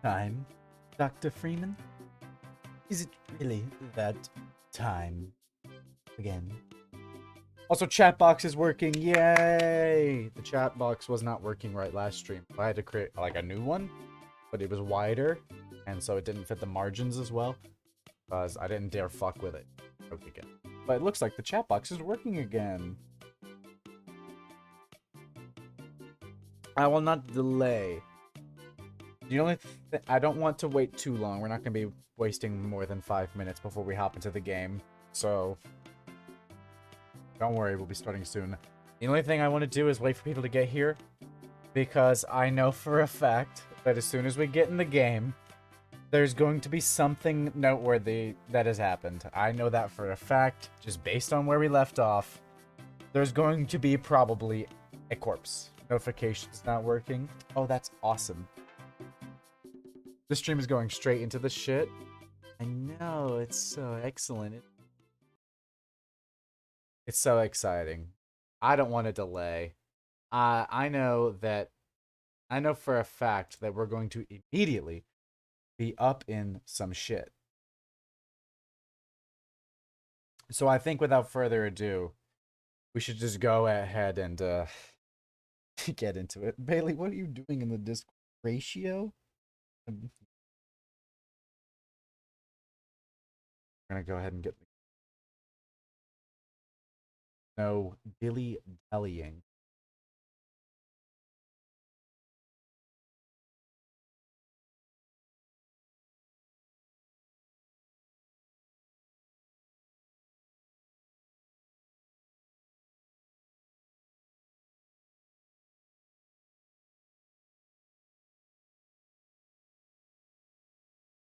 time, Dr. Freeman? Is it really that time again? Also, chat box is working. Yay! The chat box was not working right last stream. I had to create like a new one, but it was wider, and so it didn't fit the margins as well. Because I didn't dare fuck with it. Okay, again. But it looks like the chat box is working again. I will not delay. The only I don't want to wait too long. We're not going to be wasting more than 5 minutes before we hop into the game. So, don't worry, we'll be starting soon. The only thing I want to do is wait for people to get here. Because I know for a fact that as soon as we get in the game, there's going to be something noteworthy that has happened. I know that for a fact, just based on where we left off. There's going to be probably a corpse. Notifications not working. Oh, that's awesome. This stream is going straight into the shit. I know, it's so excellent. It's so exciting. I don't want to delay. I know for a fact that we're going to immediately be up in some shit. So I think without further ado, we should just go ahead and get into it. Bailey, what are you doing in the Discord ratio? I'm gonna go ahead and get no dilly-dallying.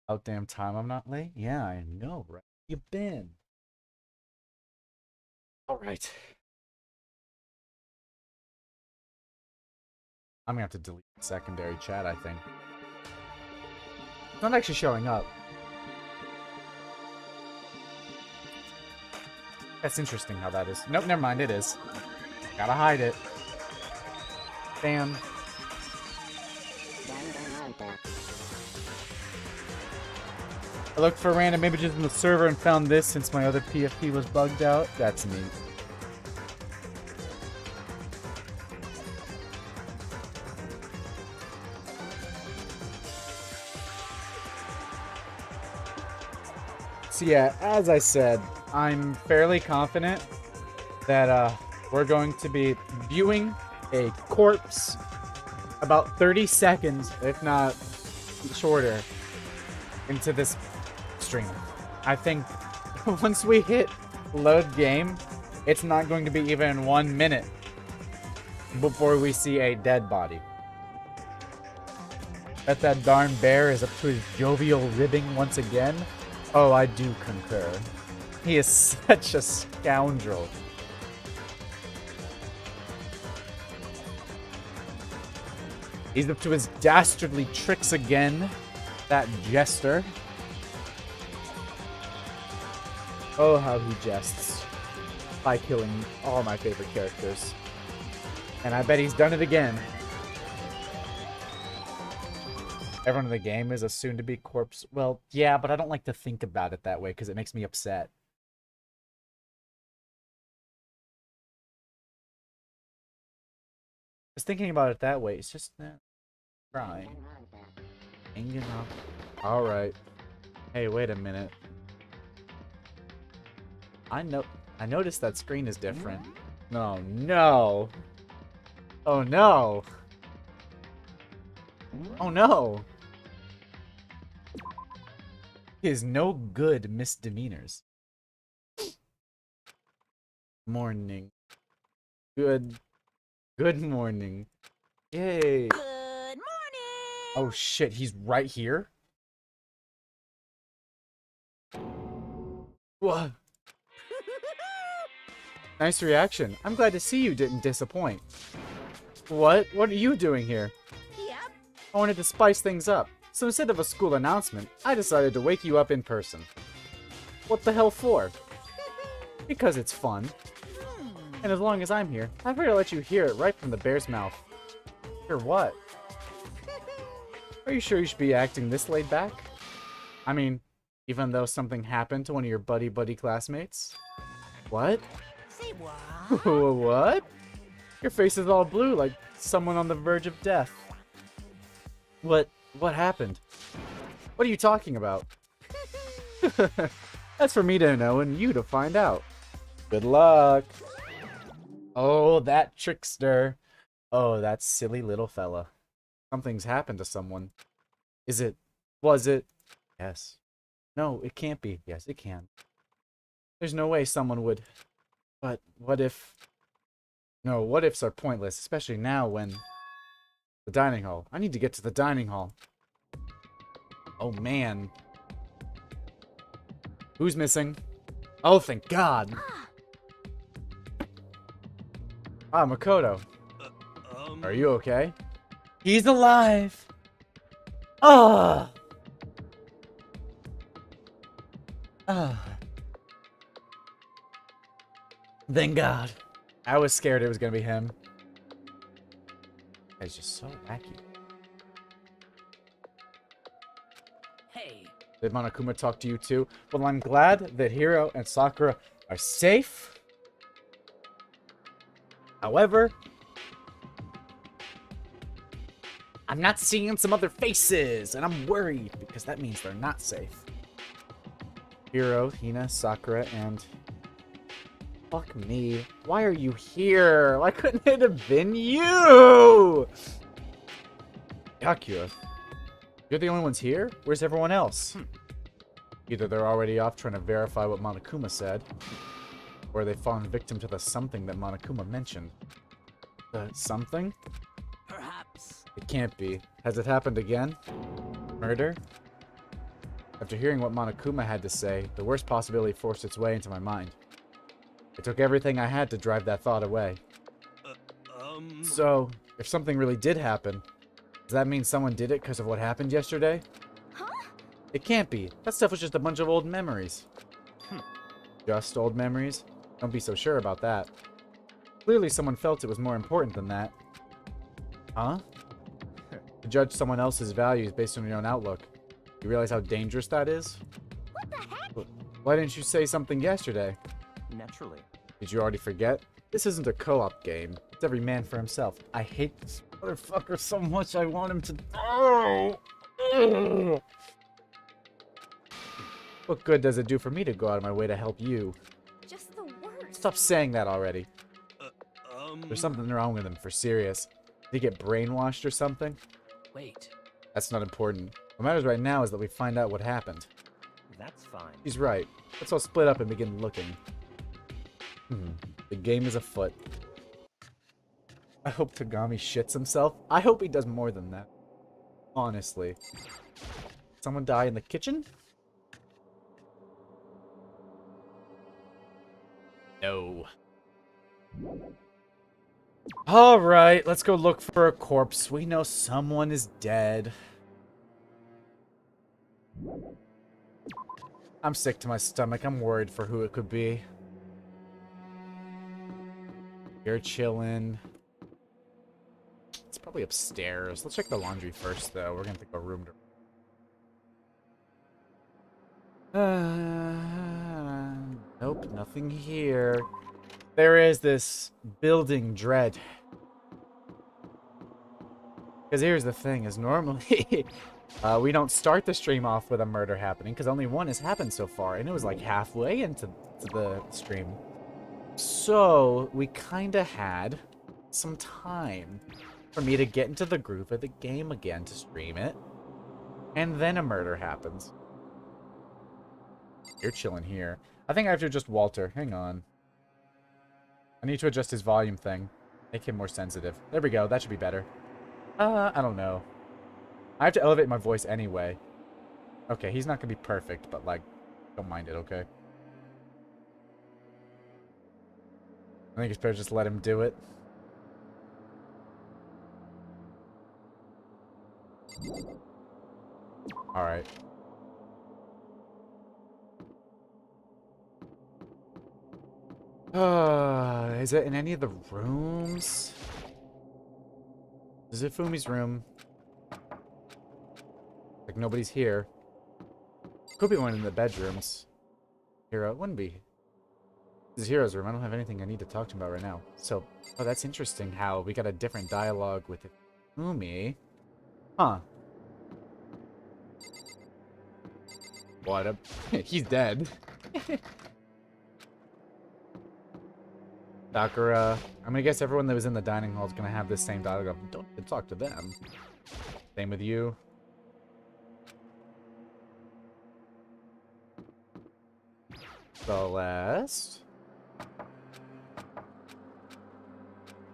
Oh, damn time I'm not late? Yeah, I know, right? You been? Alright. I'm gonna have to delete the secondary chat, I think. It's not actually showing up. That's interesting how that is. Nope, never mind, it is. Gotta hide it. Bam. I looked for random images in the server and found this since my other PFP was bugged out. That's neat. So yeah, as I said, I'm fairly confident that we're going to be viewing a corpse about 30 seconds, if not shorter, into this stream. I think once we hit load game, it's not going to be even 1 minute before we see a dead body. That darn bear is up to his jovial ribbing once again. Oh, I do concur. He is such a scoundrel. He's up to his dastardly tricks again. That jester. Oh, how he jests. By killing all my favorite characters. And I bet he's done it again. Everyone in the game is a soon-to-be corpse. Well, yeah, but I don't like to think about it that way because it makes me upset. Just thinking about it that way, it's just crying. Hanging up. Alright. Hey, wait a minute. I noticed that screen is different. No, no. Oh no. Oh no. He is no good misdemeanors. Morning. Good morning. Yay. Good morning. Oh shit, he's right here? What? Nice reaction. I'm glad to see you didn't disappoint. What? What are you doing here? Yep. I wanted to spice things up, so instead of a school announcement, I decided to wake you up in person. What the hell for? Because it's fun. And as long as I'm here, I figured I'd let you hear it right from the bear's mouth. Hear what? Are you sure you should be acting this laid back? I mean, even though something happened to one of your buddy classmates? What? Say what? What? Your face is all blue like someone on the verge of death. What happened? What are you talking about? That's for me to know and you to find out. Good luck. Oh, that trickster. Oh, that silly little fella. Something's happened to someone. Is it? Was it? Yes. No, it can't be. Yes, it can. There's no way someone would. But what if... No, what ifs are pointless, especially now when... The dining hall. I need to get to the dining hall. Oh, man. Who's missing? Oh, thank God. Ah, Makoto. Are you okay? He's alive! Ah! Ah. Thank God. I was scared it was gonna be him. He's just so wacky. Hey. Did Monokuma talk to you too? Well, I'm glad that Hiro and Sakura are safe. However, I'm not seeing some other faces, and I'm worried because that means they're not safe. Hiro, Hina, Sakura, and... Fuck me. Why are you here? Why couldn't it have been you? Yakura. You're the only ones here? Where's everyone else? Either they're already off trying to verify what Monokuma said, or they've fallen victim to the something that Monokuma mentioned. The something? Perhaps. It can't be. Has it happened again? Murder? After hearing what Monokuma had to say, the worst possibility forced its way into my mind. It took everything I had to drive that thought away. So, if something really did happen, does that mean someone did it because of what happened yesterday? Huh? It can't be. That stuff was just a bunch of old memories. Just old memories? Don't be so sure about that. Clearly someone felt it was more important than that. Huh? To judge someone else's values based on your own outlook. You realize how dangerous that is? What the heck? Why didn't you say something yesterday? Naturally. Did you already forget? This isn't a co-op game. It's every man for himself. I hate this motherfucker so much I want him to... Oh! Ugh. What good does it do for me to go out of my way to help you? Just the worst. Stop saying that already. There's something wrong with him, for serious. Did he get brainwashed or something? Wait. That's not important. What matters right now is that we find out what happened. That's fine. He's right. Let's all split up and begin looking. The game is afoot. I hope Tagami shits himself. I hope he does more than that. Honestly. Someone die in the kitchen? No. Alright, let's go look for a corpse. We know someone is dead. I'm sick to my stomach. I'm worried for who it could be. You're chilling. It's probably upstairs. Let's check the laundry first, though. We're gonna take a room to... Nope, nothing here. There is this building dread. Because here's the thing, is normally... we don't start the stream off with a murder happening, because only one has happened so far, and it was like halfway into the stream. So, we kinda had some time for me to get into the groove of the game again to stream it. And then a murder happens. You're chilling here. I think I have to adjust Walter. Hang on. I need to adjust his volume thing. Make him more sensitive. There we go. That should be better. I don't know. I have to elevate my voice anyway. Okay, he's not gonna be perfect, but like, don't mind it, okay? I think it's better just let him do it. Alright. Is it in any of the rooms? Is it Fumi's room? Like nobody's here. Could be one in the bedrooms. Hero, it wouldn't be. This is Hero's room. I don't have anything I need to talk to him about right now. So, oh, that's interesting how we got a different dialogue with Umi. Huh. What a... He's dead. Sakura. I'm gonna guess everyone that was in the dining hall is gonna have this same dialogue of, don't even talk to them. Same with you. Celeste.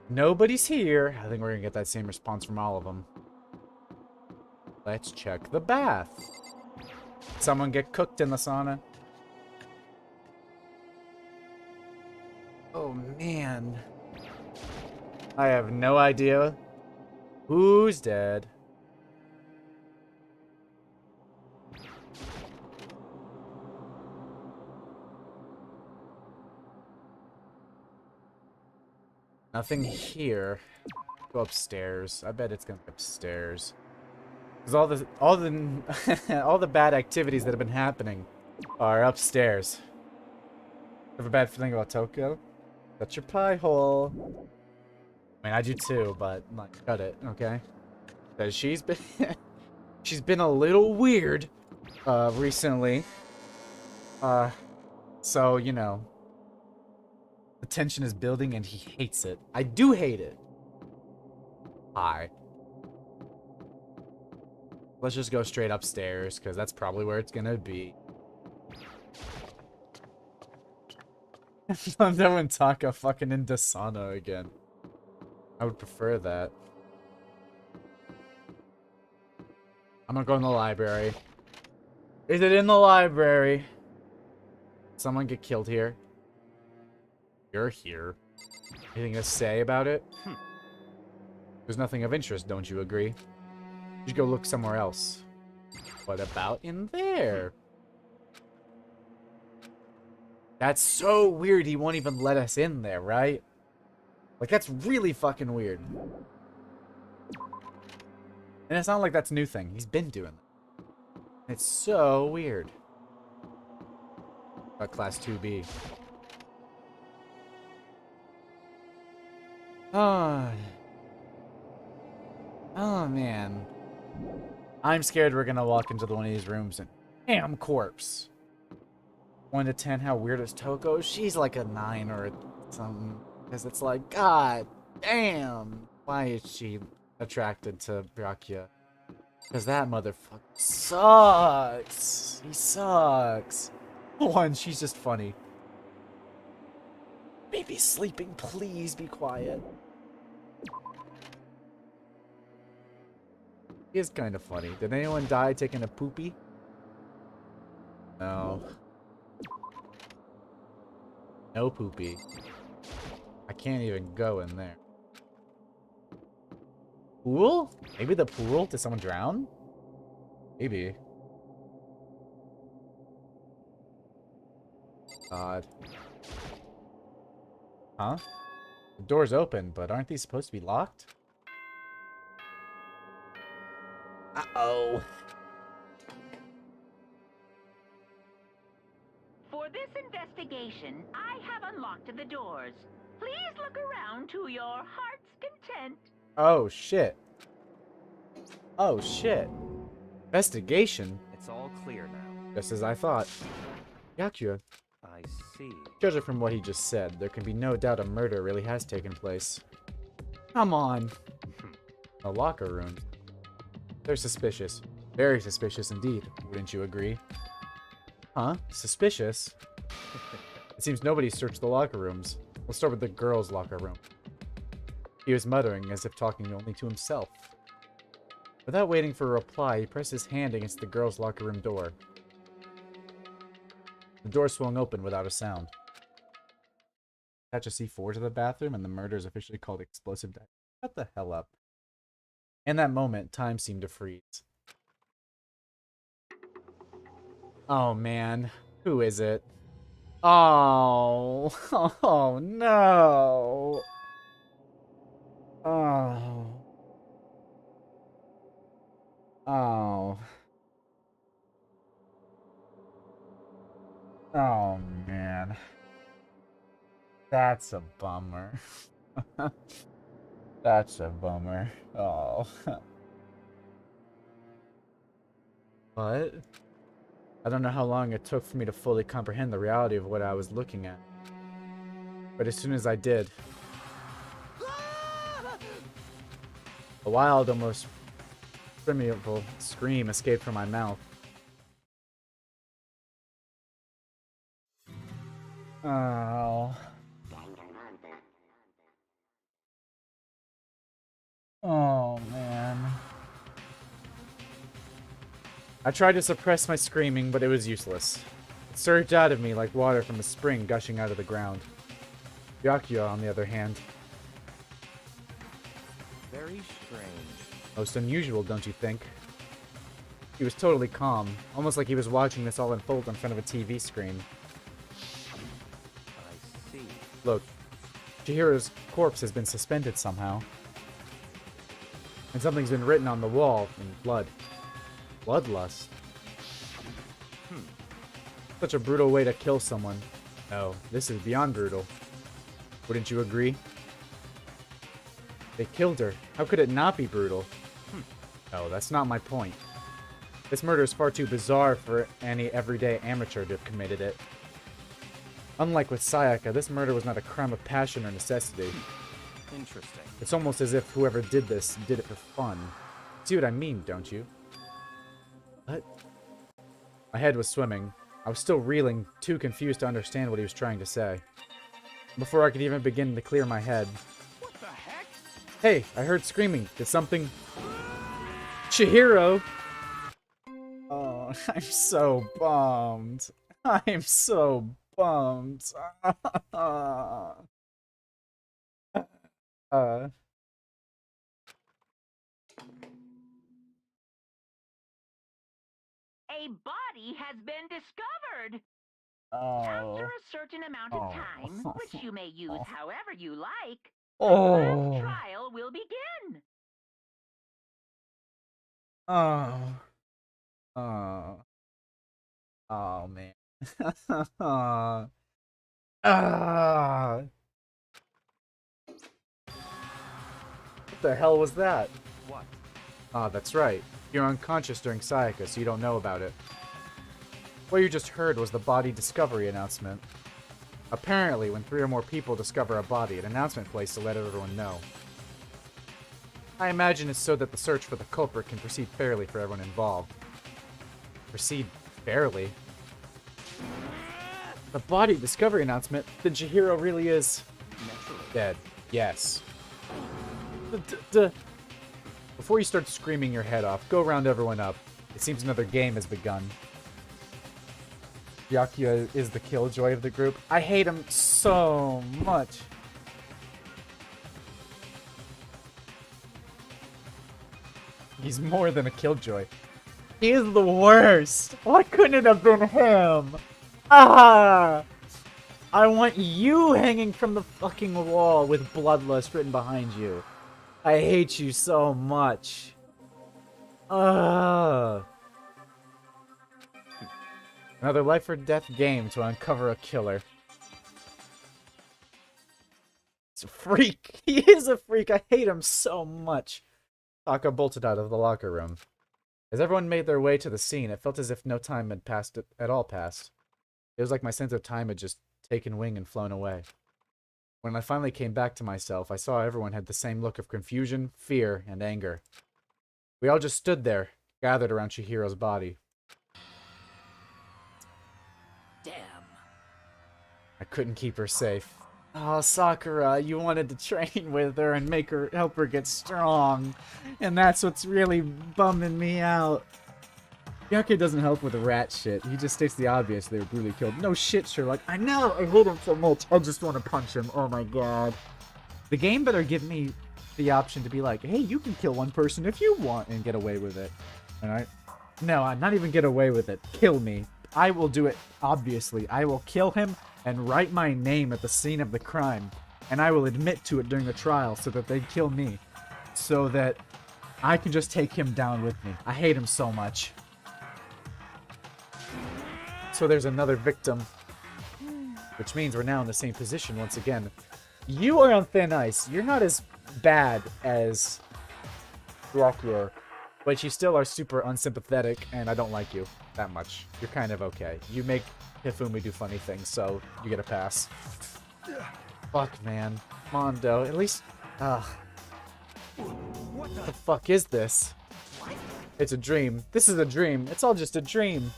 Nobody's here. I think we're gonna get that same response from all of them. Let's check the bath. Someone get cooked in the sauna? Oh, man. I have no idea who's dead. Nothing here. Go upstairs. I bet it's gonna be upstairs. Because all the bad activities that have been happening are upstairs. I have a bad feeling about Toko. That's your pie hole. I mean, I do too, but like, cut it, okay? Because she's been she's been a little weird recently. So you know, the tension is building, and he hates it. I do hate it. Hi. Let's just go straight upstairs, because that's probably where it's gonna be. I'm done with Taka fucking into sauna again. I would prefer that. I'm gonna go in the library. Is it in the library? Someone get killed here? You're here. Anything to say about it? There's nothing of interest, don't you agree? You should go look somewhere else. What about in there? That's so weird he won't even let us in there, right? Like, that's really fucking weird. And it's not like that's a new thing. He's been doing that. It's so weird. Got class 2B. Oh. Oh, man. I'm scared we're gonna walk into one of these rooms and damn corpse. 1 to 10, how weird is Toko? She's like a 9 or a something. Because it's like, God damn. Why is she attracted to Byakuya? Because that motherfucker sucks. He sucks. 1, she's just funny. Baby's sleeping. Please be quiet. He is kind of funny. Did anyone die taking a poopy? No. No poopy. I can't even go in there. Pool? Maybe the pool? Did someone drown? Maybe. Odd. Huh? The door's open, but aren't these supposed to be locked? Uh-oh. For this investigation, I have unlocked the doors. Please look around to your heart's content. Oh, shit. Oh, shit. Investigation? It's all clear now. Just as I thought. Byakuya. I see. Judging from what he just said, there can be no doubt a murder really has taken place. Come on. The locker rooms. They're suspicious. Very suspicious indeed. Wouldn't you agree? Huh? Suspicious? It seems nobody searched the locker rooms. We'll start with the girls' locker room. He was muttering as if talking only to himself. Without waiting for a reply, he pressed his hand against the girls' locker room door. The door swung open without a sound. Attach a C4 to the bathroom, and the murder is officially called explosive death. Shut the hell up. In that moment, time seemed to freeze. Oh, man. Who is it? Oh. Oh, no. Oh. Oh. Oh, man. That's a bummer. That's a bummer. Oh. What? I don't know how long it took for me to fully comprehend the reality of what I was looking at. But as soon as I did, a wild, almost primeval scream escaped from my mouth. Oh. Oh, man. I tried to suppress my screaming, but it was useless. It surged out of me like water from a spring gushing out of the ground. Byakuya, on the other hand. Very strange. Most unusual, don't you think? He was totally calm, almost like he was watching this all unfold in front of a TV screen. I see. Look, Chihiro's corpse has been suspended somehow. And something's been written on the wall in blood. Bloodlust. Such a brutal way to kill someone. No, this is beyond brutal. Wouldn't you agree? They killed her. How could it not be brutal? No, that's not my point. This murder is far too bizarre for any everyday amateur to have committed it. Unlike with Sayaka, this murder was not a crime of passion or necessity. Interesting. It's almost as if whoever did this did it for fun. See what I mean, don't you? What? My head was swimming. I was still reeling, too confused to understand what he was trying to say. Before I could even begin to clear my head. What the heck? Hey, I heard screaming. Did something... Chihiro! Oh, I'm so bummed. I'm so bummed. A body has been discovered. Oh. After a certain amount of Oh. time, which you may use however you like, Oh. the trial will begin. Oh. Oh. Oh, man. Ah. What the hell was that? What? Ah, that's right. You're unconscious during Sayaka, so you don't know about it. What you just heard was the body discovery announcement. Apparently, when 3 or more people discover a body, an announcement placed to let everyone know. I imagine it's so that the search for the culprit can proceed fairly for everyone involved. Proceed fairly? The body discovery announcement? Then Chihiro really is... Naturally. dead. Yes. Before you start screaming your head off, go round everyone up. It seems another game has begun. Byakuya is the killjoy of the group. I hate him so much. He's more than a killjoy. He is the worst. Why couldn't it have been him? Ah! I want you hanging from the fucking wall with bloodlust written behind you. I hate you so much. Ugh. Another life or death game to uncover a killer. He's a freak. He is a freak. I hate him so much. Taka bolted out of the locker room. As everyone made their way to the scene, it felt as if no time had passed at all passed. It was like my sense of time had just taken wing and flown away. When I finally came back to myself, I saw everyone had the same look of confusion, fear, and anger. We all just stood there, gathered around Chihiro's body. Damn. I couldn't keep her safe. Oh, Sakura, you wanted to train with her and help her get strong. And that's what's really bumming me out. Byakuya doesn't help with the rat shit. He just states the obvious: they were brutally killed. No shit, Sherlock. I know! I hate him so much. I just want to punch him. Oh my god. The game better give me the option to be like, hey, you can kill one person if you want and get away with it. Alright? No, I'm not even get away with it. Kill me. I will do it, obviously. I will kill him and write my name at the scene of the crime. And I will admit to it during the trial so that they kill me. So that I can just take him down with me. I hate him so much. So there's another victim which means we're now in the same position once again. You are on thin ice. You're not as bad as Rockler, but you still are super unsympathetic, and I don't like you that much. You're kind of okay. You make Hifumi do funny things, so you get a pass. Fuck, man. Mondo, at least... What the fuck is this? It's a dream. This is a dream. It's all just a dream.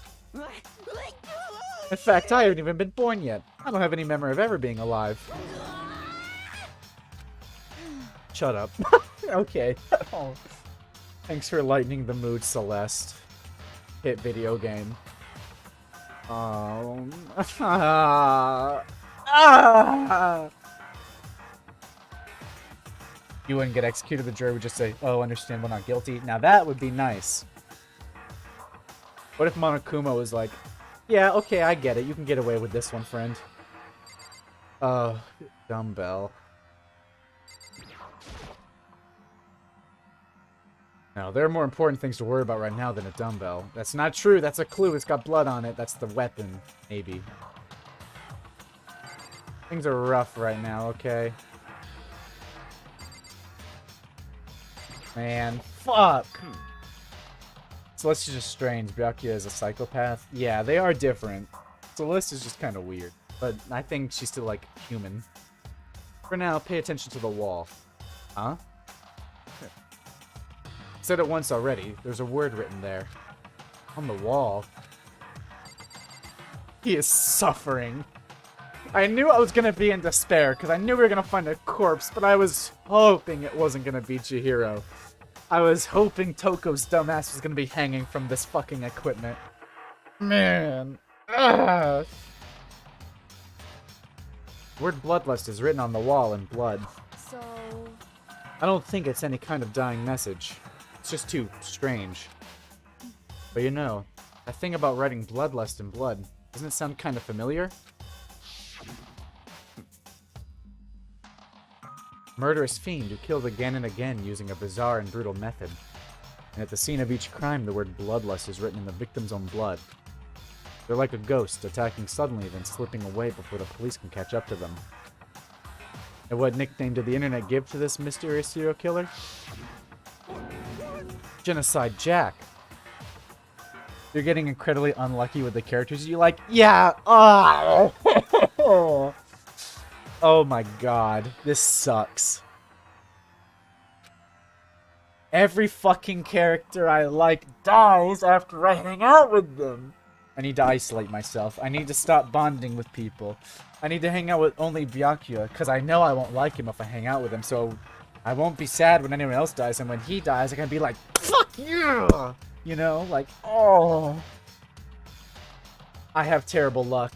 In fact, I haven't even been born yet. I don't have any memory of ever being alive. Shut up. Okay. Oh. Thanks for lightening the mood, Celeste. Hit video game. You wouldn't get executed, the jury would just say, oh, understand, we're not guilty. Now that would be nice. What if Monokuma was like, yeah, okay, I get it. You can get away with this one, friend. Dumbbell. No, there are more important things to worry about right now than a dumbbell. That's not true. That's a clue. It's got blood on it. That's the weapon, maybe. Things are rough right now, okay? Man, fuck! Celeste is just strange. Byakuya is a psychopath. Yeah, they are different. Celeste is just kind of weird. But I think she's still, like, human. For now, pay attention to the wall. Huh? Said it once already. There's a word written there. On the wall. He is suffering. I knew I was gonna be in despair, because I knew we were gonna find a corpse, but I was hoping it wasn't gonna be Chihiro. I was hoping Toko's dumbass was gonna be hanging from this fucking equipment. Man. Ugh. Word bloodlust is written on the wall in blood. So... I don't think it's any kind of dying message. It's just too strange. But you know, that thing about writing bloodlust in blood, doesn't it sound kind of familiar? Murderous fiend who killed again and again using a bizarre and brutal method. And at the scene of each crime, the word bloodlust is written in the victim's own blood. They're like a ghost, attacking suddenly, then slipping away before the police can catch up to them. And what nickname did the internet give to this mysterious serial killer? Genocide Jack. You're getting incredibly unlucky with the characters you like. Yeah! Oh! Oh my god. This sucks. Every fucking character I like dies after I hang out with them. I need to isolate myself. I need to stop bonding with people. I need to hang out with only Byakuya, because I know I won't like him if I hang out with him, so I won't be sad when anyone else dies, and when he dies, I can be like, fuck you! You know, like, oh. I have terrible luck.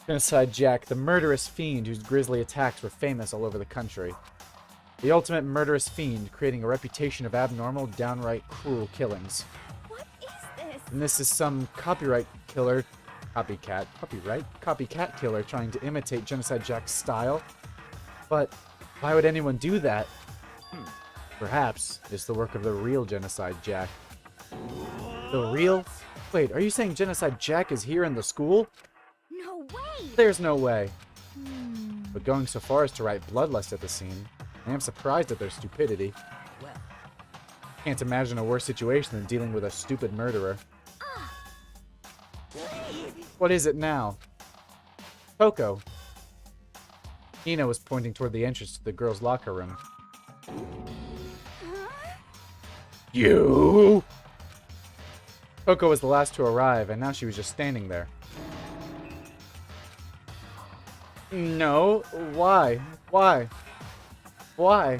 Genocide Jack, the murderous fiend whose grisly attacks were famous all over the country. The ultimate murderous fiend, creating a reputation of abnormal, downright cruel killings. What is this? And this is some copycat killer trying to imitate Genocide Jack's style. But why would anyone do that? Perhaps it's the work of the real Genocide Jack. The real? Wait, are you saying Genocide Jack is here in the school? No way! There's no way. But going so far as to write bloodlust at the scene, I am surprised at their stupidity. Well. Can't imagine a worse situation than dealing with a stupid murderer. What is it now? Toko. Ina was pointing toward the entrance to the girls' locker room. You! Toko was the last to arrive, and now she was just standing there. No, why? Why? Why?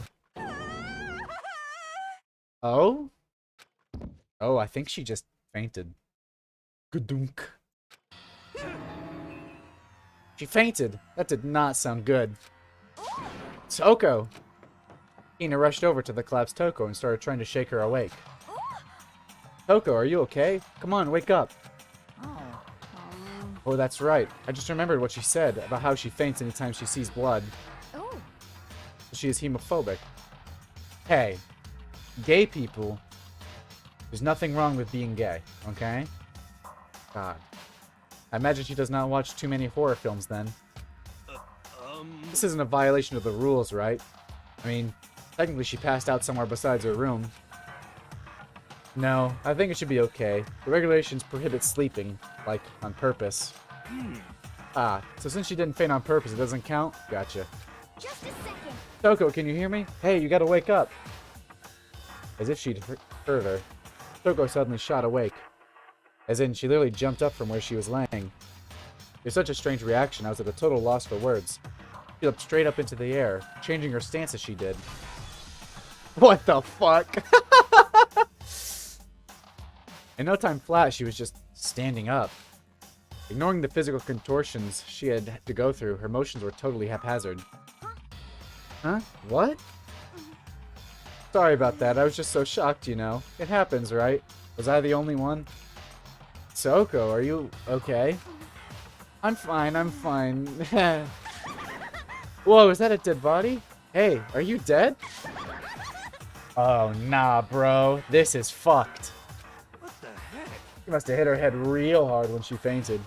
Oh? Oh, I think she just fainted. Gadunk. She fainted. That did not sound good. Toko! Ina rushed over to the collapsed Toko and started trying to shake her awake. Toko, are you okay? Come on, wake up. Oh, that's right. I just remembered what she said about how she faints anytime she sees blood. Oh. She is hemophobic. Hey, gay people, there's nothing wrong with being gay, okay? God. I imagine she does not watch too many horror films then. This isn't a violation of the rules, right? I mean, technically she passed out somewhere besides her room. No, I think it should be okay. The regulations prohibit sleeping, like, on purpose. Ah, so since she didn't faint on purpose, it doesn't count? Gotcha. Just a second. Toko, can you hear me? Hey, you gotta wake up. As if she'd heard her, Toko suddenly shot awake. As in, she literally jumped up from where she was laying. It was such a strange reaction, I was at a total loss for words. She leapt straight up into the air, changing her stance as she did. What the fuck? In no time flat, she was just standing up. Ignoring the physical contortions she had to go through, her motions were totally haphazard. Huh? What? Sorry about that, I was just so shocked, you know. It happens, right? Was I the only one? Toko, are you okay? I'm fine, I'm fine. Whoa, is that a dead body? Hey, are you dead? Oh, nah, bro. This is fucked. What the heck? She must have hit her head real hard when she fainted.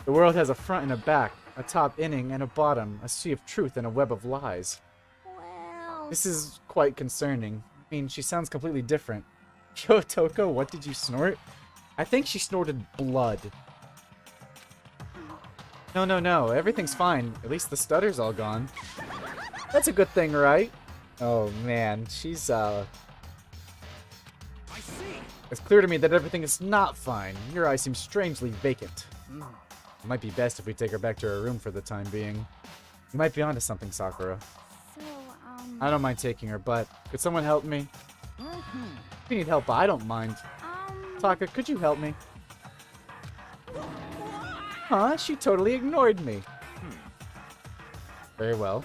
The world has a front and a back, a top inning and a bottom, a sea of truth and a web of lies. Well... This is quite concerning. I mean, she sounds completely different. Yo, Toko, what did you snort? I think she snorted blood. No, everything's fine. At least the stutter's all gone. That's a good thing, right? Oh, man, she's, I see. It's clear to me that everything is not fine. Your eye seems strangely vacant. It might be best if we take her back to her room for the time being. You might be onto something, Sakura. So, I don't mind taking her, but could someone help me? If you need help, I don't mind. Taka, could you help me? Huh? She totally ignored me. Very well.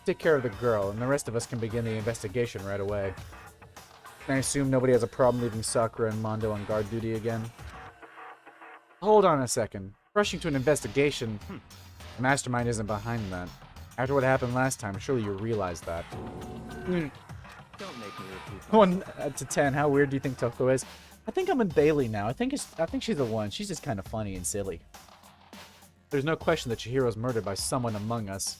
Take care of the girl, and the rest of us can begin the investigation right away. Can I assume nobody has a problem leaving Sakura and Mondo on guard duty again? Hold on a second. Rushing to an investigation? The mastermind isn't behind that. After what happened last time, surely you realize that. Don't make me repeat. 1 to 10, how weird do you think Toko is? I think I'm in Bailey now. I think she's the one. She's just kind of funny and silly. There's no question that Chihiro's murdered by someone among us.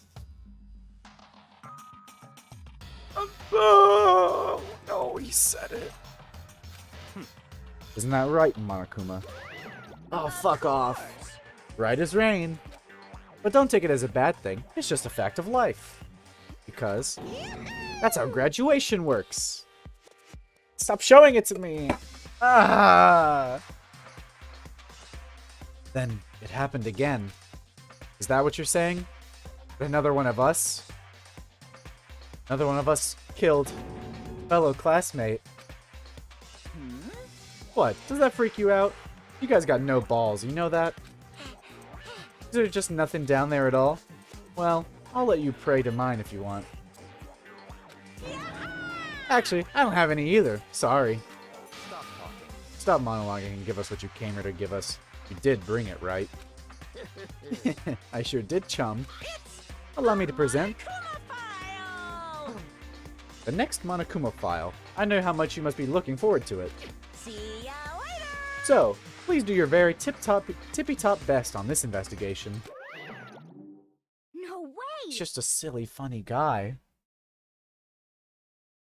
Oh, no, he said it. Isn't that right, Monokuma? Oh, fuck off. Right as rain. But don't take it as a bad thing. It's just a fact of life. Because that's how graduation works. Stop showing it to me. Ah. Then it happened again. Is that what you're saying? Another one of us? Another one of us killed fellow classmate. What? Does that freak you out? You guys got no balls, you know that? Is there just nothing down there at all? Well, I'll let you pray to mine if you want. Actually, I don't have any either. Sorry. Stop talking. Stop monologuing and give us what you came here to give us. You did bring it, right? I sure did, chum. Allow me to present the next Monokuma file. I know how much you must be looking forward to it. see ya later! So, please do your very tippy-top best on this investigation. No way! He's just a silly, funny guy.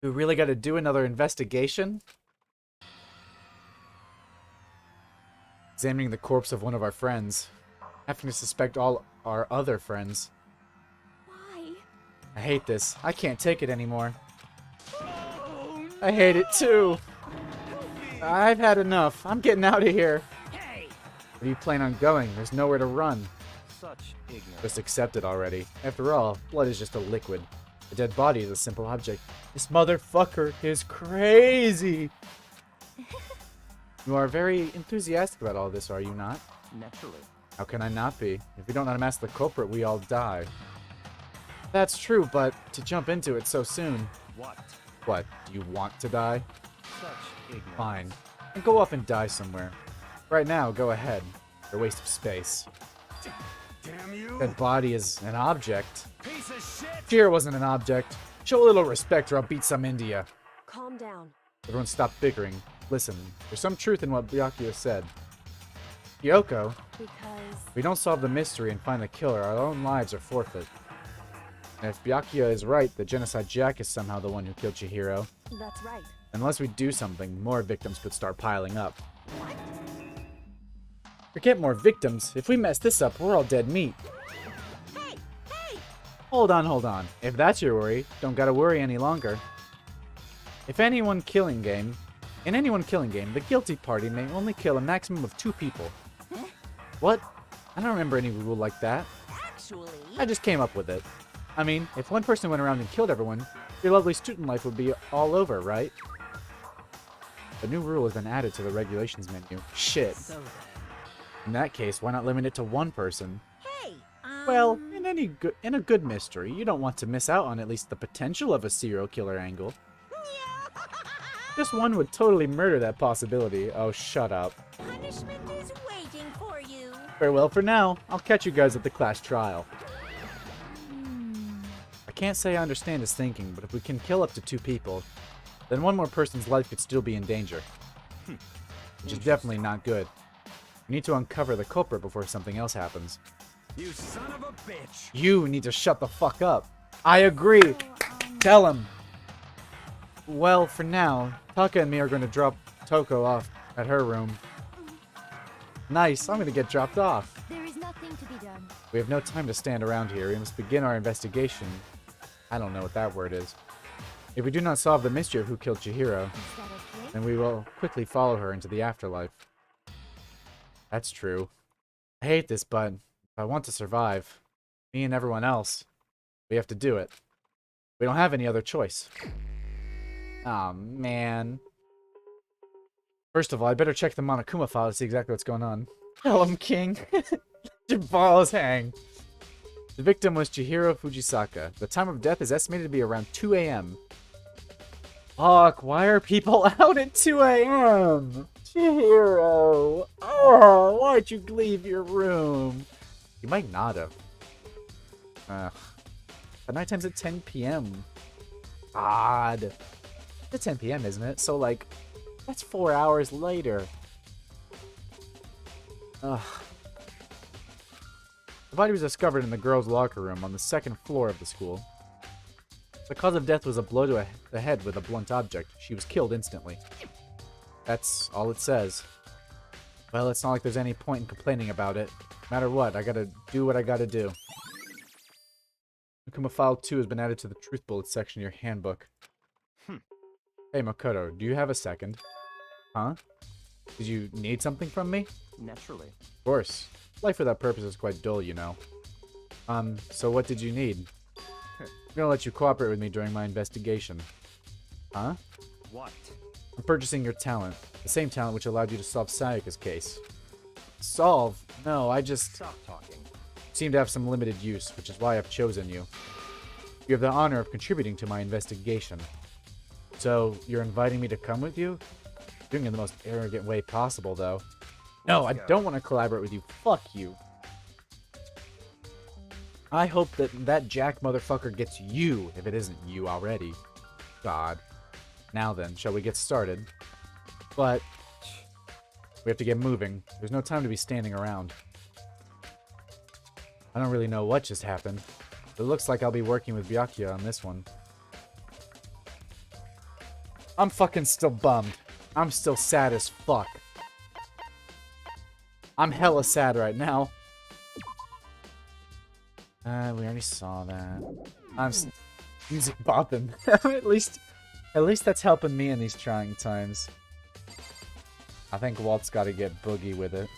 We really gotta do another investigation? Examining the corpse of one of our friends. Having to suspect all our other friends. Why? I hate this. I can't take it anymore. I hate it too. I've had enough. I'm getting out of here. Hey! Where do you plan on going? There's nowhere to run. Such ignorance. Just accept it already. After all, blood is just a liquid. A dead body is a simple object. This motherfucker is crazy! You are very enthusiastic about all this, are you not? Naturally. How can I not be? If we don't unmask the culprit, we all die. That's true, but to jump into it so soon... What? What, do you want to die? Such ignorance. Fine. Then go off and die somewhere. Right now, go ahead. You're a waste of space. Damn you! That body is an object. Piece of shit! Fear wasn't an object. Show a little respect or I'll beat some India. Calm down. Everyone stop bickering. Listen, there's some truth in what Byakuya said. Kyoko, Because... if we don't solve the mystery and find the killer, our own lives are forfeit. And if Byakuya is right, the Genocide Jack is somehow the one who killed Chihiro, That's right. unless we do something, more victims could start piling up. What? Forget more victims. If we mess this up, we're all dead meat. Hey! Hey! Hold on. If that's your worry, don't gotta worry any longer. In any one killing game, the guilty party may only kill a maximum of 2 people. Huh? What? I don't remember any rule like that. Actually... I just came up with it. I mean, if one person went around and killed everyone, your lovely student life would be all over, right? A new rule has been added to the regulations menu. Shit. So then... In that case, why not limit it to 1 person? Hey! Well, in a good mystery, you don't want to miss out on at least the potential of a serial killer angle. Just one would totally murder that possibility. Oh, shut up. Punishment is waiting for you. Farewell for now. I'll catch you guys at the class trial. I can't say I understand his thinking, but if we can kill up to 2 people, then 1 more person's life could still be in danger. Which is definitely not good. We need to uncover the culprit before something else happens. You son of a bitch! You need to shut the fuck up. I agree. Tell him. Well, for now, Taka and me are going to drop Toko off at her room. Nice, I'm going to get dropped off. There is nothing to be done. We have no time to stand around here. We must begin our investigation. I don't know what that word is. If we do not solve the mystery of who killed Chihiro, Is that okay? then we will quickly follow her into the afterlife. That's true. I hate this, but if I want to survive, me and everyone else, we have to do it. We don't have any other choice. Aw, man. First of all, I better check the Monokuma file to see exactly what's going on. Tell him, King. Your balls hang. The victim was Chihiro Fujisaka. The time of death is estimated to be around 2 a.m. Fuck, why are people out at 2 a.m.? Chihiro! Oh, why'd you leave your room? You might not have. Ugh. But night time's at 10 p.m. Odd. It's at 10 p.m., isn't it? So, like, that's 4 hours later. Ugh. The body was discovered in the girls' locker room on the 2nd floor of the school. The cause of death was a blow to the head with a blunt object. She was killed instantly. That's all it says. Well, it's not like there's any point in complaining about it. No matter what, I gotta do what I gotta do. Monokuma File 2 has been added to the Truth Bullet section of your handbook. Hey, Makoto, do you have a second? Huh? Did you need something from me? Naturally. Of course. Life without purpose is quite dull, you know. So what did you need? I'm gonna let you cooperate with me during my investigation. Huh? What? I'm purchasing your talent. The same talent which allowed you to solve Sayaka's case. Solve? No, I just Stop talking. seem to have some limited use, which is why I've chosen you. You have the honor of contributing to my investigation. So, you're inviting me to come with you? Doing it in the most arrogant way possible, though. No, I don't want to collaborate with you. Fuck you. I hope that Jack motherfucker gets you, if it isn't you already. God. Now then, shall we get started? But we have to get moving. There's no time to be standing around. I don't really know what just happened. But it looks like I'll be working with Byakuya on this one. I'm fucking still bummed. I'm still sad as fuck. I'm hella sad right now. We already saw that. I'm music bopping. At least that's helping me in these trying times. I think Walt's got to get boogie with it.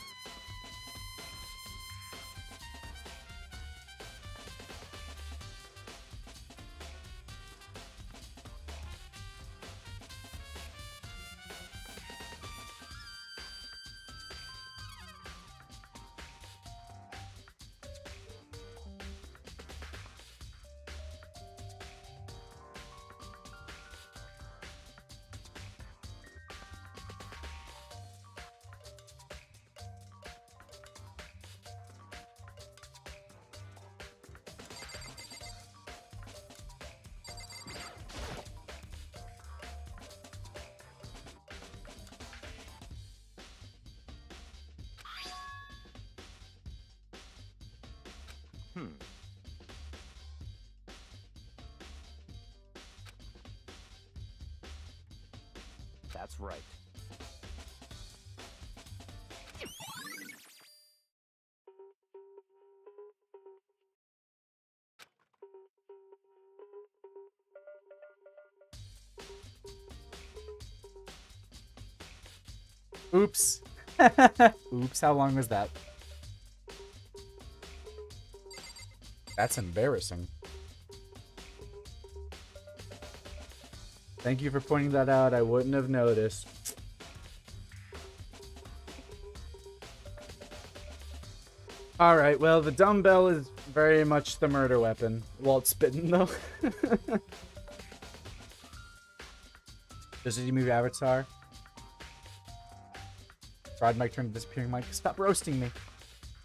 That's right. Oops. Oops, how long was that? That's embarrassing. Thank you for pointing that out. I wouldn't have noticed. Alright, well, the dumbbell is very much the murder weapon. Walt spitting, though. Just as you move your avatar. Fried mic turned to disappearing mic. Stop roasting me.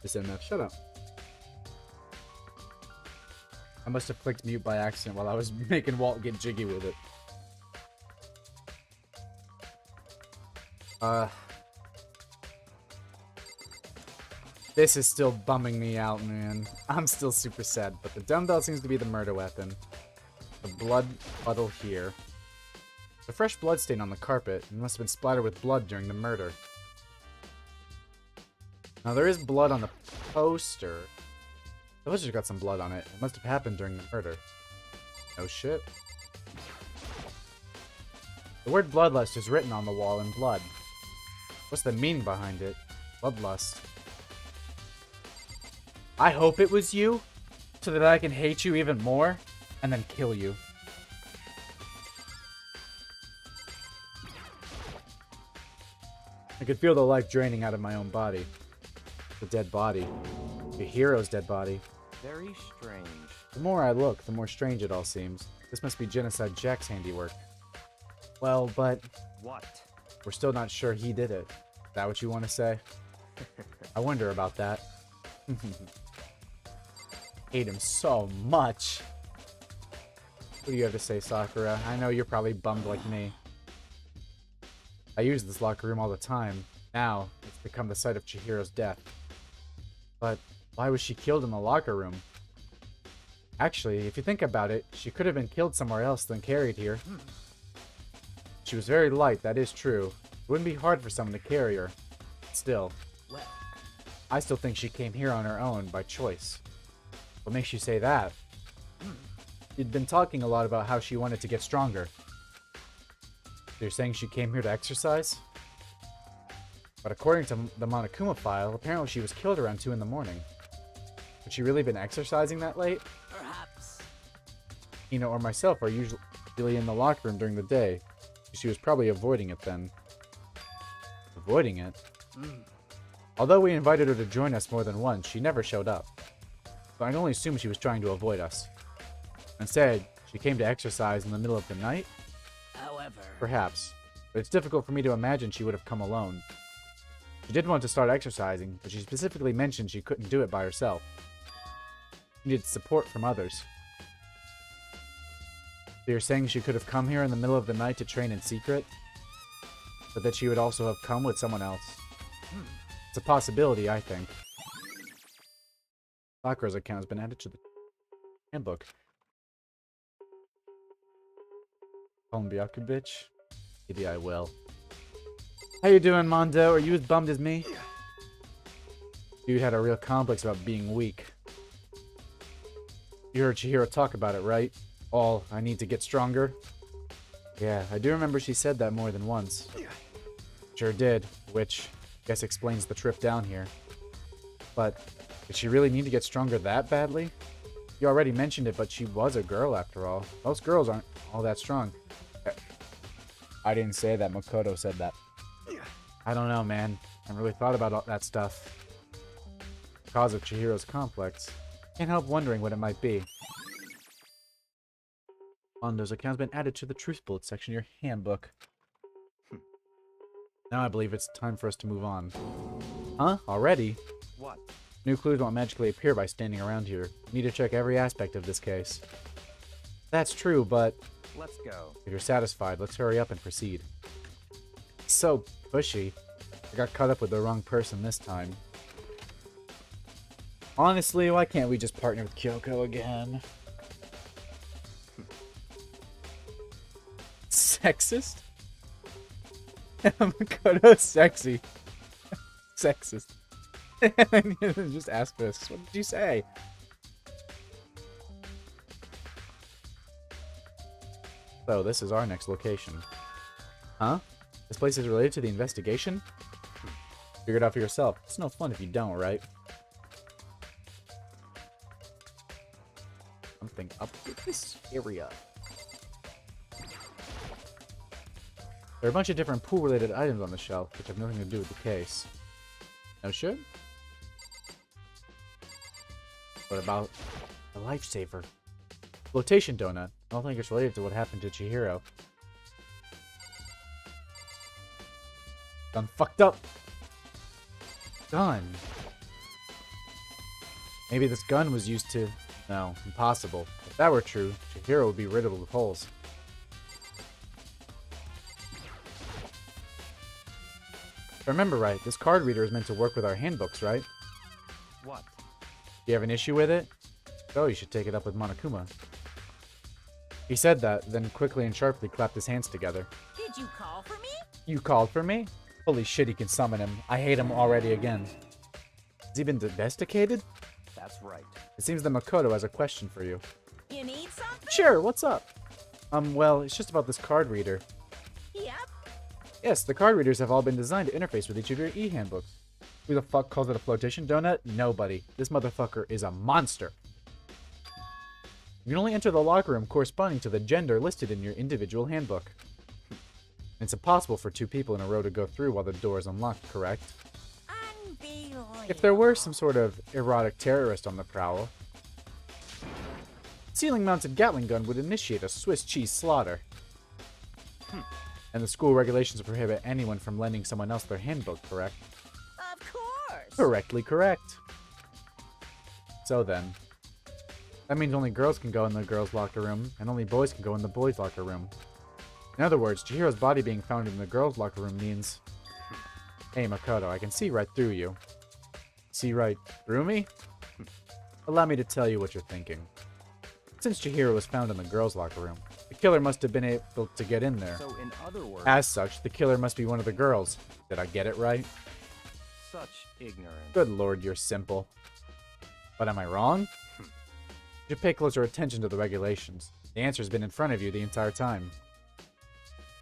Just enough. Shut up. I must have clicked mute by accident while I was making Walt get jiggy with it. This is still bumming me out, man. I'm still super sad, but the dumbbell seems to be the murder weapon. The blood puddle here. The fresh blood stain on the carpet. It must have been splattered with blood during the murder. Now there is blood on the poster. The poster's got some blood on it. It must have happened during the murder. No shit. The word bloodlust is written on the wall in blood. What's the meaning behind it? Bloodlust. I hope it was you, so that I can hate you even more, and then kill you. I could feel the life draining out of my own body. The dead body. The hero's dead body. Very strange. The more I look, the more strange it all seems. This must be Genocide Jack's handiwork. Well, but What? we're still not sure he did it. Is that what you want to say? I wonder about that. Hate him so much. What do you have to say, Sakura? I know you're probably bummed like me. I use this locker room all the time. Now, it's become the site of Chihiro's death. But why was she killed in the locker room? Actually, if you think about it, she could have been killed somewhere else than carried here. She was very light, that is true. It wouldn't be hard for someone to carry her. Still, Well, I still think she came here on her own, by choice. What makes you say that? You'd been talking a lot about how she wanted to get stronger. You're saying she came here to exercise? But according to the Monokuma file, apparently she was killed around 2 in the morning. Had she really been exercising that late? perhaps. Ina or myself are usually in the locker room during the day. She was probably avoiding it then. Avoiding it? Although we invited her to join us more than once, she never showed up. So I can only assume she was trying to avoid us. Instead, she came to exercise in the middle of the night? However, Perhaps. But it's difficult for me to imagine she would have come alone. She did want to start exercising, but she specifically mentioned she couldn't do it by herself. She needed support from others. So you're saying she could have come here in the middle of the night to train in secret? But that she would also have come with someone else? It's a possibility, I think. Sakura's account has been added to the handbook. Call him Byaku, bitch. Maybe I will. How you doing, Mondo? Are you as bummed as me? Dude had a real complex about being weak. You heard Chihiro talk about it, right? All, I need to get stronger? Yeah, I do remember she said that more than once. Sure did, which I guess explains the trip down here. But did she really need to get stronger that badly? You already mentioned it, but she was a girl after all. Most girls aren't all that strong. I didn't say that, Makoto said that. I don't know, man. I haven't really thought about all that stuff. The cause of Chihiro's complex. Can't help wondering what it might be. Mondo's account's been added to the Truth Bullet section of your handbook. Now I believe it's time for us to move on. Huh? Already? what? New clues won't magically appear by standing around here. You need to check every aspect of this case. That's true, but Let's go. if you're satisfied, let's hurry up and proceed. So pushy. I got caught up with the wrong person this time. Honestly, why can't we just partner with Kyoko again? Sexist? Makoto's sexy. Sexist. Just asterisks. What did you say? So, this is our next location. Huh? This place is related to the investigation? Figure it out for yourself. It's no fun if you don't, right? Something up with this area. There are a bunch of different pool-related items on the shelf, which have nothing to do with the case. No shit? What about a lifesaver? Flotation donut. I don't think it's related to what happened to Chihiro. Done fucked up. Gun. Maybe this gun was used to... No, impossible. If that were true, Chihiro would be riddled with holes. If I remember right, this card reader is meant to work with our handbooks, right? What? Do you have an issue with it? Oh, you should take it up with Monokuma. He said that, then quickly and sharply clapped his hands together. Did you call for me? You called for me? Holy shit, he can summon him. I hate him already again. Has he been domesticated? That's right. It seems that Makoto has a question for you. You need something? Sure, what's up? Well, it's just about this card reader. Yep. Yes, the card readers have all been designed to interface with each of your e-handbooks. Who the fuck calls it a flotation donut? Nobody. This motherfucker is a monster. You can only enter the locker room corresponding to the gender listed in your individual handbook. It's impossible for two people in a row to go through while the door is unlocked, correct? Unbelievable. If there were some sort of erotic terrorist on the prowl, ceiling-mounted Gatling gun would initiate a Swiss cheese slaughter. And the school regulations prohibit anyone from lending someone else their handbook, correct? Of course. Correctly correct. So then, that means only girls can go in the girls' locker room, and only boys can go in the boys' locker room. In other words, Chihiro's body being found in the girls' locker room means... Hey, Makoto, I can see right through you. See right through me? Allow me to tell you what you're thinking. Since Chihiro was found in the girls' locker room, the killer must have been able to get in there. So in other words, As such, the killer must be one of the girls. Did I get it right? such ignorance. Good lord, you're simple. But am I wrong? You should pay closer attention to the regulations. The answer's been in front of you the entire time.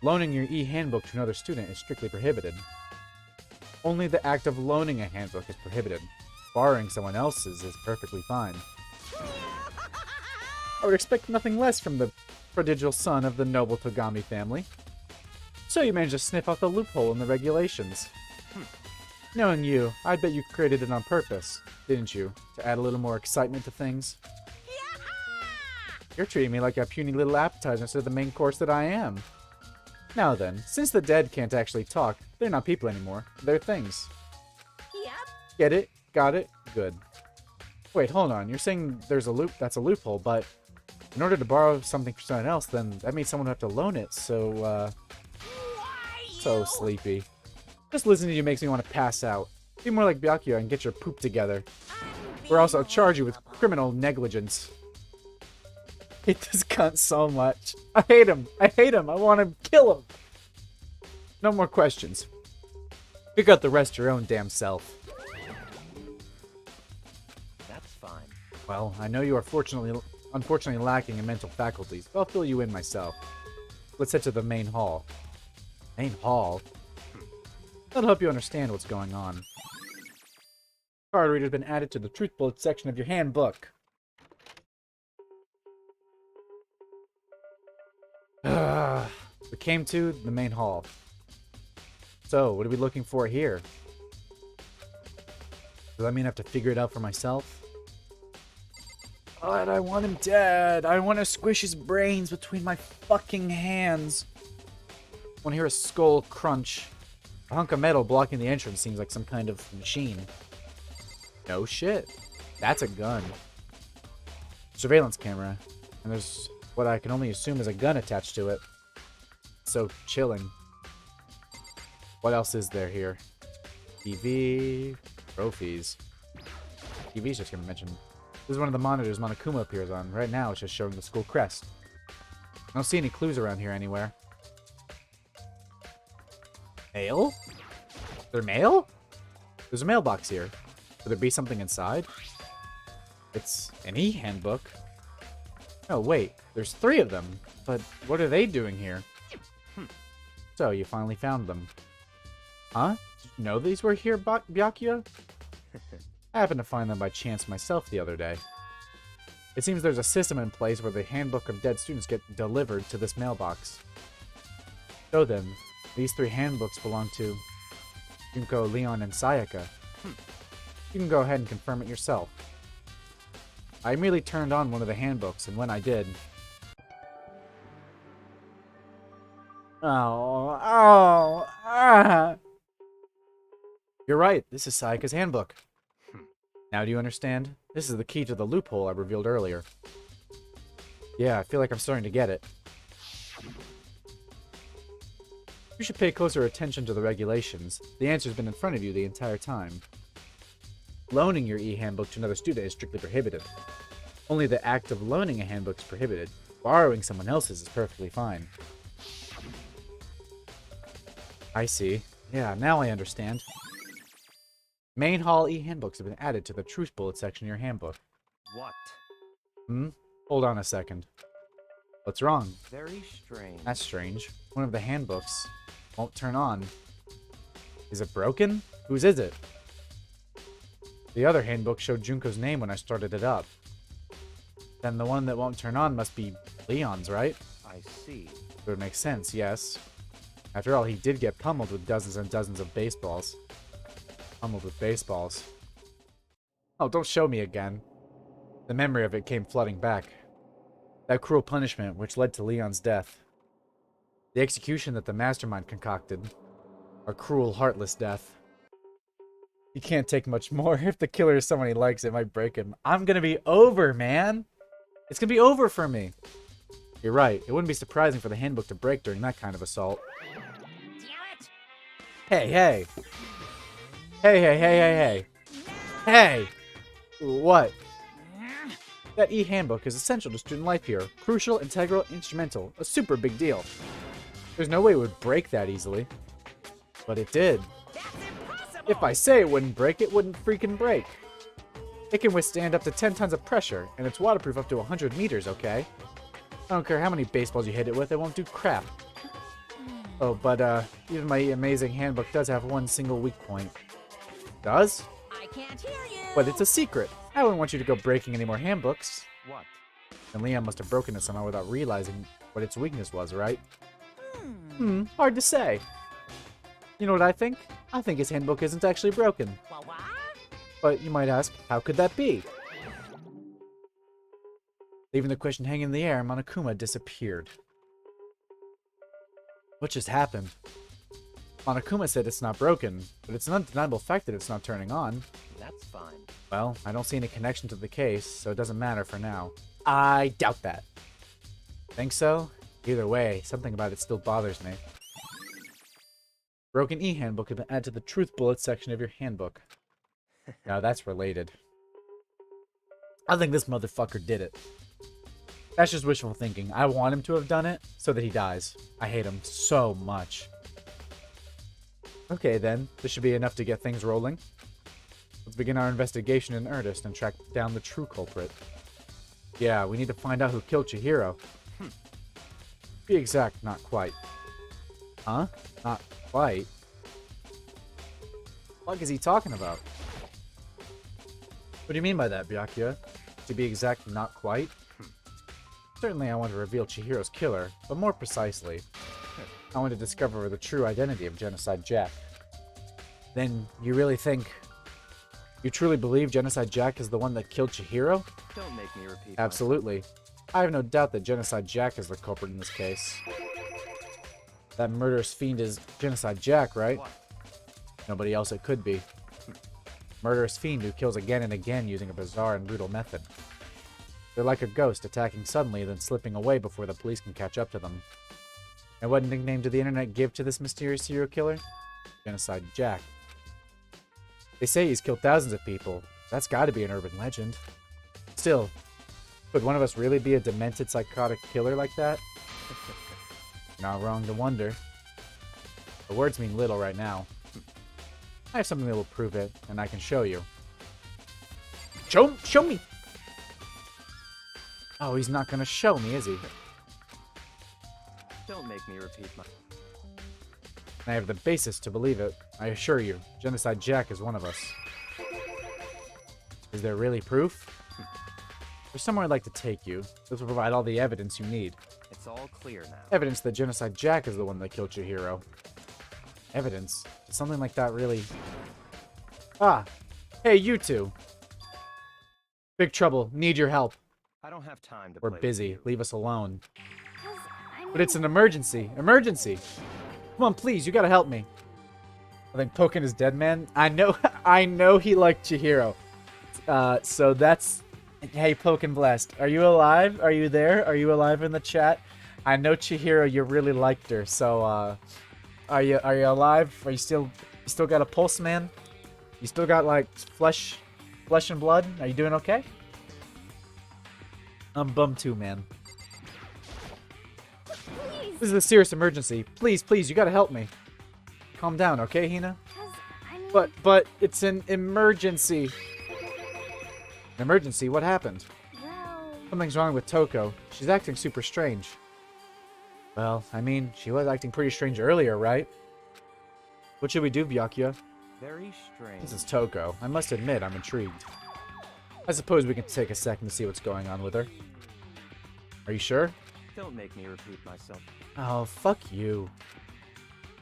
Loaning your e-handbook to another student is strictly prohibited. Only the act of loaning a handbook is prohibited. Borrowing someone else's is perfectly fine. I would expect nothing less from the prodigal son of the noble Togami family. So you managed to sniff out the loophole in the regulations. Knowing you, I bet you created it on purpose, didn't you? To add a little more excitement to things. You're treating me like a puny little appetizer instead of the main course that I am. Now then, since the dead can't actually talk, they're not people anymore. They're things. Yep. Get it? Got it? Good. Wait, hold on. You're saying there's a that's a loophole, but in order to borrow something from someone else, then that means someone would have to loan it, so, so sleepy. Just listening to you makes me want to pass out. Be more like Byakuya and get your poop together. Or else I'll charge you with criminal negligence. I hate this cunt so much. I hate him. I hate him. I want to kill him. No more questions. Figure out the rest your own damn self. That's fine. Well, I know you are unfortunately lacking in mental faculties, but I'll fill you in myself. Let's head to the main hall. Main hall? That'll help you understand what's going on. Card reader's been added to the truth bullet section of your handbook. We came to the main hall. So, what are we looking for here? Does that mean I have to figure it out for myself? God, I want him dead. I want to squish his brains between my fucking hands. I want to hear a skull crunch. A hunk of metal blocking the entrance seems like some kind of machine. No shit. That's a gun. Surveillance camera. And there's what I can only assume is a gun attached to it. So chilling. What else is there here? TV. Trophies. TV's just gonna mention. This is one of the monitors Monokuma appears on. Right now it's just showing the school crest. I don't see any clues around here anywhere. Mail? Is there mail? There's a mailbox here. Could there be something inside? It's an e-handbook. Oh, wait. There's 3 of them. But what are they doing here? So, you finally found them. Huh? Did you know these were here, Byakuya? I happened to find them by chance myself the other day. It seems there's a system in place where the handbook of dead students get delivered to this mailbox. So then, these 3 handbooks belong to Junko, Leon, and Sayaka. You can go ahead and confirm it yourself. I immediately turned on one of the handbooks, and when I did... You're right, this is Sayaka's handbook. Now do you understand? This is the key to the loophole I revealed earlier. Yeah, I feel like I'm starting to get it. You should pay closer attention to the regulations. The answer's been in front of you the entire time. Loaning your e-handbook to another student is strictly prohibited. Only the act of loaning a handbook is prohibited. Borrowing someone else's is perfectly fine. I see. Yeah, now I understand. Main Hall e-handbooks have been added to the Truth Bullet section of your handbook. What? Hold on a second. What's wrong? Very strange. That's strange. One of the handbooks won't turn on. Is it broken? Whose is it? The other handbook showed Junko's name when I started it up. Then the one that won't turn on must be Leon's, right? I see. It would make sense, yes. After all, he did get pummeled with dozens and dozens of baseballs. Pummeled with baseballs. Oh, don't show me again. The memory of it came flooding back. That cruel punishment which led to Leon's death. The execution that the mastermind concocted. A cruel, heartless death. He can't take much more. If the killer is someone he likes, it might break him. I'm gonna be over, man! It's gonna be over for me! You're right. It wouldn't be surprising for the handbook to break during that kind of assault. Damn it! Hey, hey! Hey, hey, hey, hey, hey! Hey! What? That e-handbook is essential to student life here. Crucial, integral, instrumental. A super big deal. There's no way it would break that easily. But it did. That's impossible! If I say it wouldn't break, it wouldn't freaking break. It can withstand up to 10 tons of pressure, and it's waterproof up to 100 meters, okay? I don't care how many baseballs you hit it with, it won't do crap. Oh, but, even my amazing handbook does have one single weak point. Does? I can't hear you! But it's a secret. I wouldn't want you to go breaking any more handbooks. What? And Leon must have broken it somehow without realizing what its weakness was, right? Hard to say. You know what I think? I think his handbook isn't actually broken. What? But you might ask, how could that be? Leaving the question hanging in the air, Monokuma disappeared. What just happened? Monokuma said it's not broken, but it's an undeniable fact that it's not turning on. That's fine. Well, I don't see any connection to the case, so it doesn't matter for now. I doubt that. Think so? Either way, something about it still bothers me. Broken e-handbook has been added to the Truth Bullet section of your handbook. Now that's related. I think this motherfucker did it. That's just wishful thinking. I want him to have done it so that he dies. I hate him so much. Okay then, this should be enough to get things rolling. Let's begin our investigation in earnest and track down the true culprit. Yeah, we need to find out who killed Chihiro. Be exact, not quite. Huh? Not quite? What is he talking about? What do you mean by that, Byakuya? To be exact, not quite? Certainly I want to reveal Chihiro's killer, but more precisely, I want to discover the true identity of Genocide Jack. Then, you really think... You truly believe Genocide Jack is the one that killed Chihiro? Don't make me repeat. Absolutely. I have no doubt that Genocide Jack is the culprit in this case. That murderous fiend is Genocide Jack, right? What? Nobody else it could be. Murderous fiend who kills again and again using a bizarre and brutal method. They're like a ghost, attacking suddenly, then slipping away before the police can catch up to them. And what nickname did the internet give to this mysterious serial killer? Genocide Jack. They say he's killed thousands of people. That's gotta be an urban legend. Still, could one of us really be a demented psychotic killer like that? Not wrong to wonder. The words mean little right now. I have something that will prove it, and I can show you. Show me! Oh, he's not gonna show me, is he? Don't make me repeat my... I have the basis to believe it. I assure you, Genocide Jack is one of us. Is there really proof? There's somewhere I'd like to take you. This will provide all the evidence you need. It's all clear now. Evidence that Genocide Jack is the one that killed Chihiro. Evidence? Does something like that really... Ah! Hey, you two! Big trouble. Need your help. I don't have time to We're play with busy. you. Leave us alone. I But it's an emergency. Emergency! Come on, please. You gotta help me. I think Pokken is dead, man. I know he liked Chihiro. So that's... Hey, Pokken Blessed. Are you alive? Are you there? Are you alive in the chat? I know Chihiro, you really liked her. So, are you alive? Are you still got a pulse, man? You still got, like, flesh and blood? Are you doing okay? I'm bummed too, man. Please. This is a serious emergency. Please, you gotta help me. Calm down, okay, Hina? But it's an emergency. An emergency? What happened? Well, Something's wrong with Toko. She's acting super strange. Well, I mean, she was acting pretty strange earlier, right? What should we do, Byakuya? Very strange. This is Toko. I must admit, I'm intrigued. I suppose we can take a second to see what's going on with her. Are you sure? Don't make me repeat myself. Oh, fuck you.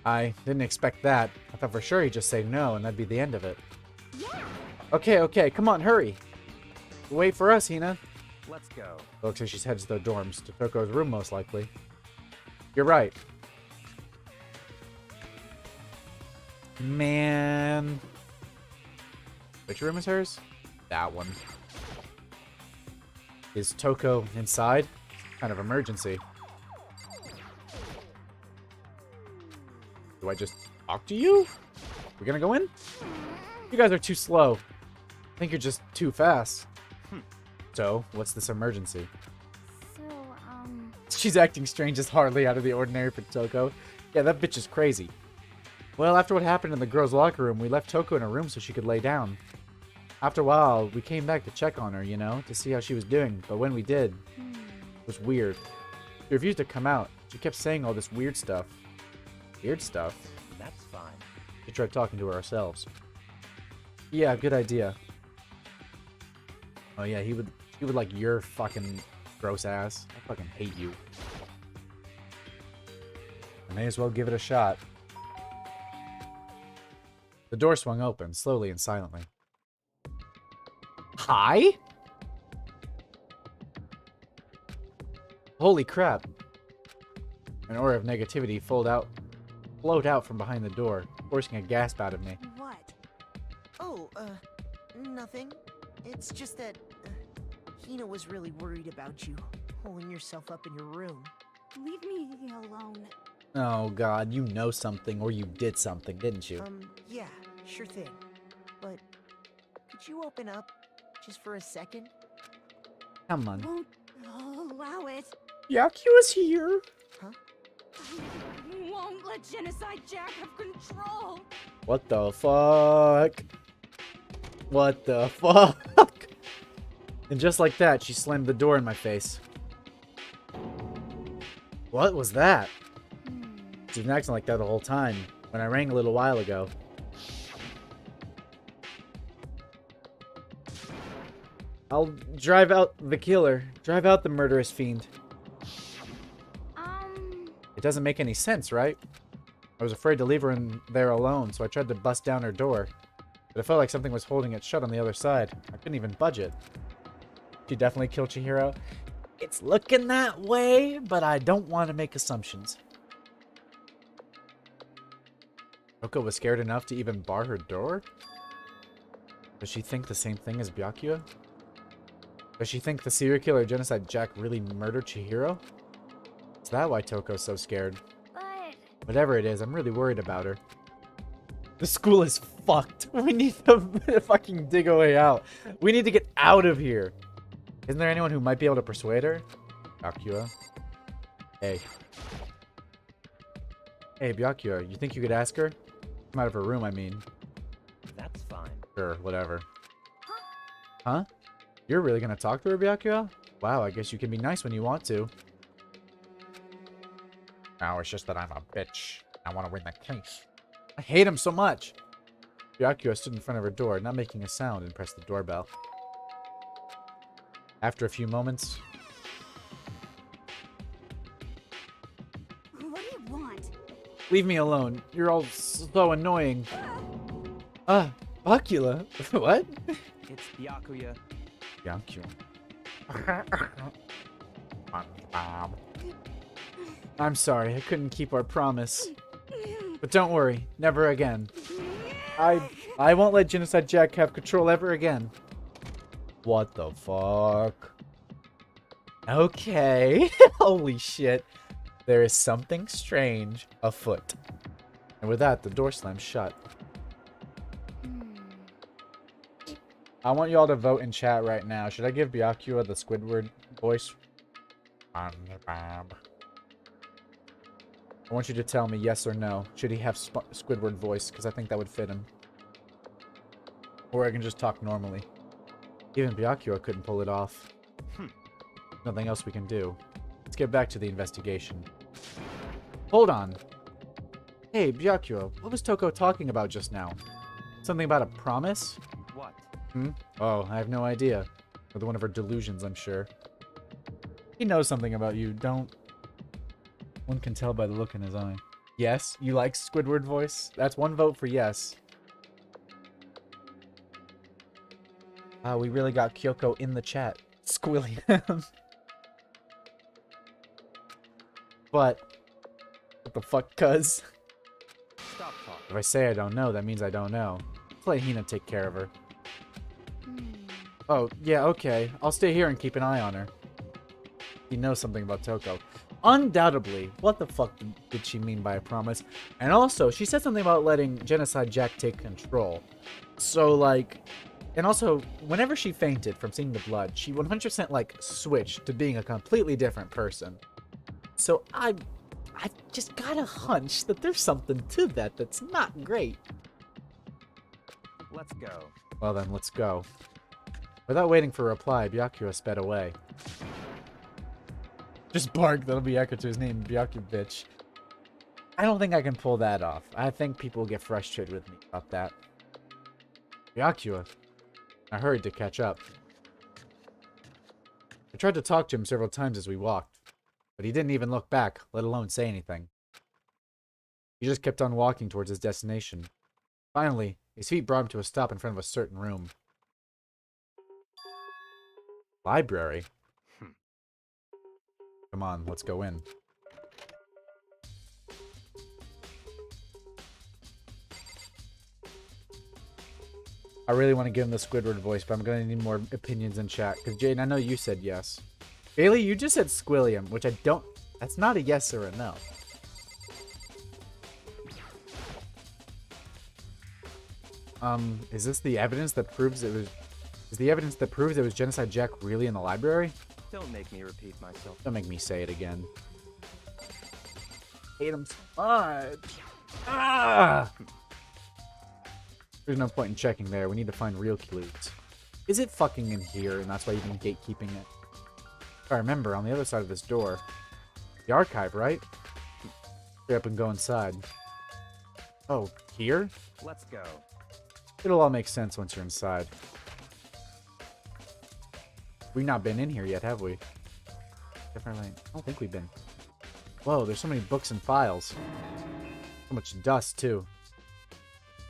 I didn't expect that. I thought for sure he'd just say no, and that'd be the end of it. yeah. Okay, come on, hurry. Wait for us, Hina. Let's go. Looks like she's headed to the dorms, to Toko's room most likely. You're right. Man. Which room is hers? That one. Is Toko inside? Kind of emergency. Do I just talk to you? We're gonna go in? You guys are too slow. I think you're just too fast. So, what's this emergency? So, She's acting strange is hardly out of the ordinary for Toko. Yeah, that bitch is crazy. Well, after what happened in the girls' locker room, we left Toko in her room so she could lay down. After a while, we came back to check on her, you know, to see how she was doing. But when we did, it was weird. She refused to come out. She kept saying all this weird stuff. Weird stuff? That's fine. We tried talking to her ourselves. Yeah, good idea. Oh yeah, he would like your fucking gross ass. I fucking hate you. I may as well give it a shot. The door swung open, slowly and silently. Hi? Holy crap. An aura of negativity flowed out from behind the door, forcing a gasp out of me. What? Oh, nothing. It's just that Hina was really worried about you, holding yourself up in your room. leave me alone. Oh god, you know something, or you did something, didn't you? Yeah, sure thing. But could you open up just for a second? Come on. Won't allow it. Byakuya's here. I won't let Genocide Jack have control. What the fuck? What the fuck? And just like that, she slammed the door in my face. What was that? She's been acting like that the whole time, when I rang a little while ago. I'll drive out the killer. Drive out the murderous fiend. It doesn't make any sense, right? I was afraid to leave her in there alone, so I tried to bust down her door. But it felt like something was holding it shut on the other side. I couldn't even budge it. She definitely killed Chihiro. It's looking that way, but I don't want to make assumptions. Toko was scared enough to even bar her door? Does she think the same thing as Byakuya? Does she think the serial killer Genocide Jack really murdered Chihiro? Is that why Toko's so scared? But Whatever it is, I'm really worried about her. The school is fucked. We need to fucking dig a way out. We need to get out of here. Isn't there anyone who might be able to persuade her? Byakuya? Hey. Hey, Byakuya, you think you could ask her? Come out of her room, I mean. That's fine. Sure, whatever. Huh? You're really gonna talk to her, Byakuya? Wow, I guess you can be nice when you want to. No, it's just that I'm a bitch. I want to win the case. I hate him so much. Byakuya stood in front of her door, not making a sound, and pressed the doorbell. After a few moments... What do you want? Leave me alone. You're all so annoying. Byakuya. What? It's Byakuya. Byakuya. I'm sorry, I couldn't keep our promise. But don't worry, never again. I won't let Genocide Jack have control ever again. What the fuck? Okay. Holy shit. There is something strange afoot. And with that, the door slams shut. I want y'all to vote in chat right now. Should I give Byakuya the Squidward voice? I want you to tell me yes or no. Should he have Squidward voice? Because I think that would fit him. Or I can just talk normally. Even Byakuya couldn't pull it off. Nothing else we can do. Let's get back to the investigation. Hold on. Hey, Byakuya, what was Toko talking about just now? Something about a promise? What? Oh, I have no idea. With one of her delusions, I'm sure. He knows something about you, don't... One can tell by the look in his eye. Yes? You like Squidward voice? That's one vote for yes. We really got Kyoko in the chat. Squilliam. But... What the fuck, cuz? Stop talking. If I say I don't know, that means I don't know. Let's let Hina take care of her. Oh, yeah, okay. I'll stay here and keep an eye on her. He knows something about Toko. Undoubtedly, what the fuck did she mean by a promise? And also, she said something about letting Genocide Jack take control. So, like... And also, whenever she fainted from seeing the blood, she 100% like switched to being a completely different person. So I've just got a hunch that there's something to that that's not great. Let's go. Well then, let's go. Without waiting for a reply, Byakuya sped away. Just bark, that'll be echoed to his name, Byakuya bitch. I don't think I can pull that off. I think people will get frustrated with me about that. Byakuya. I hurried to catch up. I tried to talk to him several times as we walked, but he didn't even look back, let alone say anything. He just kept on walking towards his destination. Finally, his feet brought him to a stop in front of a certain room. Library? Come on, let's go in. I really want to give him the Squidward voice, but I'm going to need more opinions in chat. Because, Jaden, I know you said yes. Bailey, you just said Squilliam, which I don't... That's not a yes or a no. Is this the evidence that proves it was... Is the evidence that proves it was Genocide Jack really in the library? Don't make me repeat myself. Don't make me say it again. Hate him so much. Ah! There's no point in checking there. We need to find real clues. Is it fucking in here, and that's why you've been gatekeeping it? If I remember, on the other side of this door. The archive, right? Hurry up and go inside. Oh, here? Let's go. It'll all make sense once you're inside. We've not been in here yet, have we? Definitely. I don't think we've been. Whoa, there's so many books and files. So much dust, too.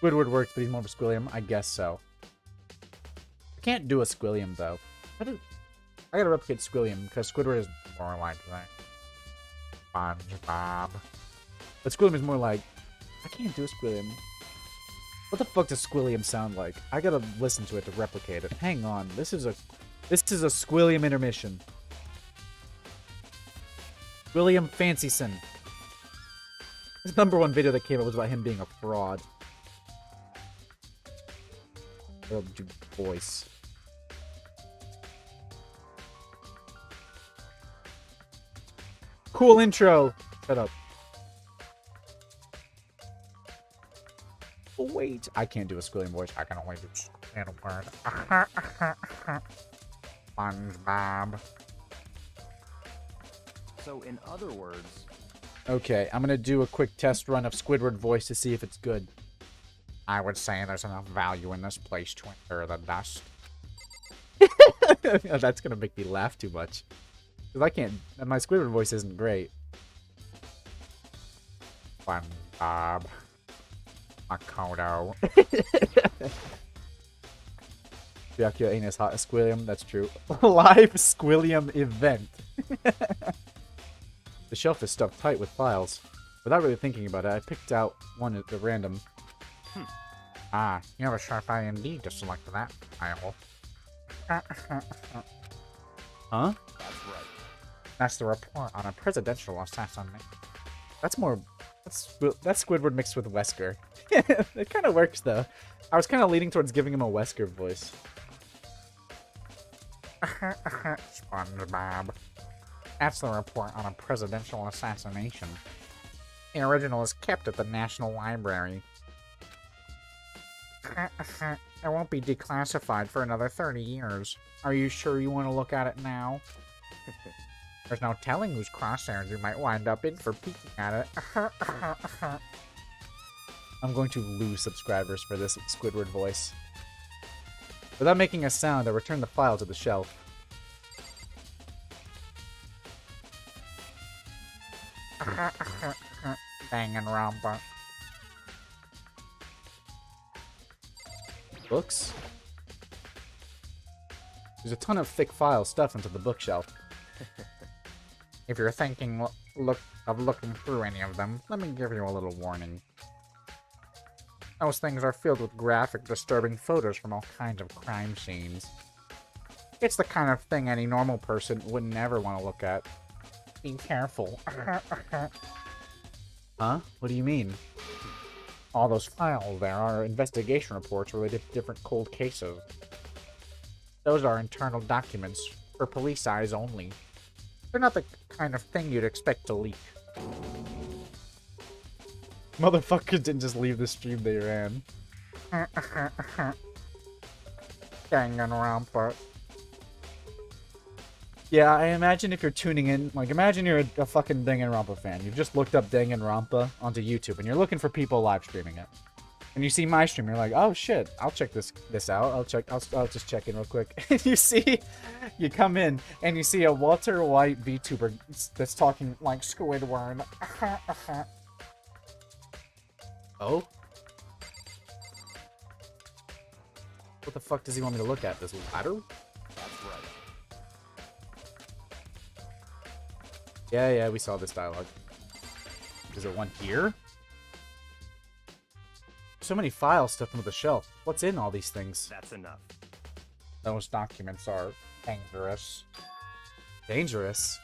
Squidward works, but he's more of a Squilliam. I guess so. I can't do a Squilliam, though. I gotta replicate Squilliam, because Squidward is more like that. SpongeBob. But Squilliam is more like... I can't do a Squilliam. What the fuck does Squilliam sound like? I gotta listen to it to replicate it. Hang on. This is a Squilliam intermission. William Fancyson. His #1 video that came out was about him being a fraud. Oh, dude, voice. Cool intro. Shut up. wait. I can't do a Squilliam voice. I can only do Squidward. SpongeBob. So, in other words, Okay, I'm gonna do a quick test run of Squidward voice to see if it's good. I would say there's enough value in this place to endure the dust. That's gonna make me laugh too much. Because I can't... My Squidward voice isn't great. SpongeBob. Makoto. Dracula ain't as hot as Squilliam, that's true. Live Squilliam event. The shelf is stuffed tight with files. Without really thinking about it, I picked out one at random. Ah, you have a sharp eye indeed to select that file. Huh? that's right. That's the report on a presidential assassination. That's more... That's Squidward mixed with Wesker. It kind of works, though. I was kind of leaning towards giving him a Wesker voice. SpongeBob. That's the report on a presidential assassination. The original is kept at the National Library. It won't be declassified for another 30 years. Are you sure you want to look at it now? There's no telling whose crosshairs you might wind up in for peeking at it. I'm going to lose subscribers for this Squidward voice. Without making a sound, I return the file to the shelf. Danganronpa. Books? There's a ton of thick file stuffed into the bookshelf. If you're thinking of looking through any of them, let me give you a little warning. Those things are filled with graphic, disturbing photos from all kinds of crime scenes. It's the kind of thing any normal person would never want to look at. Be careful. Huh? What do you mean? All those files there are investigation reports related to different cold cases. Those are internal documents, for police eyes only. They're not the kind of thing you'd expect to leak. Motherfuckers didn't just leave the stream they ran. Danganronpa. Yeah, I imagine if you're tuning in, like, imagine you're a fucking Danganronpa fan. You've just looked up Danganronpa onto YouTube, and you're looking for people live streaming it. And you see my stream, you're like, oh shit, I'll check this out. I'll just check in real quick. And you come in, and you see a Walter White VTuber that's talking like Squidward. Oh? What the fuck does he want me to look at? This ladder? That's right. Yeah, we saw this dialogue. Is there one here? So many files stuffed into the shelf. What's in all these things? That's enough. Those documents are dangerous. Dangerous?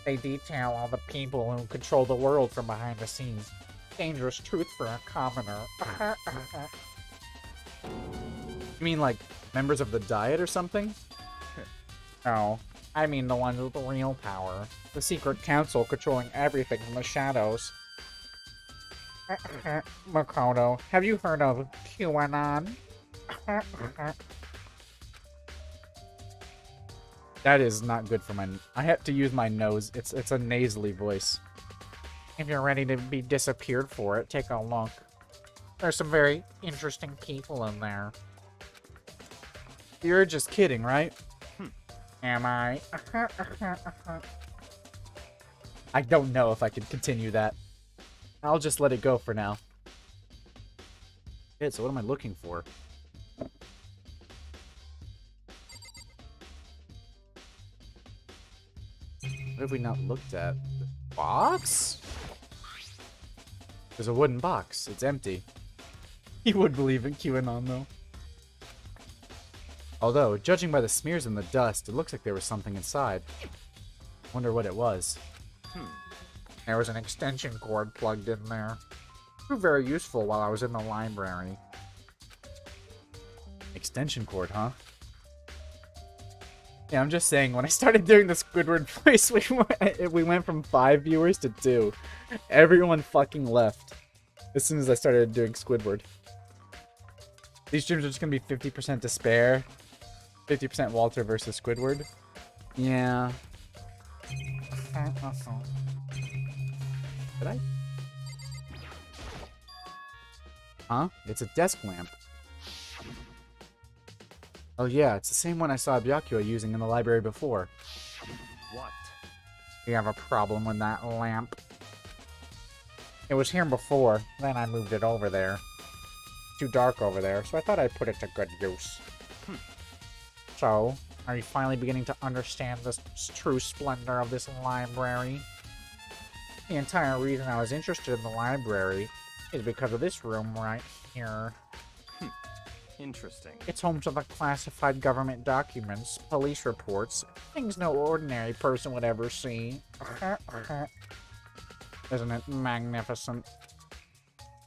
They detail all the people who control the world from behind the scenes. Dangerous truth for a commoner. You mean like members of the Diet or something? No, I mean the ones with the real power. The secret council controlling everything from the shadows. Makoto, have you heard of QAnon? That is not good for my... I have to use my nose. It's a nasally voice. If you're ready to be disappeared for it, take a look. There's some very interesting people in there. You're just kidding, right? Am I? I don't know if I can continue that. I'll just let it go for now. Okay, so what am I looking for? What have we not looked at? The box? There's a wooden box. It's empty. He would believe in QAnon, though. Although, judging by the smears in the dust, it looks like there was something inside. Wonder what it was. There was an extension cord plugged in there. Proved very useful while I was in the library. Extension cord, huh? Yeah, I'm just saying, when I started doing the Squidward voice, we went from 5 viewers to 2. Everyone fucking left. As soon as I started doing Squidward. These streams are just gonna be 50% despair. 50% Walter versus Squidward. Yeah. Did I? Huh? It's a desk lamp. Oh yeah, it's the same one I saw Byakuya using in the library before. What? We have a problem with that lamp. It was here before, then I moved it over there. Too dark over there, so I thought I'd put it to good use. So, are you finally beginning to understand the true splendor of this library? The entire reason I was interested in the library is because of this room right here. Interesting. It's home to the classified government documents, police reports, things no ordinary person would ever see. Isn't it magnificent?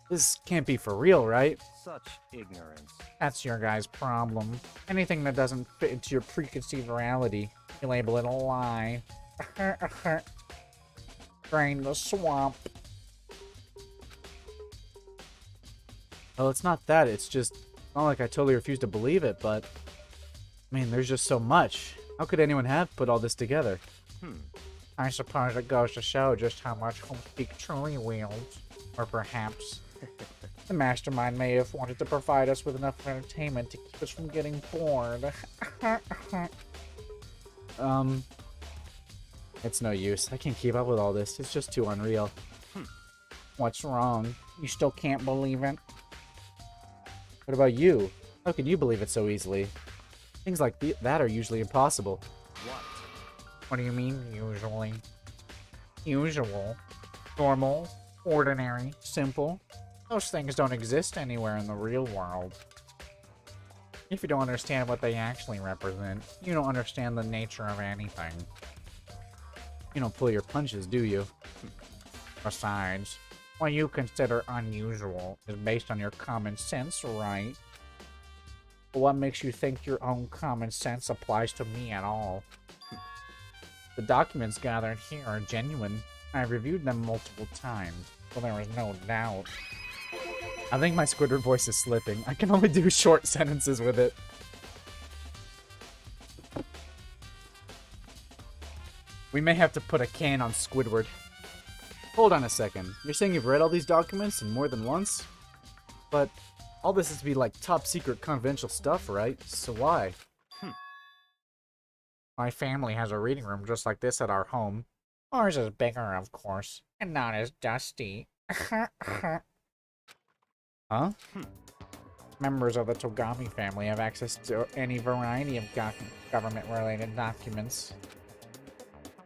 This can't be for real, right? Such ignorance. That's your guy's problem. Anything that doesn't fit into your preconceived reality, you label it a lie. Drain the swamp. Well, it's not that, it's just not like I totally refuse to believe it, but I mean, there's just so much. How could anyone have put all this together? I suppose it goes to show just how much Homepeak truly wields. Or perhaps the mastermind may have wanted to provide us with enough entertainment to keep us from getting bored. It's no use. I can't keep up with all this. It's just too unreal. What's wrong? You still can't believe it? What about you? How can you believe it so easily? Things like that are usually impossible. What? What do you mean, usually? Usual. Normal. Ordinary. Simple. Those things don't exist anywhere in the real world. If you don't understand what they actually represent, you don't understand the nature of anything. You don't pull your punches, do you? Besides, what you consider unusual is based on your common sense, right? But what makes you think your own common sense applies to me at all? The documents gathered here are genuine. I've reviewed them multiple times, so there is no doubt. I think my Squidward voice is slipping. I can only do short sentences with it. We may have to put a can on Squidward. Hold on a second. You're saying you've read all these documents and more than once? But all this is to be like top secret confidential stuff, right? So why? My family has a reading room just like this at our home. Ours is bigger, of course, and not as dusty. Huh? Members of the Togami family have access to any variety of government-related documents.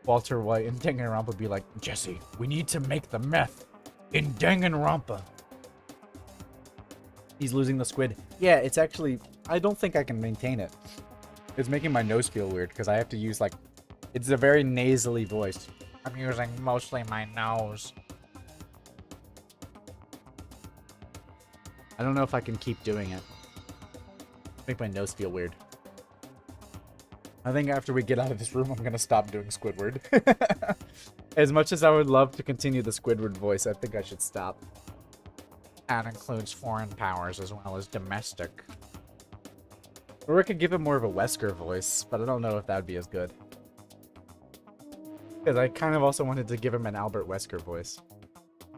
Walter White and Danganronpa would be like, Jesse, we need to make the meth in Danganronpa. He's losing the squid. Yeah, it's actually... I don't think I can maintain it. It's making my nose feel weird, because I have to use, like... It's a very nasally voice. I'm using mostly my nose. I don't know if I can keep doing it. Make my nose feel weird. I think after we get out of this room, I'm gonna stop doing Squidward. As much as I would love to continue the Squidward voice, I think I should stop. That includes foreign powers as well as domestic. Or I could give him more of a Wesker voice, but I don't know if that would be as good. Because I kind of also wanted to give him an Albert Wesker voice.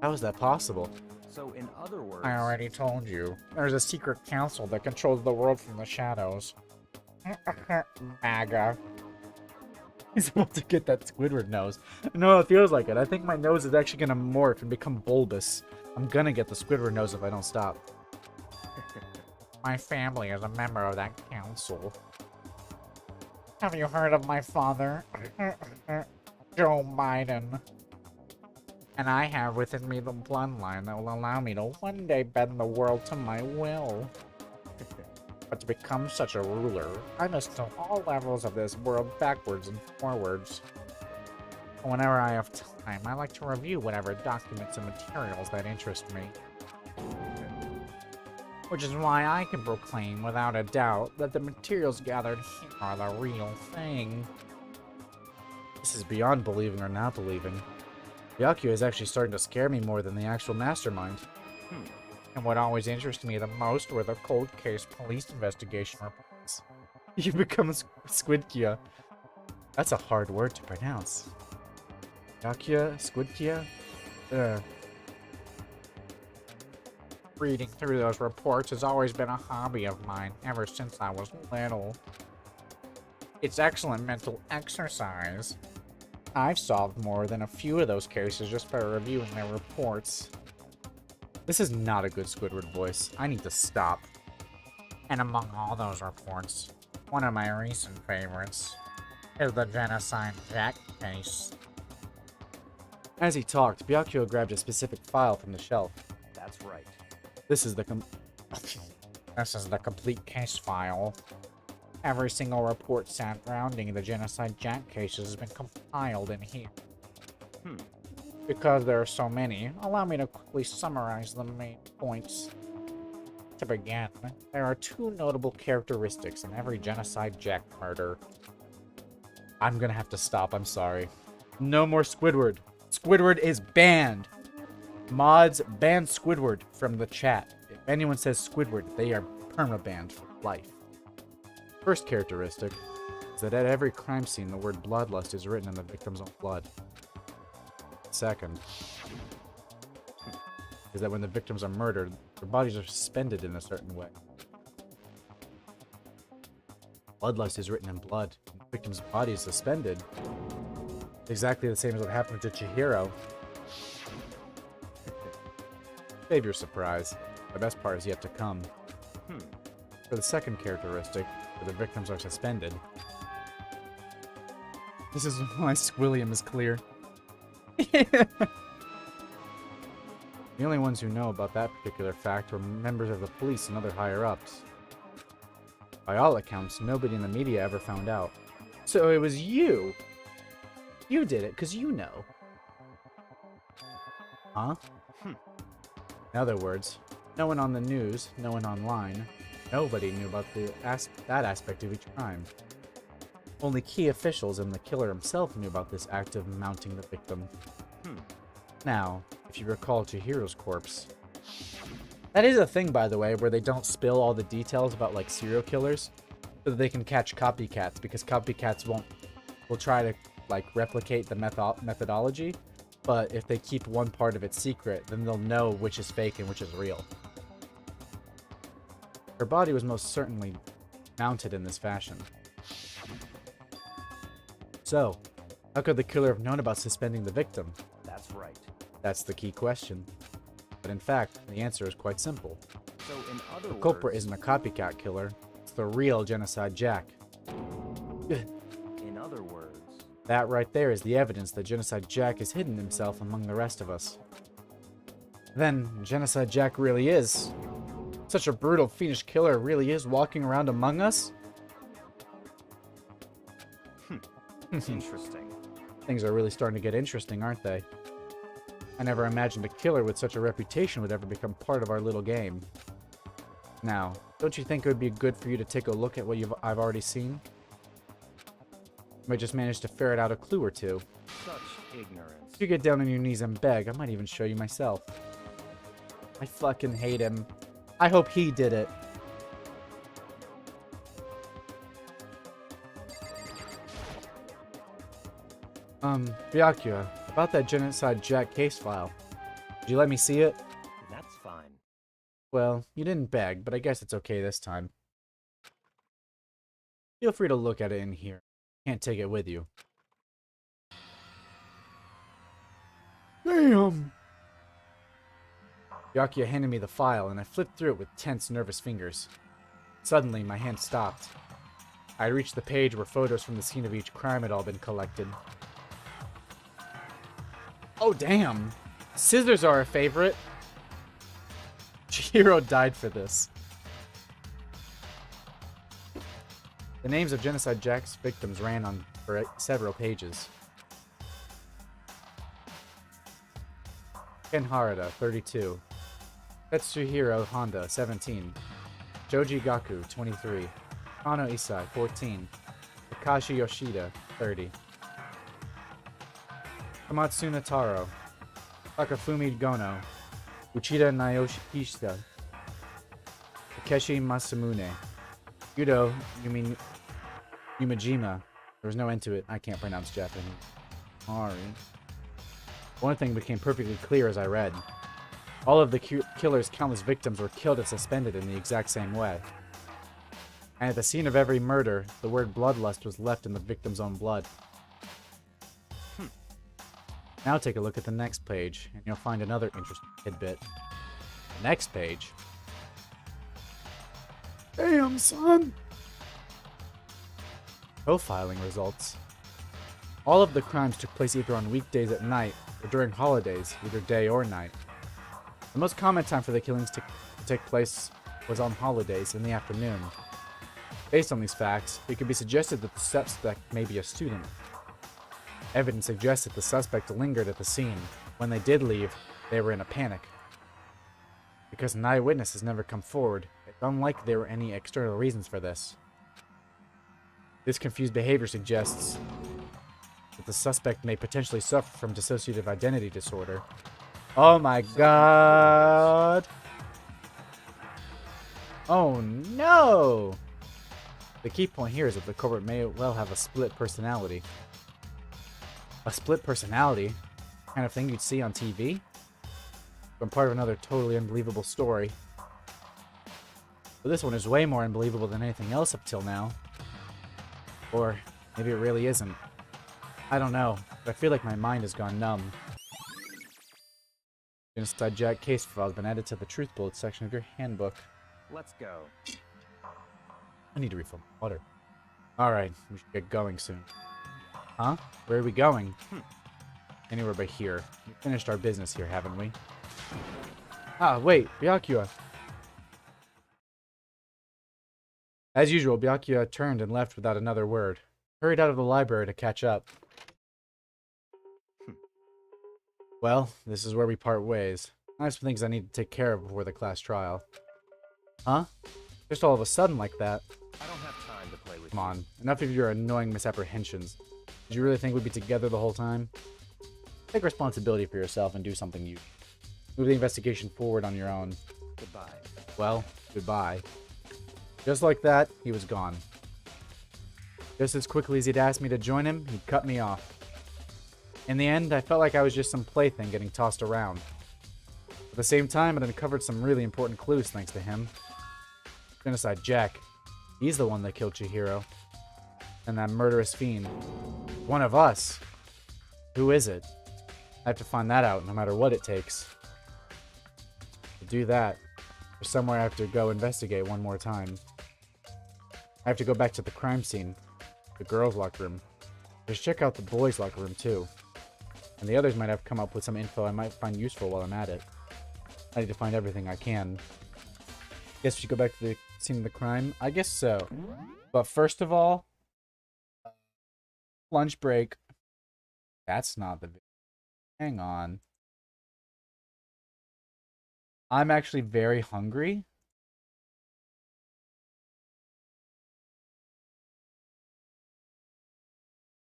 How is that possible? So, in other words... I already told you. There's a secret council that controls the world from the shadows. MAGA. He's about to get that Squidward nose. No, it feels like it. I think my nose is actually gonna morph and become bulbous. I'm gonna get the Squidward nose if I don't stop. My family is a member of that council. Have you heard of my father? Joe Biden. And I have within me the bloodline that will allow me to one day bend the world to my will. But to become such a ruler, I must know all levels of this world backwards and forwards. Whenever I have time, I like to review whatever documents and materials that interest me. Which is why I can proclaim without a doubt that the materials gathered here are the real thing. This is beyond believing or not believing. Byakuya is actually starting to scare me more than the actual mastermind. And what always interested me the most were the cold case police investigation reports. You become a Squidkia. That's a hard word to pronounce. Yakia? Squidkia? Reading through those reports has always been a hobby of mine, ever since I was little. It's excellent mental exercise. I've solved more than a few of those cases just by reviewing their reports. This is not a good Squidward voice. I need to stop. And among all those reports, one of my recent favorites is the Genocide Jack case. As he talked, Byakuya grabbed a specific file from the shelf. That's right. This is the complete case file. Every single report surrounding the Genocide Jack cases has been compiled in here. Because there are so many, allow me to quickly summarize the main points. To begin, there are two notable characteristics in every Genocide Jack murder. I'm gonna have to stop, I'm sorry. No more Squidward. Squidward is banned. Mods, ban Squidward from the chat. If anyone says Squidward, they are permabanned for life. First characteristic is that at every crime scene, the word bloodlust is written in the victim's own blood. Second is that when the victims are murdered, their bodies are suspended in a certain way. Bloodlust is written in blood, and the victim's body is suspended. Exactly the same as what happened to Chihiro. Save your surprise. The best part is yet to come. For the second characteristic, where the victims are suspended. This is why Squilliam is clear. The only ones who know about that particular fact were members of the police and other higher-ups. By all accounts, nobody in the media ever found out. So it was you! You did it, because you know. Huh? In other words, no one on the news, no one online, nobody knew about that aspect of each crime. Only key officials and the killer himself knew about this act of mounting the victim. Now, if you recall Chihiro's corpse. That is a thing, by the way, where they don't spill all the details about, like, serial killers, so that they can catch copycats, because copycats will try to, like, replicate the methodology, but if they keep one part of it secret, then they'll know which is fake and which is real. Her body was most certainly mounted in this fashion. So, how could the killer have known about suspending the victim? That's right. That's the key question. But in fact, the answer is quite simple. So in other The words, culprit isn't a copycat killer, it's the real Genocide Jack. in other words, That right there is the evidence that Genocide Jack has hidden himself among the rest of us. Then, Genocide Jack really is. Such a brutal, fiendish killer really is walking around among us? interesting. Things are really starting to get interesting, aren't they? I never imagined a killer with such a reputation would ever become part of our little game. Now, don't you think it would be good for you to take a look at what I've already seen? You might just manage to ferret out a clue or two. Such ignorance. If you get down on your knees and beg, I might even show you myself. I fucking hate him. I hope he did it. Byakuya, about that Genocide Jack case file. Did you let me see it? That's fine. Well, you didn't beg, but I guess it's okay this time. Feel free to look at it in here. Can't take it with you. Damn! Byakuya handed me the file, and I flipped through it with tense, nervous fingers. Suddenly, my hand stopped. I reached the page where photos from the scene of each crime had all been collected. Oh, damn! Scissors are a favorite! Chihiro died for this. The names of Genocide Jack's victims ran on for several pages. Ken Harada, 32. Tetsuhiro Honda, 17. Joji Gaku, 23. Kano Isai, 14. Takashi Yoshida, 30. Kamatsuna Taro. Takafumi Gono. Uchida Naoshihisa. Takeshi Masamune. Yudo Yumajima. There was no end to it. I can't pronounce Japanese. Sorry. One thing became perfectly clear as I read. All of the killer's countless victims were killed and suspended in the exact same way. And at the scene of every murder, the word bloodlust was left in the victim's own blood. Now take a look at the next page, and you'll find another interesting tidbit. The next page. Damn, son! Profiling results. All of the crimes took place either on weekdays at night or during holidays, either day or night. The most common time for the killings to take place was on holidays in the afternoon. Based on these facts, it could be suggested that the suspect may be a student. Evidence suggests that the suspect lingered at the scene. When they did leave, they were in a panic. Because an eyewitness has never come forward, it's unlikely there were any external reasons for this. This confused behavior suggests that the suspect may potentially suffer from dissociative identity disorder. Oh my god! Oh no! The key point here is that the culprit may well have a split personality. A split personality? Kind of thing you'd see on TV? From part of another totally unbelievable story. But this one is way more unbelievable than anything else up till now. Or maybe it really isn't. I don't know, but I feel like my mind has gone numb. Genocide Jack case file has been added to the truth bullet section of your handbook. Let's go. I need to refill my water. Alright, we should get going soon. Huh? Where are we going? Anywhere but here. We finished our business here, haven't we? Ah, wait, Byakuya. As usual, Byakuya turned and left without another word. Hurried out of the library to catch up. Well, this is where we part ways. I have some things I need to take care of before the class trial. Huh? Just all of a sudden like that. I don't have time to play with Come you. on, enough of your annoying misapprehensions. Did you really think we'd be together the whole time? Take responsibility for yourself and do something you... Move the investigation forward on your own. Goodbye. Well, goodbye. Just like that, he was gone. Just as quickly as he'd asked me to join him, he'd cut me off. In the end, I felt like I was just some plaything getting tossed around. At the same time, I'd uncovered some really important clues thanks to him. Genocide Jack. He's the one that killed Chihiro. And that murderous fiend. One of us. Who is it? I have to find that out no matter what it takes. To do that, there's somewhere I have to go investigate one more time. I have to go back to the crime scene. The girls' locker room. Just check out the boys' locker room too. And the others might have come up with some info I might find useful while I'm at it. I need to find everything I can. Guess we should go back to the scene of the crime? I guess so. But first of all... lunch break. That's not the video. Hang on. I'm actually very hungry.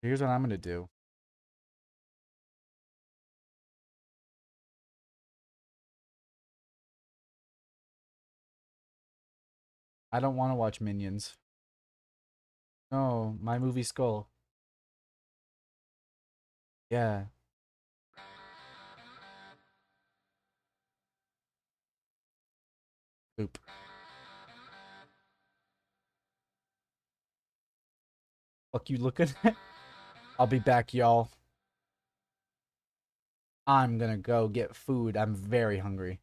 Here's what I'm gonna do. I don't want to watch Minions. No, my movie Skull. Yeah. Oop. Fuck you looking at? I'll be back, y'all. I'm gonna go get food. I'm very hungry.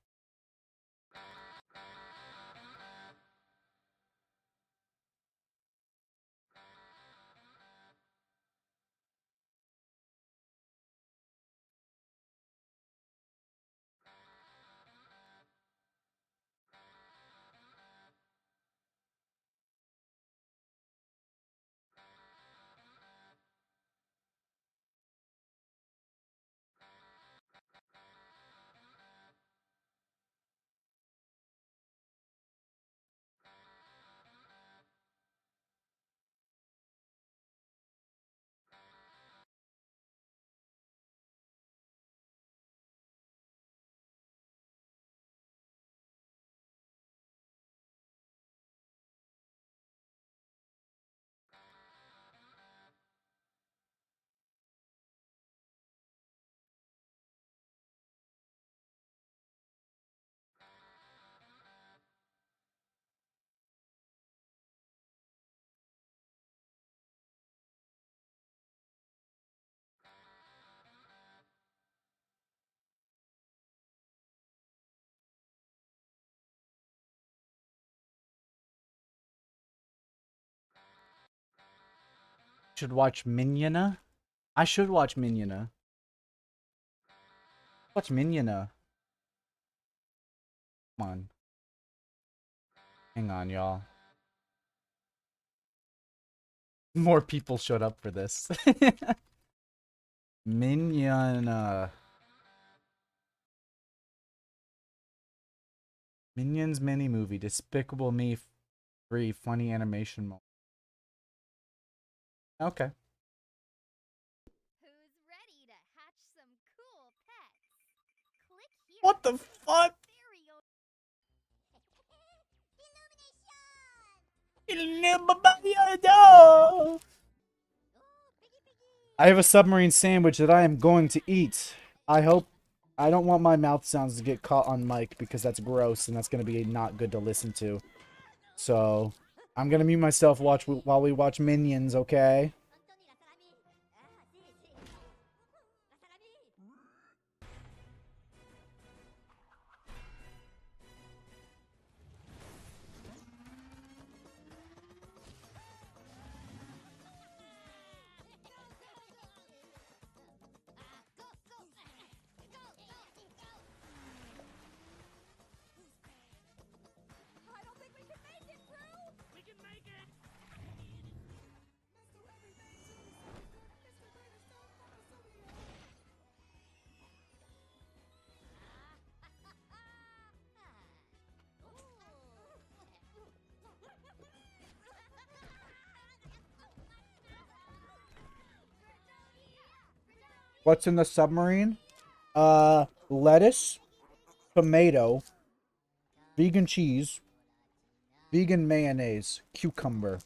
should watch Minyana. I should watch Minyana. Watch Minyana. Come on. Hang on, y'all. More people showed up for this. Minyana. Minions mini movie. Despicable Me 3 funny animation moment. Okay. Who's ready to hatch some cool pets? Click here. What the fuck? I have a submarine sandwich that I am going to eat. I don't want my mouth sounds to get caught on mic because that's gross and that's going to be not good to listen to. So, I'm going to mute myself while we watch Minions, okay? What's in the submarine? Lettuce, tomato, vegan cheese, vegan mayonnaise, cucumber.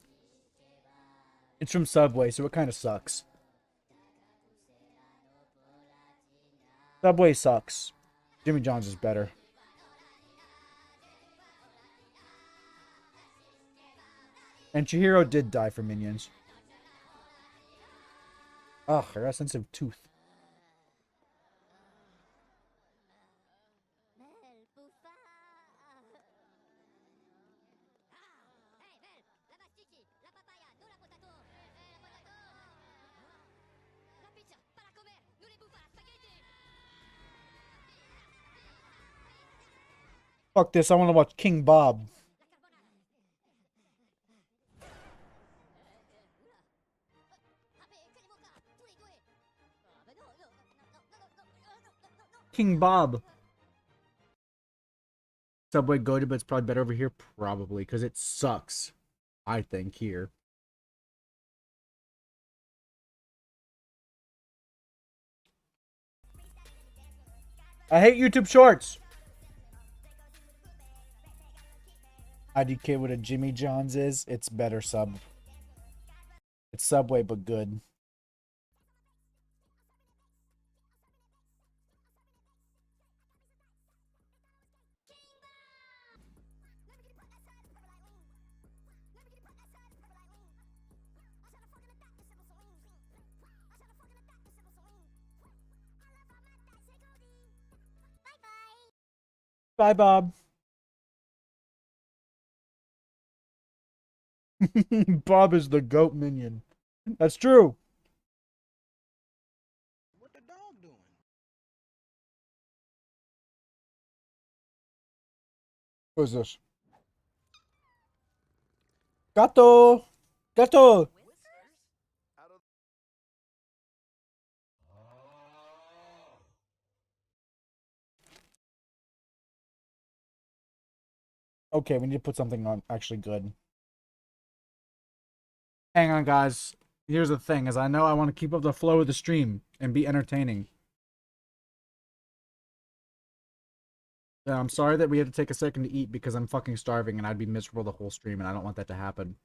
It's from Subway, so it kind of sucks. Subway sucks. Jimmy John's is better. And Chihiro did die for Minions. Ugh, I got a sensitive tooth. Fuck this, I want to watch King Bob. King Bob. Subway goated, but it's probably better over here. Probably, because it sucks. I think here. I hate YouTube Shorts. IDK what a Jimmy John's is. It's better sub. It's Subway, but good. Bye, Bob. Bob is the goat minion. That's true. What the dog doing? What is this? Gato! Gato! Okay, we need to put something on actually good. Hang on, guys. Here's the thing, is I know I want to keep up the flow of the stream and be entertaining. Yeah, I'm sorry that we had to take a second to eat because I'm fucking starving and I'd be miserable the whole stream and I don't want that to happen.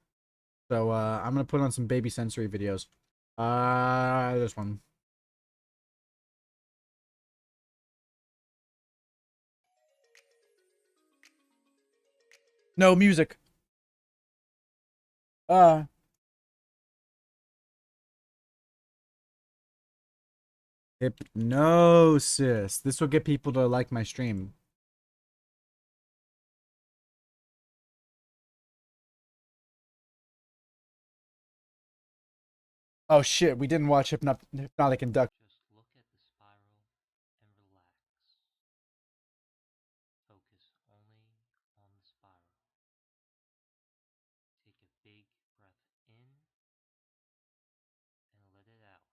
So, I'm gonna put on some baby sensory videos. This one. No music. Hypnosis. This will get people to like my stream. Oh shit, we didn't watch Hypnotic Induction. Just look at the spiral and relax. Focus only on the spiral. Take a big breath in and let it out.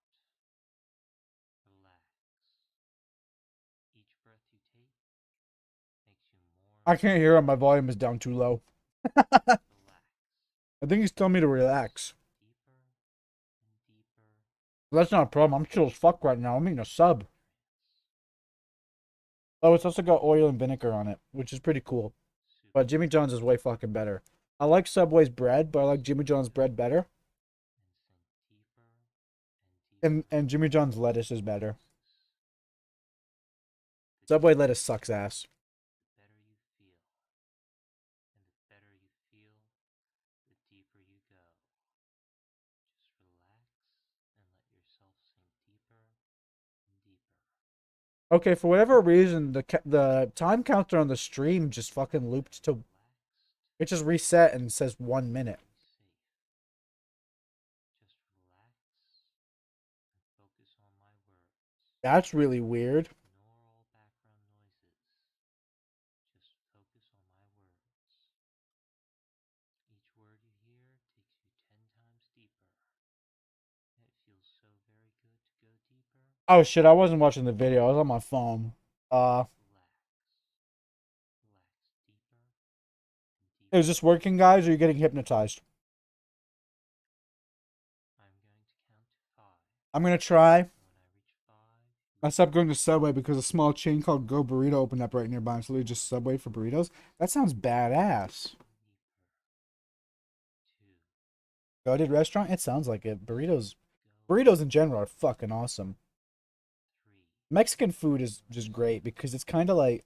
Relax. Each breath you take makes you more I can't hear him. My volume is down too low. relaxed. I think he's telling me to relax. Deeper and deeper. That's not a problem. I'm chill as fuck right now. I'm eating a sub. Oh, it's also got oil and vinegar on it, which is pretty cool. But Jimmy John's is way fucking better. I like Subway's bread, but I like Jimmy John's bread better. And Jimmy John's lettuce is better. Subway lettuce sucks ass. The better you feel. And the better you feel, the deeper you go. Just relax and let yourself sink deeper and deeper. Okay, for whatever reason, the time counter on the stream just fucking looped to. It just reset and says 1 minute. Just relax and focus on my words. That's really weird. Ignore all background noises. Just focus on my words. Each word you hear takes you 10 times deeper. It feels so very good to go deeper. Oh shit, I wasn't watching the video. I was on my phone. Relax. Relax deeper and deeper. Is this working, guys, or are you getting hypnotized? I'm going to count to 5. I'm gonna try. When I reach 5, I stopped going to Subway because a small chain called Go Burrito opened up right nearby. So they just Subway for burritos. That sounds badass. Goated restaurant? It sounds like it. Burritos in general are fucking awesome. Mexican food is just great because it's kind of like,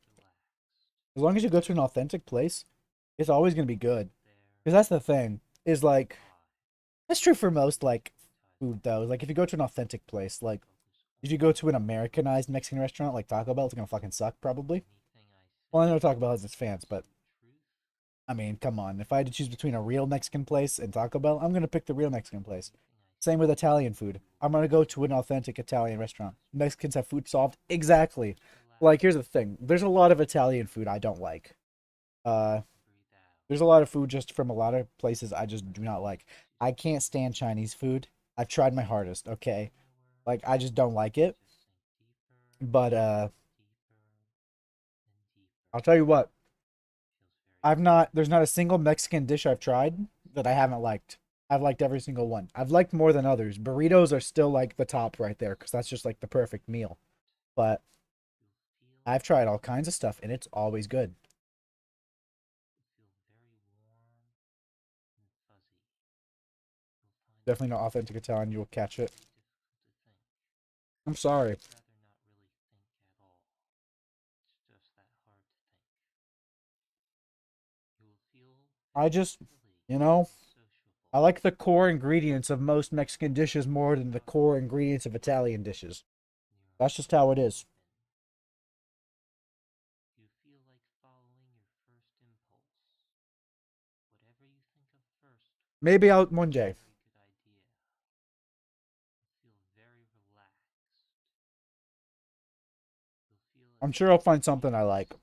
as long as you go to an authentic place, it's always going to be good. Because that's the thing, is like, that's true for most, like, food, though. Like, if you go to an authentic place, like, if you go to an Americanized Mexican restaurant like Taco Bell, it's going to fucking suck, probably. Well, I know Taco Bell has its fans, but, I mean, come on. If I had to choose between a real Mexican place and Taco Bell, I'm going to pick the real Mexican place. Same with Italian food. I'm going to go to an authentic Italian restaurant. Mexicans have food solved. Exactly. Like, here's the thing. There's a lot of Italian food I don't like. There's a lot of food just from a lot of places I just do not like. I can't stand Chinese food. I've tried my hardest, okay? Like, I just don't like it. But, I'll tell you what. There's not a single Mexican dish I've tried that I haven't liked. I've liked every single one. I've liked more than others. Burritos are still like the top right there because that's just like the perfect meal. But I've tried all kinds of stuff and it's always good. Definitely not authentic Italian. You will catch it. I'm sorry. I just, you know, I like the core ingredients of most Mexican dishes more than the core ingredients of Italian dishes. That's just how it is. You feel like following your first impulse. Whatever you think of first. Maybe I'll one day. Very good idea. You feel very relaxed. I'm sure I'll find something I like.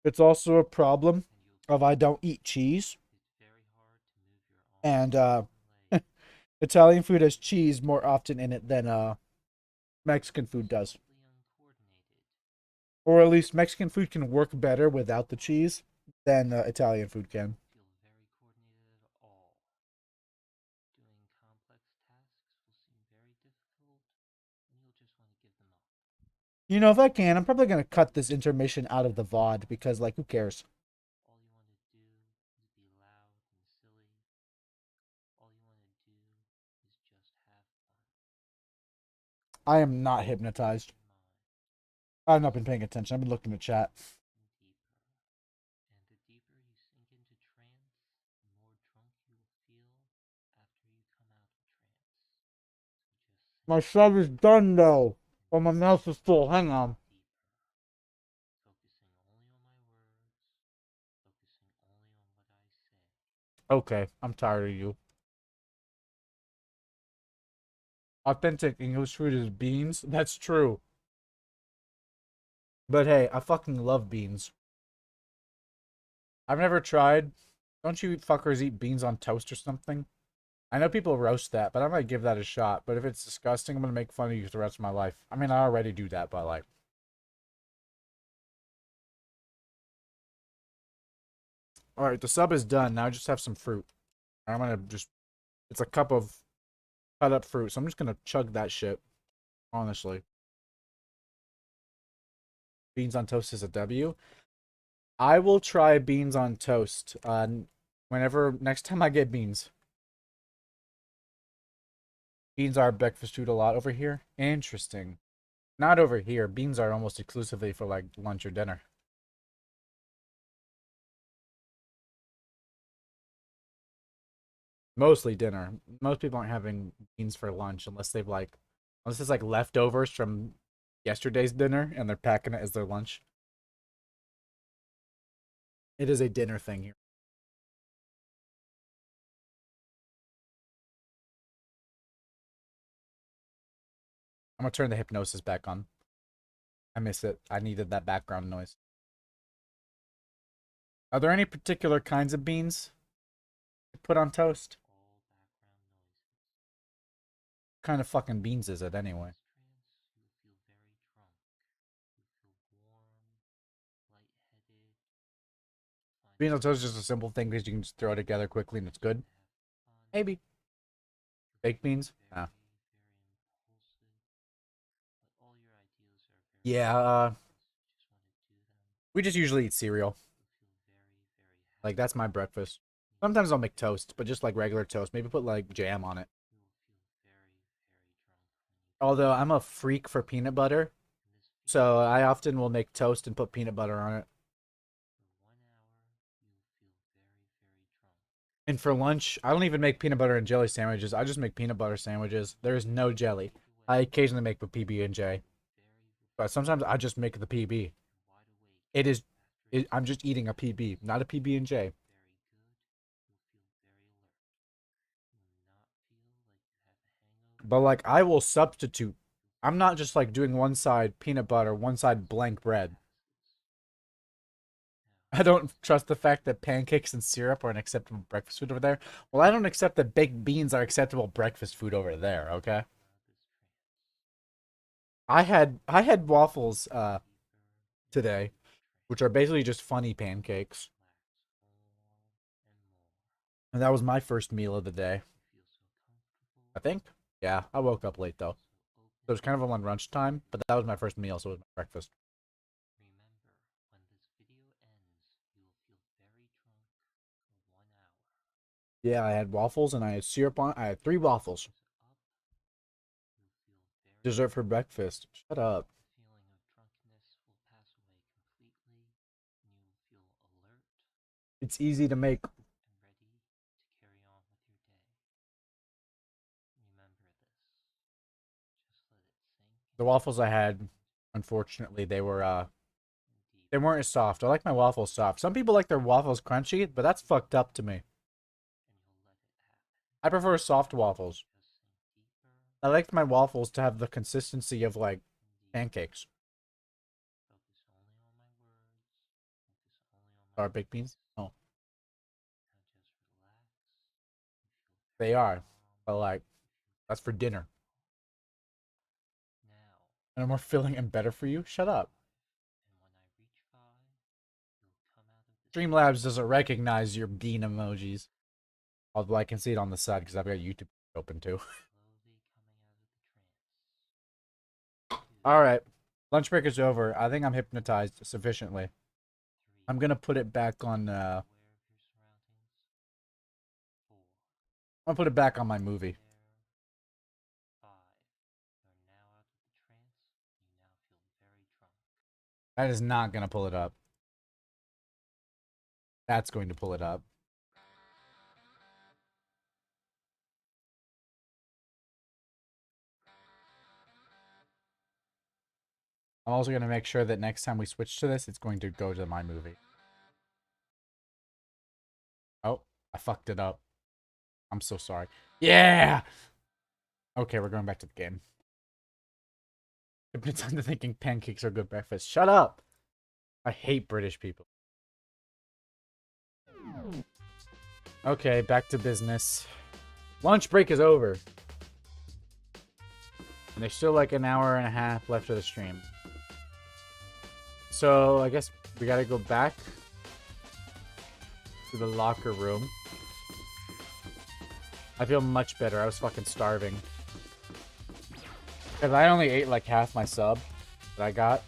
It's also a problem of I don't eat cheese. And Italian food has cheese more often in it than Mexican food does. Or at least Mexican food can work better without the cheese than Italian food can. You know, if I can, I'm probably going to cut this intermission out of the VOD because, like, who cares? All you want to do is be loud and silly. All you want to do is just have fun. I am not hypnotized. I've not been paying attention. I've been looking at chat. And the deeper you sink into trance, the more drunk you will feel after you come out of trance. My sub is done, though. Oh, my mouth is full. Hang on. Focusing only on my words, focusing only on what I say. Okay, I'm tired of you. Authentic English food is beans. That's true. But hey, I fucking love beans. I've never tried. Don't you fuckers eat beans on toast or something? I know people roast that, but I might give that a shot. But if it's disgusting, I'm gonna make fun of you for the rest of my life. I mean, I already do that, but like. Alright, the sub is done. Now I just have some fruit. I'm gonna just... It's a cup of cut up fruit, so I'm just gonna chug that shit. Honestly. Beans on toast is a W. I will try beans on toast. Next time I get beans. Beans are breakfast food a lot over here. Interesting. Not over here. Beans are almost exclusively for like lunch or dinner. Mostly dinner. Most people aren't having beans for lunch unless unless it's like leftovers from yesterday's dinner and they're packing it as their lunch. It is a dinner thing here. I'm gonna turn the hypnosis back on. I miss it. I needed that background noise. Are there any particular kinds of beans to put on toast? What kind of fucking beans is it anyway? Beans on toast is just a simple thing because you can just throw it together quickly and it's good. Maybe. Baked beans? Ah. Yeah, we just usually eat cereal. Like, that's my breakfast. Sometimes I'll make toast, but just like regular toast. Maybe put like jam on it. Although I'm a freak for peanut butter, so I often will make toast and put peanut butter on it. And for lunch, I don't even make peanut butter and jelly sandwiches. I just make peanut butter sandwiches. There is no jelly. I occasionally make the PB&J, but sometimes I just make the PB. It is, I'm just eating a PB, not a PB&J. But like, I will substitute. I'm not just like doing one side peanut butter, one side blank bread. I don't trust the fact that pancakes and syrup are an acceptable breakfast food over there. Well, I don't accept that baked beans are acceptable breakfast food over there, okay? I had waffles today, which are basically just funny pancakes. And that was my first meal of the day. I think. Yeah, I woke up late though. So it was kind of on lunchtime, but that was my first meal, so it was my breakfast. Yeah, I had waffles and I had syrup on. I had 3 waffles. Dessert for breakfast. Shut up. It's easy to make. The waffles I had, unfortunately, they weren't as soft. I like my waffles soft. Some people like their waffles crunchy, but that's fucked up to me. I prefer soft waffles. I like my waffles to have the consistency of like pancakes. Are baked beans? Oh, they are. But like, that's for dinner. And are more filling and better for you? Shut up. Streamlabs doesn't recognize your bean emojis. Although I can see it on the side because I've got YouTube open too. Alright. Lunch break is over. I think I'm hypnotized sufficiently. I'm gonna put it back on I'm gonna put it back on my movie. That is not gonna pull it up. That's going to pull it up. I'm also going to make sure that next time we switch to this, it's going to go to my movie. Oh, I fucked it up. I'm so sorry. Yeah! Okay, we're going back to the game. It's time to thinking pancakes are good breakfast. Shut up! I hate British people. Okay, back to business. Lunch break is over. And there's still like an hour and a half left of the stream. So, I guess we gotta go back to the locker room. I feel much better. I was fucking starving. Because I only ate like half my sub that I got.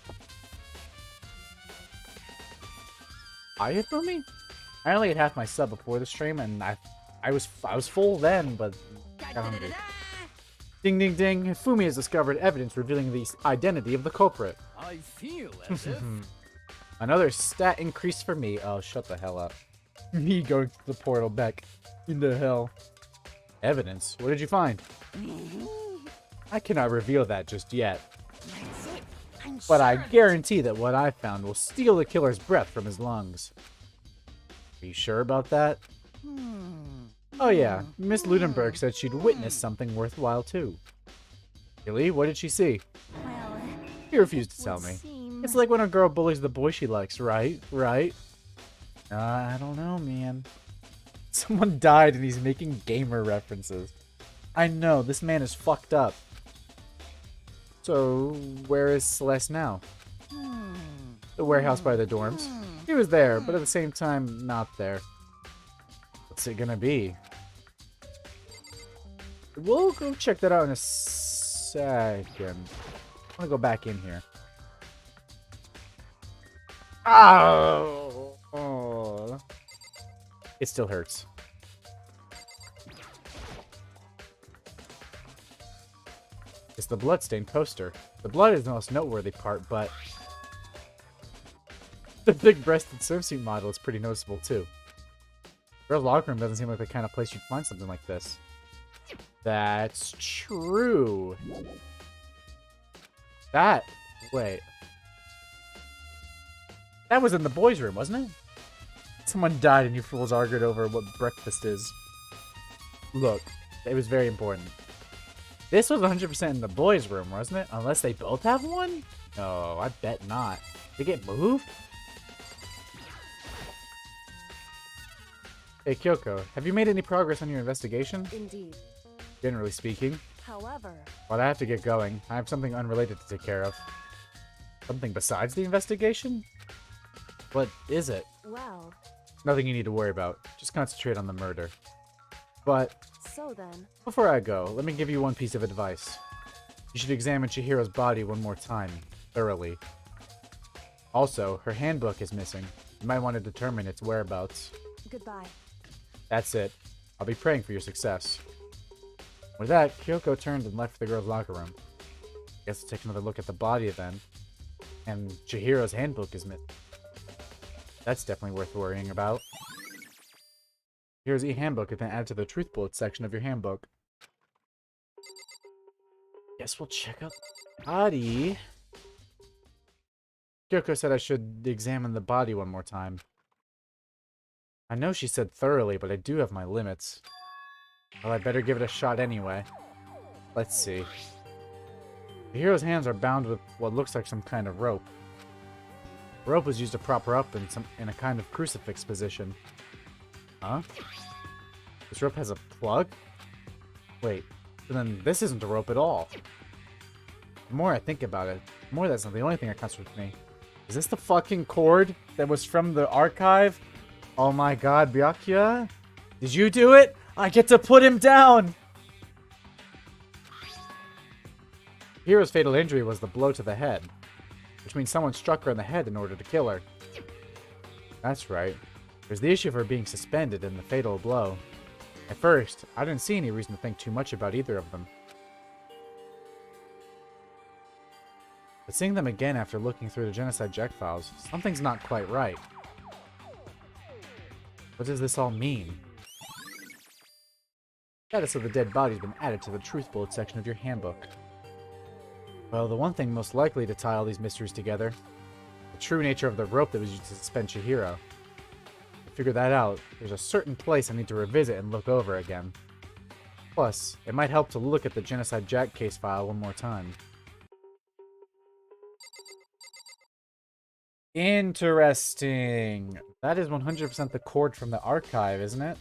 I hit for me? I only ate half my sub before the stream, and I was full then, but I got hungry. Ding ding ding! Fumi has discovered evidence revealing the identity of the culprit. I feel as if... Another stat increase for me. Oh, shut the hell up. Me going to the portal back into hell. Evidence? What did you find? I cannot reveal that just yet. That's it. I'm But I sure of it. guarantee that what I found will steal the killer's breath from his lungs. Are you sure about that? Oh yeah, Miss Ludenberg said she'd witnessed something worthwhile too. Really? What did she see? Well, She refused to tell would me. seem- It's like when a girl bullies the boy she likes, right? Right? I don't know, man. Someone died and he's making gamer references. I know, this man is fucked up. So, where is Celeste now? The warehouse by the dorms. He was there, but at the same time, not there. What's it gonna be? We'll go check that out in a second. I'm gonna go back in here. Ow! Oh. It still hurts. It's the bloodstained poster. The blood is the most noteworthy part, but the big-breasted swimsuit model is pretty noticeable too. Girls' locker room doesn't seem like the kind of place you'd find something like this. That's true. Wait. That was in the boys' room, wasn't it? Someone died and you fools argued over what breakfast is. Look, it was very important. This was 100% in the boys' room, wasn't it? Unless they both have one? No, I bet not. They get moved? Hey, Kyoko, have you made any progress on your investigation? Indeed. Generally speaking. However, Well, I have to get going. I have something unrelated to take care of. Something besides the investigation? What is it? well, Nothing you need to worry about. Just concentrate on the murder. But so then, before I go, let me give you one piece of advice. You should examine Chihiro's body one more time, thoroughly. Also, her handbook is missing. You might want to determine its whereabouts. goodbye. That's it. I'll be praying for your success. With that, Kyoko turned and left for the girls' locker room. Guess I'll take another look at the body then. And Chihiro's handbook is missing. That's definitely worth worrying about. Here's e-handbook and then add to the truth bullet section of your handbook. Guess we'll check out the body. Kyoko said I should examine the body one more time. I know she said thoroughly, but I do have my limits. Well, I better give it a shot anyway. Let's see. The hero's hands are bound with what looks like some kind of rope. The rope was used to prop her up in a kind of crucifix position. Huh? This rope has a plug? Wait, so then this isn't a rope at all. The more I think about it, the more that's not the only thing that comes with me. Is this the fucking cord that was from the archive? Oh my god, Byakuya? Did you do it? I get to put him down! Hiro's fatal injury was the blow to the head, which means someone struck her in the head in order to kill her. That's right. There's the issue of her being suspended and the fatal blow. At first, I didn't see any reason to think too much about either of them. But seeing them again after looking through the Genocide Jack files, something's not quite right. What does this all mean? Status of the dead body's been added to the truth bullet section of your handbook. Well, the one thing most likely to tie all these mysteries together, the true nature of the rope that was used to suspend Chihiro. To figure that out, there's a certain place I need to revisit and look over again. Plus, it might help to look at the Genocide Jack case file one more time. Interesting. That is 100% the cord from the archive, isn't it?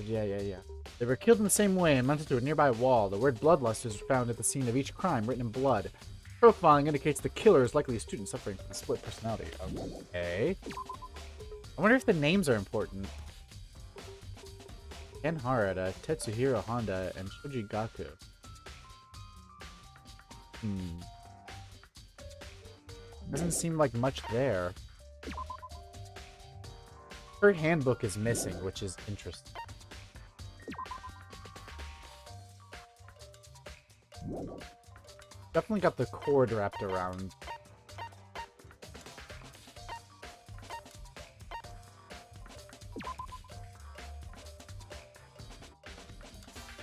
Yeah. They were killed in the same way and mounted to a nearby wall. The word bloodlust is found at the scene of each crime, written in blood. Profiling indicates the killer is likely a student suffering from a split personality. Okay. I wonder if the names are important. Ken Harada, Tetsuhiro Honda, and Shoji Gaku. Doesn't seem like much there. Her handbook is missing, which is interesting. Definitely got the cord wrapped around.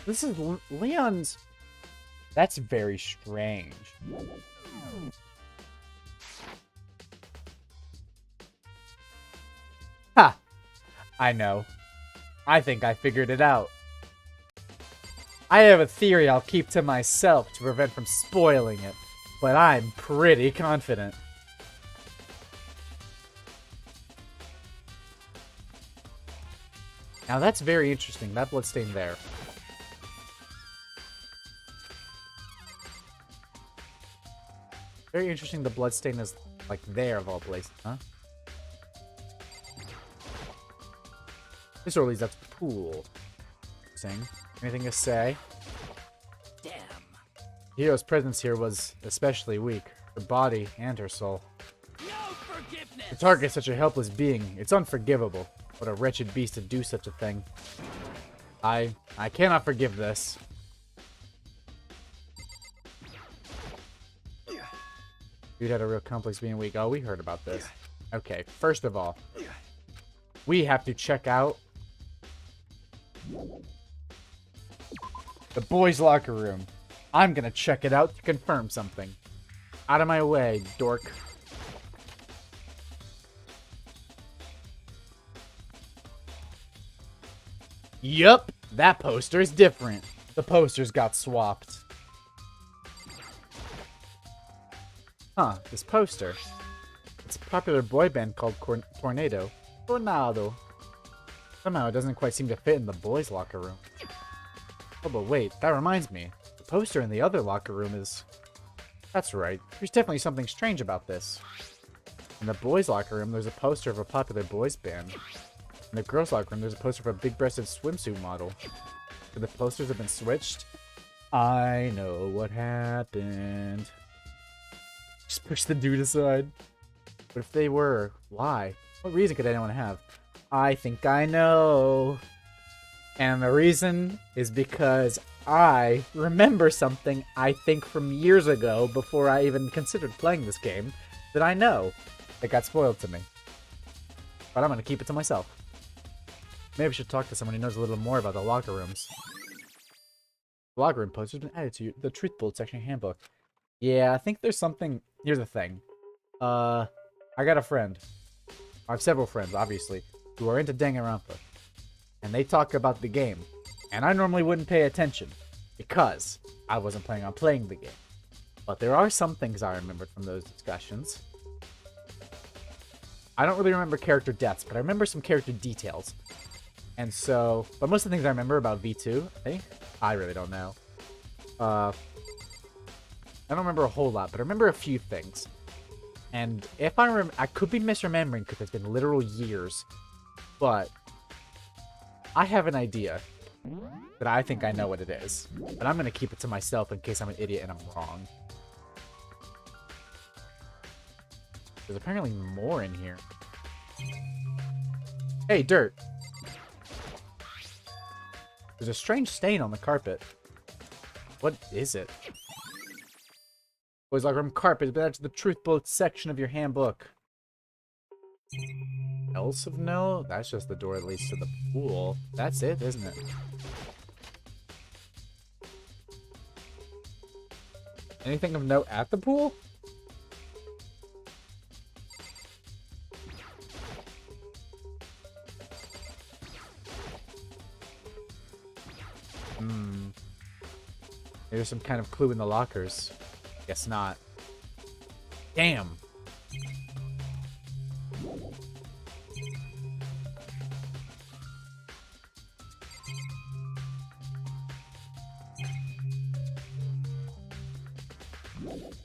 This is Leon's. That's very strange. Ha! I know. I think I figured it out. I have a theory I'll keep to myself to prevent from spoiling it, but I'm pretty confident. Now that's very interesting, that bloodstain there. Very interesting the bloodstain is, like, there of all places, huh? This or leads up to the pool. Sing. Anything to say? Damn. Hiro's presence here was especially weak. Her body and her soul. No forgiveness. To target such a helpless being, it's unforgivable. What a wretched beast to do such a thing. I cannot forgive this. Dude had a real complex being weak. Oh, we heard about this. Okay, first of all, we have to check out the boys' locker room. I'm gonna check it out to confirm something. Out of my way, dork. Yup, that poster is different. The posters got swapped. Huh, this poster. It's a popular boy band called Tornado. Tornado. Somehow it doesn't quite seem to fit in the boys' locker room. Oh, but wait, that reminds me. The poster in the other locker room is... That's right. There's definitely something strange about this. In the boys' locker room, there's a poster of a popular boys band. In the girls' locker room, there's a poster of a big-breasted swimsuit model. Could the posters have been switched? I know what happened. Just push the dude aside. But if they were, why? What reason could anyone have? I think I know. And the reason is because I remember something I think from years ago before I even considered playing this game that I know. It got spoiled to me. But I'm going to keep it to myself. Maybe I should talk to someone who knows a little more about the locker rooms. The locker room poster has been added to the Truth Bullet section handbook. Yeah, I think there's something... Here's the thing. I got a friend. I have several friends, obviously, who are into Danganronpa. And they talk about the game. And I normally wouldn't pay attention, because I wasn't planning on playing the game. But there are some things I remembered from those discussions. I don't really remember character deaths, but I remember some character details. And so... But most of the things I remember about V2, I really don't know. I don't remember a whole lot, but I remember a few things. And if I remember, I could be misremembering because it's been literal years, but I have an idea that I think I know what it is, but I'm going to keep it to myself in case I'm an idiot and I'm wrong. There's apparently more in here. Hey, dirt. There's a strange stain on the carpet. What is it? Boys locker room carpet has been added to the Truth Bullet section of your handbook. Else of no? That's just the door that leads to the pool. That's it, isn't it? Anything of note at the pool? Maybe there's some kind of clue in the lockers. Guess not. Damn.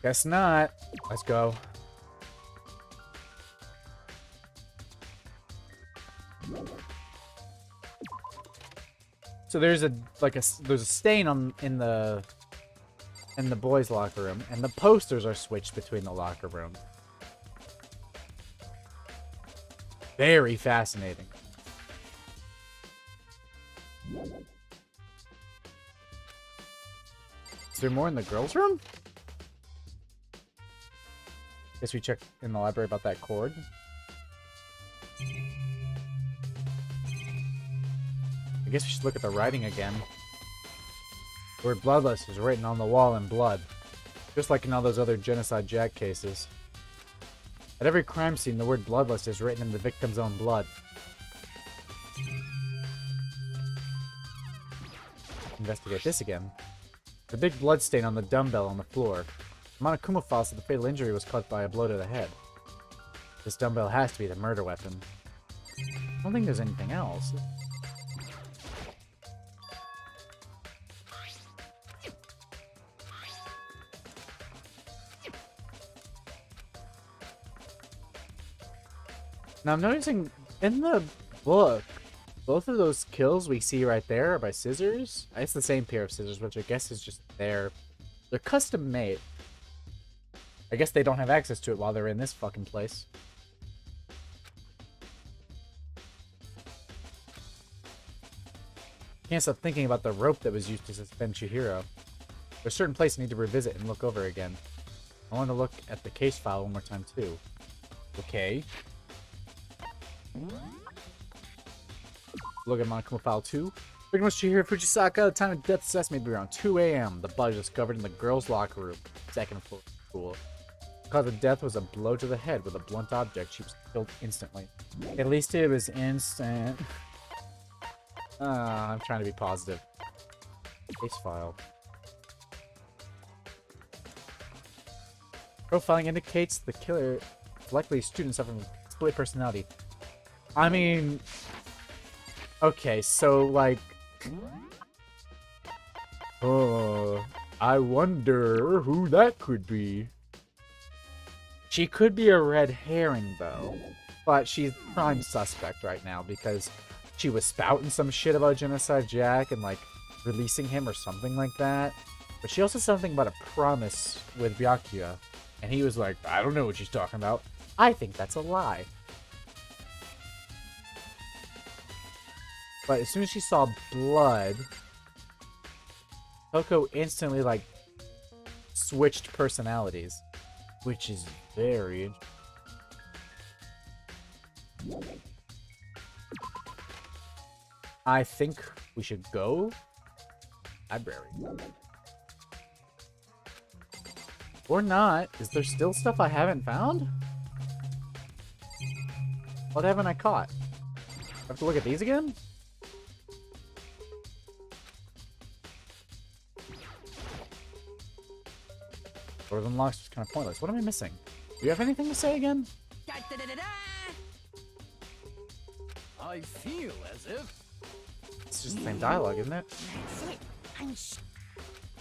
Guess not. Let's go. So there's a stain in the boys' locker room, and the posters are switched between the locker room. Very fascinating. Is there more in the girls' room? Guess we check in the library about that cord. I guess we should look at the writing again. The word bloodless is written on the wall in blood. Just like in all those other Genocide Jack cases. At every crime scene, the word bloodless is written in the victim's own blood. Investigate this again. The big blood stain on the dumbbell on the floor. Monokuma files that the fatal injury was caused by a blow to the head. This dumbbell has to be the murder weapon. I don't think there's anything else. Now I'm noticing in the book, both of those kills we see right there are by scissors. It's the same pair of scissors, which I guess is just there. They're custom made. I guess they don't have access to it while they're in this fucking place. Can't stop thinking about the rope that was used to suspend Chihiro. There's a certain place I need to revisit and look over again. I want to look at the case file one more time too. Okay. Look at Monokuma File 2. Victim was Chihiro Fujisaka. The time of death is estimated to be around 2 a.m. The body was discovered in the girls' locker room, second floor of the school. The cause of death was a blow to the head with a blunt object. She was killed instantly. At least it was instant. I'm trying to be positive. Case file. Profiling indicates the killer is likely a student suffering from split personality. I mean... Okay, so, like... Oh, I wonder who that could be. She could be a red herring, though. But she's prime suspect right now because she was spouting some shit about Genocide Jack and, like, releasing him or something like that. But she also said something about a promise with Byakuya. And he was like, I don't know what she's talking about. I think that's a lie. But as soon as she saw blood, Toko instantly, like, switched personalities. Which is very interesting. I think we should go library. Or not. Is there still stuff I haven't found? What haven't I caught? I have to look at these again? Door unlocks is kind of pointless. What am I missing? Do you have anything to say again? I feel as if... It's just the same dialogue, isn't it? That's it.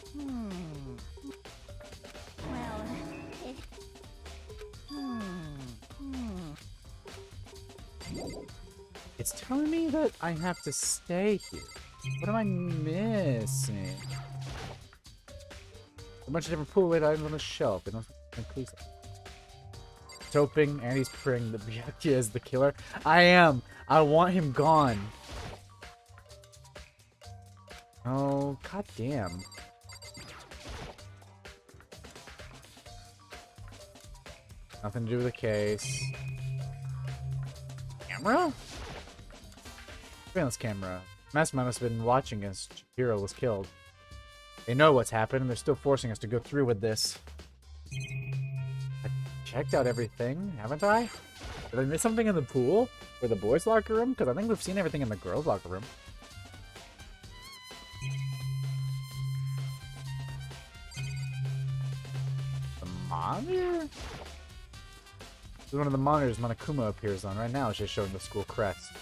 Well, It's telling me that I have to stay here. What am I missing? A bunch of different pool-related items on the shelf. They don't include them. Toping, Andy's praying that Byakuya is the killer. I am. I want him gone. Oh, goddamn. Nothing to do with the case. Camera? Surveillance camera. Mastermind must have been watching as Chihiro was killed. They know what's happened, and they're still forcing us to go through with this. I checked out everything, haven't I? Did I miss something in the pool? Or the boys' locker room? Because I think we've seen everything in the girls' locker room. The monitor? This is one of the monitors Monokuma appears on. Right now it's just showing the school crest.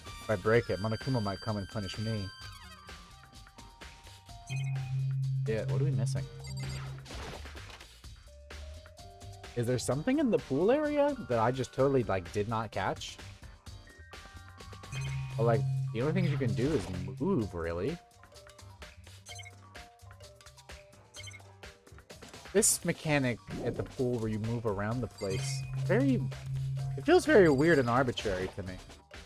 If I break it, Monokuma might come and punish me. Yeah, what are we missing? Is there something in the pool area that I just totally, like, did not catch? Well, like, the only things you can do is move, really. This mechanic at the pool where you move around the place, it feels very weird and arbitrary to me.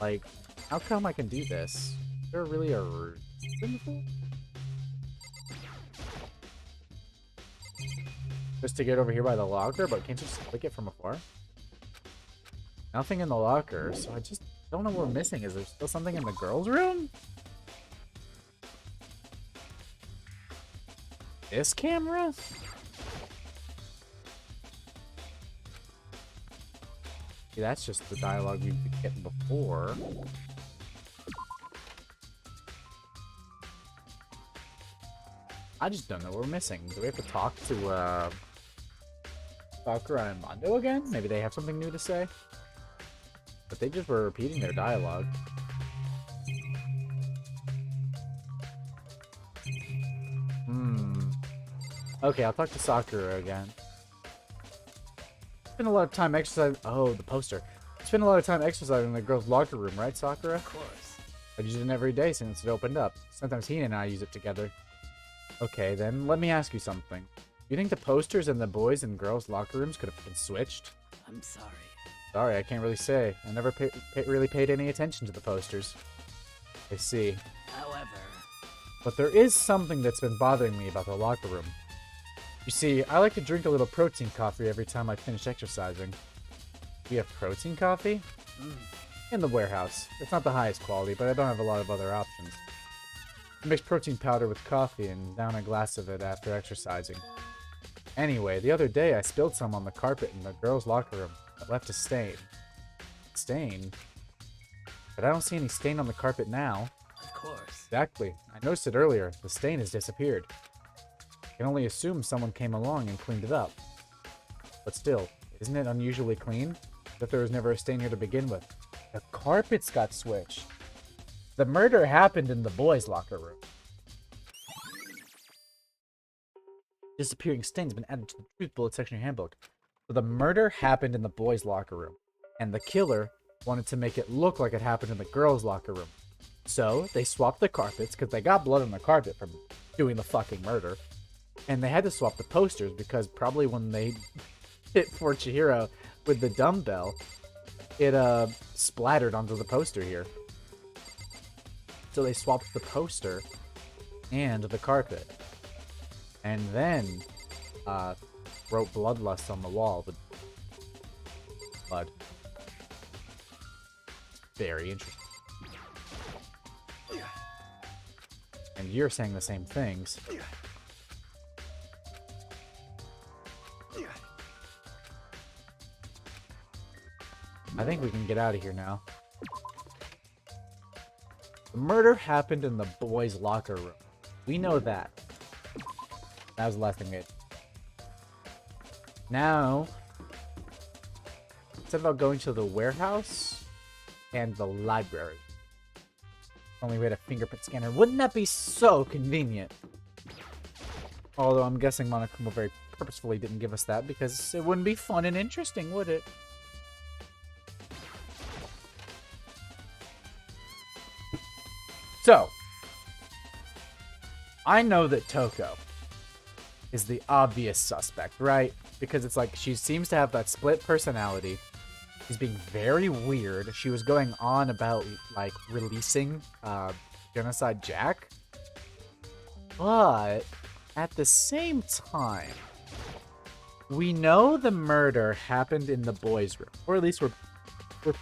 Like, how come I can do this? Is there really a route in the pool? Just to get over here by the locker, but can't you just click it from afar? Nothing in the locker, so I just don't know what we're missing. Is there still something in the girls' room? This camera? See, that's just the dialogue you've been getting before. I just don't know what we're missing. Do we have to talk to, Sakura and Mondo again? Maybe they have something new to say? But they just were repeating their dialogue. Okay, I'll talk to Sakura again. Spend a lot of time exercising. Oh, the poster. Spend a lot of time exercising in the girls' locker room, right, Sakura? Of course. I use it every day since it opened up. Sometimes Hina and I use it together. Okay, then let me ask you something. You think the posters in the boys' and girls' locker rooms could have been switched? I'm sorry. Sorry, I can't really say. I never really paid any attention to the posters. I see. However, But there is something that's been bothering me about the locker room. You see, I like to drink a little protein coffee every time I finish exercising. We have protein coffee? In the warehouse. It's not the highest quality, but I don't have a lot of other options. I mix protein powder with coffee and down a glass of it after exercising. Anyway, the other day I spilled some on the carpet in the girls' locker room. It left a stain. Stain? But I don't see any stain on the carpet now. of course. Exactly. I noticed it earlier. The stain has disappeared. I can only assume someone came along and cleaned it up. But still, isn't it unusually clean? That there was never a stain here to begin with. The carpets got switched. The murder happened in the boys' locker room. Disappearing stain has been added to the truth bullet section of your handbook. So the murder happened in the boys' locker room. And the killer wanted to make it look like it happened in the girls' locker room. So they swapped the carpets because they got blood on the carpet from doing the fucking murder. And they had to swap the posters because probably when they hit poor Chihiro with the dumbbell, it splattered onto the poster here. So they swapped the poster and the carpet. And then wrote bloodlust on the wall with blood. Very interesting. And you're saying the same things. I think we can get out of here now. The murder happened in the boys' locker room. We know that. That was the last thing we had. Now, it's about going to the warehouse and the library. Only we had a fingerprint scanner. Wouldn't that be so convenient? Although I'm guessing Monokuma very purposefully didn't give us that because it wouldn't be fun and interesting, would it? So, I know that Toko is the obvious suspect, right? Because it's like she seems to have that split personality. She's being very weird. She was going on about, like, releasing Genocide Jack. But, at the same time, we know the murder happened in the boys' room. Or at least we're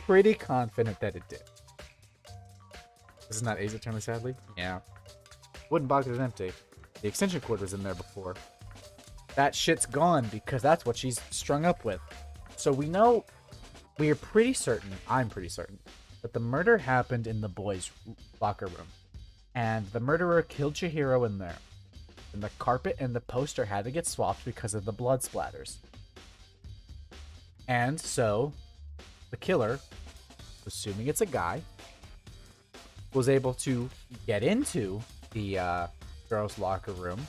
pretty confident that it did. This is not Ace Eternally Sadly? Yeah. Wooden box is empty. The extension cord was in there before. That shit's gone because that's what she's strung up with. So we know, we are pretty certain, I'm pretty certain, that the murder happened in the boys' locker room. And the murderer killed Chihiro in there. And the carpet and the poster had to get swapped because of the blood splatters. And so, the killer, assuming it's a guy, was able to get into the girls' locker room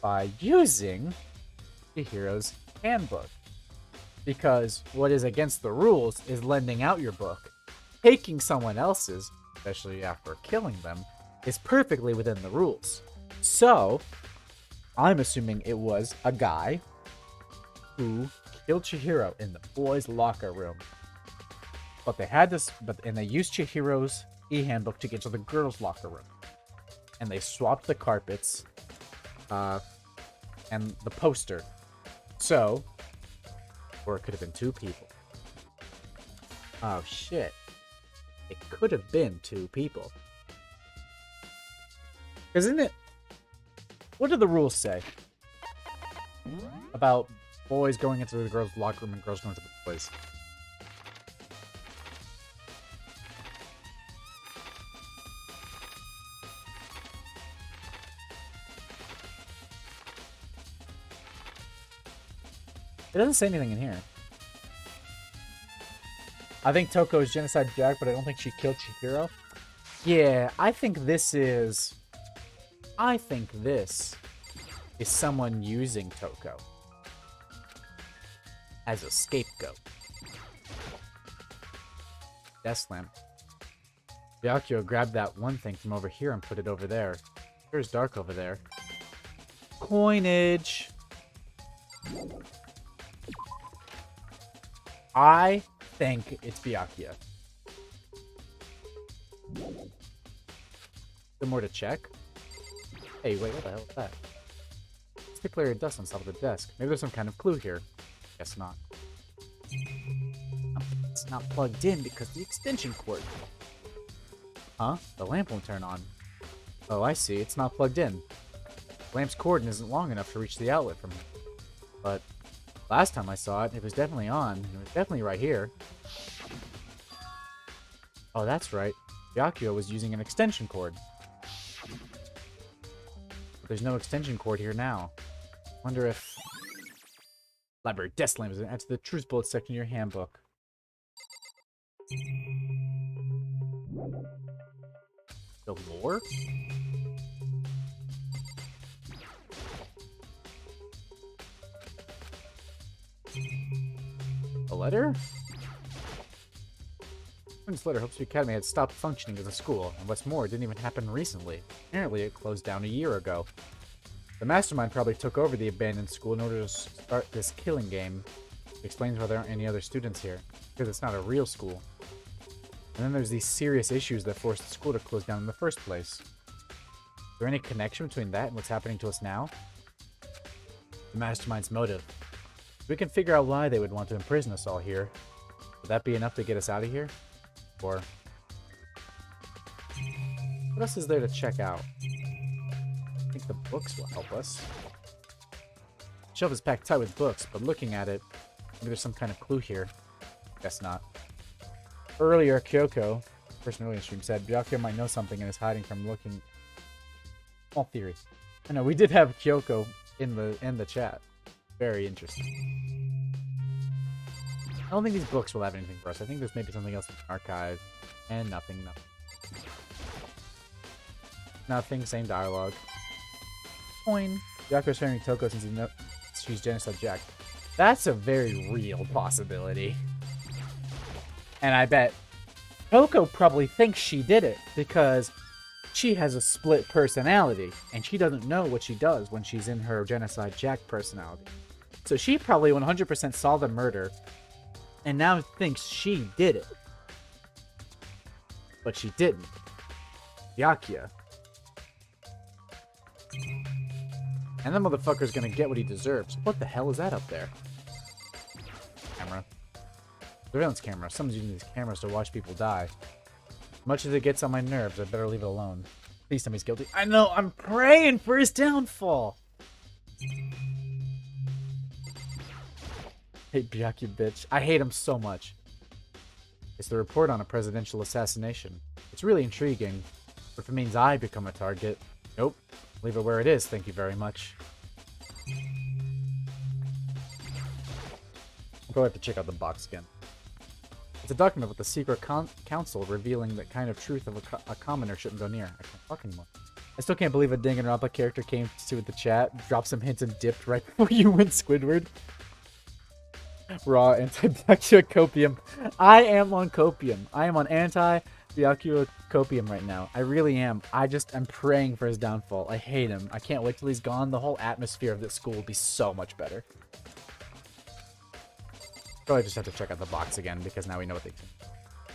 by using Chihiro's handbook. Because what is against the rules is lending out your book. Taking someone else's, especially after killing them, is perfectly within the rules. So, I'm assuming it was a guy who killed Chihiro in the boys' locker room. But they had this, and they used Chihiro's e-handbook to get to the girls' locker room. And they swapped the carpets, and the poster. So, or it could have been two people. Oh shit. It could have been two people. Isn't it? What do the rules say about boys going into the girls' locker room and girls going to the boys? It doesn't say anything in here. I think Toko is Genocide Jack, but I don't think she killed Chihiro. Yeah, I think this is someone using Toko as a scapegoat. Desk lamp. Byakuya grabbed that one thing from over here and put it over there. Sure is dark over there. Coinage. I think it's Byakuya. Some more to check. Hey, wait, what the hell is that? Stick layer of dust on top of the desk. Maybe there's some kind of clue here. Guess not. It's not plugged in because the extension cord. Huh? The lamp won't turn on. Oh, I see. It's not plugged in. The lamp's cord isn't long enough to reach the outlet from here. But last time I saw it, it was definitely on. It was definitely right here. Oh, that's right. Byakuya was using an extension cord. But there's no extension cord here now. Wonder if... Library desk lamp is add to the truth bullet section of your handbook. The lore? A letter? This letter hopes the academy had stopped functioning as a school, and what's more, it didn't even happen recently. Apparently, it closed down a year ago. The mastermind probably took over the abandoned school in order to start this killing game. It explains why there aren't any other students here, because it's not a real school. And then there's these serious issues that forced the school to close down in the first place. Is there any connection between that and what's happening to us now? The mastermind's motive. If we can figure out why they would want to imprison us all here, would that be enough to get us out of here? Or what else is there to check out? I think the books will help us. The shelf is packed tight with books, but looking at it, maybe there's some kind of clue here. Guess not. Earlier, Kyoko, person earlier in the stream, said Byakuya might know something and is hiding from looking. Small theory. I know we did have Kyoko in the chat. Very interesting. I don't think these books will have anything for us. I think there's maybe something else in the archive. And nothing. Nothing, same dialogue. Coin. Byakuya's favoring Toko since he knows she's Genocide Jack. That's a very real possibility. And I bet Toko probably thinks she did it because she has a split personality. And she doesn't know what she does when she's in her Genocide Jack personality. So she probably 100% saw the murder and now thinks she did it. But she didn't. Byakuya. And that motherfucker's gonna get what he deserves. What the hell is that up there? Camera. Surveillance camera. Someone's using these cameras to watch people die. As much as it gets on my nerves, I better leave it alone. Please tell me he's guilty. I know, I'm praying for his downfall. Hate Byakuya, bitch. I hate him so much. It's the report on a presidential assassination. It's really intriguing. But if it means I become a target, nope. Leave it where it is, thank you very much. I'll go have to check out the box again. It's a document with the secret council revealing the kind of truth of a commoner shouldn't go near. I can't talk anymore. I still can't believe a Danganronpa character came to the chat, dropped some hints, and dipped right before you went Squidward. Raw anti-Byakuya copium. I am on copium. I am on anti-Byakuya copium right now. I really am. I just am praying for his downfall. I hate him. I can't wait till he's gone. The whole atmosphere of this school will be so much better. Probably just have to check out the box again because now we know what the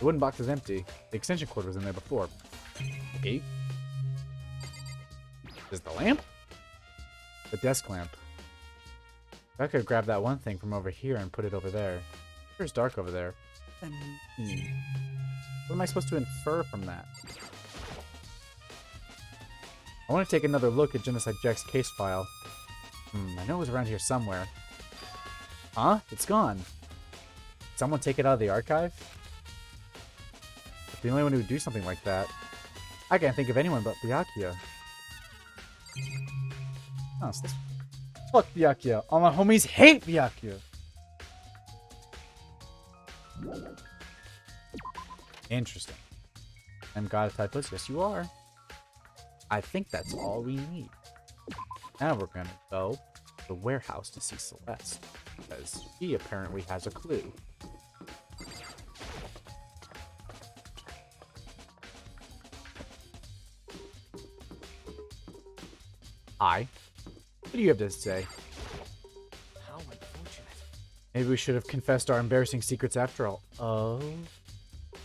wooden box is empty. The extension cord was in there before. Okay. Is the lamp? The desk lamp. I could grab that one thing from over here and put it over there. It's dark over there. What am I supposed to infer from that? I want to take another look at Genocide Jack's case file. I know it was around here somewhere. Huh? It's gone. Did someone take it out of the archive? If the only one who would do something like that. I can't think of anyone but Byakuya. Oh, so this... Fuck Byakuya. All my homies hate Byakuya. Interesting. I'm God of typos. Yes, you are. I think that's all we need. Now we're gonna go to the warehouse to see Celeste, because he apparently has a clue. Hi. What do you have to say? How unfortunate. Maybe we should have confessed our embarrassing secrets after all. Oh,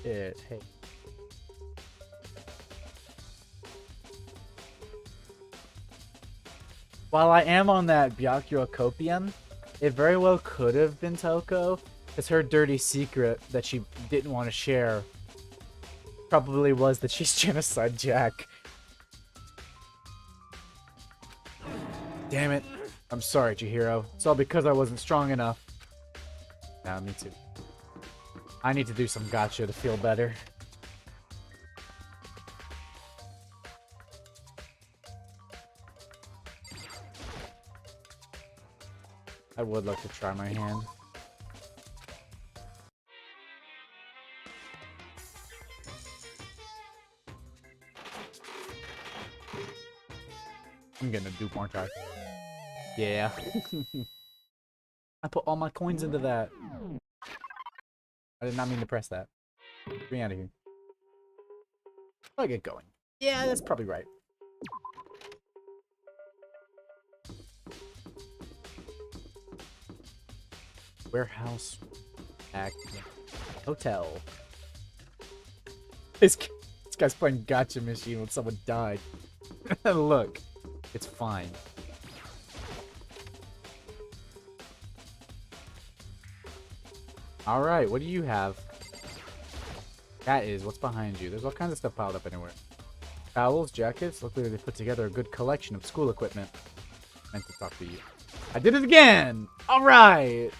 shit. Hey. While I am on that Byakuya copium, it very well could have been Toko, because her dirty secret that she didn't want to share probably was that she's Genocide Jack. Damn it. I'm sorry, Chihiro. It's all because I wasn't strong enough. Nah, me too. I need to do some gotcha to feel better. I would like to try my hand. I'm getting a dupe, aren't I? Yeah. I put all my coins into that. I did not mean to press that. Get me out of here. I'll get going. Yeah, that's probably right. Warehouse. Act. Hotel. This guy's playing Gacha Machine when someone died. Look. It's fine. Alright, what do you have? That is what's behind you. There's all kinds of stuff piled up anywhere. Towels, jackets, look like they put together a good collection of school equipment. I meant to talk to you. I did it again! Alright!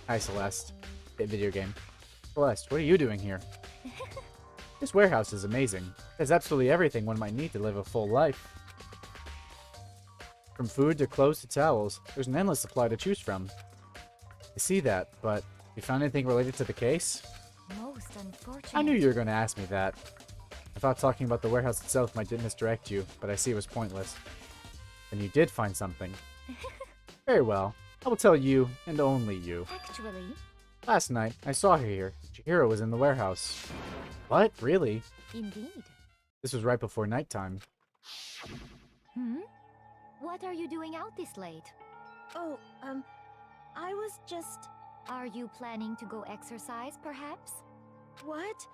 Hi, Celeste. Hit video game. Celeste, what are you doing here? This warehouse is amazing. It has absolutely everything one might need to live a full life. From food to clothes to towels, there's an endless supply to choose from. I see that, but you found anything related to the case? Most unfortunate. I knew you were going to ask me that. I thought talking about the warehouse itself might misdirect you, but I see it was pointless. Then you did find something. Very well. I will tell you, and only you. Actually, Last night, I saw her here. Chihiro was in the warehouse. What? Really? indeed. This was right before nighttime. What are you doing out this late? Oh, I was just... Are you planning to go exercise, perhaps? What?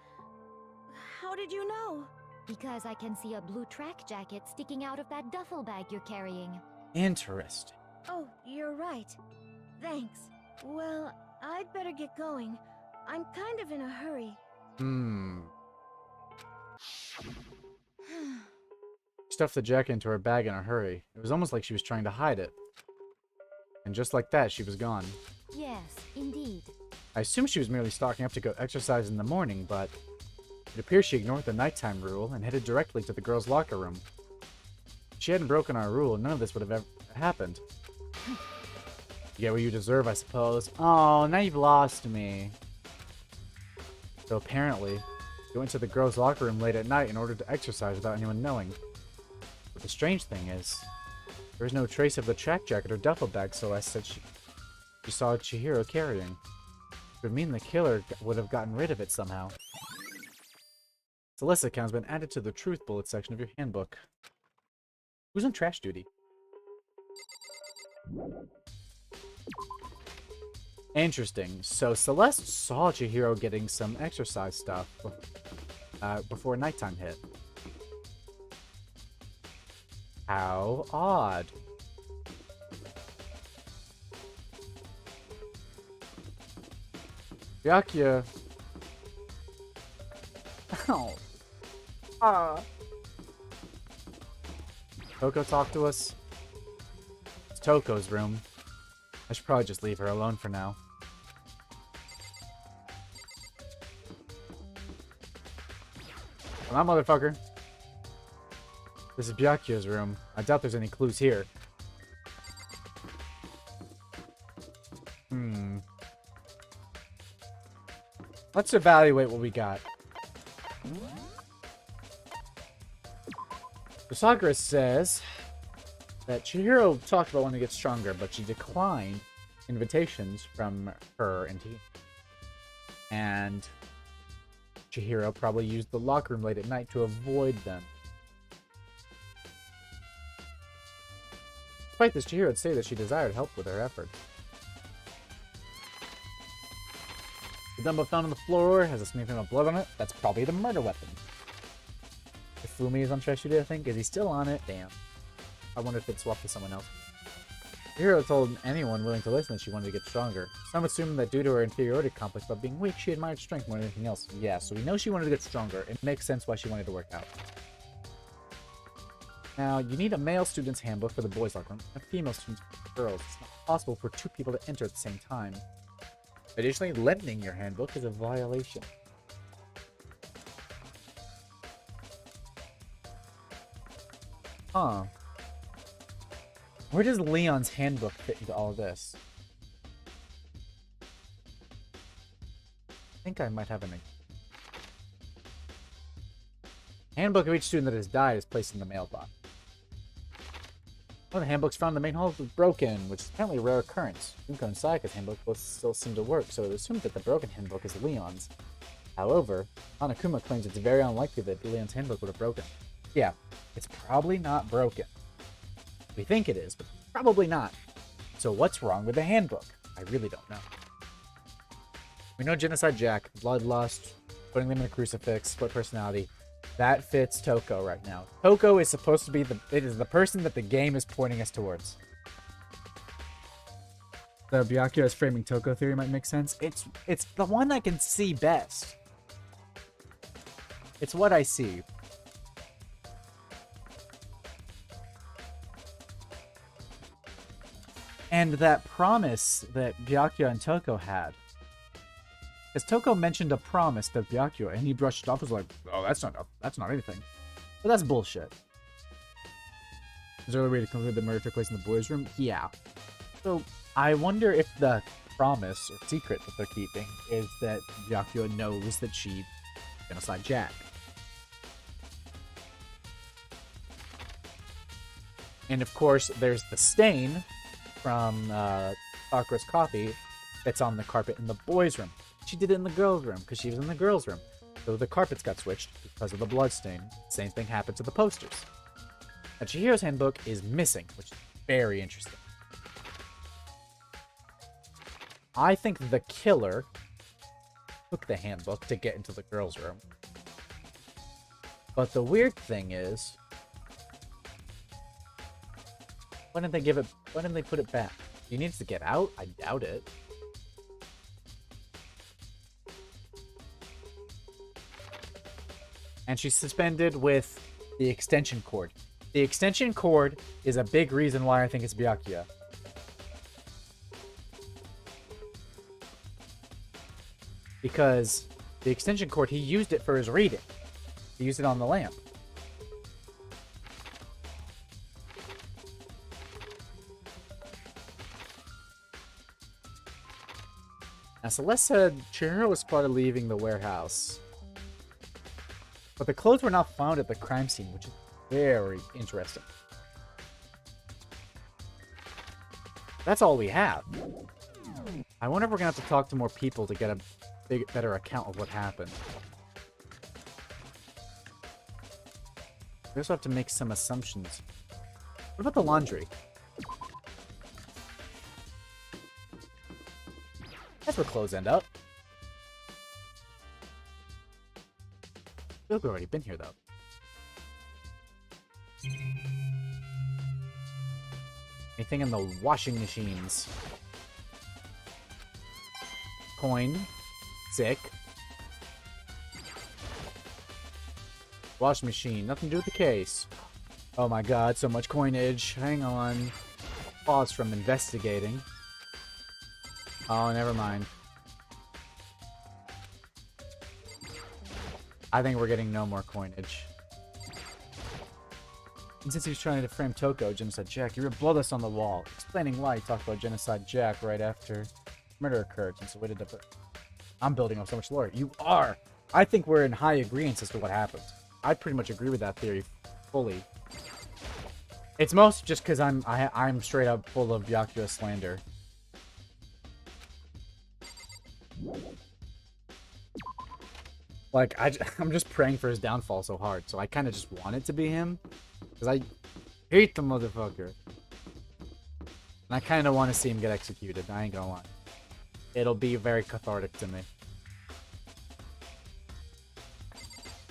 How did you know? Because I can see a blue track jacket sticking out of that duffel bag you're carrying. Interesting. Oh, you're right. Thanks. Well, I'd better get going. I'm kind of in a hurry. She stuffed the jacket into her bag in a hurry. It was almost like she was trying to hide it. And just like that, she was gone. Yes, indeed. I assumed she was merely stocking up to go exercise in the morning, but it appears she ignored the nighttime rule and headed directly to the girls' locker room. If she hadn't broken our rule, none of this would have ever happened. You get what you deserve, I suppose. Oh, now you've lost me. So apparently, you went to the girls' locker room late at night in order to exercise without anyone knowing. But the strange thing is, there was no trace of the track jacket or duffel bag, so I said she saw Chihiro carrying. It would mean the killer would have gotten rid of it somehow. Celeste's account has been added to the truth bullet section of your handbook. Who's on trash duty? Interesting. So Celeste saw Chihiro getting some exercise stuff before nighttime hit. How odd. Byakuya. Oh. Toko talk to us? It's Toko's room. I should probably just leave her alone for now. Come on, motherfucker. This is Byakuya's room. I doubt there's any clues here. Let's evaluate what we got. Sakura says that Chihiro talked about wanting to get stronger, but she declined invitations from her and he. And Chihiro probably used the locker room late at night to avoid them. Despite this, Chihiro would say that she desired help with her efforts. The dumbbell found on the floor has a smear of blood on it. That's probably the murder weapon. If Fumi is on trash duty, I think. Is he still on it? Damn. I wonder if it swapped with someone else. Chihiro told anyone willing to listen that she wanted to get stronger. Some assumed that due to her inferiority complex about being weak, she admired strength more than anything else. Yeah, so we know she wanted to get stronger. It makes sense why she wanted to work out. Now, you need a male student's handbook for the boys' locker room and a female student's for the girls. It's not possible for two people to enter at the same time. Additionally, lending your handbook is a violation. Huh. Where does Leon's handbook fit into all of this? I think I might have an... Handbook of each student that has died is placed in the mailbox. One of the handbooks found in the main hall was broken, which is apparently a rare occurrence. Junko and Sayaka's handbook both still seem to work, so it is assumed that the broken handbook is Leon's. However, Hanakuma claims it's very unlikely that Leon's handbook would have broken. Yeah, it's probably not broken. We think it is, but probably not. So what's wrong with the handbook? I really don't know. We know Genocide Jack, Bloodlust, putting them in a crucifix, split personality. That fits Toko right now. Toko is supposed to be the person that the game is pointing us towards. The Byakuya's framing Toko theory might make sense. It's the one I can see best. It's what I see. And that promise that Byakuya and Toko had. Because Toko mentioned a promise to Byakuya, and he brushed it off as like, oh, that's not anything. But that's bullshit. Is there a way to conclude the murder took place in the boys' room? Yeah. So, I wonder if the promise, or secret that they're keeping, is that Byakuya knows that she genocide Jack. And of course, there's the stain from Sakura's coffee that's on the carpet in the boys' room. She did it in the girls' room because she was in the girls' room. So the carpets got switched because of the blood stain. Same thing happened to the posters. Now Chihiro's handbook is missing, which is very interesting. I think the killer took the handbook to get into the girls' room. But the weird thing is, why didn't they put it back? He needs to get out? I doubt it. And she's suspended with The extension cord. The extension cord is a big reason why I think it's Byakuya. Because the extension cord, he used it for his reading. He used it on the lamp. Now, Celeste said Chihiro was spotted leaving the warehouse. But the clothes were not found at the crime scene, which is very interesting. That's all we have. I wonder if we're going to have to talk to more people to get a better account of what happened. We also have to make some assumptions. What about the laundry? That's where clothes end up. I feel like we've already been here, though. Anything in the washing machines? Coin. Sick. Washing machine. Nothing to do with the case. Oh my god, so much coinage. Hang on. Pause from investigating. Oh, never mind. I think we're getting no more coinage. And since he was trying to frame Toko, Genocide Jack, he wrote bloodless on the wall, explaining why he talked about Genocide Jack right after murder occurred, and so waited to put... I'm building up so much lore. You are! I think we're in high agreement as to what happened. I pretty much agree with that theory fully. It's most just because I'm straight up full of Byakuya slander. Like, I'm just praying for his downfall so hard, so I kind of just want it to be him. Because I hate the motherfucker. And I kind of want to see him get executed, I ain't gonna lie. It'll be very cathartic to me.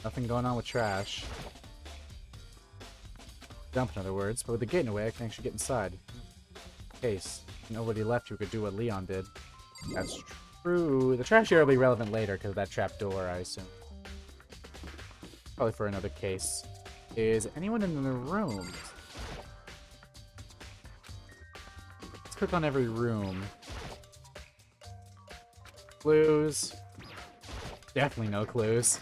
Nothing going on with trash. Dump, in other words, but with the gate in the way, I can actually get inside. In case nobody left who could do what Leon did. That's true. The trash area will be relevant later because of that trap door, I assume. Probably for another case. Is anyone in the room? Let's click on every room. Clues. Definitely no clues.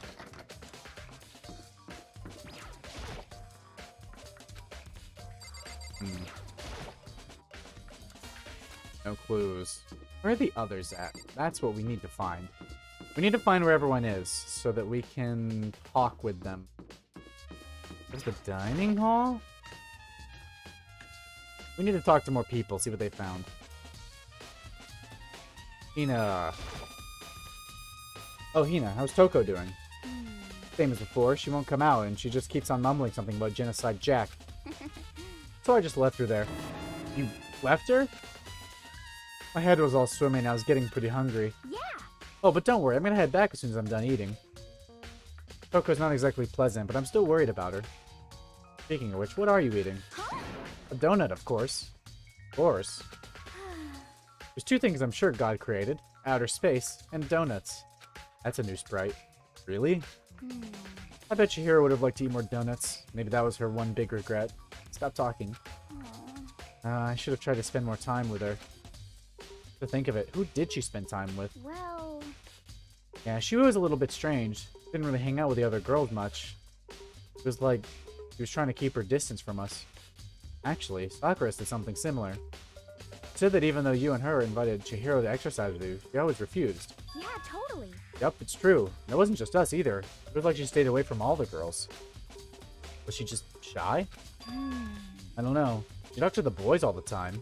No clues. Where are the others at? That's what we need to find. We need to find where everyone is so that we can talk with them. There's the dining hall? We need to talk to more people, see what they found. Hina. Oh, Hina, how's Toko doing? Same as before, she won't come out and she just keeps on mumbling something about Genocide Jack. So I just left her there. You left her? My head was all swimming and I was getting pretty hungry. Yeah. Oh, but don't worry, I'm gonna head back as soon as I'm done eating. Toko's not exactly pleasant, but I'm still worried about her. Speaking of which, what are you eating? Huh? A donut, of course. Of course. There's two things I'm sure God created. Outer space and donuts. That's a new sprite. Really? I bet Chihiro would have liked to eat more donuts. Maybe that was her one big regret. Stop talking. I should have tried to spend more time with her. To think of it, who did she spend time with? Well... Yeah, she was a little bit strange. Didn't really hang out with the other girls much. It was like she was trying to keep her distance from us. Actually, Sakura did something similar. She said that even though you and her invited Chihiro to exercise with you, she always refused. Yeah, totally. Yep, it's true. And it wasn't just us either. It was like she stayed away from all the girls. Was she just shy? I don't know. She talked to the boys all the time.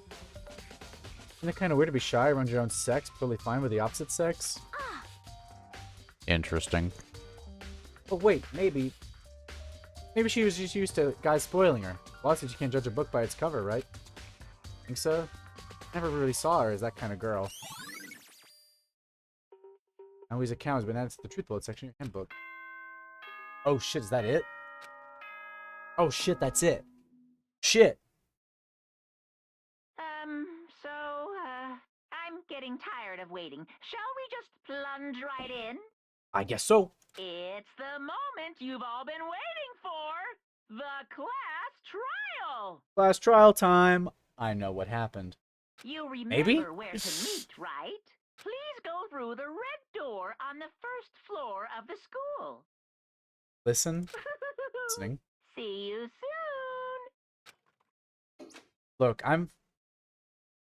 Isn't it kind of weird to be shy around your own sex, but totally fine with the opposite sex? Interesting. But wait, maybe she was just used to guys spoiling her. Well, since you can't judge a book by its cover, right? Think so? Never really saw her as that kind of girl. Naomi's account has been added to the truth bullet section of your handbook. Oh shit, is that it? Oh shit, that's it. Shit. I'm getting tired of waiting. Shall we just plunge right in? I guess so. It's the moment you've all been waiting for. The class trial! Class trial time. I know what happened. You remember Maybe? where to meet, right? Please go through the red door on the first floor of the school. Listen. Listening. See you soon! Look, I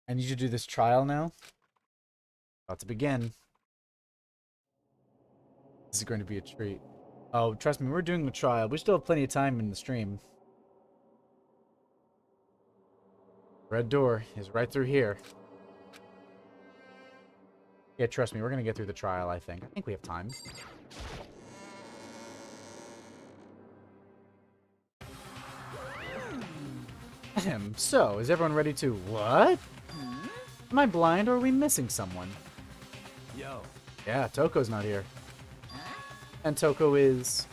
need you to do this trial now. About to begin. This is going to be a treat. Oh, trust me, we're doing the trial. We still have plenty of time in the stream. Red door is right through here. Yeah, trust me, we're gonna get through the trial, I think. I think we have time. So, is everyone ready to... What? Am I blind or are we missing someone? Yo. Yeah, Toko's not here. And Toko is...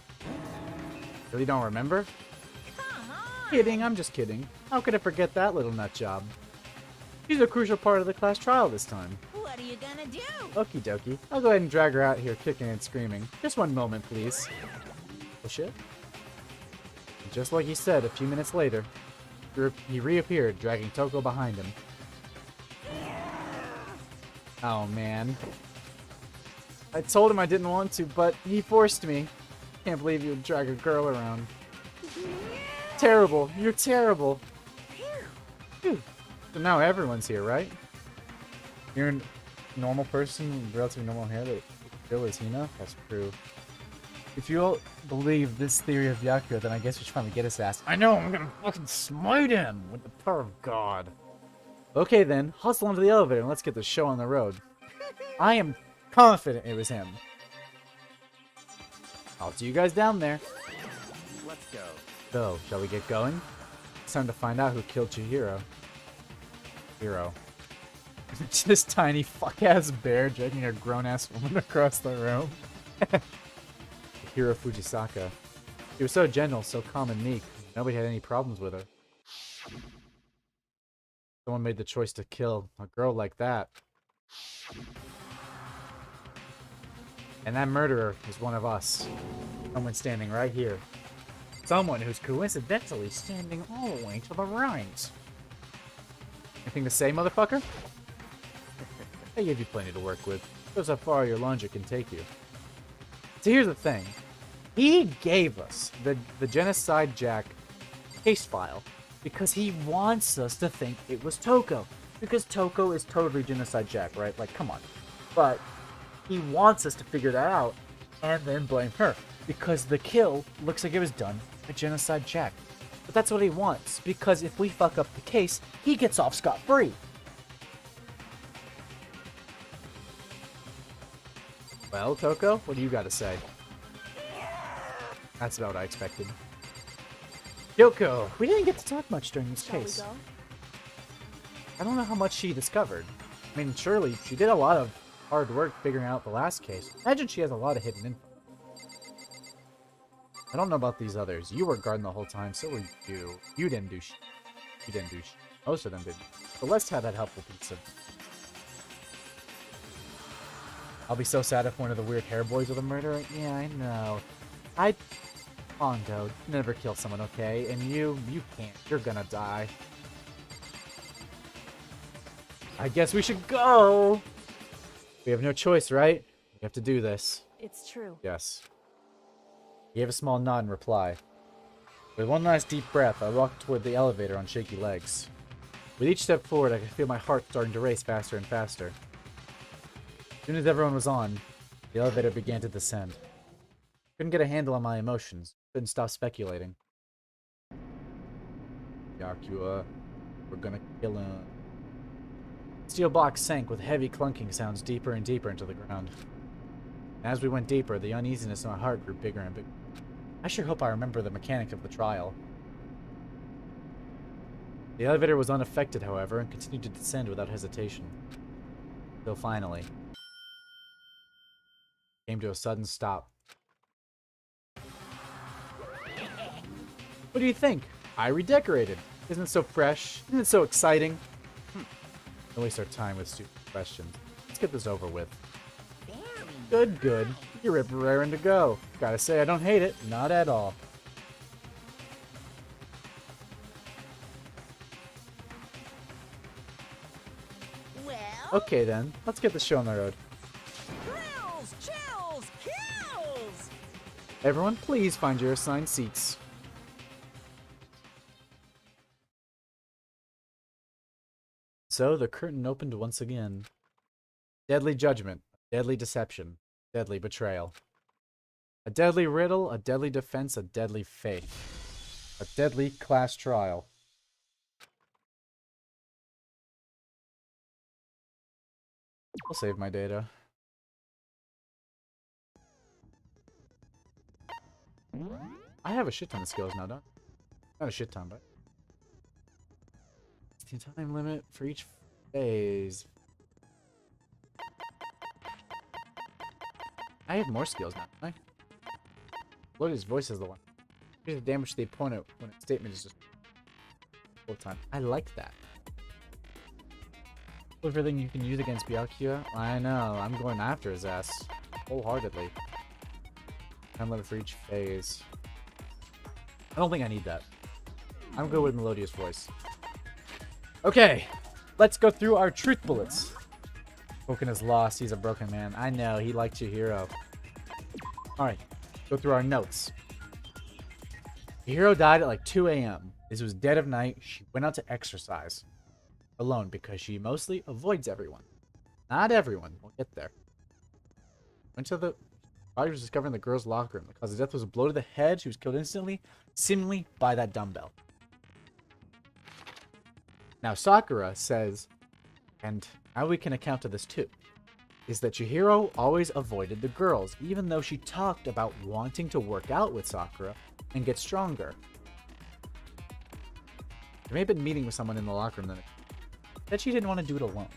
Really don't remember? Come on! Kidding, I'm just kidding. How could I forget that little nut job? She's a crucial part of the class trial this time. What are you gonna do? Okie dokie. I'll go ahead and drag her out here kicking and screaming. Just one moment, please. Oh shit. And just like he said, a few minutes later, he reappeared, dragging Toko behind him. Oh man. I told him I didn't want to, but he forced me. Can't believe you would drag a girl around. Terrible. You're terrible. Phew. So now everyone's here, right? You're a normal person with relatively normal hair that Bill is Hina? That's true. If you all believe this theory of Yakuza, then I guess we should finally get his ass. I know, I'm gonna fucking smite him with the power of God. Okay then, hustle onto the elevator and let's get the show on the road. I am confident it was him. I'll see you guys down there. Let's go. So, shall we get going? It's time to find out who killed Chihiro. Hero. This tiny fuck-ass bear dragging a grown-ass woman across the room. Hiro Fujisaka. She was so gentle, so calm and meek. Nobody had any problems with her. Someone made the choice to kill a girl like that. And that murderer is one of us. Someone standing right here. Someone who's coincidentally standing all the way to the right. Anything to say, motherfucker? I gave you plenty to work with. Shows how far your logic can take you. So here's the thing. He gave us the Genocide Jack case file because he wants us to think it was Toko. Because Toko is totally Genocide Jack, right? Like, come on. But he wants us to figure that out and then blame her. Because the kill looks like it was done by Genocide Jack. But that's what he wants. Because if we fuck up the case, he gets off scot-free. Well, Toko, what do you got to say? That's about what I expected. Yoko, we didn't get to talk much during this case. I don't know how much she discovered. I mean, surely she did a lot of hard work figuring out the last case. Imagine she has a lot of hidden info. I don't know about these others. You were guarding the whole time, so were you. You didn't do shit. You didn't do shit. Most of them didn't. But let's have that helpful piece of... I'll be so sad if one of the weird hair boys was a murderer. Yeah, I know. Hondo, never kill someone, okay? And you can't. You're gonna die. I guess we should go! We have no choice, right? We have to do this. It's true. Yes. He gave a small nod in reply. With one last deep breath, I walked toward the elevator on shaky legs. With each step forward, I could feel my heart starting to race faster and faster. As soon as everyone was on, the elevator began to descend. Couldn't get a handle on my emotions. Couldn't stop speculating. Yakuza, we're gonna kill him. Steel blocks sank with heavy clunking sounds deeper and deeper into the ground. As we went deeper, the uneasiness in my heart grew bigger and bigger. I sure hope I remember the mechanic of the trial. The elevator was unaffected, however, and continued to descend without hesitation. Till finally, came to a sudden stop. What do you think? I redecorated. Isn't it so fresh? Isn't it so exciting? Don't waste our time with stupid questions. Let's get this over with. Good, good. You're raring to go. Gotta say, I don't hate it. Not at all. Okay then, let's get the show on the road. Thrills, chills, kills! Everyone, please find your assigned seats. So the curtain opened once again. Deadly judgment, deadly deception, deadly betrayal. A deadly riddle, a deadly defense, a deadly faith. A deadly class trial. I'll save my data. I have a shit ton of skills now, don't I? Not a shit ton, but... It's the time limit for each phase. I have more skills now, don't I? Load's voice is the one. Here's the damage to the opponent when a statement is just full time. I like that. Everything you can use against Byakuya. I know, I'm going after his ass wholeheartedly. Time limit for each phase. I don't think I need that. I'm good with Melodious voice. Okay, let's go through our truth bullets. Spoken is lost. He's a broken man. I know, he liked your hero. Alright, go through our notes. The hero died at like 2 a.m. This was dead of night. She went out to exercise. Alone because she mostly avoids everyone. Not everyone. We'll get there. Went to the... Body was discovered in the girl's locker room. The cause of death was a blow to the head. She was killed instantly, seemingly by that dumbbell. Now Sakura says, and how we can account to this too, is that Chihiro always avoided the girls, even though she talked about wanting to work out with Sakura and get stronger. She may have been meeting with someone in the locker room that she didn't want to do it alone.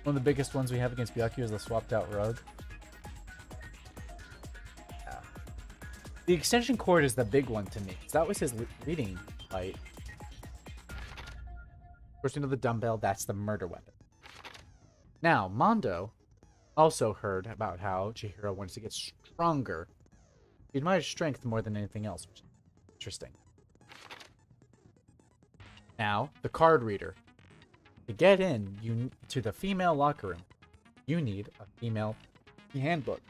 One of the biggest ones we have against Byakuya is the swapped out rug. Yeah. The extension cord is the big one to me. That was his leading fight. Of course, we know the dumbbell, that's the murder weapon. Now, Mondo also heard about how Chihiro wanted to get stronger. He admired strength more than anything else, which is interesting. Now, the card reader. To get in to the female locker room, you need a female handbook.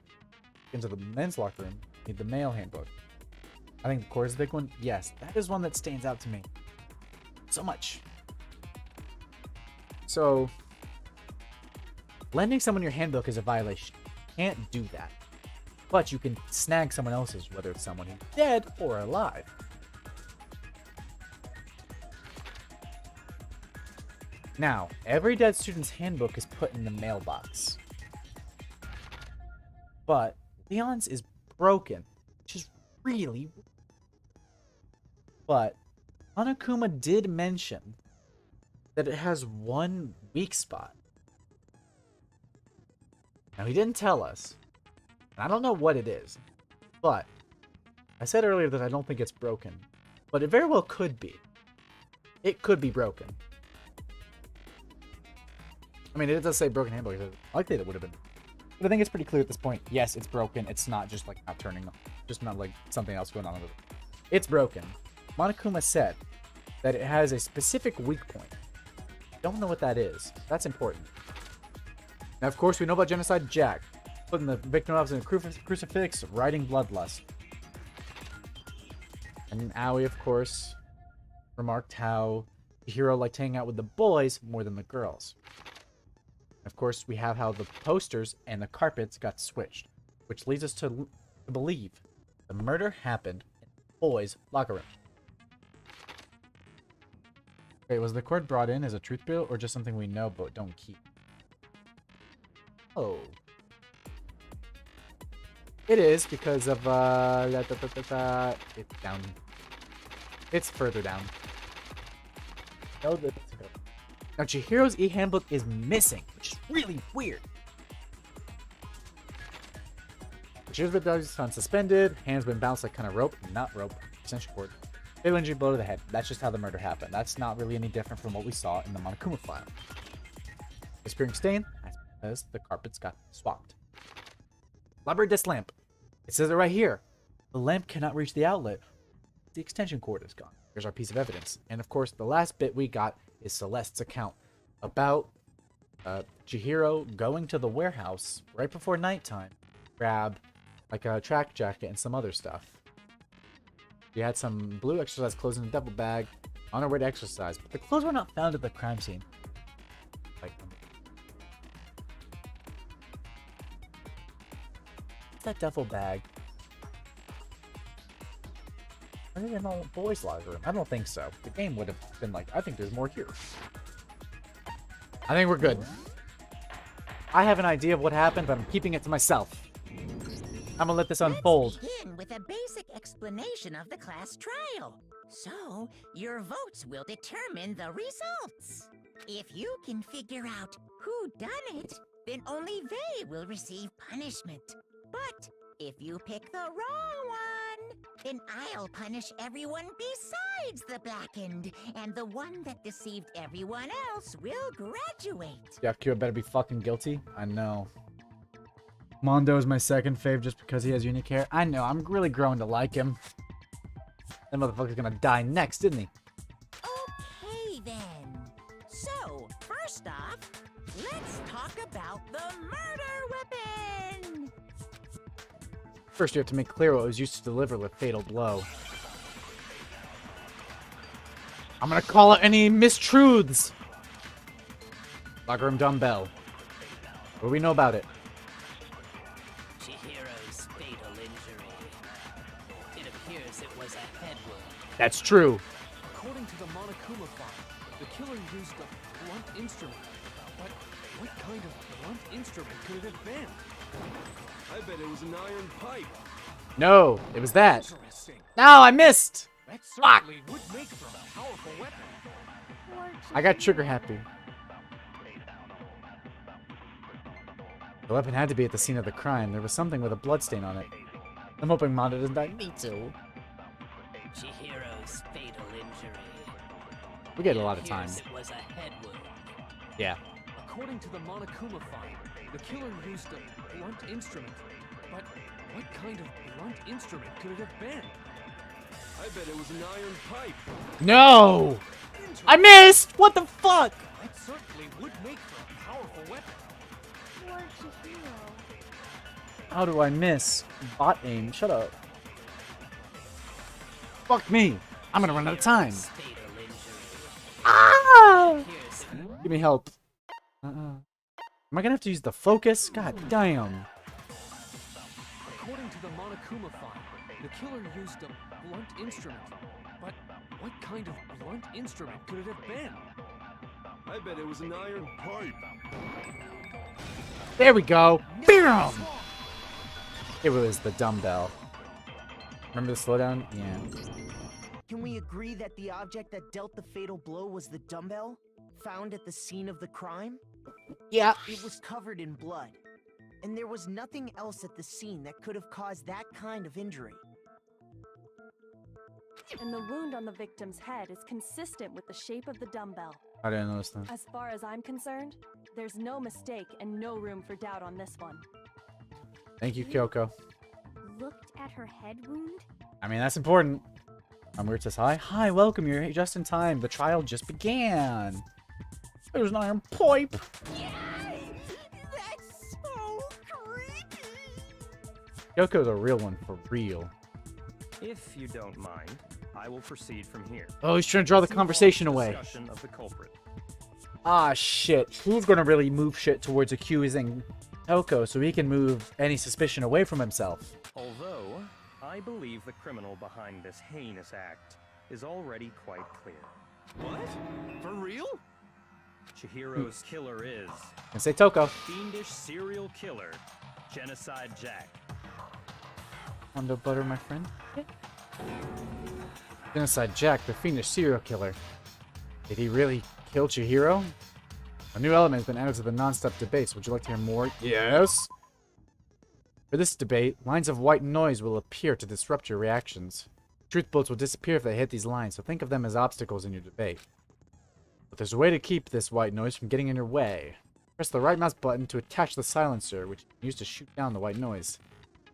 Into the men's locker room, you need the male handbook. I think the core is the big one. Yes, that is one that stands out to me so much. So, lending someone your handbook is a violation. You can't do that. But you can snag someone else's, whether it's someone who's dead or alive. Now, every dead student's handbook is put in the mailbox. But Leon's is broken, which is really... But Hanakuma did mention that it has one weak spot. Now, he didn't tell us. And I don't know what it is. But I said earlier that I don't think it's broken. But it very well could be. It could be broken. I mean, it does say broken handbook. I like that it would have been. But I think it's pretty clear at this point. Yes, it's broken. It's not just like not turning on. Just not like something else going on with it. It's broken. Monokuma said that it has a specific weak point. Don't know what that is. That's important. Now, of course, we know about Genocide Jack. Putting the victim up in a crucifix, writing bloodlust. And Aoi, of course, remarked how the hero liked hanging out with the boys more than the girls. Of course, we have how the posters and the carpets got switched, which leads us to believe the murder happened in the boys' locker room. Wait, was the cord brought in as a truth bill or just something we know but don't keep? Oh. It is because of, it's down. It's further down. No, now, Chihiro's e-handbook is missing, which is really weird. Chihiro's been found suspended, hands been bounced like kind of rope, not rope, extension cord. Fatal injury, blow to the head. That's just how the murder happened. That's not really any different from what we saw in the Monokuma file. Disappearing stain, that's because the carpets got swapped. Library desk lamp. It says it right here. The lamp cannot reach the outlet. The extension cord is gone. There's our piece of evidence. And of course, the last bit we got is Celeste's account about Chihiro going to the warehouse right before nighttime, grab like a track jacket and some other stuff. She had some blue exercise clothes in a duffel bag on her way to exercise, but the clothes were not found at the crime scene. Like that duffel bag. Are they in the boys' locker room? I don't think so. The game would have been like, I think there's more here. I think we're good. I have an idea of what happened, but I'm keeping it to myself. I'm gonna let this unfold. Let's begin with a basic explanation of the class trial. So, your votes will determine the results. If you can figure out who done it, then only they will receive punishment. But if you pick the wrong one, then I'll punish everyone besides the blackened, and the one that deceived everyone else will graduate. Yakuya better be fucking guilty. I know. Mondo is my second fave just because he has unique hair. I know, I'm really growing to like him. That motherfucker's gonna die next, isn't he? Okay then. So, first off, let's talk about the murder weapon. First, you have to make clear what was used to deliver the fatal blow. I'm gonna call out any mistruths. Locker room dumbbell. What do we know about it? Chihiro's fatal injury. It appears it was a head wound. That's true. According to the Monokuma file, the killer used a blunt instrument. But what kind of blunt instrument could it have been? I bet it was an iron pipe. No, it was that. Interesting. No, I missed. That Fuck. certainly would make for a powerful weapon. I got trigger happy. The weapon had to be at the scene of the crime. There was something with a bloodstain on it. I'm hoping Mondo doesn't die. Me too. Chihiro's fatal injury. We get a lot of time. It was a head wound. Yeah. According to the Monokuma file, the killer used a blunt instrument. But what kind of blunt instrument could it have been? I bet it was an iron pipe. No! I missed! What the fuck? That certainly would make for a powerful weapon. Poor Chihiro. How do I miss? Bot aim. Shut up. Fuck me. I'm gonna run out of time. Chihiro's fatal injury. Ah! Here's Give me help. Am I gonna have to use the focus? God damn. According to the Monokuma file, the killer used a blunt instrument. But what kind of blunt instrument could it have been? I bet it was an iron pipe. There we go. Bam! It was the dumbbell. Remember the slowdown? Yeah. Can we agree that the object that dealt the fatal blow was the dumbbell? Found at the scene of the crime? Yeah. It was covered in blood. And there was nothing else at the scene that could have caused that kind of injury. And the wound on the victim's head is consistent with the shape of the dumbbell. I didn't notice that. As far as I'm concerned, there's no mistake and no room for doubt on this one. Thank you, Kyoko. Looked at her head wound? I mean, that's important. Weird says hi. Hi, welcome. You're just in time. The trial just began. There's an iron pipe. That's so creepy! Kyoko's a real one for real. If you don't mind, I will proceed from here. Oh, he's trying to draw the Let's move conversation on to away. Discussion of the culprit. Ah, shit. He's gonna really move shit towards accusing Kyoko so he can move any suspicion away from himself. Although, I believe the criminal behind this heinous act is already quite clear. What? For real? Chihiro's killer is And say Toko. fiendish serial killer, Genocide Jack. Want to butter, my friend? Genocide Jack, the fiendish serial killer. Did he really kill Chihiro? A new element has been added to the non-stop debates. Would you like to hear more? Yes! For this debate, lines of white noise will appear to disrupt your reactions. Truth bullets will disappear if they hit these lines, so think of them as obstacles in your debate. But there's a way to keep this white noise from getting in your way. Press the right mouse button to attach the silencer, which you can use to shoot down the white noise.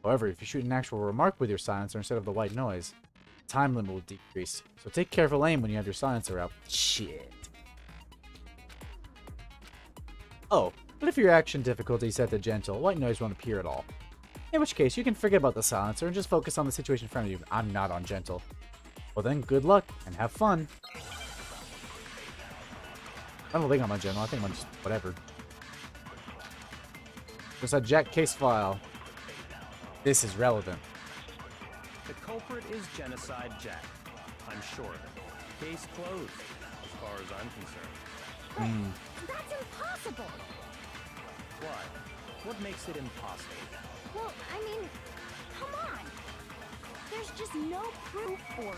However, if you shoot an actual remark with your silencer instead of the white noise, time limit will decrease. So take careful aim when you have your silencer out. Shit. Oh, but if your action difficulty is set to gentle, white noise won't appear at all. In which case, you can forget about the silencer and just focus on the situation in front of you. I'm not on gentle. Well then, good luck and have fun. I don't think I'm on gentle. I think I'm on just whatever. There's a Jack case file. This is relevant. The culprit is Genocide Jack. I'm sure of it. Case closed, as far as I'm concerned. That's impossible! Why? What makes it impossible? Well, I mean, come on! There's just no proof for it.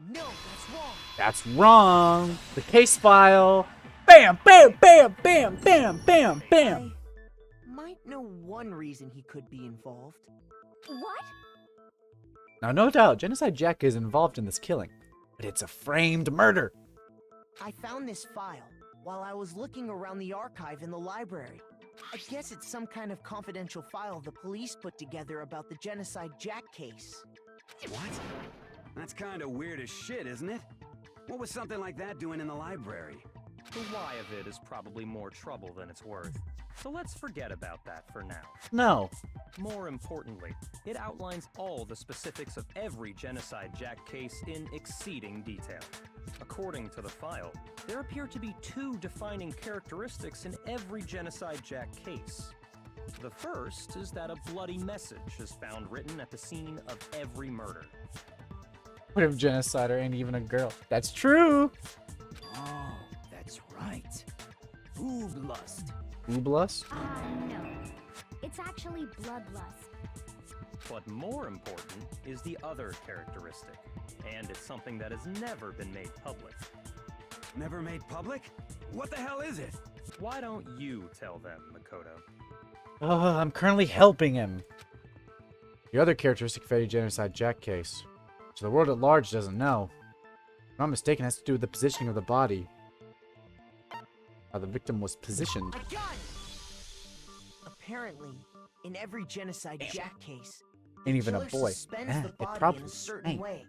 No, that's wrong. That's wrong. The case file. Bam, bam, bam, bam, bam, bam, bam. I might know one reason he could be involved. What? Now, no doubt, Genocide Jack is involved in this killing, but it's a framed murder. I found this file while I was looking around the archive in the library. I guess it's some kind of confidential file the police put together about the Genocide Jack case. What? That's kind of weird as shit, isn't it? What was something like that doing in the library? The why of it is probably more trouble than it's worth. So let's forget about that for now. No. More importantly, it outlines all the specifics of every Genocide Jack case in exceeding detail. According to the file, there appear to be two defining characteristics in every Genocide Jack case. The first is that a bloody message is found written at the scene of every murder. What if genocider ain't even a girl? That's true. Oh, that's right. Booblust. Booblust? No. It's actually bloodlust. But more important is the other characteristic, and it's something that has never been made public. Never made public? What the hell is it? Why don't you tell them, Makoto? I'm currently helping him. The other characteristic for a Genocide Jack case, which the world at large doesn't know, if I'm not mistaken, has to do with the positioning of the body. How the victim was positioned. I got it! Apparently, in every Genocide Jack case, Ain't even a killer boy. suspends the It body probably in a certain way.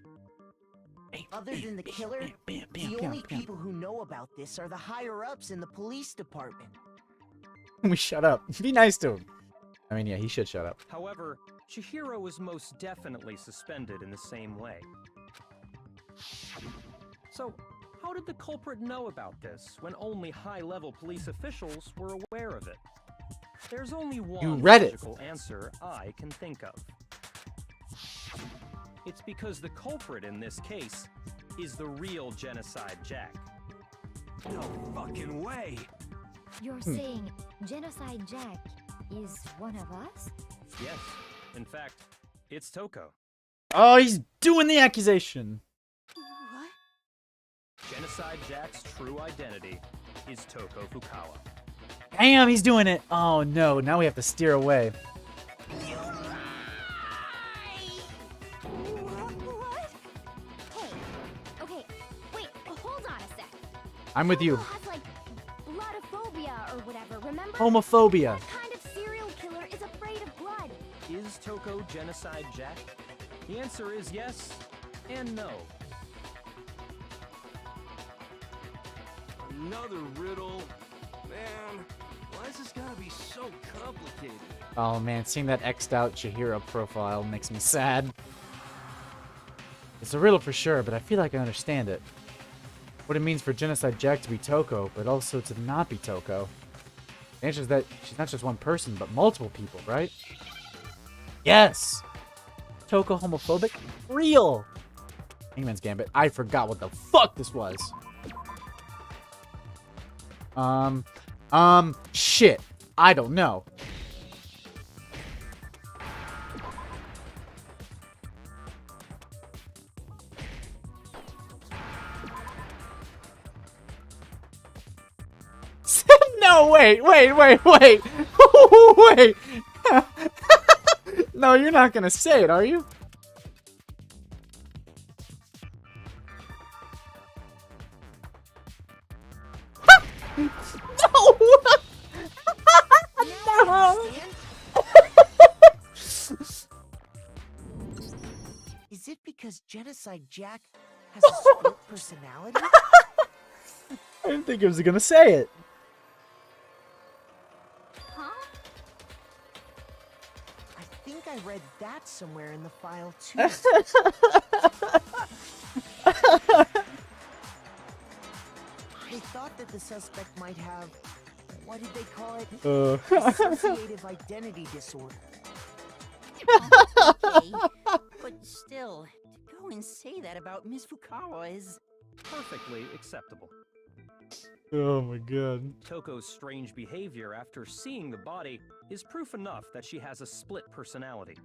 Other than the killer, the only people who know about this are the higher-ups in the police department. We shut up. Be nice to him. I mean, yeah, he should shut up. However, Chihiro is most definitely suspended in the same way. So, how did the culprit know about this when only high-level police officials were aware of it? There's only one logical answer I can think of. It's because the culprit in this case is the real Genocide Jack. No fucking way! You're saying Genocide Jack is one of us? Yes. In fact, it's Toko. Oh, he's doing the accusation. What? Genocide Jack's true identity is Toko Fukawa. Damn, he's doing it. Oh no, now we have to steer away. What? Hey, okay, wait, hold on a sec. I'm with you. Has like bloodophobia or whatever, remember? Homophobia. What kind of serial killer is afraid of blood? Is Toko Genocide Jack? The answer is yes and no. Another riddle. Man, why is this gotta be so complicated? Oh man, seeing that X'd out Chihiro profile makes me sad. It's a riddle for sure, but I feel like I understand it. What it means for Genocide Jack to be Toko, but also to not be Toko. The answer is that she's not just one person, but multiple people, right? Yes! Toko homophobic? Real! Hangman's Gambit. I forgot what the fuck this was. Shit. I don't know. No, wait. Wait. No, you're not gonna say it, are you? No! No! Genocide Jack has a split personality? I didn't think he was gonna say it. Huh? I think I read that somewhere in the file too. I thought that the suspect might have, what did they call it? Dissociative identity disorder. Okay, but still, to go and say that about Miss Fukawa is... Perfectly acceptable. Oh my god. Toko's strange behavior after seeing the body is proof enough that she has a split personality.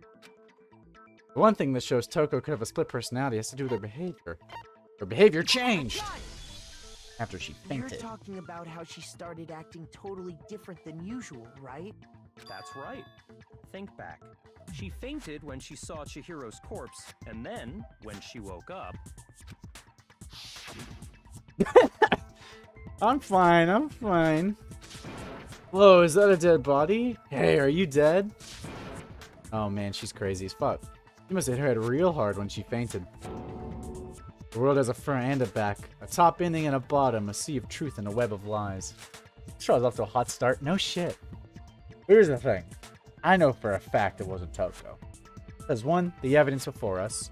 The one thing that shows Toko could have a split personality has to do with her behavior. Her behavior changed after she fainted. You're talking about how she started acting totally different than usual, right? That's right. Think back. She fainted when she saw Chihiro's corpse, and then, when she woke up... I'm fine, I'm fine. Whoa, is that a dead body? Hey, are you dead? Oh man, she's crazy as fuck. She must have hit her head real hard when she fainted. The world has a front and a back, a top ending and a bottom, a sea of truth and a web of lies. Sure, I was off to a hot start. No shit. Here's the thing. I know for a fact it wasn't Toko. Because 1, the evidence before us.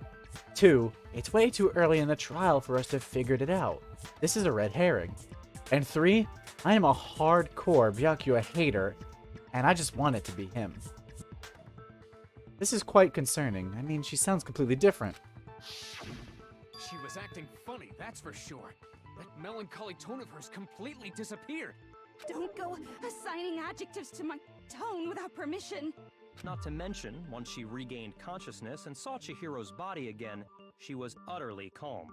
2, it's way too early in the trial for us to have figured it out. This is a red herring. And 3, I am a hardcore Byakuya hater, and I just want it to be him. This is quite concerning. I mean, she sounds completely different. She was acting funny, that's for sure. That melancholy tone of hers completely disappeared. Don't go assigning adjectives to my tone without permission. Not to mention, once she regained consciousness and saw Chihiro's body again, she was utterly calm.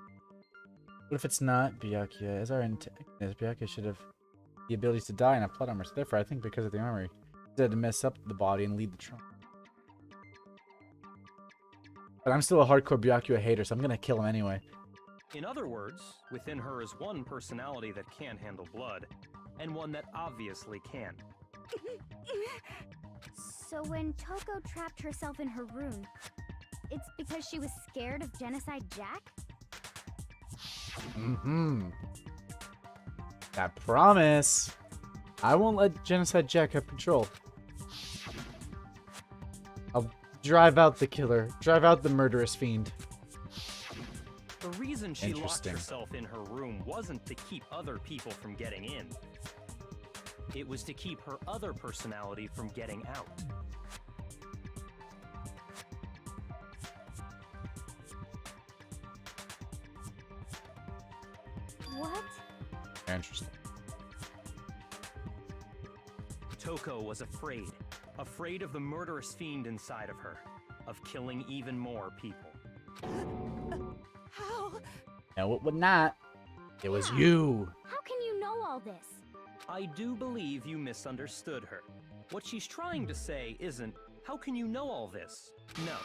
What if it's not Byakuya? As our antagonist, Byakuya should have the abilities to die and have plot armor. So therefore, I think because of the armor, he had to mess up the body and lead the trial. But I'm still a hardcore Byakuya hater, so I'm gonna kill him anyway. In other words, within her is one personality that can handle blood, and one that obviously can. So when Toko trapped herself in her room, it's because she was scared of Genocide Jack? Mm-hmm. I promise. I won't let Genocide Jack have control. I'll drive out the killer. Drive out the murderous fiend. The reason she locked herself in her room wasn't to keep other people from getting in. It was to keep her other personality from getting out. What? Interesting. Toko was afraid. Afraid of the murderous fiend inside of her. Of killing even more people. How? No, it would not. It was you. How can you know all this? I do believe you misunderstood her. What she's trying to say isn't, how can you know all this? No.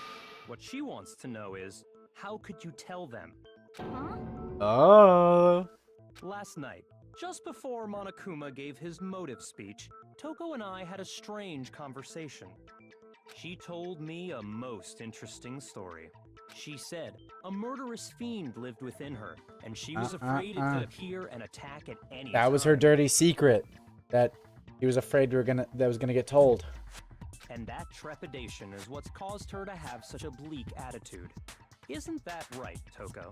What she wants to know is, how could you tell them? Huh? Oh. Last night, just before Monokuma gave his motive speech, Toko and I had a strange conversation. She told me a most interesting story. She said a murderous fiend lived within her, and she was afraid it could appear and attack at any time. That was her dirty secret. That he was afraid that was gonna get told. And that trepidation is what's caused her to have such a bleak attitude. Isn't that right, Toko?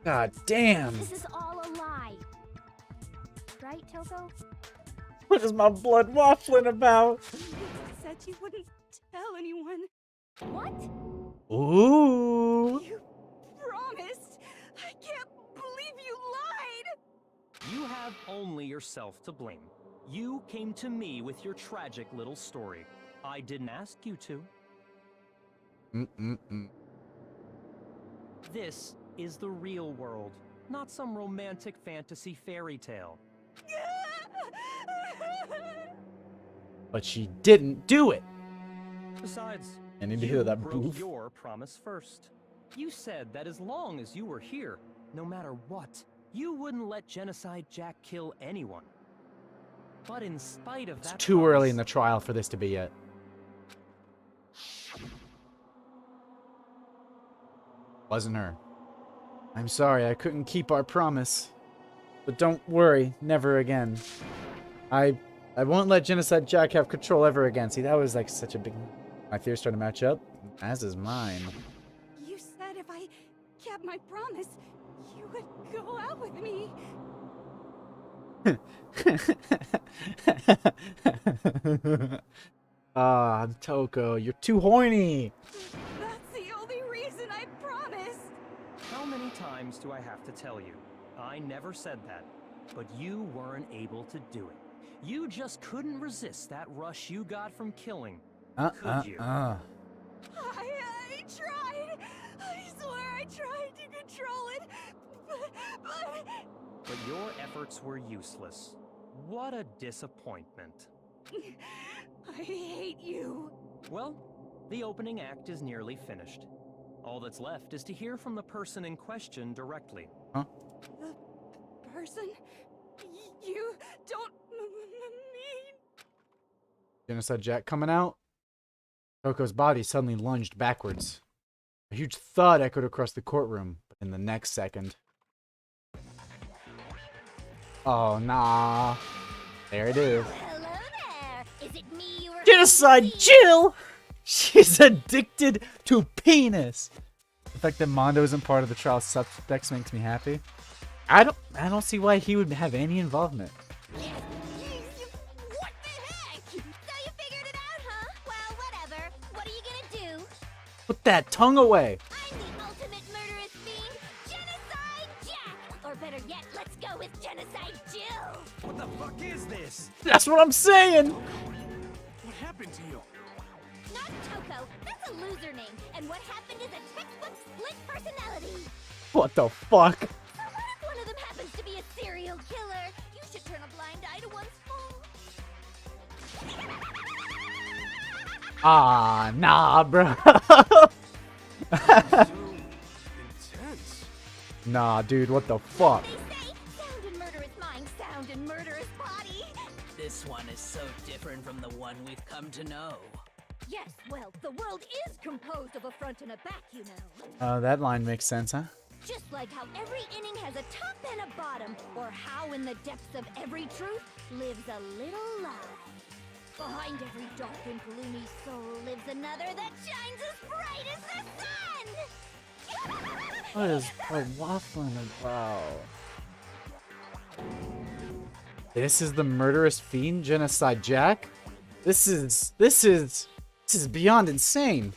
God damn. This is all a lie. Right, Toko? What is my blood waffling about? Said you wouldn't tell anyone. What? Ooh. You promised. I can't believe you lied. You have only yourself to blame. You came to me with your tragic little story. I didn't ask you to. This is the real world, not some romantic fantasy fairy tale. But she didn't do it. Besides, I need to hear that broke boof. your promise first. You said that as long as you were here, no matter what, you wouldn't let Genocide Jack kill anyone. But in spite of that, It's too early in the trial for this to be it. Wasn't her. I'm sorry, I couldn't keep our promise. But don't worry, never again. I won't let Genocide Jack have control ever again. See, that was like such a big... My fears starting to match up, as is mine. You said if I kept my promise, you would go out with me. Ah, Toko, you're too horny. That's the only reason I promised. How many times do I have to tell you? I never said that, but you weren't able to do it. You just couldn't resist that rush you got from killing. Could you? I tried. I swear I tried to control it, But your efforts were useless. What a disappointment. I hate you. Well, the opening act is nearly finished. All that's left is to hear from the person in question directly. Huh? The person you don't mean. Genocide Jack coming out. Toko's body suddenly lunged backwards. A huge thud echoed across the courtroom, but in the next second... Oh, nah. There it is. Hello there. Is it me you were Genocide Jill! She's addicted to penis! The fact that Mondo isn't part of the trial suspects makes me happy. I don't see why he would have any involvement. What the heck? So you figured it out, huh? Well, whatever. What are you gonna do? Put that tongue away! I'm the ultimate murderous fiend, Genocide Jack! Or better yet, let's go with Genocide Jill! What the fuck is this? That's what I'm saying! What happened to you? Not Toko, that's a loser name, and what happened is a textbook split personality! What the fuck? So what if one of them happens to be a serial killer? You should turn a blind eye to one's fault. Ah, nah, bro. So intense. Nah, dude, what the fuck? They say, sound in murderous mind, sound in murderous body! This one is so different from the one we've come to know. Yes, well, the world is composed of a front and a back, you know. That line makes sense, huh? Just like how every inning has a top and a bottom, or how in the depths of every truth lives a little lie. Behind every dark and gloomy soul lives another that shines as bright as the sun! What is waffling about? This is the murderous fiend, Genocide Jack? This is beyond insane.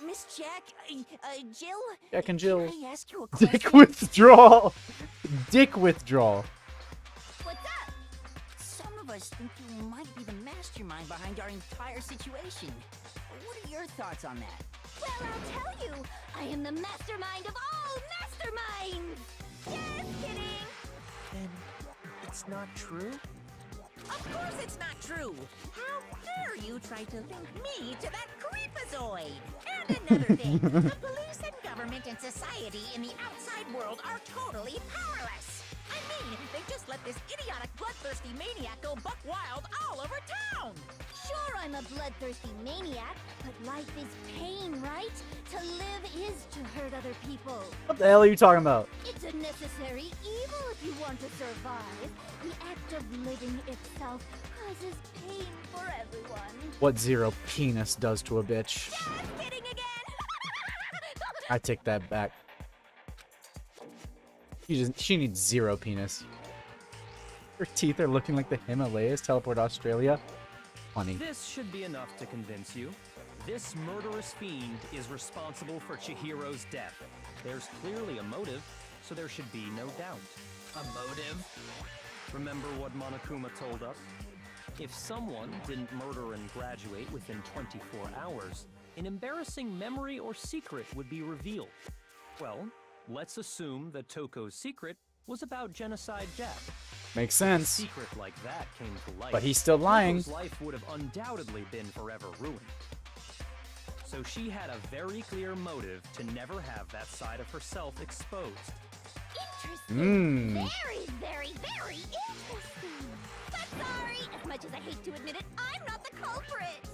Miss Jack, Jill? Jack and Jill. Can I ask you a question? Dick withdrawal. Dick withdrawal. What's up? Some of us think you might be the mastermind behind our entire situation. What are your thoughts on that? Well, I'll tell you, I am the mastermind of all masterminds! Just kidding! Then it's not true? Of course it's not true! How dare you try to link me to that creepazoid? And another thing, the police and government and society in the outside world are totally powerless! I mean, they just let this idiotic bloodthirsty maniac go buck wild all over town! Sure, I'm a bloodthirsty maniac, but life is pain, right? To live is to hurt other people. What the hell are you talking about? It's a necessary evil if you want to survive. The act of living itself causes pain for everyone. What zero penis does to a bitch. Just kidding again! I take that back. She needs zero penis. Her teeth are looking like the Himalayas. Teleport to Australia. Funny. This should be enough to convince you. This murderous fiend is responsible for Chihiro's death. There's clearly a motive, so there should be no doubt. A motive? Remember what Monokuma told us? If someone didn't murder and graduate within 24 hours, an embarrassing memory or secret would be revealed. Well, let's assume that Toko's secret was about Genocide Jack. Makes A sense. secret like that came to light. But he's still lying. Toko's life would have undoubtedly been forever ruined. So she had a very clear motive to never have that side of herself exposed. Interesting. Very, very, very interesting. But sorry, as much as I hate to admit it, I'm not the culprit.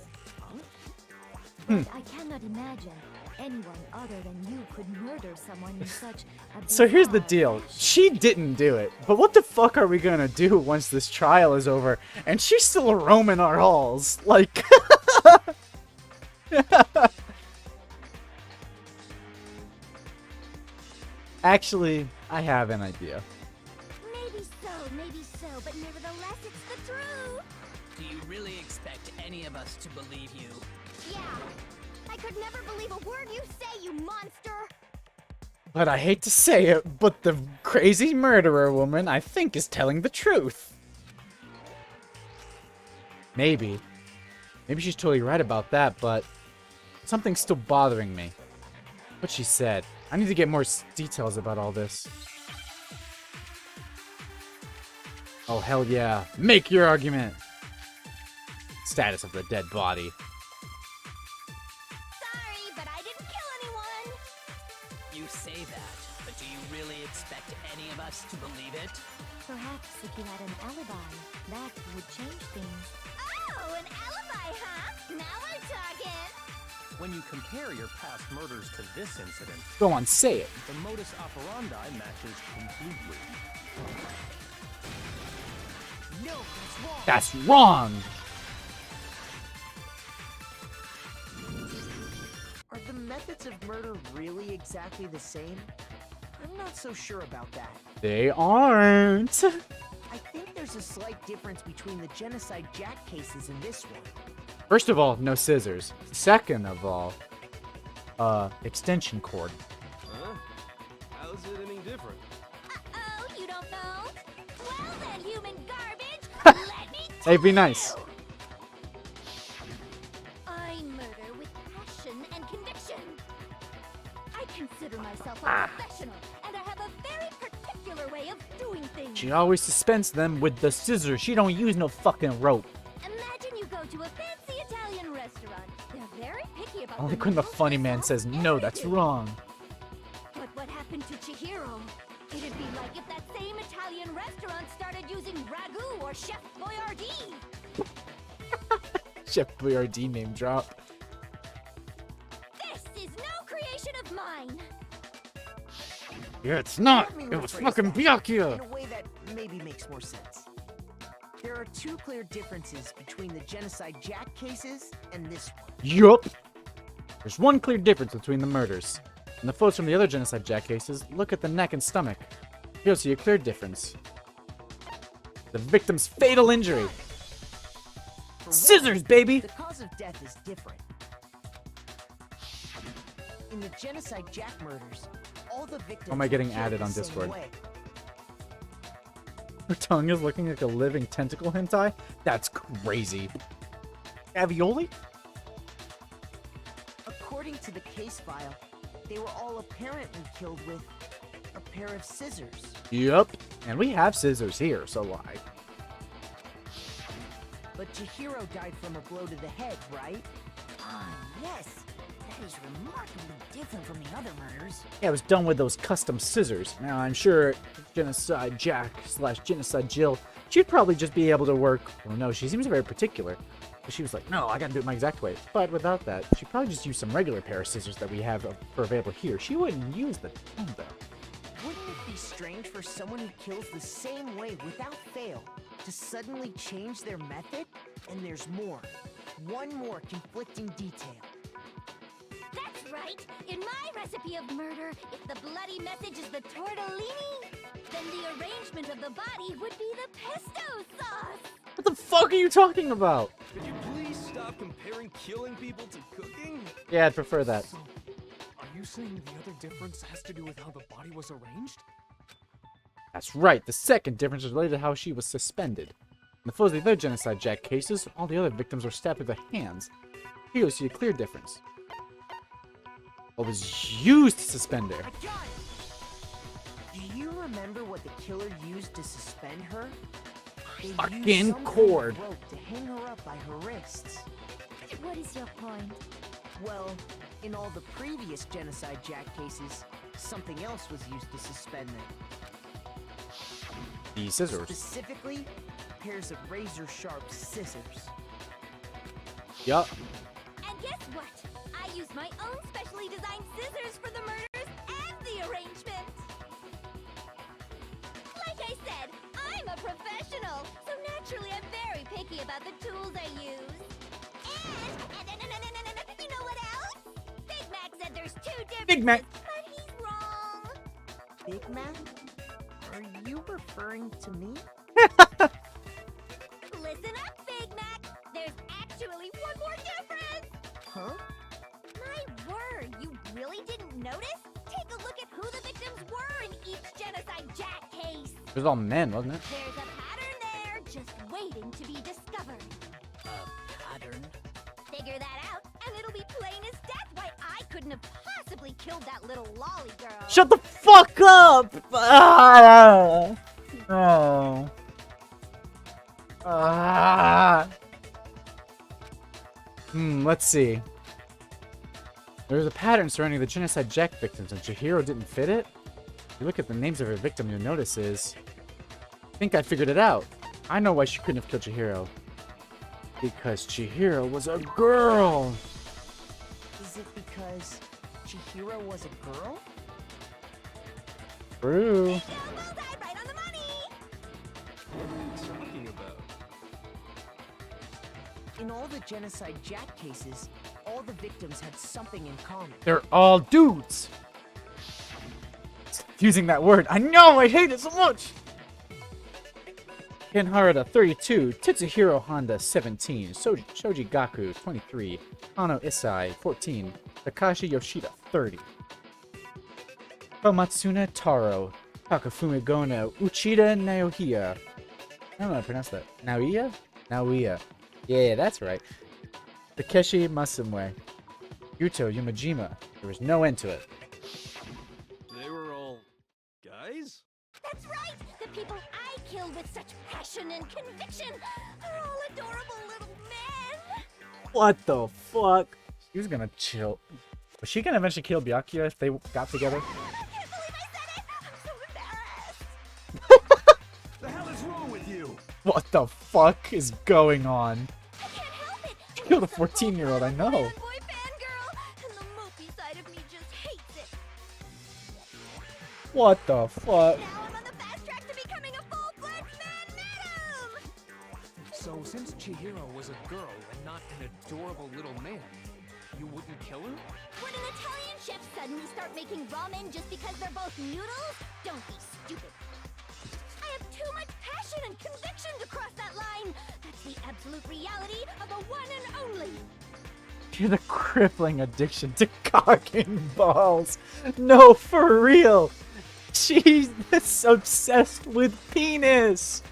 But I cannot imagine anyone other than you could murder someone in such a So here's the bizarre deal. fashion. She didn't do it. But what the fuck are we gonna do once this trial is over and she's still roaming our halls? Like... Actually, I have an idea. Maybe so, but nevertheless, it's the truth. Do you really expect any of us to believe you? Yeah. I could never believe a word you say, you monster. But I hate to say it, but the crazy murderer woman, I think, is telling the truth. Maybe. Maybe she's totally right about that, but something's still bothering me. What she said. I need to get more details about all this. Oh, hell yeah. Make your argument! Status of the dead body. Sorry, but I didn't kill anyone. You say that, but do you really expect any of us to believe it? Perhaps if you had an alibi, that would change things. Oh, an alibi, huh? Now we're talking. When you compare your past murders to this incident, Go on, say it. the modus operandi matches completely. No, that's wrong. That's wrong! Are the methods of murder really exactly the same? I'm not so sure about that. They aren't. I think there's a slight difference between the Genocide Jack cases and this one. First of all, no scissors. Second of all, extension cord. Huh? How's it any different? Uh-oh, you don't know? Well then, human garbage, let me tell Hey, be nice. you. I murder with passion and conviction. I consider myself a professional, and I have a very particular way of doing things. She always suspends them with the scissors. She don't use no fucking rope. Imagine you go to a fancy Italian restaurant. They're very picky about I like when the noodles, funny their man sauce, says, no, that's everything. wrong. But what happened to Chihiro? It'd be like if that same Italian restaurant started using ragu or Chef Boyardee. Chef Boyardee name drop. This is no creation of mine. Yeah, it's not. Let me It was rephrase fucking that in Byakuya. a way that maybe makes more sense. There are two clear differences between the Genocide Jack cases and this one. Yup. There's one clear difference between the murders. In the photos from the other Genocide Jack cases, look at the neck and stomach. You'll see a clear difference. The victim's fatal injury. For one, Scissors, baby! the cause of death is different. In the Genocide Jack murders, all the victims How am I getting were killed added the on same Discord? way. Her tongue is looking like a living tentacle hentai? That's crazy. Ravioli? According to the case file, they were all apparently killed with a pair of scissors. Yup. And we have scissors here, so why? But Chihiro died from a blow to the head, right? Ah, yes. That is remarkably different from the other murders. Yeah, it was done with those custom scissors. Now, I'm sure Genocide Jack / Genocide Jill, she'd probably just be able to work. Well, no, she seems very particular. But she was like, no, I gotta do it my exact way. But without that, she'd probably just use some regular pair of scissors that we have available here. She wouldn't use the thumb, though. Wouldn't it be strange for someone who kills the same way without fail to suddenly change their method? And there's more. One more conflicting detail. That's right. In my recipe of murder, if the bloody message is the tortellini, then the arrangement of the body would be the pesto sauce. What the fuck are you talking about? Could you please stop comparing killing people to cooking? Yeah, I'd prefer that. So, are you saying the other difference has to do with how the body was arranged? That's right. The second difference is related to how she was suspended. In the photos of the other Genocide Jack cases, all the other victims were stabbed with their hands. Here you'll see a clear difference. What was used to suspend her? I got it! Do you remember what the killer used to suspend her? They used Fucking some cord. kind of rope to hang her up by her wrists. What is your point? Well, in all the previous Genocide Jack cases, something else was used to suspend them. The scissors. Specifically, pairs of razor-sharp scissors. Yup. And guess what? I used my own specially designed scissors for the murders and the arrangement. Like I said, I'm a professional, so naturally I'm very picky about the tools I use. And you know what else? Big Mac said there's 2 differences, Big Mac. but he's wrong. Big Mac? Are you referring to me? Listen up, Big Mac. There's actually one more difference. Huh? My word, you really didn't notice? Take a look at who the victims were in each Genocide Jack case. It was all men, wasn't it? There's a pattern there, just waiting to be discovered. Pattern? Figure that out, and it'll be plain as death why I couldn't have possibly killed that little lolly girl. Shut the fuck up! Ah! Oh. Ah. Let's see. There's a pattern surrounding the Genocide Jack victims, and Chihiro didn't fit it? If you look at the names of her victim, you'll notice is... I think I figured it out. I know why she couldn't have killed Chihiro. Because Chihiro was a girl! Is it because Chihiro was a girl? True. Right on the money. What are you talking about? In all the Genocide Jack cases, all the victims had something in common. They're all dudes! Using that word. I know! I hate it so much! Ken Harada, 32. Tetsuhiro Honda, 17. Shoji Gaku, 23. Ano Isai, 14. Takashi Yoshida, 30. Komatsuna Taro. Takafume Gono. Uchida Naoya. I don't know how to pronounce that. Naoya? Naoya. Yeah, that's right. Takeshi Masamue. Yuto Yumajima. There was no end to it. They were all guys? That's right! The people I killed with such passion and conviction are all adorable little men! What the fuck? She was gonna chill. Was she gonna eventually kill Byakuya if they got together? I can't believe I said it! I'm so embarrassed! The hell is wrong with you? What the fuck is going on? I can't help it! She killed a 14-year-old, I know. Boy fangirl, and the mopey side of me just hates it. What the fuck? Now I'm on the fast track to becoming a full-fledged man-madam! So since Chihiro was a girl and not an adorable little man, you wouldn't kill her? Would an Italian chef suddenly start making ramen just because they're both noodles? Don't be stupid. I have too much passion and conviction to cross that line. That's the absolute reality of a one and only. You're the crippling addiction to cocking balls. No, for real. She's this obsessed with penis.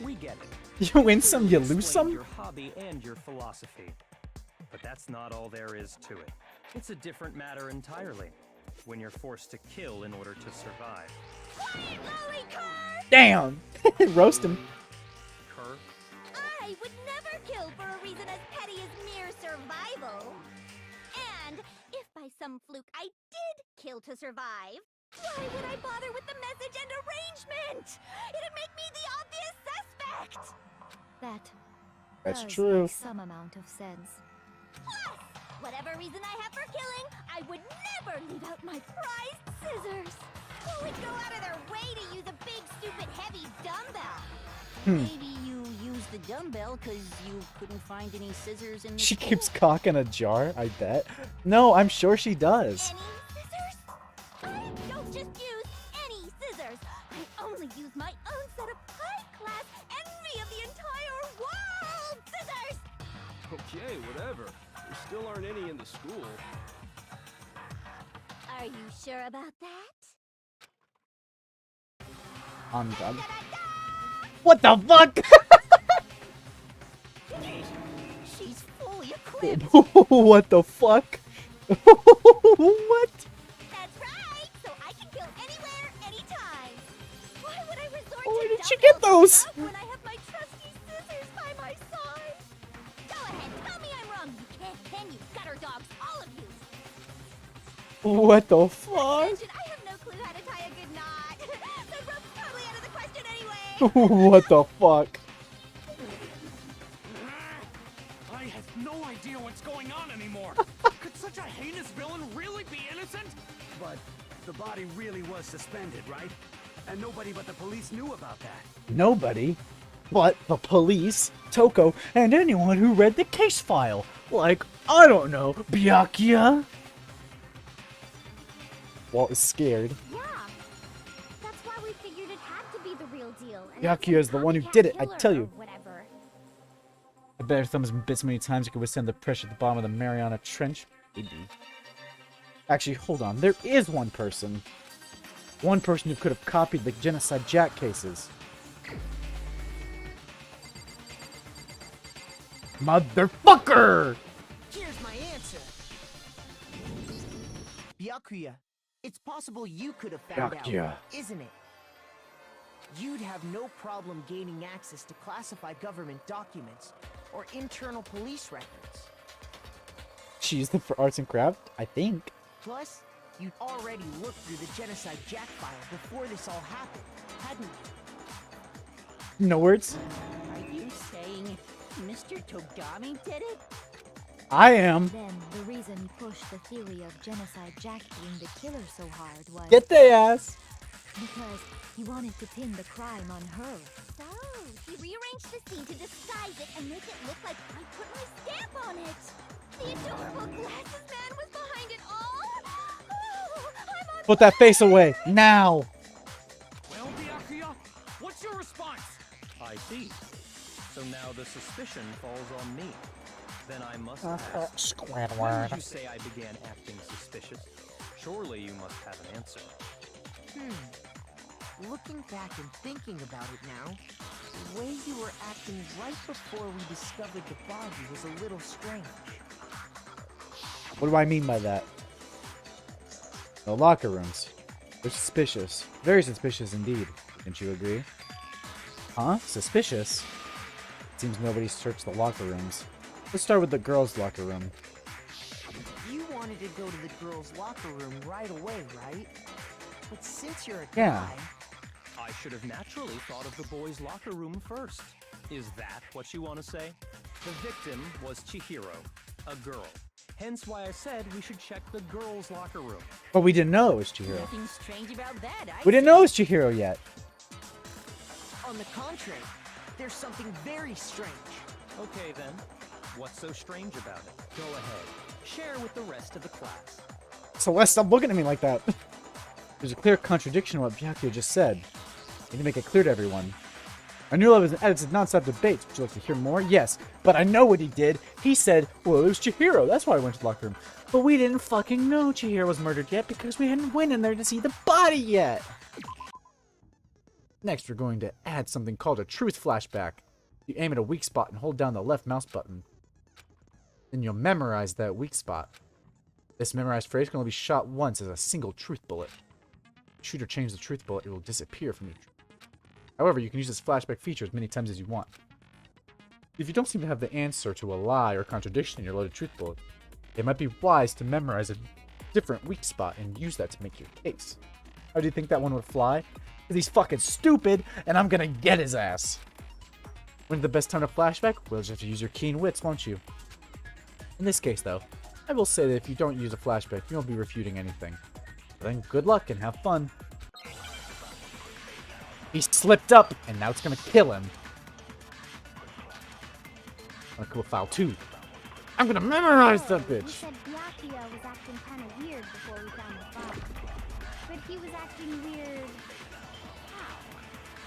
We get it. You win some, you lose Explain some? Your hobby and your philosophy. But that's not all there is to it. It's a different matter entirely. When you're forced to kill in order to survive. Quiet, lolly car! Damn. Roast him. Cur? I would never kill for a reason as petty as mere survival. And if by some fluke I did kill to survive, why would I bother with the message and arrangement? It'd make me the obvious suspect. That's Does true. make some amount of sense. Plus, whatever reason I have for killing, I would never leave out my prized scissors. Who would go out of their way to use a big, stupid, heavy dumbbell? Maybe you used the dumbbell because you couldn't find any scissors in the She school. keeps cock in a jar, I bet. No, I'm sure she does. Any scissors? I don't just use any scissors. I only use my own set of high-class envy of the entire world scissors! Okay, whatever. There still aren't any in the school. Are you sure about that? On God. What the fuck? She's fully equipped. What the fuck? What? That's right! So I can kill anywhere, anytime! Why would I resort Where to did she get dumbbells those? when I have my trusty scissors by my side? Go ahead, tell me I'm wrong, you can't, can you? Gutter dogs, all of you! What the fuck? Mention, I have no clue how to tie a good knot. The rope's totally out of the question anyway! What the fuck? I have no idea what's going on anymore. the body really was suspended, right? And nobody but the police knew about that. Nobody but the police, Toko, and anyone who read the case file. Like, I don't know, Byakuya? Walt is scared. Yeah. That's why we figured it had to be the real deal. And Byakuya is the one who copycat did it, I killer tell or you. Whatever. I bet if thumbs been bit so many times it could withstand the pressure at the bottom of the Mariana Trench. Maybe. Actually, hold on. There is one person. One person who could have copied the Genocide Jack cases. Motherfucker! Here's my answer. Byakuya, it's possible you could have found Byakuya. out, isn't it? You'd have no problem gaining access to classified government documents or internal police records. She used them for arts and craft, I think. Plus, you'd already looked through the Genocide Jack file before this all happened, hadn't you? No words. Are you saying Mr. Togami did it? I am. Then the reason he pushed the theory of Genocide Jack being the killer so hard was Get their ass. because he wanted to pin the crime on her. So, he rearranged the scene to disguise it and make it look like I put my stamp on it. The adorable glasses man was behind it all. Oh, I'm on Put that face away now. Well, Byakuya, what's your response? I see. So now the suspicion falls on me. Then I must ask, when did you say I began acting suspicious? Surely you must have an answer. Looking back and thinking about it now, the way you were acting right before we discovered the body was a little strange. What do I mean by that? The locker rooms. They're suspicious. Very suspicious indeed. Don't you agree? Huh? Suspicious? Seems nobody searched the locker rooms. Let's start with the girls' locker room. You wanted to go to the girls' locker room right away, right? But since you're a Yeah. guy, I should have naturally thought of the boys' locker room first. Is that what you want to say? The victim was Chihiro, a girl. Hence why I said we should check the girls' locker room. But we didn't know it was Chihiro. Nothing strange about that, We didn't know it was Chihiro yet. on the contrary, there's something very strange. Okay then, what's so strange about it? Go ahead, share with the rest of the class. Celeste, stop looking at me like that. There's a clear contradiction in what Byakuya just said. I need to make it clear to everyone. Our new love is an edited non-stop debates. Would you like to hear more? Yes, but I know what he did. He said, well, it was Chihiro. That's why I went to the locker room. But we didn't fucking know Chihiro was murdered yet because we hadn't went in there to see the body yet. Next, we're going to add something called a truth flashback. You aim at a weak spot and hold down the left mouse button. Then you'll memorize that weak spot. This memorized phrase can only be shot once as a single truth bullet. Shoot or change the truth bullet, it will disappear from your truth. However, you can use this flashback feature as many times as you want. If you don't seem to have the answer to a lie or contradiction in your loaded truth bullet, it might be wise to memorize a different weak spot and use that to make your case. How do you think that one would fly? Because he's fucking stupid, and I'm gonna get his ass. When's the best time to flashback? Well, you just have to use your keen wits, won't you? In this case, though, I will say that if you don't use a flashback, you won't be refuting anything. But then good luck and have fun. He slipped up, and now it's gonna kill him. I'm gonna kill file 2. I'm gonna memorize that You bitch! said Byakuya was acting kind of weird before we found the body. But he was acting weird. How?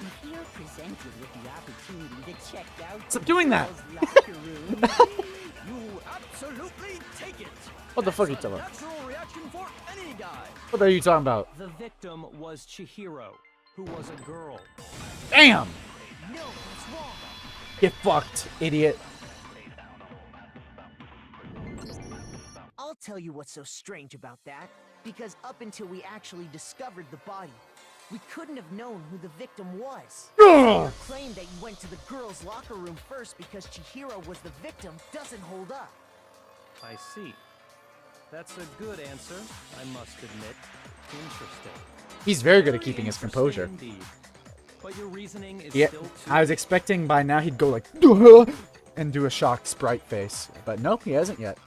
If you're presented with the opportunity to check out Stop the doing that! girls' locker room, You absolutely take it! What the fuck are you talking about? Natural reaction for any guy! What are you talking about? The victim was Chihiro, who was a girl. Damn! No, that's wrong. Get fucked, idiot. I'll tell you what's so strange about that. Because up until we actually discovered the body, we couldn't have known who the victim was. Your claim that you went to the girls' locker room first because Chihiro was the victim doesn't hold up. I see. That's a good answer, I must admit. Interesting. He's very good at Very keeping his interesting composure. Indeed. But your reasoning is Yeah, still too... I was expecting by now he'd go like, "Duh," and do a shocked sprite face. But nope, he hasn't yet.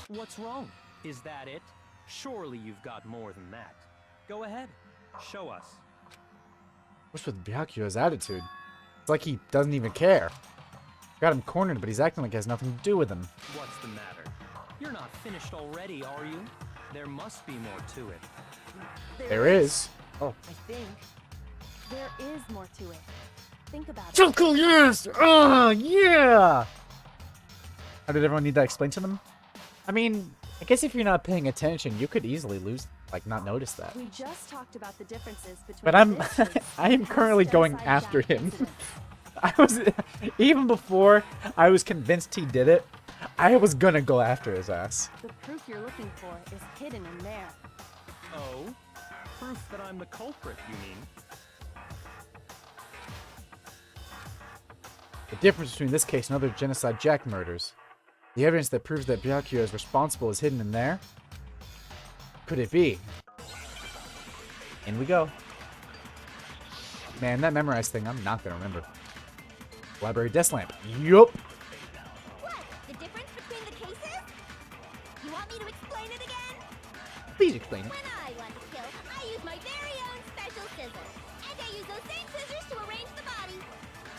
What's wrong? Is that it? Surely you've got more than that. Go ahead, show us. What's with Byakuyo's attitude? It's like he doesn't even care. Got him cornered, but he's acting like it has nothing to do with him. What's the matter? You're not finished already, are you? There must be more to it. There is. Oh. I think. There is more to it. Think about it. Choco, yes! Oh, yeah! How did everyone need that explained to them? I mean, I guess if you're not paying attention, you could easily not notice that. We just talked about the differences between. But I'm, this case I am and currently the going genocide after Jack him. incident. I was, even before I was convinced he did it, I was gonna go after his ass. The proof you're looking for is hidden in there. Oh? Proof that I'm the culprit, you mean? The difference between this case and other genocide Jack murders. The evidence that proves that Byakuyo is responsible is hidden in there? Could it be? In we go. Man, that memorized thing, I'm not gonna remember. Library desk lamp. Yup. What? The difference between the cases? You want me to explain it again? Please explain it. When I want to kill, I use my very own special scissors. And I use those same scissors to arrange the body.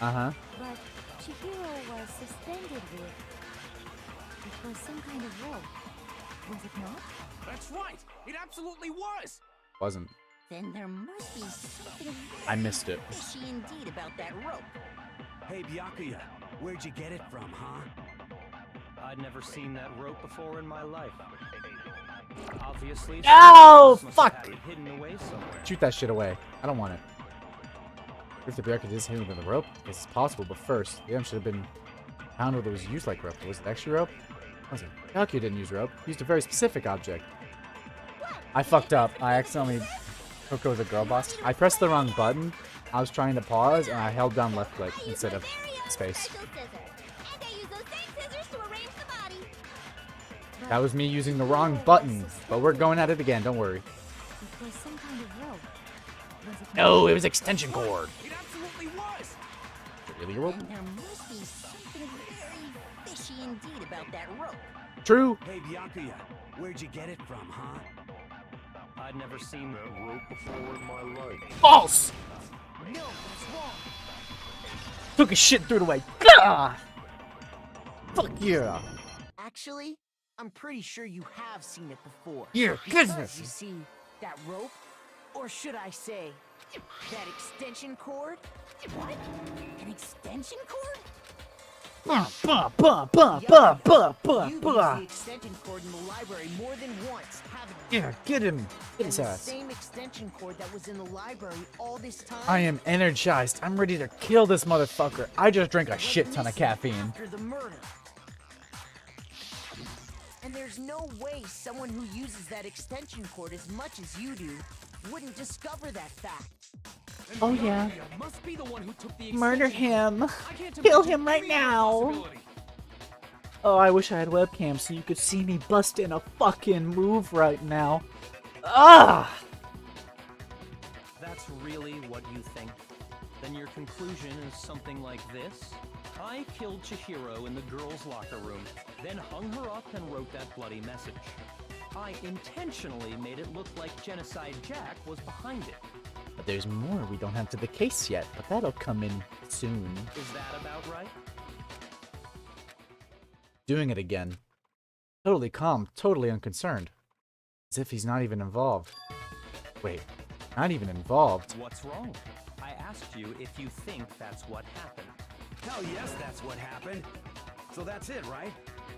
Uh-huh. But Chihiro was suspended with... It was some kind of rope. Was it not? That's right! It absolutely was! Wasn't. Then there must be something I missed it. fishy indeed about that rope. Hey, Byakuya, where'd you get it from, huh? I'd never seen that rope before in my life. Obviously, Oh, must fuck! have had it hidden away somewhere. Shoot that shit away. I don't want it. If the Byakuyo is hidden within the rope, I guess it's possible, but first, the item should have been found where it was used like rope. Was it extra rope? Was it? Byakuyo didn't use rope. He used a very specific object. I fucked up. I accidentally took it as a girl boss. I pressed the wrong button. I was trying to pause, and I held down left click instead of space. That was me using the wrong button, but we're going at it again, don't worry. It was some kind of rope. Was it No, it was extension cord. It absolutely was! Is it really a rope? And there must be something very fishy indeed about that rope. True. Hey, Byakuya, where'd you get it from, huh? I'd never seen that rope before in my life. False! No, that's wrong. Took a shit through the way. Gah! Fuck yeah. Actually, I'm pretty sure you have seen it before. Your Because, goodness. you see, that rope, or should I say, that extension cord? What? An extension cord? Bah, bah, bah, bah, bah, bah, bah, You've used bah. the extension cord in the library more than once, haven't you? Yeah, get him. Get And his the ass. same extension cord that was in the library all this time. I am energized. I'm ready to kill this motherfucker. I just drank a was shit ton of missing caffeine. After the murder. And there's no way someone who uses that extension cord as much as you do wouldn't discover that fact. And Oh, yeah. Byakuya must be the one who took the Murder extension him. cord. I can't Kill imagine him right any other now. possibility. Oh, I wish I had webcam so you could see me bust in a fucking move right now. Ah! That's really what you think? Then your conclusion is something like this? I killed Chihiro in the girls' locker room, then hung her up and wrote that bloody message. I intentionally made it look like Genocide Jack was behind it. But there's more we don't have to the case yet, but that'll come in soon. Is that about right? Doing it again. Totally calm, totally unconcerned. As if he's not even involved. Wait, not even involved? What's wrong? I asked you if you think that's what happened. Hell yes, that's what happened. So that's it, right?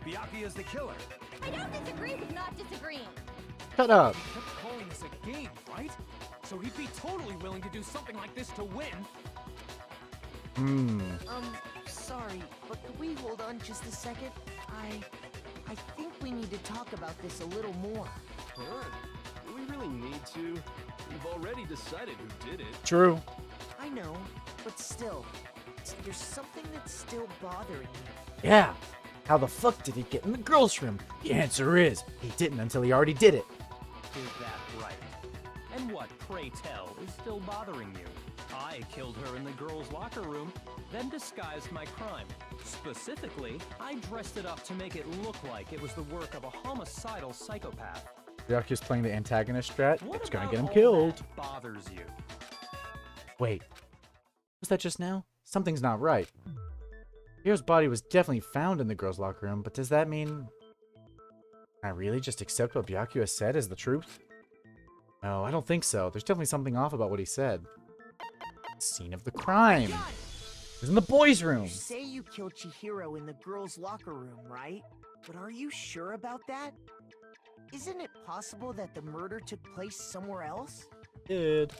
Byakuya's the killer. I don't disagree with not disagreeing. Shut up. He kept calling this a game, right? So he'd be totally willing to do something like this to win. Sorry, but could we hold on just a second? I think we need to talk about this a little more. Huh? Do we really need to? We've already decided who did it. True. I know, but still, there's something that's still bothering me. Yeah. How the fuck did he get in the girls' room? The answer is, he didn't until he already did it. Is that right? And what, pray tell, is still bothering you? I killed her in the girls' locker room, then disguised my crime. Specifically, I dressed it up to make it look like it was the work of a homicidal psychopath. Byakuya's playing the antagonist strat. What It's gonna about get him all killed. that bothers you? Wait. Was that just now? Something's not right. Hiro's body was definitely found in the girls' locker room, but does that mean... I really just accept what Byakuya said as the truth? No, I don't think so. There's definitely something off about what he said. Scene of the crime. It was in the boys' room. You say you killed Chihiro in the girls' locker room, right? But are you sure about that? Isn't it possible that the murder took place somewhere else?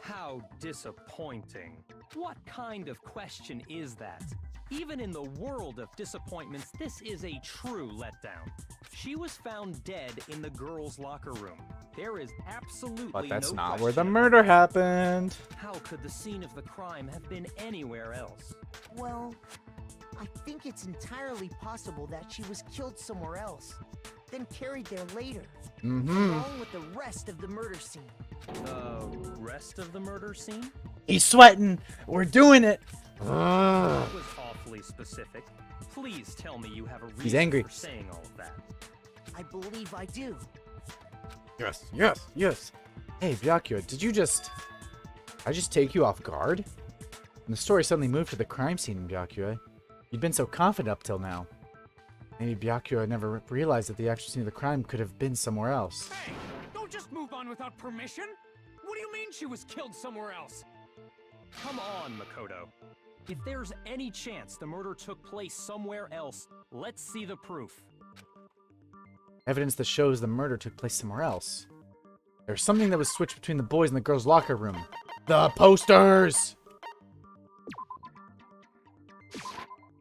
How disappointing. What kind of question is that? Even in the world of disappointments, this is a true letdown. She was found dead in the girls' locker room. There is absolutely But that's no not where the question murder about that. happened. How could the scene of the crime have been anywhere else? Well, I think it's entirely possible that she was killed somewhere else, then carried there later, along with the rest of the murder scene. The rest of the murder scene? He's sweating. We're doing it. That was awfully specific. Please tell me you have a reason He's angry. for saying all of that. I believe I do. Yes, yes, yes. Hey, Byakuya, I just take you off guard? And the story suddenly moved to the crime scene, Byakuya. You'd been so confident up till now. Maybe Byakuya never realized that the actual scene of the crime could have been somewhere else. Hey, don't just move on without permission. What do you mean she was killed somewhere else? Come on, Makoto. If there's any chance the murder took place somewhere else, let's see the proof. Evidence that shows the murder took place somewhere else. There's something that was switched between the boys and the girls' locker room. The posters!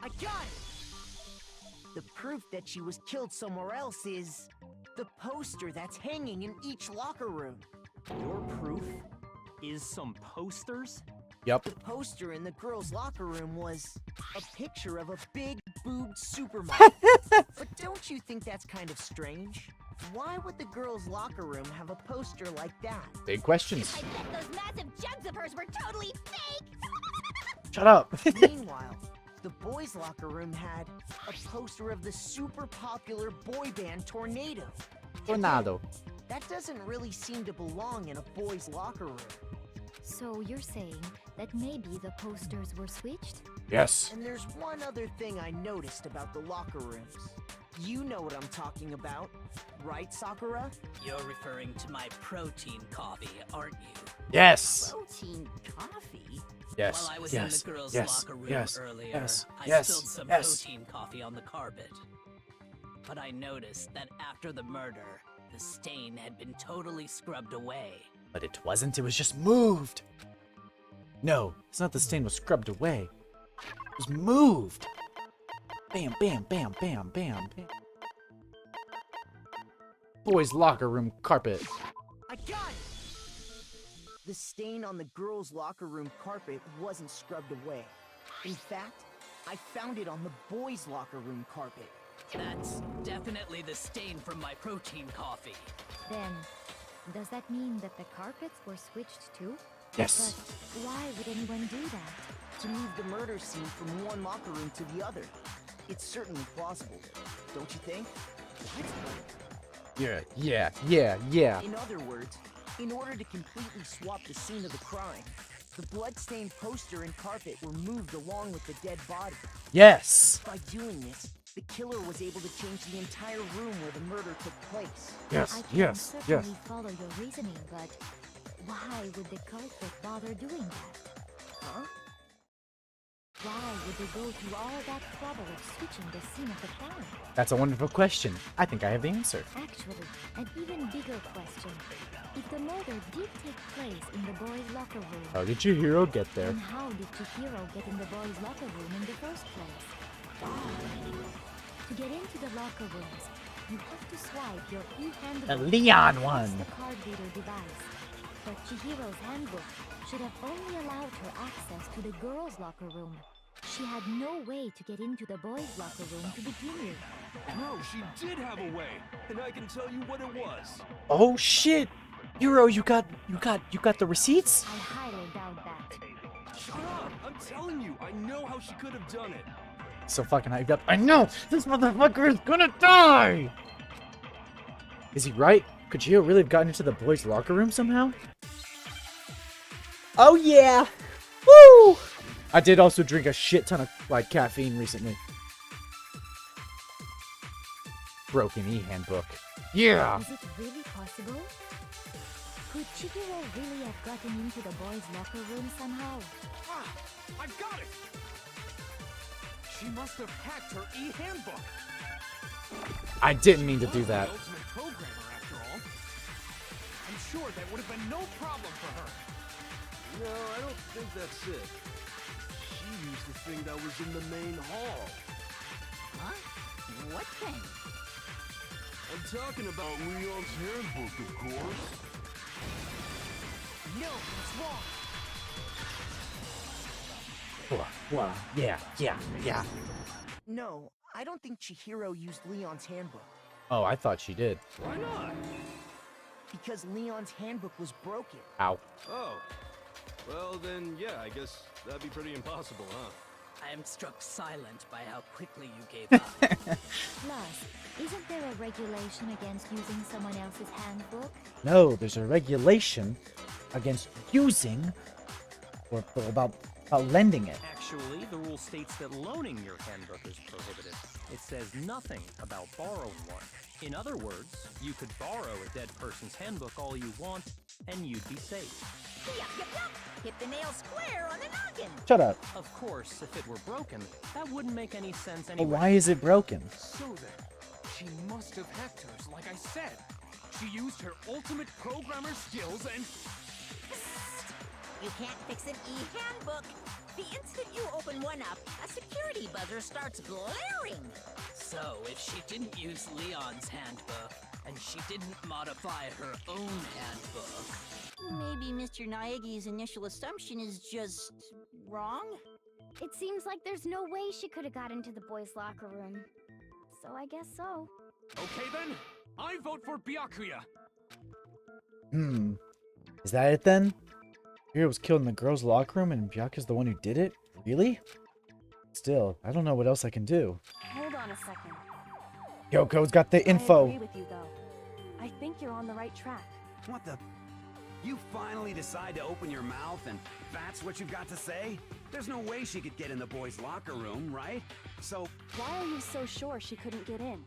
I got it! The proof that she was killed somewhere else is the poster that's hanging in each locker room. Your proof is some posters? Yep. The poster in the girls' locker room was a picture of a big boobed supermodel. But don't you think that's kind of strange? Why would the girls' locker room have a poster like that? Big questions. I bet those massive jugs of hers were totally fake! Shut up. Meanwhile, the boys' locker room had a poster of the super popular boy band Tornado. Tornado. That doesn't really seem to belong in a boys' locker room. So you're saying that maybe the posters were switched? Yes. And there's one other thing I noticed about the locker rooms. You know what I'm talking about, right, Sakura? You're referring to my protein coffee, aren't you? Yes. Protein coffee? Yes. While I was Yes. in the girls' Yes. locker room Yes. earlier, Yes. I Yes. spilled some Yes. protein coffee on the carpet. But I noticed that after the murder, the stain had been totally scrubbed away. But it wasn't. It was just moved. No, it's not the stain was scrubbed away. It was moved. Bam, bam, bam, bam, bam, bam. Boys' locker room carpet. I got it! The stain on the girls' locker room carpet wasn't scrubbed away. In fact, I found it on the boys' locker room carpet. That's definitely the stain from my protein coffee. Then, does that mean that the carpets were switched too? Yes. But why would anyone do that? To move the murder scene from one locker room to the other. It's certainly plausible, don't you think? Yeah. In other words, in order to completely swap the scene of the crime, the blood-stained poster and carpet were moved along with the dead body. Yes. By doing this, the killer was able to change the entire room where the murder took place. Yes. I can Yes. certainly Yes. follow your reasoning, but why would the culprit bother doing that? Huh? Why would they go through all that trouble of switching the scene of the crime? That's a wonderful question. I think I have the answer. Actually, an even bigger question. If the murder did take place in the boys' locker room, How did Chihiro get there? then how did Chihiro get in the boys' locker room in the first place? To get into the locker rooms, you have to swipe your e-handbook The Leon against one. the card reader device. But Chihiro's handbook should have only allowed her access to the girls' locker room. She had no way to get into the boys' locker room to begin with. No, she did have a way, and I can tell you what it was. Oh shit! Hiro, you got the receipts? I highly doubt that. Shut up! I'm telling you, I know how she could have done it. So fucking hyped up. I know! This motherfucker is gonna die! Is he right? Could Gio really have gotten into the boys' locker room somehow? Oh yeah! Woo! I did also drink a shit ton of like caffeine recently. Broken e-handbook. Yeah! Is it really possible? Could Chihiro really have gotten into the boys' locker room somehow? Ah, I've got it! She must have hacked her e-handbook. I didn't mean to do that. The ultimate programmer, after all. I'm sure that would have been no problem for her. No, I don't think that's it. She used the thing that was in the main hall. Huh? What thing? I'm talking about Leon's handbook, of course. No, it's wrong. Wow. Yeah. No, I don't think Chihiro used Leon's handbook. Oh, I thought she did. Why not? Because Leon's handbook was broken. Ow. Oh. Well, then, yeah, I guess that'd be pretty impossible, huh? I am struck silent by how quickly you gave up. Plus, isn't there a regulation against using someone else's handbook? No, there's a regulation against using or about lending it. Actually, the rule states that loaning your handbook is prohibited. It says nothing about borrowing one. In other words, you could borrow a dead person's handbook all you want, and you'd be safe. Yup. Hit the nail square on the noggin. Shut up. Of course, if it were broken, that wouldn't make any sense But anyway. why is it broken? So then, she must have hacked hers, like I said. She used her ultimate programmer skills and... You can't fix an e-handbook. The instant you open one up, a security buzzer starts blaring. So, if she didn't use Leon's handbook, and she didn't modify her own handbook... Maybe Mr. Naegi's initial assumption is just wrong? It seems like there's no way she could have got into the boys' locker room. So I guess so. Okay then, I vote for Byakuya. Is that it then? Hiro was killed in the girls' locker room and Byakuya's the one who did it? Really? Still, I don't know what else I can do. Hold on a second. Yoko's got the I info. agree with you, though. I think you're on the right track. What the? You finally decide to open your mouth and that's what you've got to say? There's no way she could get in the boys' locker room, right? So... Why are you so sure she couldn't get in?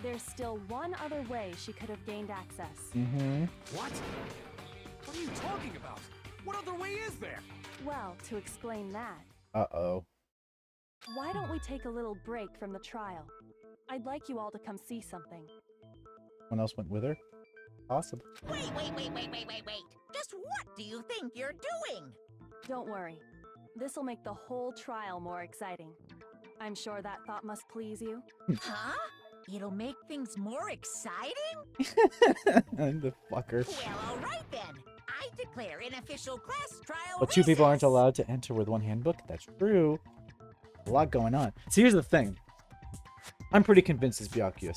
There's still one other way she could have gained access. What? What are you talking about? What other way is there? Well, to explain that, Uh-oh. why don't we take a little break from the trial? I'd like you all to come see something. Someone else went with her? Possible. Wait. Just what do you think you're doing? Don't worry. This'll make the whole trial more exciting. I'm sure that thought must please you. Huh? It'll make things more exciting? The fucker. Well, all right then. I declare an official class trial But two people aren't recess. allowed to enter with one handbook? That's true. A lot going on. See, here's the thing. I'm pretty convinced it's Byakuya.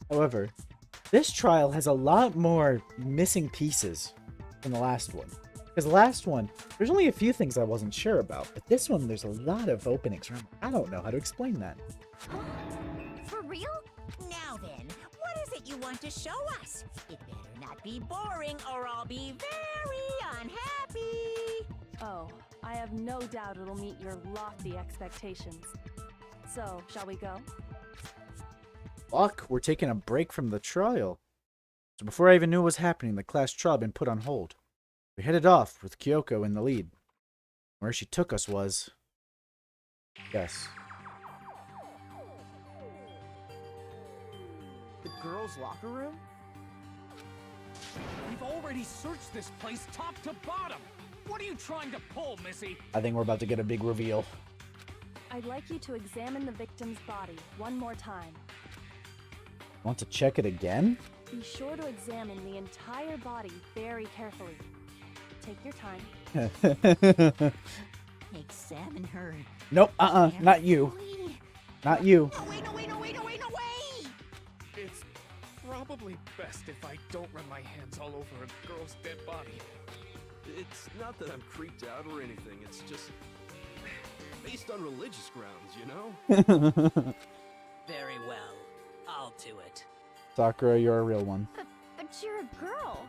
However, this trial has a lot more missing pieces than the last one. Because the last one, there's only a few things I wasn't sure about. But this one, there's a lot of openings. I don't know how to explain that. For real? Now then, what is it you want to show us? It better not be boring or I'll be very unhappy. Oh, I have no doubt it'll meet your lofty expectations. So, shall we go? Fuck, we're taking a break from the trial. So before I even knew what was happening, the class trial had been put on hold. We headed off with Kyoko in the lead. Where she took us was... Yes. The girls' locker room? We've already searched this place top to bottom. What are you trying to pull, Missy? I think we're about to get a big reveal. I'd like you to examine the victim's body one more time. Want to check it again? Be sure to examine the entire body very carefully. Take your time. Examine her. Nope, not you. Not you. No, wait. It's probably best if I don't run my hands all over a girl's dead body. It's not that I'm creeped out or anything, it's just... based on religious grounds, you know? Very well. I'll do it. Sakura, you're a real one. But you're a girl.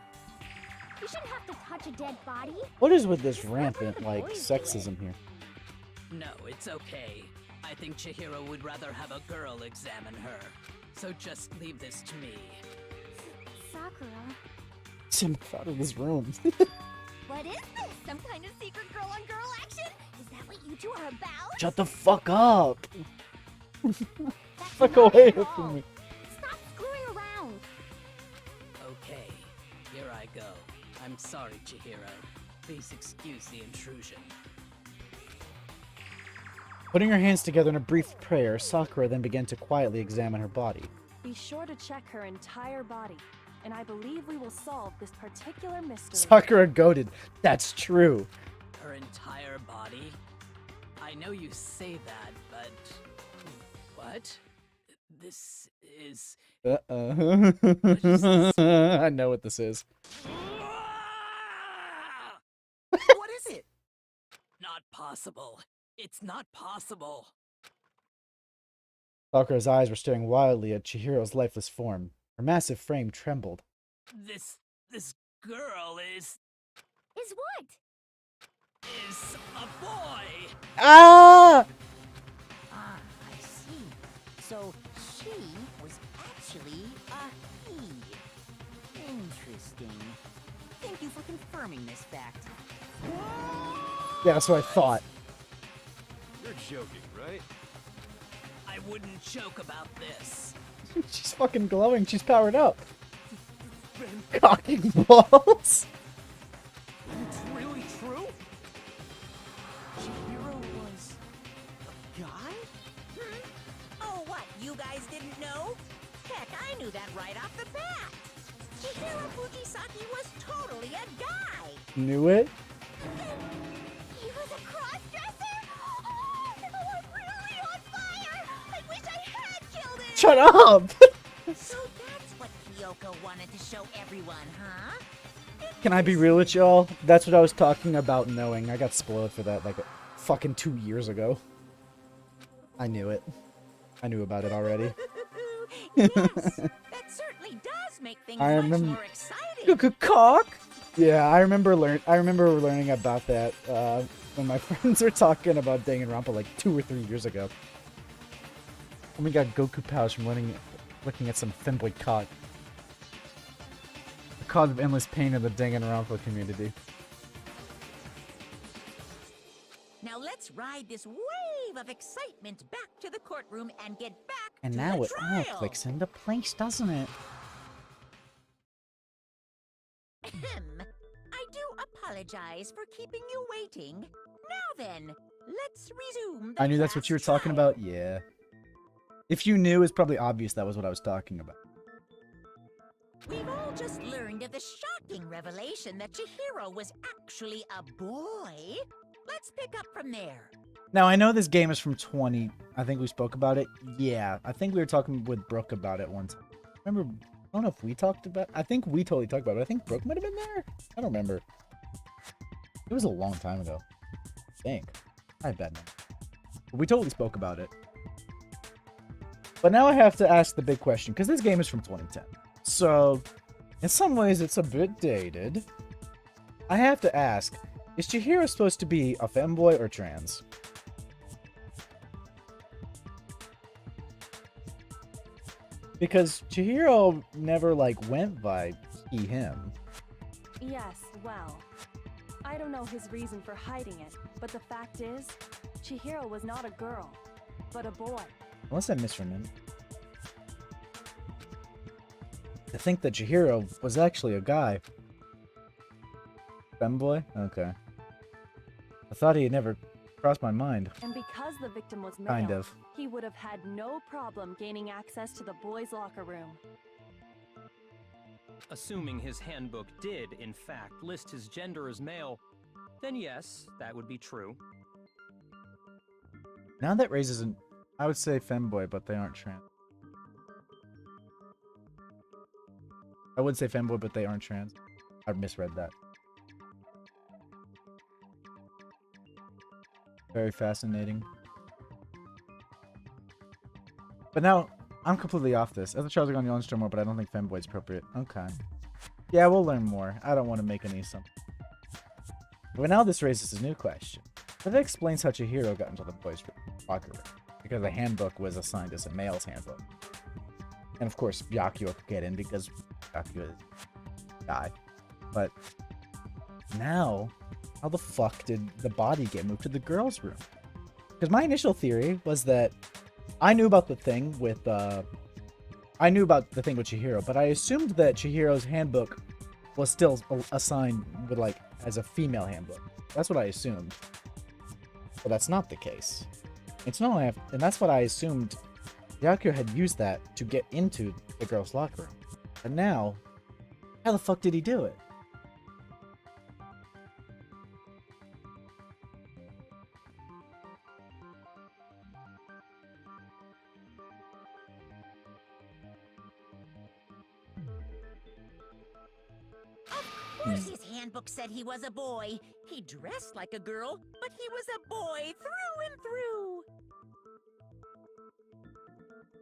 You shouldn't have to touch a dead body. What is with this Just let one of rampant, the like, boys do it. sexism here? No, it's okay. I think Chihiro would rather have a girl examine her. So just leave this to me. Sakura. I'm out of this room. What is this? Some kind of secret girl-on-girl action? Is that what you two are about? Shut the fuck up! That's Fuck not away at all. from me. Stop screwing around. Okay, here I go. I'm sorry, Chihiro. Please excuse the intrusion. Putting her hands together in a brief prayer, Sakura then began to quietly examine her body. Be sure to check her entire body, and I believe we will solve this particular mystery. Sakura goaded. That's true. Her entire body? I know you say that, but... What? This is... Uh-oh. I know what this is. What is it? Not possible. It's not possible. Sakura's eyes were staring wildly at Chihiro's lifeless form. Her massive frame trembled. This girl is Is what? a boy. Ah! Ah, I see. So she was actually a he. Interesting. Thank you for confirming this fact. Yeah, that's what I thought. You're joking, right? I wouldn't joke about this. She's fucking glowing. She's powered up. Cocking balls. It's really true? Chihiro was a guy? Oh, what? You guys didn't know? Heck, I knew that right off the bat. Chihiro Fujisaki was totally a guy. Knew it? He was a cross-dresser? Oh, I'm really on fire! I wish I had killed him! Shut up! So that's what Kyoko wanted to show everyone, huh? Can I be real with y'all? That's what I was talking about knowing. I got spoiled for that like fucking 2 years ago. I knew it. I knew about it already. Yes, that certainly does make things I much remember- more exciting. Cock? Yeah, I remember learning about that when my friends were talking about Danganronpa like 2 or 3 years ago. And we got Goku powers from looking at some femboy cock. The cause of endless pain in the Danganronpa community. Now let's ride this wave of excitement back to the courtroom and get back And to now the it all trial. clicks into place, doesn't it? I do apologize for keeping you waiting. Now then, let's resume the I knew that's what you were class talking trial. about. Yeah. If you knew, it's probably obvious that was what I was talking about. We've all just learned of the shocking revelation that Chihiro was actually a boy. Let's pick up from there. Now, I know this game is from 20. I think we spoke about it. Yeah, I think we were talking with Brooke about it once. Remember, I don't know if we talked about I think we totally talked about it. I think Brooke might have been there. I don't remember. It was a long time ago. I think. I had bad memory. But we totally spoke about it. But now I have to ask the big question, because this game is from 2010. So, in some ways, it's a bit dated. I have to ask, is Chihiro supposed to be a femboy or trans? Because Chihiro never, like, went by he, him. Yes, well, I don't know his reason for hiding it, but the fact is, Chihiro was not a girl, but a boy. Unless I misremember. To think that Chihiro was actually a guy. Femboy? Okay. I thought he had never crossed my mind. And because the victim was male, Kind of. he would have had no problem gaining access to the boys' locker room. Assuming his handbook did, in fact, list his gender as male, then yes, that would be true. Now that raises an... I would say femboy, but they aren't trans. I would say femboy, but they aren't trans. I misread that. Very fascinating. But now, I'm completely off this. As a child, I go on the stream more, but I don't think femboy is appropriate. Okay. Yeah, we'll learn more. I don't want to make any assumptions. But now this raises a new question. That explains how Chihiro got into the boys' locker room. Because the handbook was assigned as a male's handbook. And of course, Byakuya could get in because Byakuya is a guy. But now, how the fuck did the body get moved to the girls' room? Because my initial theory was that I knew about the thing with Chihiro, but I assumed that Chihiro's handbook was still assigned with as a female handbook. That's what I assumed. But that's not the case. It's not only, and that's what I assumed. Byakuya had used that to get into the girls' locker room. But now, how the fuck did he do it? Of course his handbook said he was a boy. He dressed like a girl, but he was a boy through and through.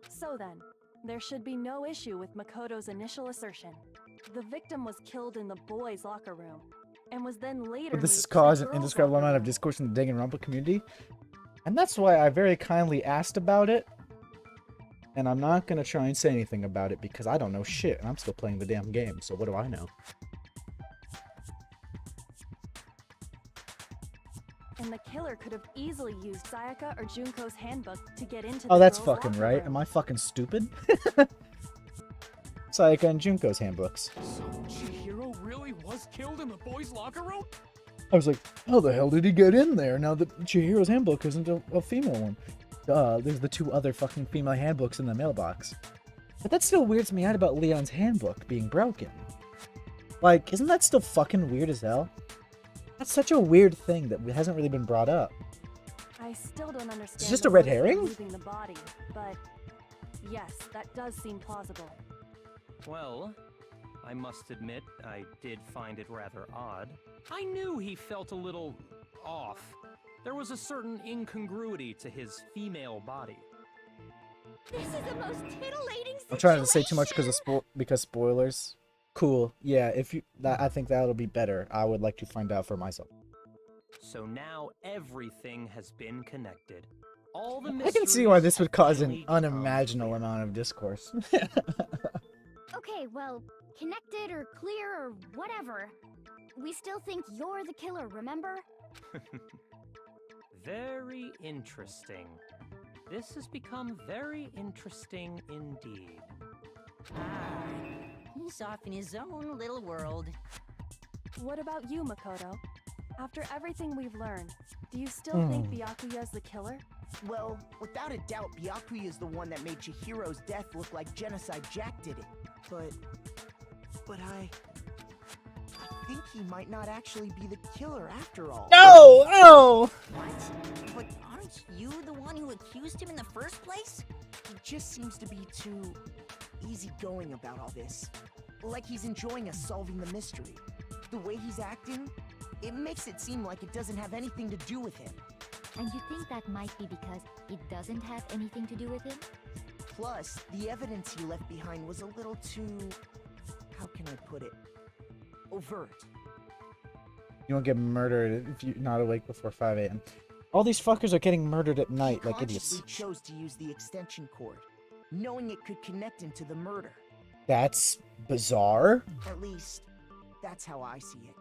So then, there should be no issue with Makoto's initial assertion. The victim was killed in the boys' locker room, and was then later. But this has moved to caused the an girls' indescribable locker amount of room. discourse in the Danganronpa community. And that's why I very kindly asked about it. And I'm not going to try and say anything about it because I don't know shit. And I'm still playing the damn game, so what do I know? And the killer could have easily used Sayaka or Junko's handbook to get into Oh, the that's girls' fucking locker right. room. Am I fucking stupid? Sayaka and Junko's handbooks. So Chihiro really was killed in the boys' locker room? I was like, how the hell did he get in there now that Chihiro's handbook isn't a female one? There's the two other fucking female handbooks in the mailbox. But that still weirds me out about Leon's handbook being broken. Like, isn't that still fucking weird as hell? That's such a weird thing that hasn't really been brought up. I still don't understand. It's just the a red logic of herring? moving the body, but yes, that does seem plausible. Well, I must admit, I did find it rather odd. I knew he felt a little off. There was a certain incongruity to his female body. This is the most titillating situation. I'm trying to say too much because spoilers. Cool. Yeah, I think that'll be better. I would like to find out for myself. So now everything has been connected. All the I can see why this would cause an mysteries have finally unimaginable amount of discourse. Okay, well, connected or clear or whatever. We still think you're the killer, remember? Very interesting. This has become very interesting indeed. Ah, he's off in his own little world. What about you, Makoto? After everything we've learned, do you still think Byakuya's the killer? Well, without a doubt, Byakuya is the one that made Chihiro's death look like Genocide Jack did it. But I think he might not actually be the killer after all. No! Oh! What? But aren't you the one who accused him in the first place? He just seems to be too easygoing about all this. Like he's enjoying us solving the mystery. The way he's acting, it makes it seem like it doesn't have anything to do with him. And you think that might be because it doesn't have anything to do with him? Plus, the evidence he left behind was a little too... how can I put it? Overt. You won't get murdered if you're not awake before 5 a.m. All these fuckers are getting murdered at night like idiots. He consciously chose to use the extension cord, knowing it could connect him to the murder. That's bizarre. At least, that's how I see it.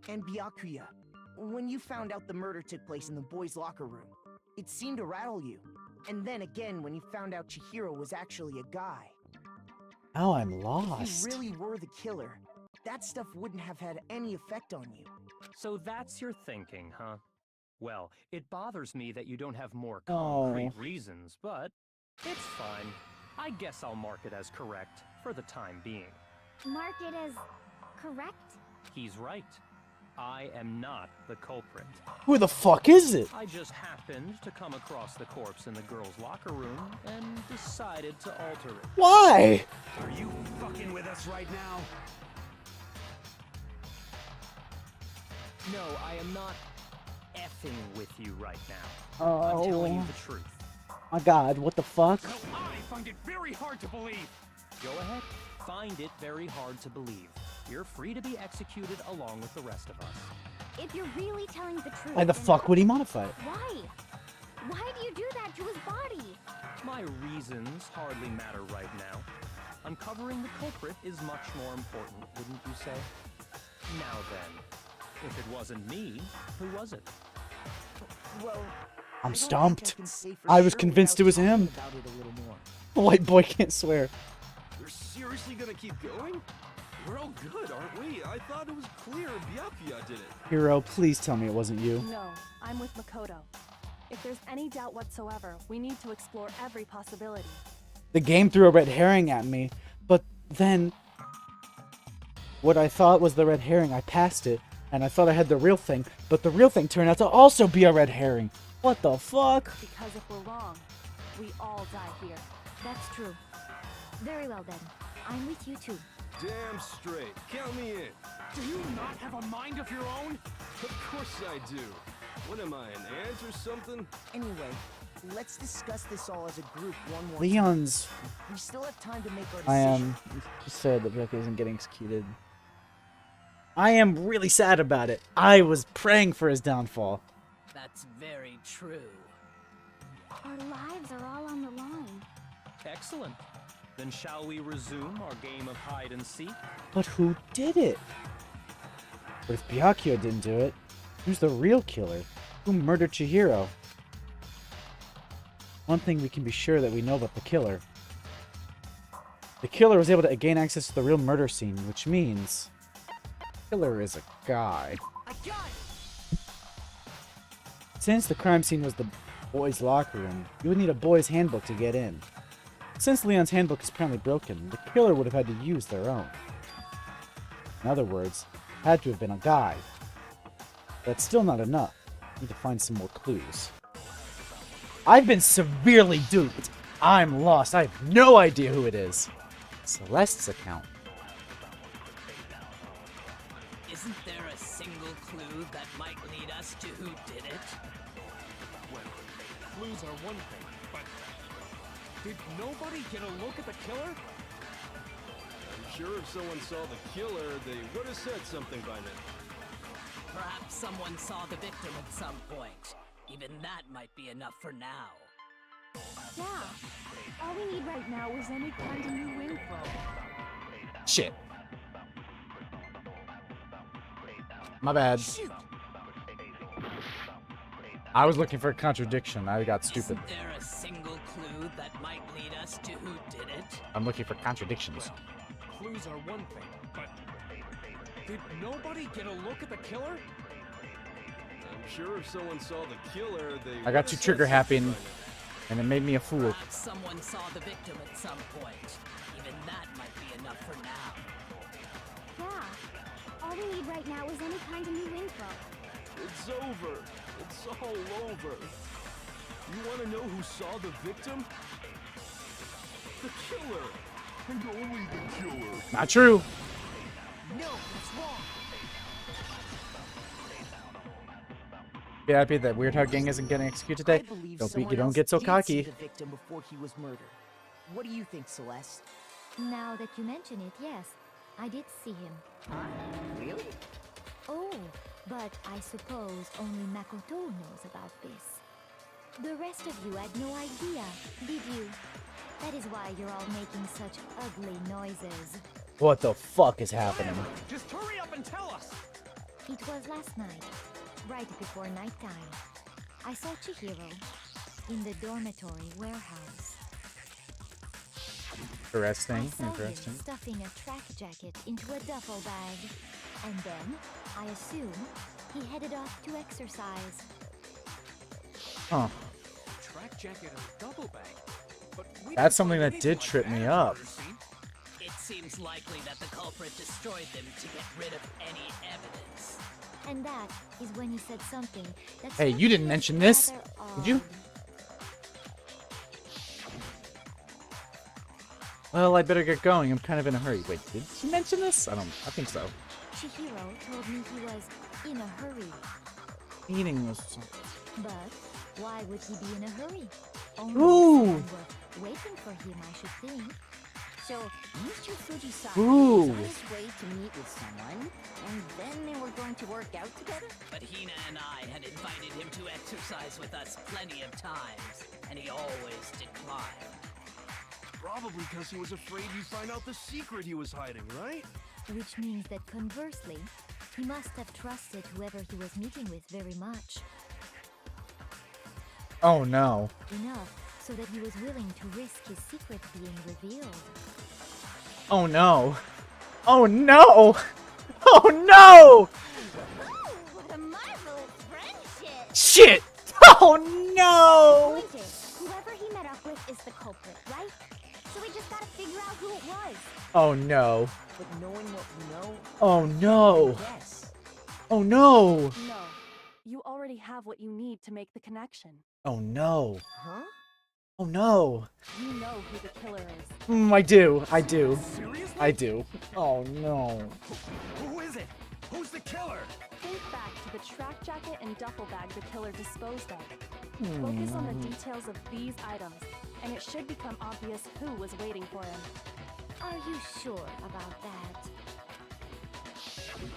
And Byakuya, when you found out the murder took place in the boys' locker room, it seemed to rattle you. And then again when you found out Chihiro was actually a guy. Oh, I'm If lost. you really were the killer, that stuff wouldn't have had any effect on you. So that's your thinking, huh? Well, it bothers me that you don't have more Oh. concrete reasons, but it's fine. I guess I'll mark it as correct for the time being. Mark it as correct? He's right. I am not the culprit. Who the fuck is it? I just happened to come across the corpse in the girls' locker room and decided to alter it. Why? Are you fucking with us right now? No, I am not effing with you right now. Oh. I'm telling you the truth. My god, what the fuck? Well, I find it very hard to believe. Go ahead. Find it very hard to believe. You're free to be executed along with the rest of us. If you're really telling the truth, Why the then fuck would he modify it? Why? Why do you do that to his body? My reasons hardly matter right now. Uncovering the culprit is much more important, wouldn't you say? Now then, if it wasn't me, who was it? Well, I'm I don't think stumped. I can say for I was sure convinced it without was talking him. about it a little more. The white boy can't swear. You're seriously gonna keep going? We're all good, aren't we? I thought it was clear Byakuya did it. Hero, please tell me it wasn't you. No, I'm with Makoto. If there's any doubt whatsoever, we need to explore every possibility. The game threw a red herring at me, but then what I thought was the red herring, I passed it, and I thought I had the real thing, but the real thing turned out to also be a red herring. What the fuck? Because if we're wrong, we all die here. That's true. Very well then. I'm with you too. Damn straight. Count me in. Do you not have a mind of your own? Of course I do. What am I, an ant or something? Anyway, let's discuss this all as a group one more Leon's... time. We still have time to make our decision. I am sad that Becky isn't getting executed. I am really sad about it. I was praying for his downfall. That's very true. Our lives are all on the line. Excellent. Then shall we resume our game of hide and seek? But who did it? But if Byakuya didn't do it, who's the real killer? Who murdered Chihiro? One thing we can be sure that we know about the killer. The killer was able to gain access to the real murder scene, which means... the killer is a guy. I got it! Since the crime scene was the boys' locker room, you would need a boys' handbook to get in. Since Leon's handbook is apparently broken, the killer would have had to use their own. In other words, had to have been a guy. That's still not enough. Need to find some more clues. I've been severely duped. I'm lost. I have no idea who it is. Celeste's account. Isn't there a single clue that might lead us to who did it? Well, clues are one thing, but did nobody get a look at the killer? I'm sure if someone saw the killer, they would have said something by now. Perhaps someone saw the victim at some point. Even that might be enough for now. Yeah. All we need right now is any kind of new info. Shit. My bad. Shoot! I was looking for a contradiction. I got stupid. Isn't there a single clue that might lead us to who did it? I'm looking for contradictions. Clues are one thing, but did nobody get a look at the killer? I'm sure if someone saw the killer, they I got too trigger happy and it made me a fool. Perhaps someone saw the victim at some point. Even that might be enough for now. Yeah. All we need right now is any kind of new info. It's over. It's all over. You want to know who saw the victim? The killer. And only the killer. Not true. No, it's wrong! Be happy that Weird How Gang isn't getting executed I today. believe You someone don't else get so did cocky. see the victim before he was murdered. What do you think, Celeste? Now that you mention it, yes. I did see him. Really? Oh, but I suppose only Makoto knows about this. The rest of you had no idea, did you? That is why you're all making such ugly noises. What the fuck is happening? Just hurry up and tell us! It was last night, right before nighttime. I saw Chihiro in the dormitory warehouse. Interesting. I saw Interesting. him stuffing a track jacket into a duffel bag. And then, I assume, he headed off to exercise. Huh. Track jacket and double bag. But we That's didn't something find that anything did like trip that me in the up. murder scene. It seems likely that the culprit destroyed them to get rid of any evidence. And that is when he said something that Hey, struck you didn't me as mention this. rather Did you? odd. Well, I better get going. I'm kind of in a hurry. Wait, did she mention this? I think so. Chihiro told me he was in a hurry. Eating was... But why would he be in a hurry? Only Ooh. if someone were waiting for him, I should think. So, Mr. Fujisawa Ooh. was on his way to meet with someone, and then they were going to work out together? But Hina and I had invited him to exercise with us plenty of times, and he always declined. Probably because he was afraid you'd find out the secret he was hiding, right? Which means that conversely, he must have trusted whoever he was meeting with very much. Oh no. Enough so that he was willing to risk his secret being revealed. Oh no. Oh no! Oh no! Oh, what a marvelous friendship! Shit! Oh no! Point is, whoever he met up with is the culprit, right? So we just gotta figure out who it was. Oh no. But knowing what we know, Oh no. yes. Oh no. No. You already have what you need to make the connection. Oh no. Huh? Oh no. You know who the killer is. I do. I do. Seriously? I do. Oh no. Who is it? Who's the killer? Think back to the track jacket and duffel bag the killer disposed of. Focus on the details of these items, and it should become obvious who was waiting for him. Are you sure about that?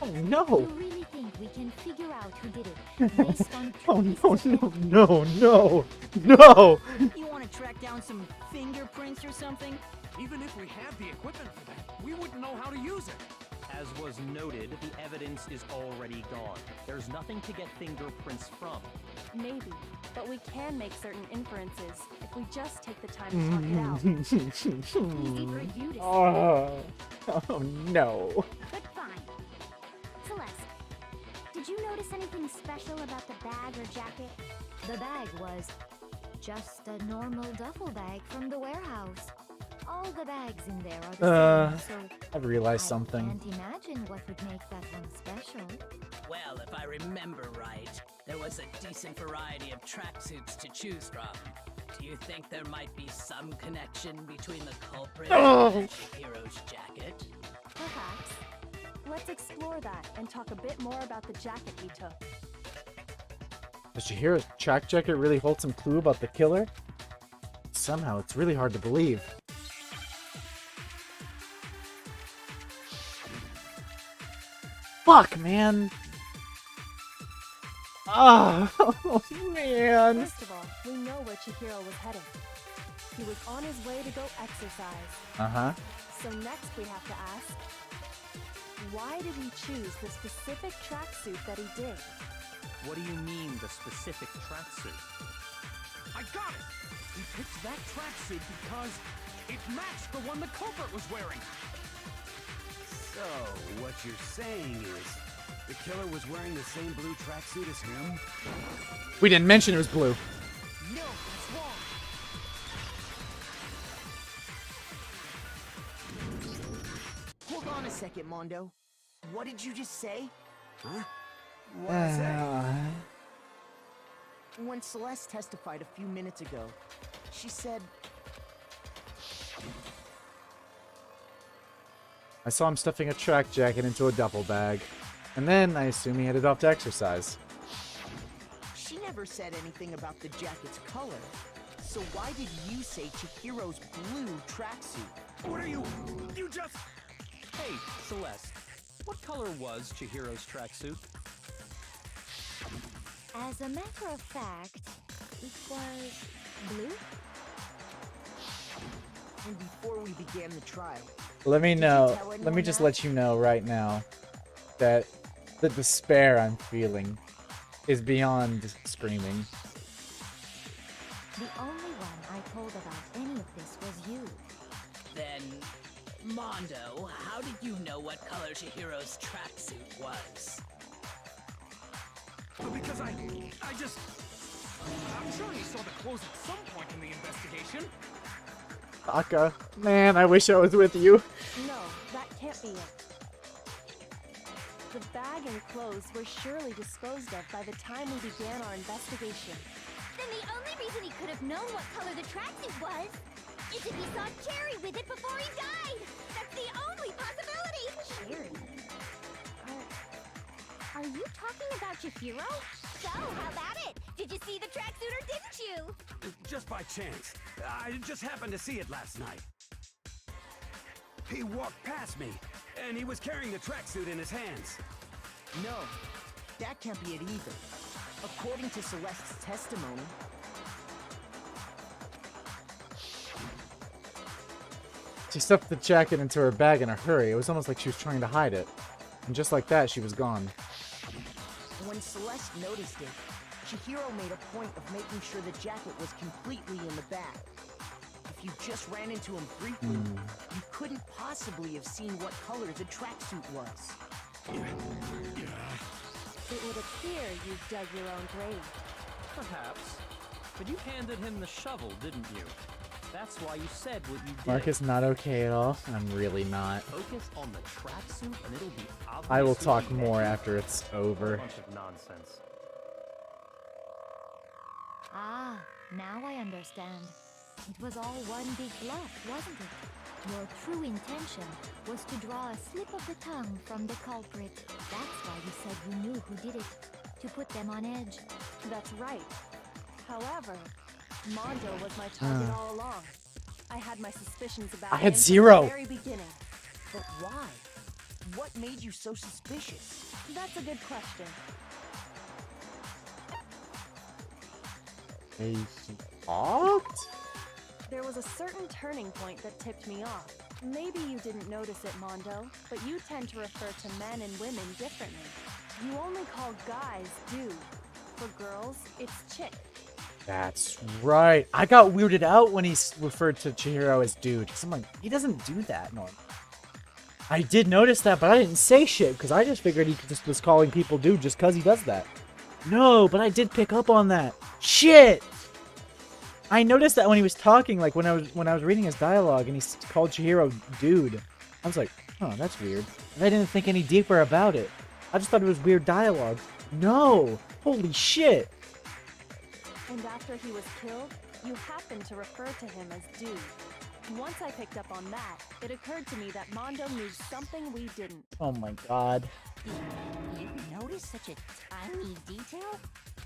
Oh You no. really think we can figure out who did it based on Oh two no, pieces of no, no, no, no. You want to track down some fingerprints or something? Even if we had the equipment for that, we wouldn't know how to use it. As was noted, the evidence is already gone. There's nothing to get fingerprints from. Maybe, but we can make certain inferences if we just take the time to talk it out. Easy for you to say, Oh no. But fine. Celeste, did you notice anything special about the bag or jacket? the bag was just a normal duffel bag from the warehouse. All the bags in there are the same, so I've realized I something. can't imagine what would make that one special. Well, if I remember right, there was a decent variety of tracksuits to choose from. Do you think there might be some connection between the culprit and Chihiro's jacket? Perhaps. Let's explore that and talk a bit more about the jacket we took. Does Chihiro's track jacket really hold some clue about the killer? Somehow, it's really hard to believe. Fuck, man! Oh, man! First of all, we know where Chihiro was heading. He was on his way to go exercise. Uh-huh. So next we have to ask, why did he choose the specific tracksuit that he did? What do you mean, the specific tracksuit? I got it! He picked that tracksuit because it matched the one the culprit was wearing. So, what you're saying is, the killer was wearing the same blue tracksuit as him? We didn't mention it was blue. No, that's wrong. Hold on a second, Mondo. What did you just say? Huh? What did I say? When Celeste testified a few minutes ago, she said... I saw him stuffing a track jacket into a duffel bag. And then I assume he headed off to exercise. She never said anything about the jacket's color. So why did you say Chihiro's blue tracksuit? What are you... You just... Hey, Celeste, what color was Chihiro's tracksuit? As a matter of fact, it was blue. And before we began the trial, Let me Did you know. tell Let me anyone just that? let you know right now that the despair I'm feeling is beyond screaming. The only one I told about any of this was you. Then, Mondo, how did you know what color Chihiro's tracksuit was? Because I just... I'm sure he saw the clothes at some point in the investigation. Aka, man, I wish I was with you. No, that can't be it. The bag and clothes were surely disposed of by the time we began our investigation. Then the only reason he could have known what color the tracksuit was is if he saw Cherry with it before he died. That's the only possibility. Cherry? Are you talking about Chihiro? So, how about it? Did you see the tracksuit or didn't you? Just by chance. I just happened to see it last night. He walked past me, and he was carrying the tracksuit in his hands. No, that can't be it either. According to Celeste's testimony, She stuffed the jacket into her bag in a hurry. It was almost like she was trying to hide it. And just like that, she was gone. when Celeste noticed it, Chihiro made a point of making sure the jacket was completely in the bag. If you just ran into him briefly, you couldn't possibly have seen what color the tracksuit was. It would appear you dug your own grave. Perhaps. But you handed him the shovel, didn't you? That's why you said what you did. Mark is not okay at all. I'm really not. Focus on the tracksuit and it'll be obvious. I will talk more after it's over. A bunch of nonsense. Ah, now I understand. It was all one big bluff, wasn't it? Your true intention was to draw a slip of the tongue from the culprit. That's why you said you knew who did it. To put them on edge. That's right. However, Mondo was my target all along. I had my suspicions about I had him zero. from the very beginning. But why? What made you so suspicious? That's a good question. Hey, talked? There was a certain turning point that tipped me off. Maybe you didn't notice it, Mondo, but you tend to refer to men and women differently. You only call guys dude. For girls, it's chick. That's right. I got weirded out when he referred to Chihiro as dude. Cause I'm like, he doesn't do that normally. I did notice that, but I didn't say shit because I just figured he just was calling people dude just because he does that. No, but I did pick up on that. Shit! I noticed that when he was talking, like when I was reading his dialogue and he called Chihiro dude. I was like, oh, that's weird. And I didn't think any deeper about it. I just thought it was weird dialogue. No! Holy shit! And after he was killed, you happened to refer to him as dude. Once I picked up on that, it occurred to me that Mondo knew something we didn't. Oh my god. You noticed such a tiny detail?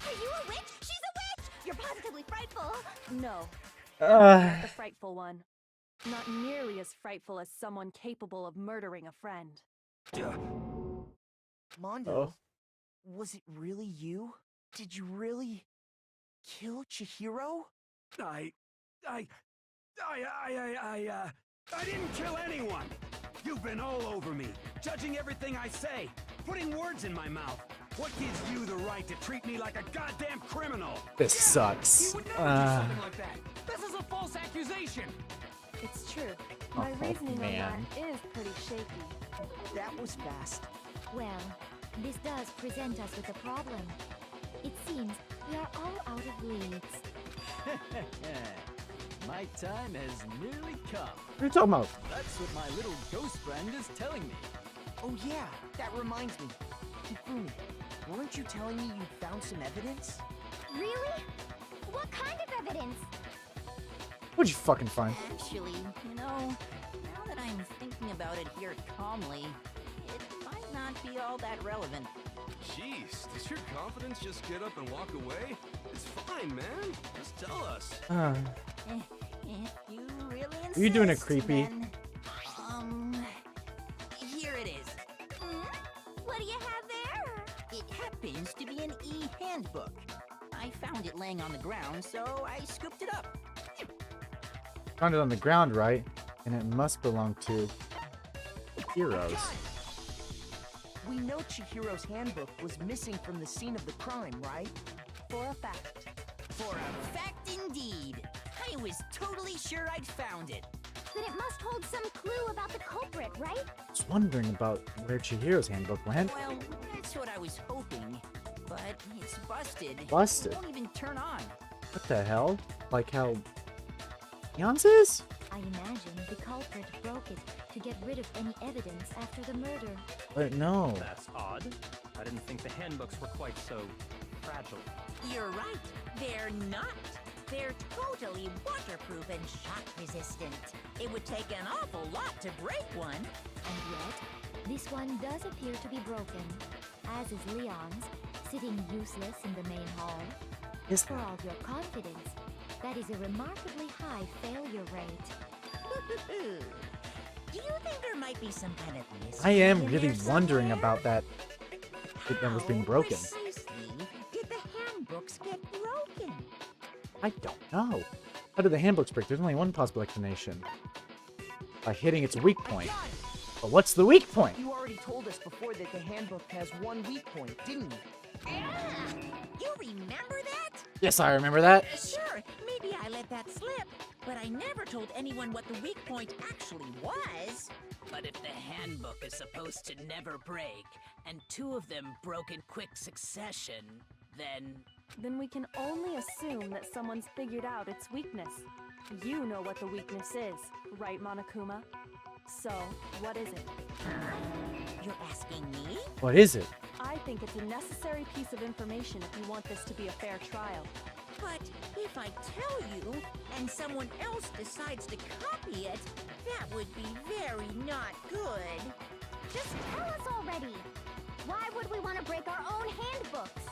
Are you a witch? She's a witch! You're positively frightful. No. Not the frightful one. Not nearly as frightful as someone capable of murdering a friend. Mondo, was it really you? Did you really kill Chihiro? I didn't kill anyone! You've been all over me, judging everything I say, putting words in my mouth. What gives you the right to treat me like a goddamn criminal? This sucks. You would never do something like that. This is a false accusation. It's true. My reasoning on that is pretty shaky. That was fast. Well, this does present us with a problem. It seems we are all out of leads. My time has nearly come. What are you talking about? That's what my little ghost friend is telling me. Oh yeah, that reminds me. Hifumi, weren't you telling me you found some evidence? Really? What kind of evidence? What'd you fucking find? Actually, you know, now that I'm thinking about it here calmly, it might not be all that relevant. Jeez, does your confidence just get up and walk away? It's fine, man. Just tell us. If you really insist, Are you doing a creepy? then, here it is. What do you have there? It happens to be an e-handbook. I found it laying on the ground, so I scooped it up. Found it on the ground, right? And it must belong to heroes. We know Chihiro's handbook was missing from the scene of the crime, right? For a fact. For a fact indeed. I was totally sure I'd found it. Then it must hold some clue about the culprit, right? I was wondering about where Chihiro's handbook went. Well, that's what I was hoping. But it's busted. Busted? It won't even turn on. What the hell? Like how Beyonce's? I imagine the culprit broke it to get rid of any evidence after the murder. But no. That's odd. I didn't think the handbooks were quite so fragile. You're right. They're not. They're totally waterproof and shock resistant. It would take an awful lot to break one. And yet, this one does appear to be broken, as is Leon's, sitting useless in the main hall. Is For all your confidence, that is a remarkably high failure rate. Do you think there might be some kind of mystery I am in really there wondering somewhere? about that. That was being How broken. precisely did the handbooks get broken? I don't know. How did the handbooks break? There's only one possible explanation. By hitting its weak point. But what's the weak point? You already told us before that the handbook has one weak point, didn't you? Ah, you remember that? Yes, I remember that. Sure, maybe I let that slip, but I never told anyone what the weak point actually was. But if the handbook is supposed to never break, and two of them broke in quick succession, then we can only assume that someone's figured out its weakness. You know what the weakness is, right, Monokuma? So, what is it? You're asking me? What is it? I think it's a necessary piece of information if you want this to be a fair trial. But if I tell you, and someone else decides to copy it, that would be very not good. Just tell us already. Why would we want to break our own handbooks?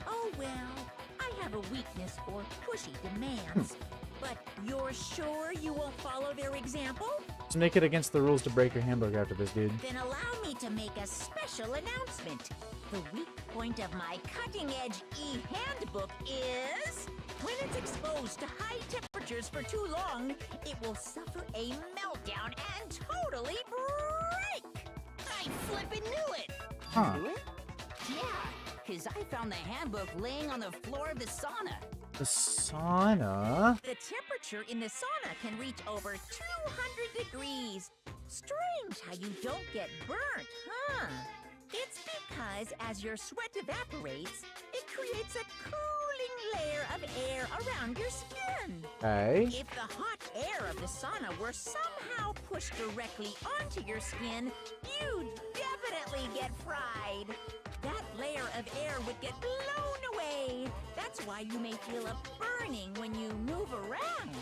Oh well, I have a weakness for pushy demands. But you're sure you won't follow their example? Let's make it against the rules to break your handbook after this, dude. Then allow me to make a special announcement. The weak point of my cutting-edge e-handbook is... when it's exposed to high temperatures for too long, it will suffer a meltdown and totally break! I flippin' knew it! Huh. Knew it? Yeah, because I found the handbook laying on the floor of the sauna. The sauna? The temperature in the sauna can reach over 200 degrees. Strange how you don't get burnt, huh? It's because as your sweat evaporates, it creates a cooling layer of air around your skin. Okay. If the hot air of the sauna were somehow pushed directly onto your skin, you'd definitely get fried. That layer of air would get blown away. That's why you may feel a burning when you move around.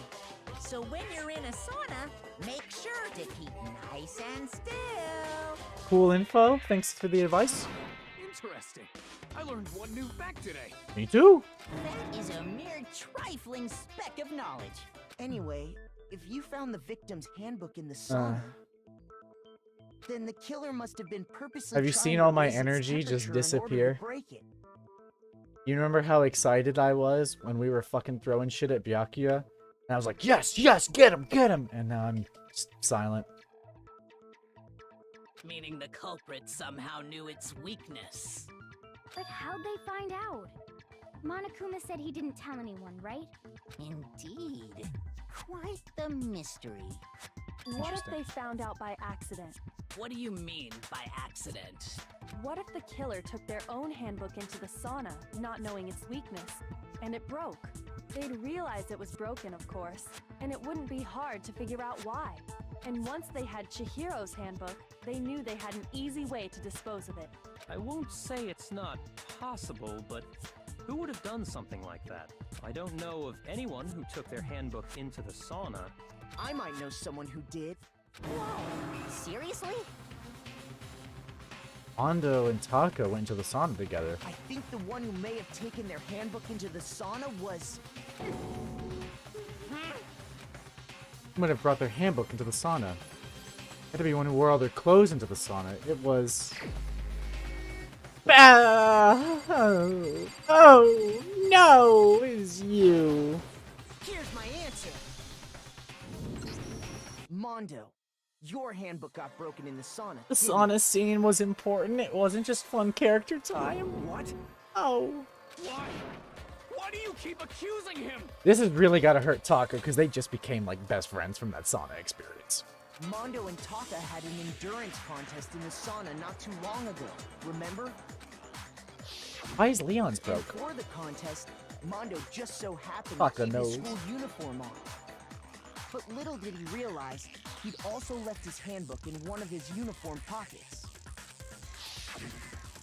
So when you're in a sauna, make sure to keep nice and still. Cool info. Thanks for the advice. Interesting. I learned one new fact today. Me too. That is a mere trifling speck of knowledge. Anyway, if you found the victim's handbook in the sauna, then the killer must have been purposely Have you trying seen to all my raise its energy just temperature in order to disappear? break it. You remember how excited I was when we were fucking throwing shit at Byakuya? And I was like, yes, yes, get him, get him! And now I'm just silent. Meaning the culprit somehow knew its weakness. But how'd they find out? Monokuma said he didn't tell anyone, right? Indeed. Quite the mystery. What if they found out by accident? What do you mean by accident? What if the killer took their own handbook into the sauna, not knowing its weakness, and it broke? They'd realize it was broken, of course, and it wouldn't be hard to figure out why. And once they had Chihiro's handbook, they knew they had an easy way to dispose of it. I won't say it's not possible, but who would have done something like that? I don't know of anyone who took their handbook into the sauna. I might know someone who did. Whoa, seriously? Ando and Taka went to the sauna together. I think the one who may have taken their handbook into the sauna was... Who might have brought their handbook into the sauna? Had to be one who wore all their clothes into the sauna. It was... Oh, no, it's you. Here's my answer. Mondo, your handbook got broken in the sauna. The didn't sauna scene was important. It wasn't just fun character time. What? Oh. Why? Why do you keep accusing him? This has really got to hurt Taka because they just became like best friends from that sauna experience. Mondo and Taka had an endurance contest in the sauna not too long ago, remember? Why is Leon's broke? Before the contest, Mondo just so happened Taka to keep knows. his school uniform on. But little did he realize, he'd also left his handbook in one of his uniform pockets.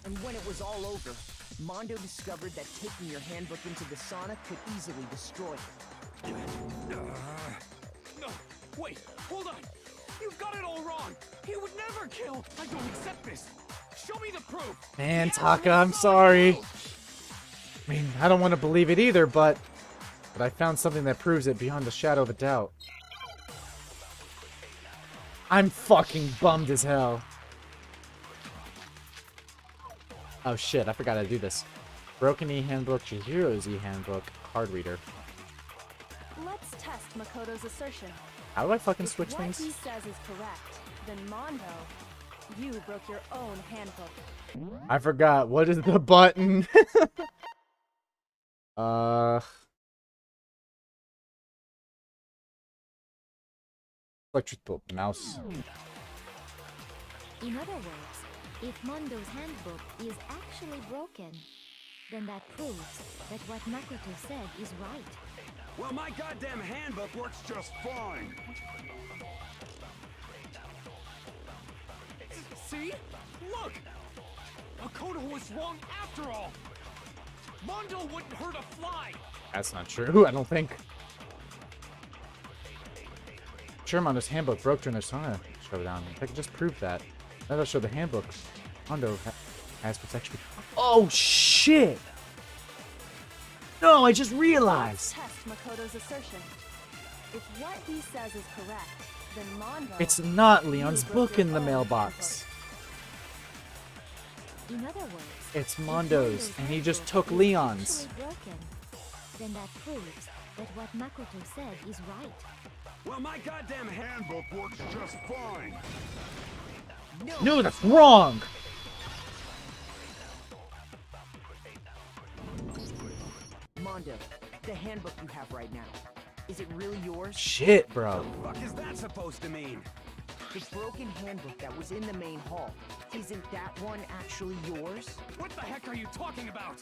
And when it was all over, Mondo discovered that taking your handbook into the sauna could easily destroy it. No, wait, hold on. You've got it all wrong. He would never kill. I don't accept this. Show me the proof. Man, Taka, I'm sorry. I mean, I don't want to believe it either, but I found something that proves it beyond a shadow of a doubt. I'm fucking bummed as hell. Oh shit, I forgot how to do this. Broken E-handbook, Chihiro's E-handbook, card reader. Let's test Makoto's assertion. How do I fucking If switch what things? he says is correct, then Mondo, you broke your own handbook. I forgot. What is the button? Electric mouse. In other words, if Mondo's handbook is actually broken, then that proves that what Makoto said is right. Well, my goddamn handbook works just fine. See? Look! Makoto was wrong after all! Mondo wouldn't hurt a fly! That's not true, I don't think. Sure, Mondo's handbook broke during the sauna showdown. If I could just prove that. That'll show the handbook. Mondo has protection. Oh, shit! No, I just realized! Let's test Makoto's assertion. If what he says is correct, then Mondo... It's not Leon's you broke book your in the own mailbox. In other words, It's if Mondo's, and he just took handbook is Leon's. actually broken, then that proves that what Makoto said is right. Well, my goddamn handbook works just fine. No, that's wrong! Mondo, the handbook you have right now, is it really yours? Shit, bro. What the fuck is that supposed to mean? The broken handbook that was in the main hall, isn't that one actually yours? What the heck are you talking about?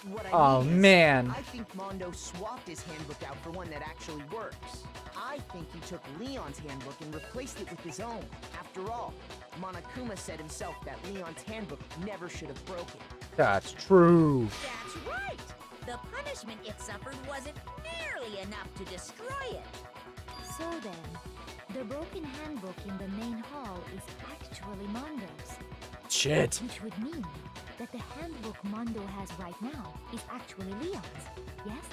What I Oh, mean is, man. I think Mondo swapped his handbook out for one that actually works. I think he took Leon's handbook and replaced it with his own. After all, Monokuma said himself that Leon's handbook never should have broken. That's true. That's right! The punishment it suffered wasn't nearly enough to destroy it. So then, the broken handbook in the main hall is actually Mondo's. Shit. Which would mean that the handbook Mondo has right now is actually Leon's, yes?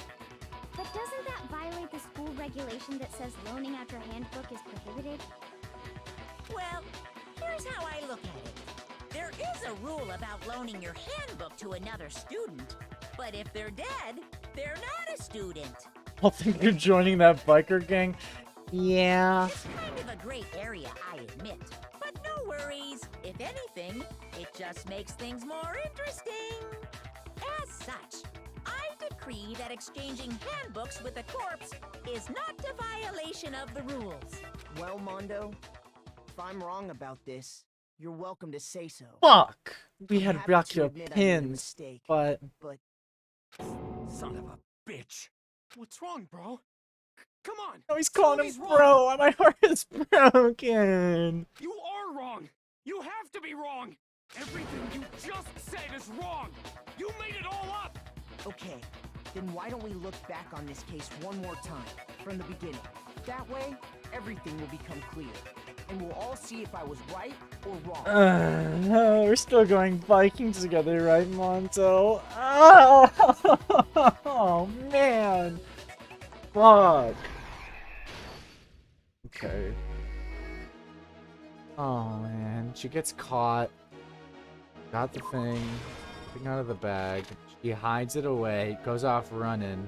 But doesn't that violate the school regulation that says loaning out your handbook is prohibited? Well, here's how I look at it. There is a rule about loaning your handbook to another student, but if they're dead, they're not a student. I think you're joining that biker gang. Yeah. It's kind of a gray area, I admit. But no worries. If anything, it just makes things more interesting. As such, I decree that exchanging handbooks with a corpse is not a violation of the rules. Well, Mondo, if I'm wrong about this, you're welcome to say so. Fuck! We I'm had happy rock to your admit I made a pins, mistake, but but Son of a bitch! What's wrong, bro? Come on! oh, he's tell calling him him he's wrong. bro, and my heart is broken. You are wrong! You have to be wrong! Everything you just said is wrong! You made it all up! okay, then why don't we look back on this case one more time, from the beginning? That way, everything will become clear, and we'll all see if I was right or wrong. We're still going Vikings together, right, Monto? Oh, man. Fuck. Okay. Oh, man. She gets caught. Got the thing out of the bag. She hides it away. Goes off running.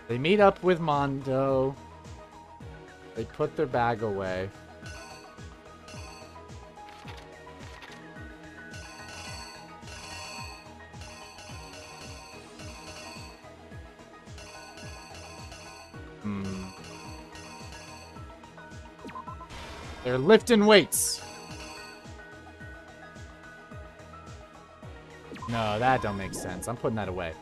They meet up with Mondo. They put their bag away. They're lifting weights. No, that don't make sense. I'm putting that away.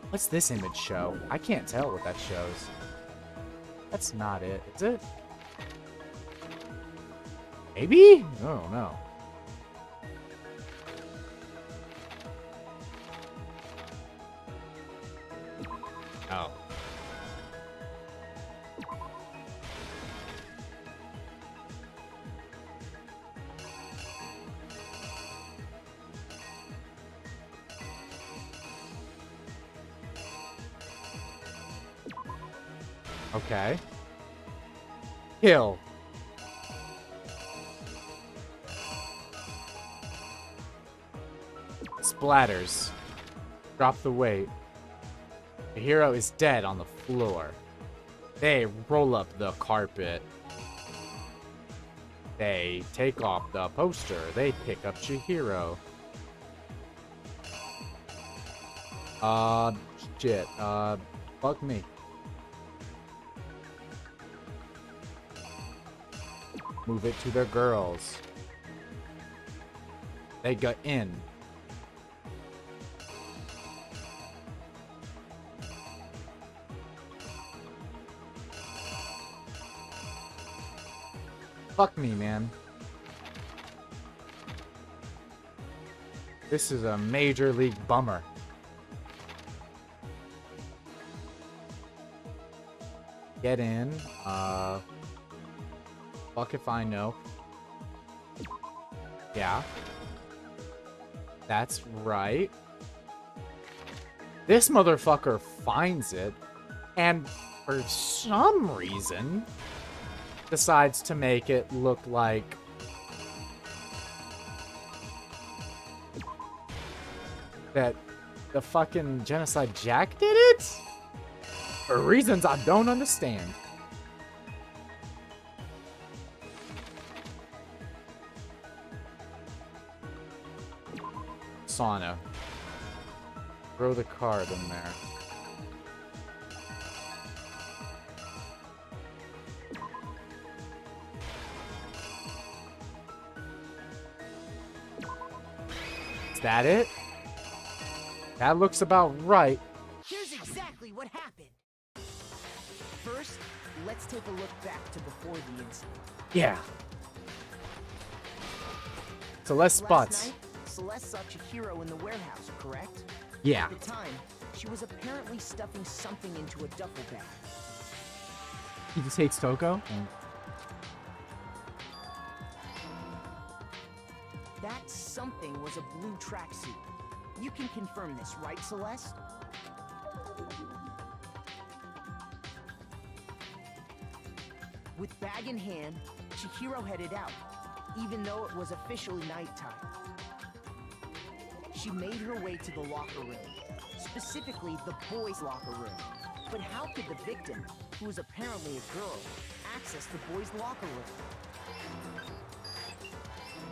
What's this image show? I can't tell what that shows. That's not it, is it? Maybe? I don't know. Oh. Okay. Kill. Splatters. Drop the weight. The hero is dead on the floor. They roll up the carpet. They take off the poster. They pick up Chihiro. Shit. Fuck me. Move it to their girls. They got in. Fuck me, man. This is a major league bummer. Get in. Fuck if I know. Yeah. That's right. This motherfucker finds it, and for some reason decides to make it look like that the fucking Genocide Jack did it? For reasons I don't understand. Sauna. Throw the card in there. Is that it? That looks about right. Here's exactly what happened. First, let's take a look back to before the incident. Yeah. Celeste spots. Last night, Celeste saw Chihiro in the warehouse, correct? Yeah. At the time, she was apparently stuffing something into a duffel bag. He just hates Toko? That something was a blue tracksuit. You can confirm this, right, Celeste? With bag in hand, Chihiro headed out, even though it was officially nighttime. She made her way to the locker room, specifically the boys' locker room. But how could the victim, who was apparently a girl, access the boys' locker room?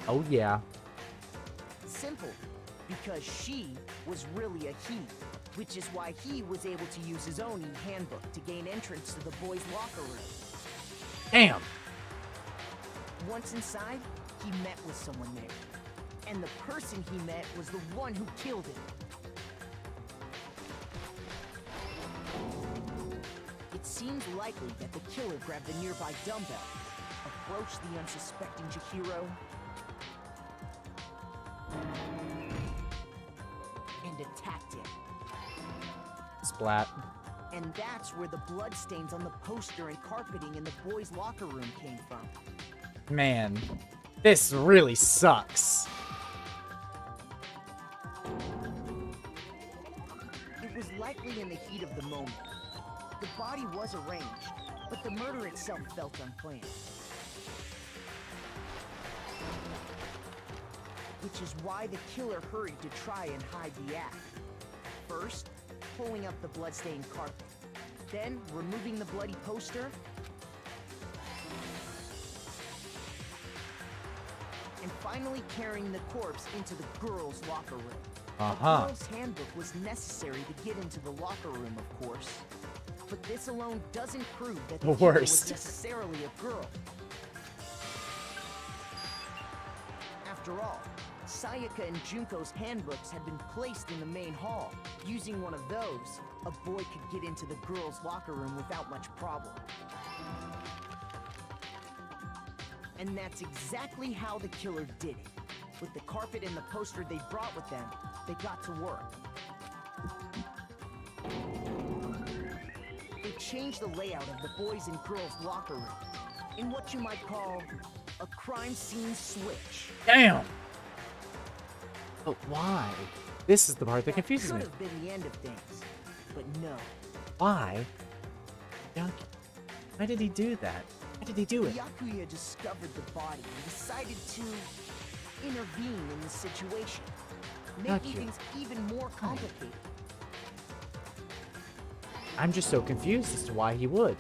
Oh, yeah. Simple. Because she was really a he, which is why he was able to use his own e-handbook to gain entrance to the boys' locker room. Damn! Once inside, he met with someone there. And the person he met was the one who killed him. It seems likely that the killer grabbed the nearby dumbbell, approached the unsuspecting Chihiro, and attacked him. Splat. And that's where the bloodstains on the poster and carpeting in the boys' locker room came from. Man, this really sucks. It was likely in the heat of the moment. The body was arranged, but the murder itself felt unplanned. Which is why the killer hurried to try and hide the act. First, pulling up the bloodstained carpet. Then, removing the bloody poster. And finally carrying the corpse into the girls' locker room. A girl's handbook was necessary to get into the locker room, of course. But this alone doesn't prove that the killer was necessarily a girl. After all, Sayaka and Junko's handbooks had been placed in the main hall. Using one of those, a boy could get into the girls' locker room without much problem. And that's exactly how the killer did it. With the carpet and the poster they brought with them, they got to work. They changed the layout of the boys' and girls' locker room in what you might call a crime scene switch. Damn! But why? This is the part that confuses me. Could have been the end of things, but no. Why? Yeah. Why did he do that? Why did he do it? Byakuya discovered the body and decided to intervene in the situation, making Gotcha. things even more complicated. I'm just so confused as to why he would.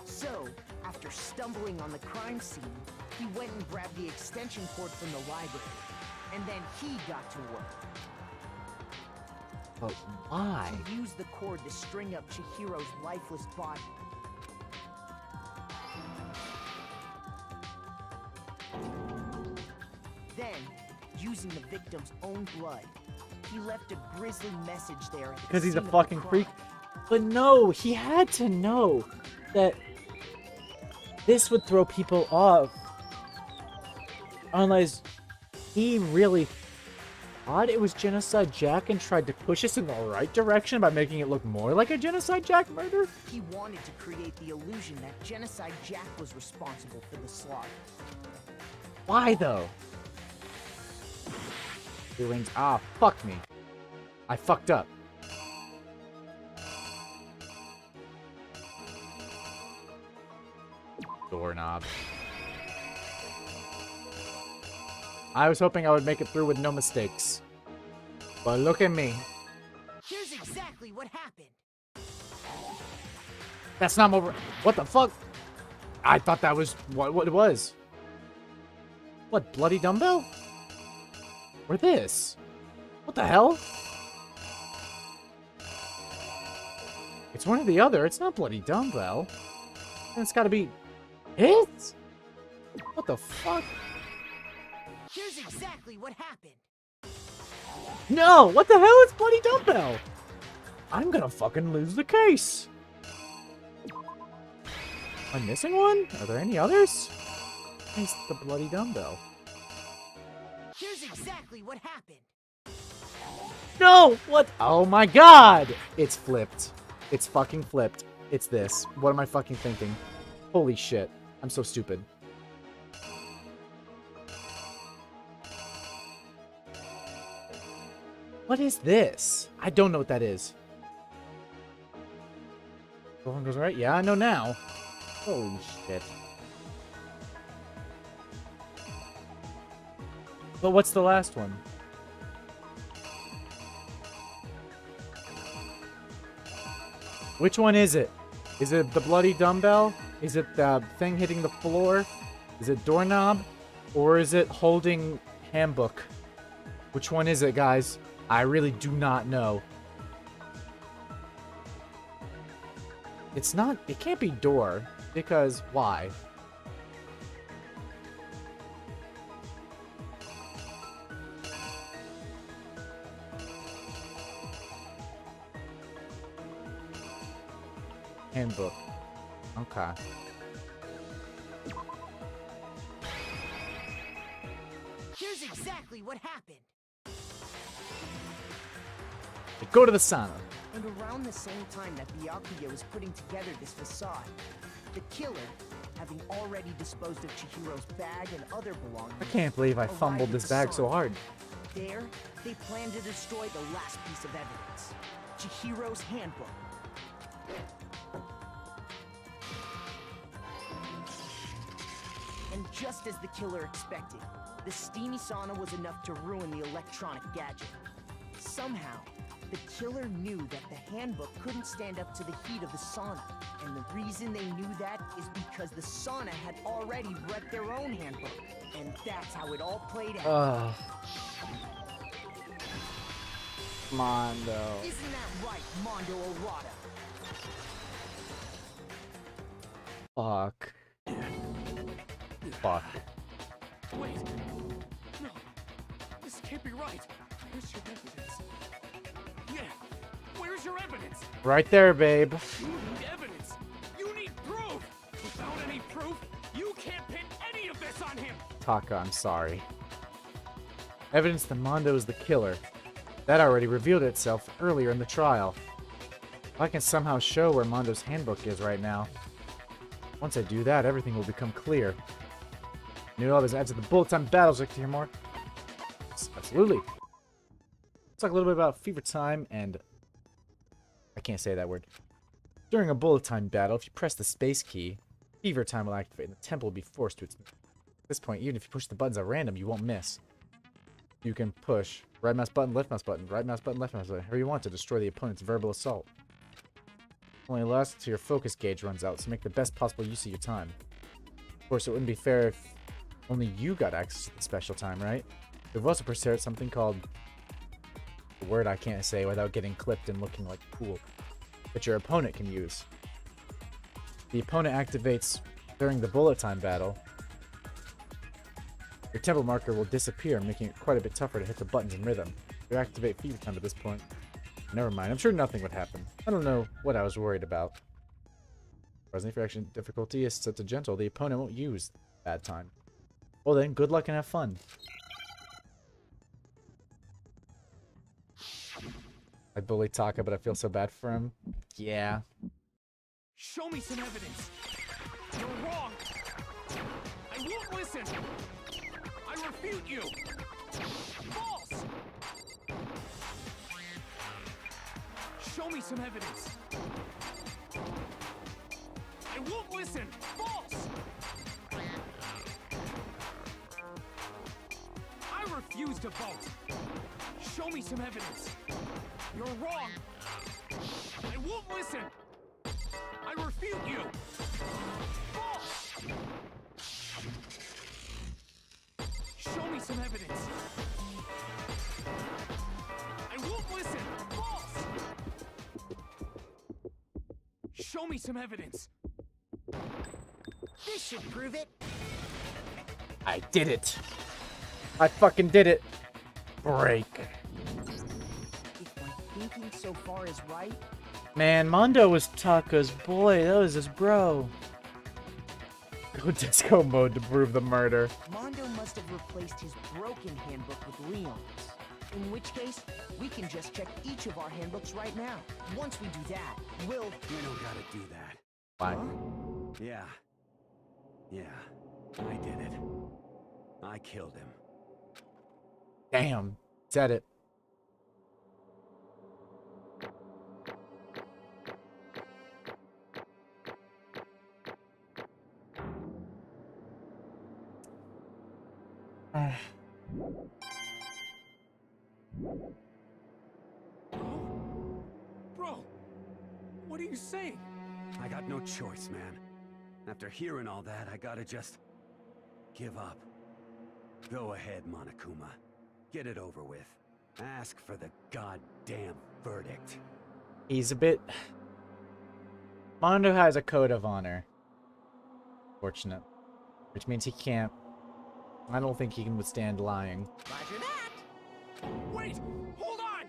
So, after stumbling on the crime scene, he went and grabbed the extension cord from the library, and then he got to work. But why? He used the cord to string up Chihiro's lifeless body. Then, using the victim's own blood, he left a grisly message there. Because he's a fucking freak. But no, he had to know that this would throw people off. Unless he really thought it was Genocide Jack and tried to push us in the right direction by making it look more like a Genocide Jack murder. He wanted to create the illusion that Genocide Jack was responsible for the slaughter. Why though? Feelings. Ah, fuck me. I fucked up. Doorknob. I was hoping I would make it through with no mistakes. But look at me. Here's exactly what happened. That's not over. What the fuck? I thought that was what it was. What, bloody dumbbell? Or this? What the hell? It's one or the other. It's not bloody dumbbell. And it's gotta be it? What the fuck? Here's exactly what happened. No! What the hell is bloody dumbbell? I'm gonna fucking lose the case. Am I missing one? Are there any others? It's the bloody dumbbell. Here's exactly what happened. No! What? Oh my god! It's flipped. It's fucking flipped. It's this. What am I fucking thinking? Holy shit. I'm so stupid. What is this? I don't know what that is. One goes right? Yeah, I know now. Holy shit. But what's the last one? Which one is it? Is it the bloody dumbbell? Is it the thing hitting the floor? Is it doorknob? Or is it holding handbook? Which one is it, guys? I really do not know. It's not... It can't be door. Because why? Handbook. Okay. Here's exactly what happened. Go to the sauna. And around the same time that Byakuya was putting together this facade, the killer, having already disposed of Chihiro's bag and other belongings... I can't believe I fumbled this bag so hard. There, they planned to destroy the last piece of evidence, Chihiro's handbook. And just as the killer expected, the steamy sauna was enough to ruin the electronic gadget. Somehow, the killer knew that the handbook couldn't stand up to the heat of the sauna. And the reason they knew that is because the sauna had already wrecked their own handbook. And that's how it all played out. Mondo. Isn't that right, Mondo Orada? Fuck. Fuck. Wait. No. This can't be right. Where's your evidence? Yeah. Where's your evidence? Right there, babe. You need evidence. You need proof. Without any proof, you can't pin any of this on him. Taka, I'm sorry. Evidence that Mondo is the killer. That already revealed itself earlier in the trial. If I can somehow show where Mondo's handbook is right now. Once I do that, everything will become clear. New levels add to the bullet time battles. Like to hear more? Yes, absolutely. Let's talk a little bit about Fever Time and... I can't say that word. During a bullet time battle, if you press the space key, fever time will activate and the temple will be forced to its... At this point, even if you push the buttons at random, you won't miss. You can push right mouse button, left mouse button, right mouse button, left mouse button, however you want to destroy the opponent's verbal assault. Only lasts until your focus gauge runs out, so make the best possible use of your time. Of course, it wouldn't be fair if only you got access to the special time, right? We've also prepared something called... a word I can't say without getting clipped and looking like cool. That your opponent can use. The opponent activates during the bullet time battle. Your tempo marker will disappear, making it quite a bit tougher to hit the buttons in rhythm. You activate fever time at this point. Never mind, I'm sure nothing would happen. I don't know what I was worried about. Presently for action difficulty is set to gentle. The opponent won't use bad time. Well then, good luck and have fun. I bully Taka, but I feel so bad for him. Yeah. Show me some evidence. You're wrong. I won't listen. I refute you. False. Show me some evidence. I won't listen. False. I refuse to vote. Show me some evidence. You're wrong. I won't listen. I refute you. False. Show me some evidence. I won't listen. False. Show me some evidence. This should prove it. I did it. I fucking did it. Break. If my thinking so far is right, Man, Mondo was Taka's boy. That was his bro. Go disco mode to prove the murder. Mondo must have replaced his broken handbook with Leon's. In which case, we can just check each of our handbooks right now. Once we do that, we'll... We don't gotta do that. Why? Yeah. Yeah. I did it. I killed him. Damn. Said it. Bro, what are you saying? I got no choice, man. After hearing all that, I gotta just... give up. Go ahead, Monokuma. Get it over with. Ask for the goddamn verdict. He's a bit... Mondo has a code of honor. Fortunate. Which means he can't... I don't think he can withstand lying. Roger that. Wait! Hold on!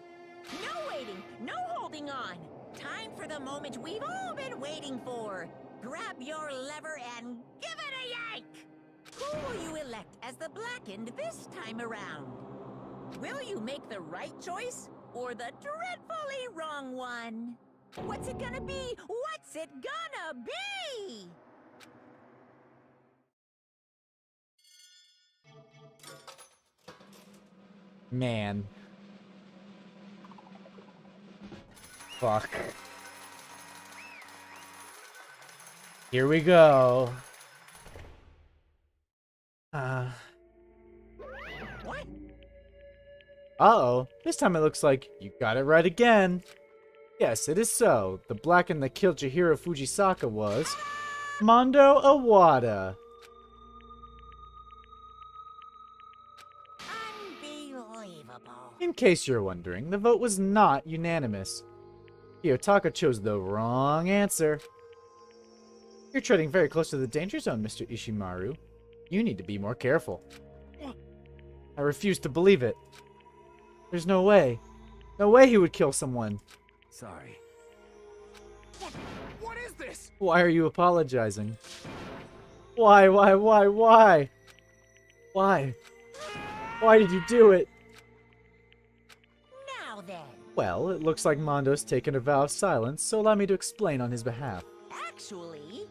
No waiting, no holding on. Time for the moment we've all been waiting for. Grab your lever and give it a yank! Who will you elect as the Blackened this time around? Will you make the right choice or the dreadfully wrong one? What's it gonna be? What's it gonna be? Man. Fuck. Here we go. What? Uh-oh. This time it looks like you got it right again. Yes, it is so. The Blackened that killed Chihiro Fujisaka was... Mondo Awada. Unbelievable. In case you're wondering, the vote was not unanimous. Kiyotaka chose the wrong answer. You're treading very close to the danger zone, Mr. Ishimaru. You need to be more careful. I refuse to believe it. There's no way. No way he would kill someone. Sorry. What is this? Why are you apologizing? Why? Why? Why did you do it? Now then. Well, it looks like Mondo's taken a vow of silence, so allow me to explain on his behalf. Actually...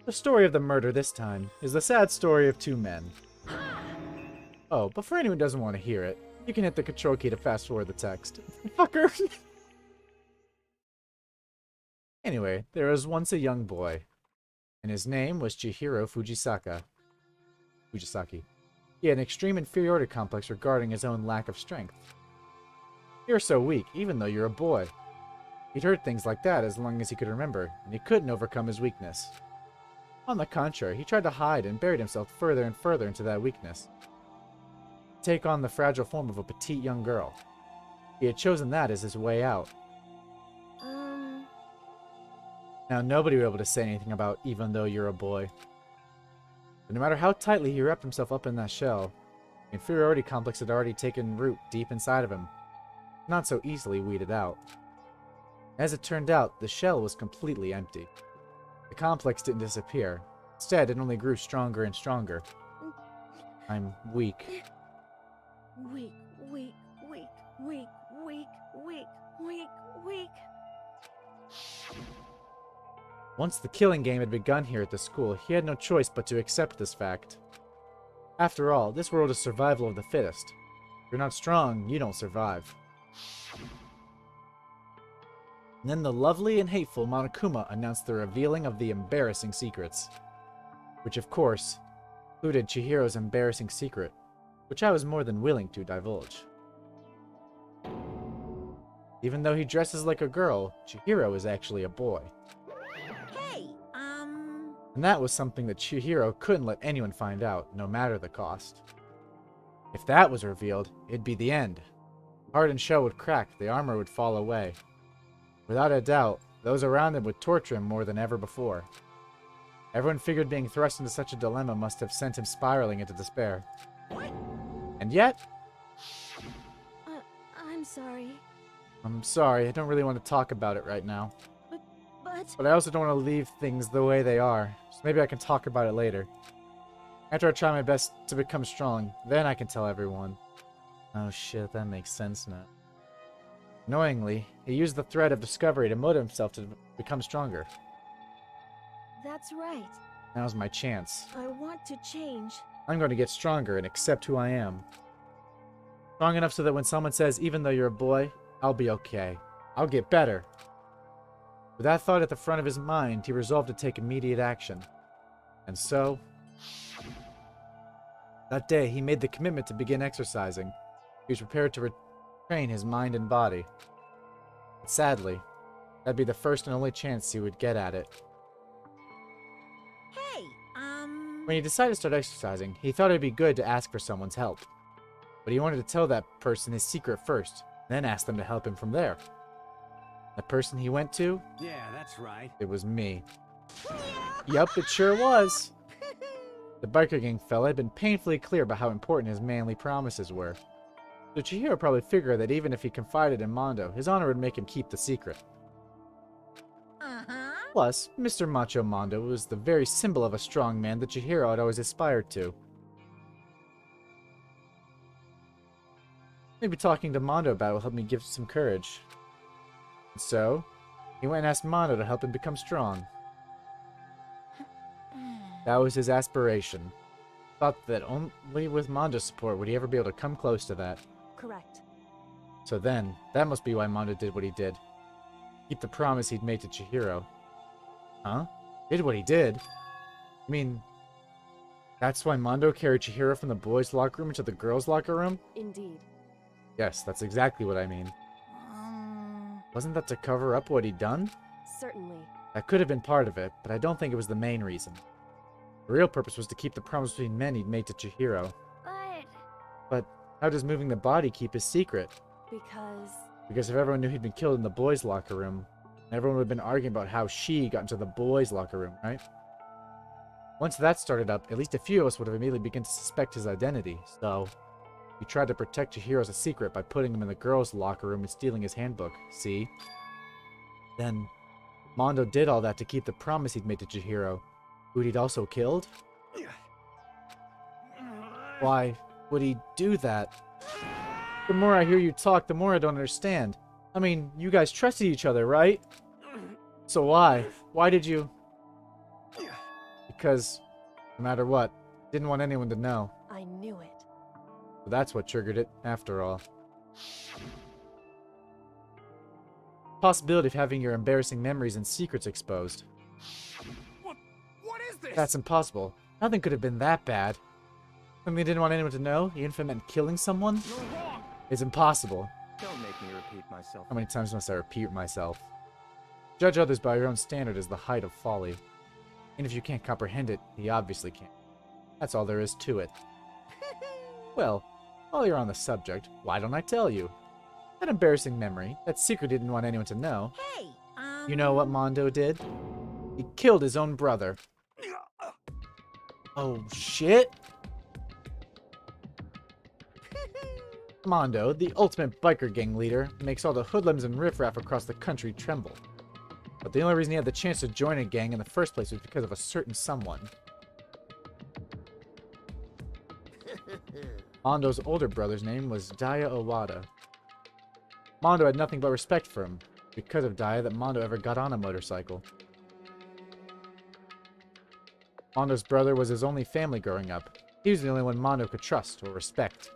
The story of the murder this time is the sad story of two men. Oh, but for anyone who doesn't want to hear it, you can hit the control key to fast forward the text. Fucker! Anyway, there was once a young boy, and his name was Chihiro Fujisaki. He had an extreme inferiority complex regarding his own lack of strength. You're so weak, even though you're a boy. He'd heard things like that as long as he could remember, and he couldn't overcome his weakness. On the contrary, he tried to hide and buried himself further and further into that weakness. Take on the fragile form of a petite young girl. He had chosen that as his way out. Now nobody would be able to say anything about even though you're a boy. But no matter how tightly he wrapped himself up in that shell, the inferiority complex had already taken root deep inside of him, not so easily weeded out. As it turned out, the shell was completely empty. The complex didn't disappear. Instead, it only grew stronger and stronger. I'm weak. Weak, weak, weak, weak, weak, weak, weak, weak. Once the killing game had begun here at the school, he had no choice but to accept this fact. After all, this world is survival of the fittest. If you're not strong, you don't survive. And then the lovely and hateful Monokuma announced the revealing of the embarrassing secrets. Which, of course, included Chihiro's embarrassing secret, which I was more than willing to divulge. Even though he dresses like a girl, Chihiro is actually a boy. And that was something that Chihiro couldn't let anyone find out, no matter the cost. If that was revealed, it'd be the end. The hardened shell would crack, the armor would fall away. Without a doubt, those around him would torture him more than ever before. Everyone figured being thrust into such a dilemma must have sent him spiraling into despair. And yet... I'm sorry. I'm sorry, I don't really want to talk about it right now. But But I also don't want to leave things the way they are, so maybe I can talk about it later. After I try my best to become strong, then I can tell everyone. Oh shit, that makes sense now. Annoyingly, he used the thread of discovery to motivate himself to become stronger. that's right. Now's my chance. I want to change. I'm going to get stronger and accept who I am. Strong enough so that when someone says, even though you're a boy, I'll be okay. I'll get better. With that thought at the front of his mind, he resolved to take immediate action. And so... that day, he made the commitment to begin exercising. He was prepared to retrain his mind and body. But sadly, that'd be the first and only chance he would get at it. Hey, When he decided to start exercising, he thought it'd be good to ask for someone's help. But he wanted to tell that person his secret first, then ask them to help him from there. The person he went to? Yeah, that's right. It was me. Yup, it sure was. The biker gang fella had been painfully clear about how important his manly promises were. So Chihiro probably figured that even if he confided in Mondo, his honor would make him keep the secret. Plus, Mr. Macho Mondo was the very symbol of a strong man that Chihiro had always aspired to. Maybe talking to Mondo about it will help me give some courage. And so, he went and asked Mondo to help him become strong. That was his aspiration. Thought that only with Mondo's support would he ever be able to come close to that. Correct. So then, that must be why Mondo did what he did. Keep the promise he'd made to Chihiro. Huh? Did what he did? I mean, that's why Mondo carried Chihiro from the boys' locker room into the girls' locker room? Indeed. Yes, that's exactly what I mean. Wasn't that to cover up what he'd done? Certainly. That could have been part of it, but I don't think it was the main reason. The real purpose was to keep the promise between men he'd made to Chihiro. But how does moving the body keep his secret? Because if everyone knew he'd been killed in the boys' locker room, everyone would have been arguing about how she got into the boys' locker room, right? Once that started up, at least a few of us would have immediately begun to suspect his identity, so... we tried to protect Chihiro's secret by putting him in the girls' locker room and stealing his handbook, see? Then, Mondo did all that to keep the promise he'd made to Chihiro, who he'd also killed? Why would he do that? The more I hear you talk, the more I don't understand. I mean, you guys trusted each other, right? So why? Why did you... Because, no matter what, didn't want anyone to know. I knew it. So that's what triggered it, after all. Possibility of having your embarrassing memories and secrets exposed. What is this? That's impossible. Nothing could have been that bad. Something you didn't want anyone to know? Even if it meant killing someone? You're wrong. It's impossible. Don't make me repeat myself. How many times must I repeat myself? Judge others by your own standard is the height of folly. And if you can't comprehend it, he obviously can't. That's all there is to it. Well, while you're on the subject, why don't I tell you? That embarrassing memory, that secret he didn't want anyone to know. Hey, You know what Mondo did? He killed his own brother. Oh, shit! Mondo, the ultimate biker gang leader, makes all the hoodlums and riffraff across the country tremble. But the only reason he had the chance to join a gang in the first place was because of a certain someone. Mondo's older brother's name was Daya Owada. Mondo had nothing but respect for him. Because of Daya that Mondo ever got on a motorcycle. Mondo's brother was his only family growing up. He was the only one Mondo could trust or respect.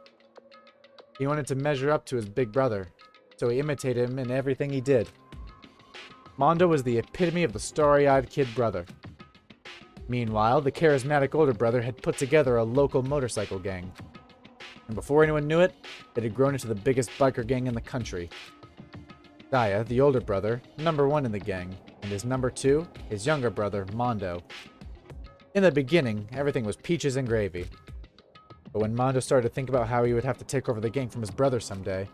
He wanted to measure up to his big brother, so he imitated him in everything he did. Mondo was the epitome of the starry-eyed kid brother. Meanwhile, the charismatic older brother had put together a local motorcycle gang. And before anyone knew it, it had grown into the biggest biker gang in the country. Daya, the older brother, #1 in the gang, and his #2, his younger brother, Mondo. In the beginning, everything was peaches and gravy. But when Mondo started to think about how he would have to take over the gang from his brother someday,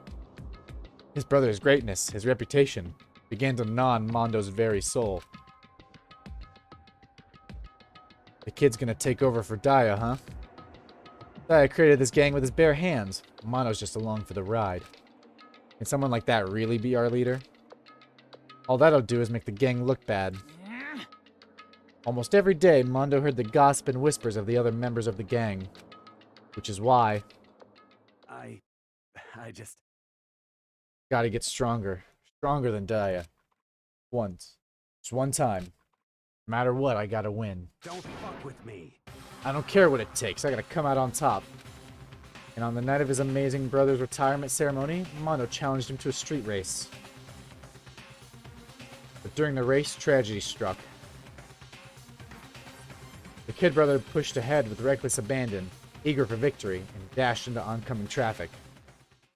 his brother's greatness, his reputation, began to gnaw on Mondo's very soul. The kid's gonna take over for Daya, huh? Daya created this gang with his bare hands. Mondo's just along for the ride. Can someone like that really be our leader? All that'll do is make the gang look bad. Almost every day, Mondo heard the gossip and whispers of the other members of the gang. Which is why... I just... Gotta get stronger. Stronger than Daya. Once. Just one time. No matter what, I gotta win. Don't fuck with me. I don't care what it takes. I gotta come out on top. And on the night of his amazing brother's retirement ceremony, Mondo challenged him to a street race. But during the race, tragedy struck. The kid brother pushed ahead with reckless abandon, eager for victory, and dashed into oncoming traffic.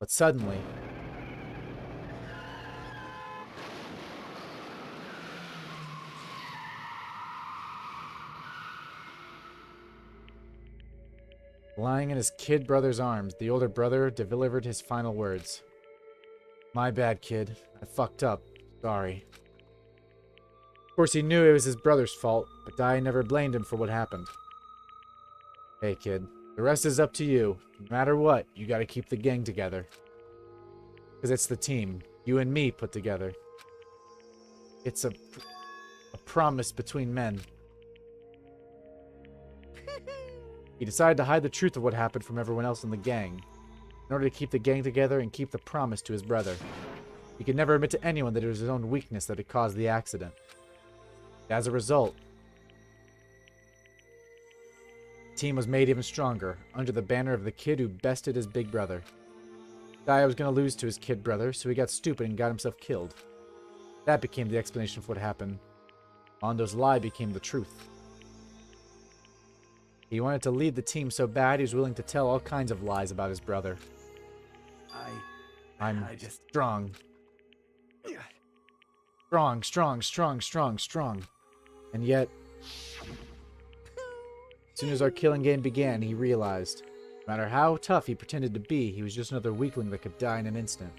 But suddenly... Lying in his kid brother's arms, the older brother delivered his final words. My bad, kid. I fucked up. Sorry. Of course, he knew it was his brother's fault, but Dai never blamed him for what happened. Hey, kid. The rest is up to you. No matter what, you gotta keep the gang together. Because it's the team. You and me put together. It's a promise between men. He decided to hide the truth of what happened from everyone else in the gang, in order to keep the gang together and keep the promise to his brother. He could never admit to anyone that it was his own weakness that had caused the accident. As a result, the team was made even stronger, under the banner of the kid who bested his big brother. Daya was going to lose to his kid brother, so he got stupid and got himself killed. That became the explanation for what happened. Mondo's lie became the truth. He wanted to lead the team so bad he was willing to tell all kinds of lies about his brother. I'm just strong. Strong. And yet, as soon as our killing game began, he realized, no matter how tough he pretended to be, he was just another weakling that could die in an instant.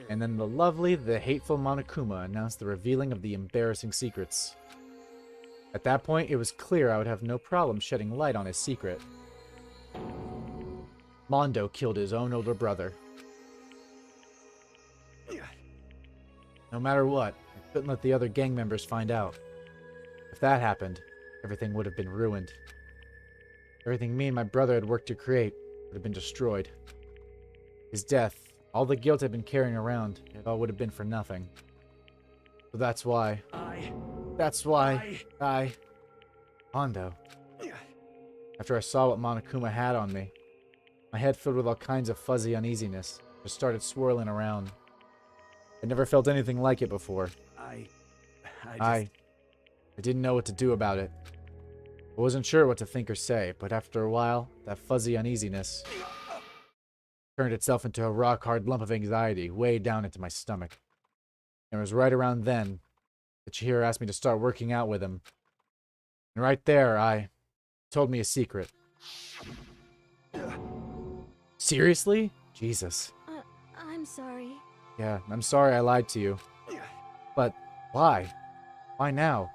And then the lovely, the hateful Monokuma announced the revealing of the embarrassing secrets. At that point, it was clear I would have no problem shedding light on his secret. Mondo killed his own older brother. No matter what, I couldn't let the other gang members find out. If that happened, everything would have been ruined. Everything me and my brother had worked to create would have been destroyed. His death, all the guilt I'd been carrying around, it all would have been for nothing. So that's why... Mondo. After I saw what Monokuma had on me, my head filled with all kinds of fuzzy uneasiness just started swirling around. I'd never felt anything like it before. I didn't know what to do about it. I wasn't sure what to think or say, but after a while, that fuzzy uneasiness turned itself into a rock-hard lump of anxiety way down into my stomach. And it was right around then that Chihiro asked me to start working out with him. And right there, I told me a secret. Seriously? Jesus. I'm sorry. Yeah, I'm sorry I lied to you. But why? Why now?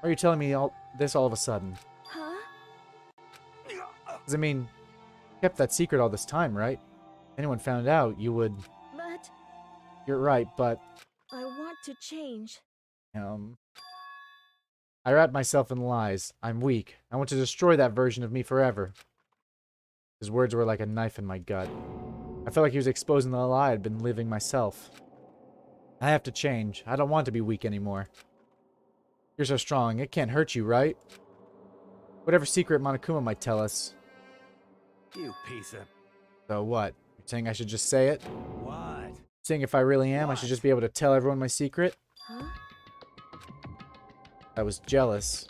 Why are you telling me all this all of a sudden? Huh? 'Cause I mean, you kept that secret all this time, right? If anyone found out, you would... But You're right, but... I want to change. I wrap myself in lies. I'm weak. I want to destroy that version of me forever. His words were like a knife in my gut. I felt like he was exposing the lie I'd been living myself. I have to change. I don't want to be weak anymore. You're so strong. It can't hurt you, right? Whatever secret Monokuma might tell us. You piece of... So what? You're saying I should just say it? What? Saying if I really am, I should just be able to tell everyone my secret? Huh? I was jealous.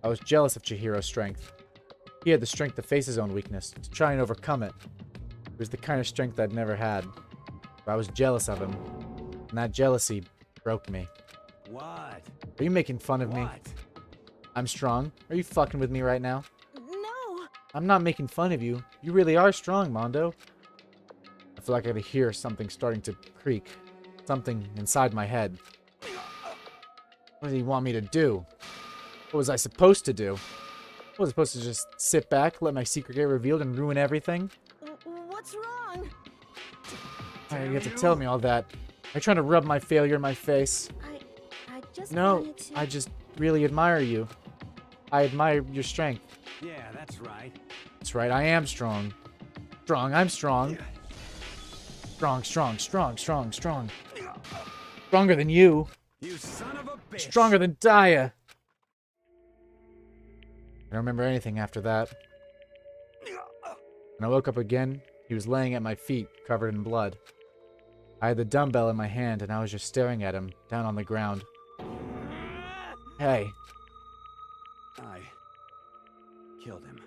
I was jealous of Chihiro's strength. He had the strength to face his own weakness, to try and overcome it. It was the kind of strength I'd never had. But I was jealous of him. And that jealousy broke me. What? Are you making fun of me? I'm strong. Are you fucking with me right now? No! I'm not making fun of you. You really are strong, Mondo. I feel like I could hear something starting to creak. Something inside my head. What did he want me to do? What was I supposed to do? Was I supposed to just sit back, let my secret get revealed, and ruin everything? What's wrong? Why do you have to tell me all that? Are you trying to rub my failure in my face? I just No, wanted to... I just really admire you. I admire your strength. Yeah, that's right. That's right, I am strong. Strong, I'm strong. Strong, strong, strong, strong, strong. Stronger than you. You son of a bitch. Stronger than Daya. I don't remember anything after that. When I woke up again, he was laying at my feet, covered in blood. I had the dumbbell in my hand, and I was just staring at him, down on the ground. Hey. I killed him.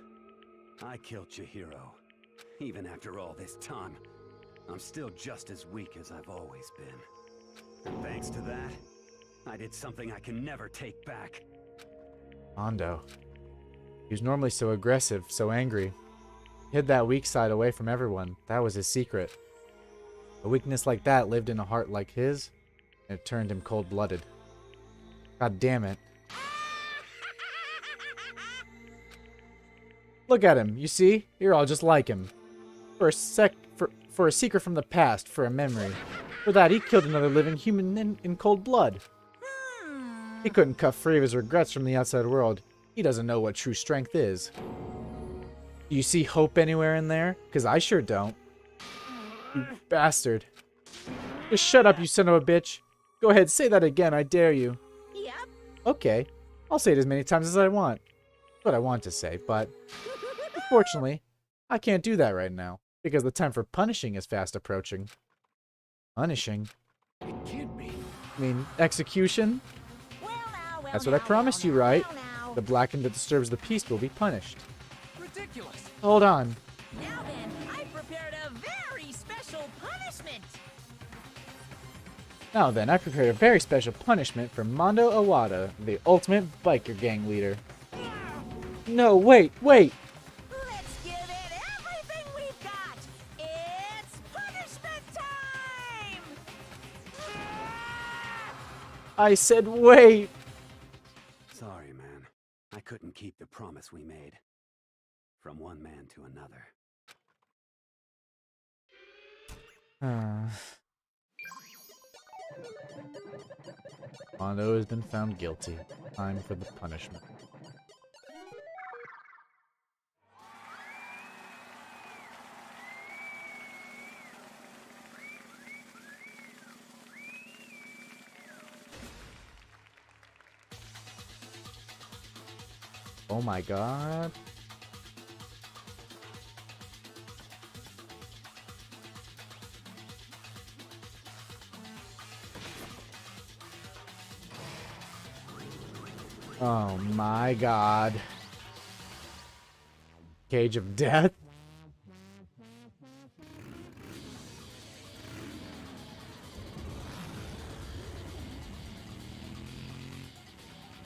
I killed Chihiro. Even after all this time, I'm still just as weak as I've always been. And thanks to that, I did something I can never take back. Mondo. He was normally so aggressive, so angry. He hid that weak side away from everyone. That was his secret. A weakness like that lived in a heart like his, and it turned him cold-blooded. God damn it. Look at him, you see? You're all just like him. For a secret from the past, for a memory. For that, he killed another living human in cold blood. He couldn't cut free of his regrets from the outside world. He doesn't know what true strength is. Do you see hope anywhere in there? Because I sure don't. You bastard. Just shut up, you son of a bitch. Go ahead, say that again, I dare you. Yep. Okay, I'll say it as many times as I want. What I want to say, but... Unfortunately, I can't do that right now. Because the time for punishing is fast approaching. Punishing? It can't be. I mean, execution? That's what I promised you, right? The blackened that disturbs the peace will be punished. Ridiculous. Hold on. Now then, I prepared a very special punishment. Now then, I prepared a very special punishment for Mondo Awada, the ultimate biker gang leader. No, wait! Let's give it everything we've got. It's punishment time. I said wait! Sorry, man. I couldn't keep the promise we made. From one man to another. Mondo has been found guilty. Time for the punishment. Oh my god. Oh my god. Cage of Death?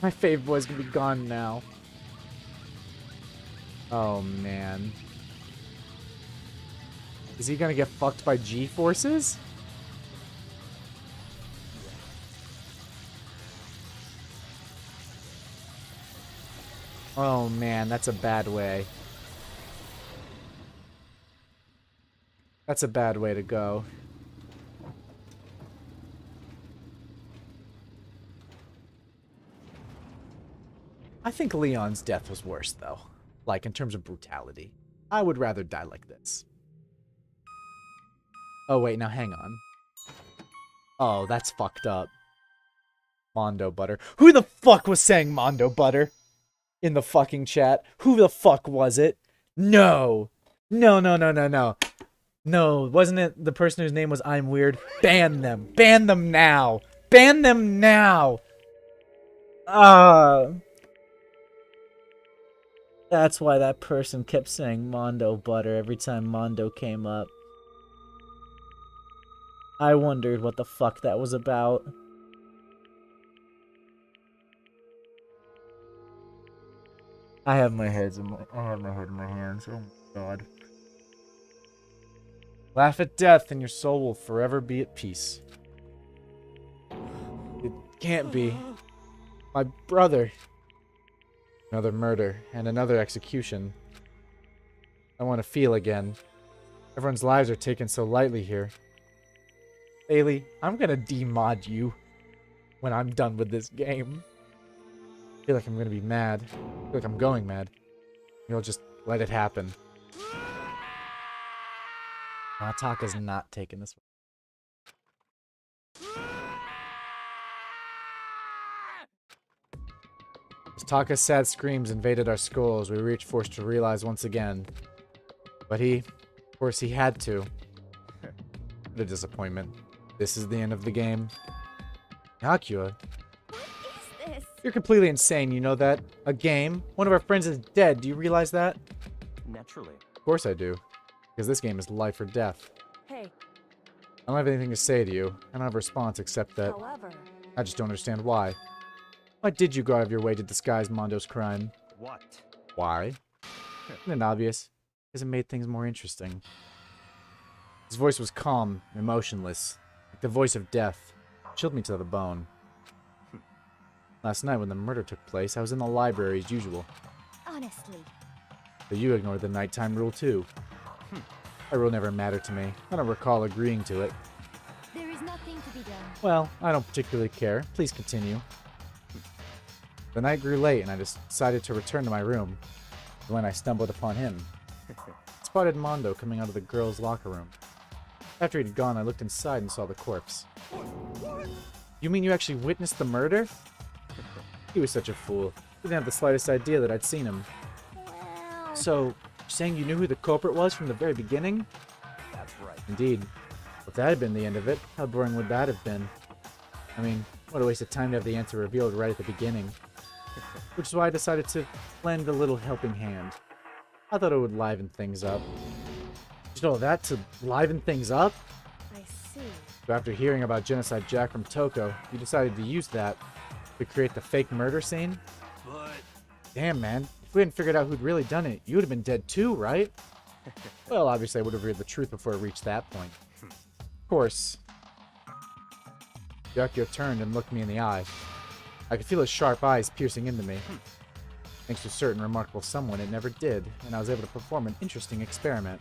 My fave boy's gonna be gone now. Oh man. Is he gonna get fucked by G-forces? Oh man, that's a bad way. That's a bad way to go. I think Leon's death was worse, though. Like, in terms of brutality. I would rather die like this. Oh, wait, now hang on. Oh, that's fucked up. Mondo Butter. Who the fuck was saying Mondo Butter? In the fucking chat? Who the fuck was it? No! No, no, no, no, no. No, wasn't it the person whose name was I'm Weird? Ban them. Ban them now. Ban them now! That's why that person kept saying Mondo Butter every time Mondo came up. I wondered what the fuck that was about. I have my head in my hands. Oh my god. Laugh at death and your soul will forever be at peace. It can't be. My brother. Another murder and another execution. I want to feel again. Everyone's lives are taken so lightly here. Bailey, I'm gonna demod you when I'm done with this game. I feel like I'm gonna be mad. I feel like I'm going mad. You'll just let it happen. Taka's not taking this one. As Taka's sad screams invaded our skulls, we were each forced to realize once again. But of course he had to. What a disappointment. This is the end of the game. Akua, What is this? you're completely insane, you know that? A game? One of our friends is dead, do you realize that? Naturally. Of course I do. Because this game is life or death. Hey, I don't have anything to say to you. I don't have a response except that however, I just don't understand why. Why did you go out of your way to disguise Mondo's crime? What? Why? Isn't it obvious? Because it made things more interesting. His voice was calm, emotionless, like the voice of death. Chilled me to the bone. Last night when the murder took place, I was in the library as usual. Honestly. But you ignored the nighttime rule too. That rule never mattered to me. I don't recall agreeing to it. There is nothing to be done. Well, I don't particularly care. Please continue. The night grew late and I decided to return to my room. When I stumbled upon him. I spotted Mondo coming out of the girls' locker room. After he'd gone, I looked inside and saw the corpse. You mean you actually witnessed the murder? He was such a fool. He didn't have the slightest idea that I'd seen him. Well, So, you're saying you knew who the culprit was from the very beginning? That's right. Indeed. If that had been the end of it, how boring would that have been? I mean, what a waste of time to have the answer revealed right at the beginning. Which is why I decided to lend a little helping hand. I thought it would liven things up. You did all that to liven things up? I see. So after hearing about Genocide Jack from Toko, you decided to use that to create the fake murder scene? But Damn, man. If we hadn't figured out who'd really done it, you would have been dead too, right? Well, obviously I would have revealed the truth before it reached that point. Of course. Yakio turned and looked me in the eye. I could feel his sharp eyes piercing into me. Thanks to a certain remarkable someone, it never did, and I was able to perform an interesting experiment.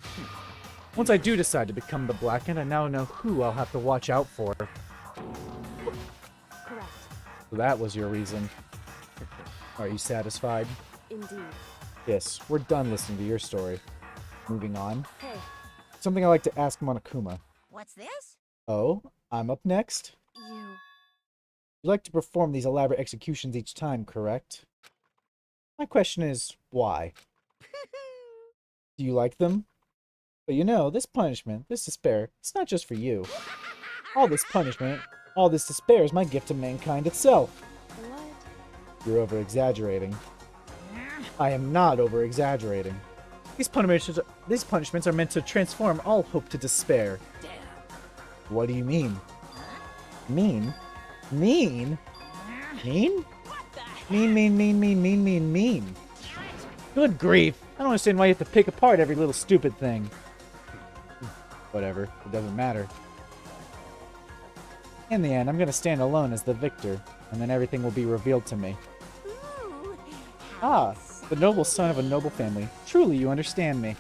Once I do decide to become the Blackened, I now know who I'll have to watch out for. Correct. So that was your reason. Are you satisfied? Indeed. Yes, we're done listening to your story. Moving on. Hey, Something I like to ask Monokuma. What's this? Oh, I'm up next? you... You like to perform these elaborate executions each time, correct? My question is, why? Do you like them? But you know, this punishment, this despair, it's not just for you. All this punishment, all this despair is my gift to mankind itself. What? You're over-exaggerating. I am not over-exaggerating. These punishments are meant to transform all hope to despair. Damn. What do you mean? Mean? Mean? Mean? Mean. Good grief. I don't understand why you have to pick apart every little stupid thing. Whatever. It doesn't matter. In the end, I'm gonna stand alone as the victor, and then everything will be revealed to me. Ah, the noble son of a noble family. Truly, you understand me.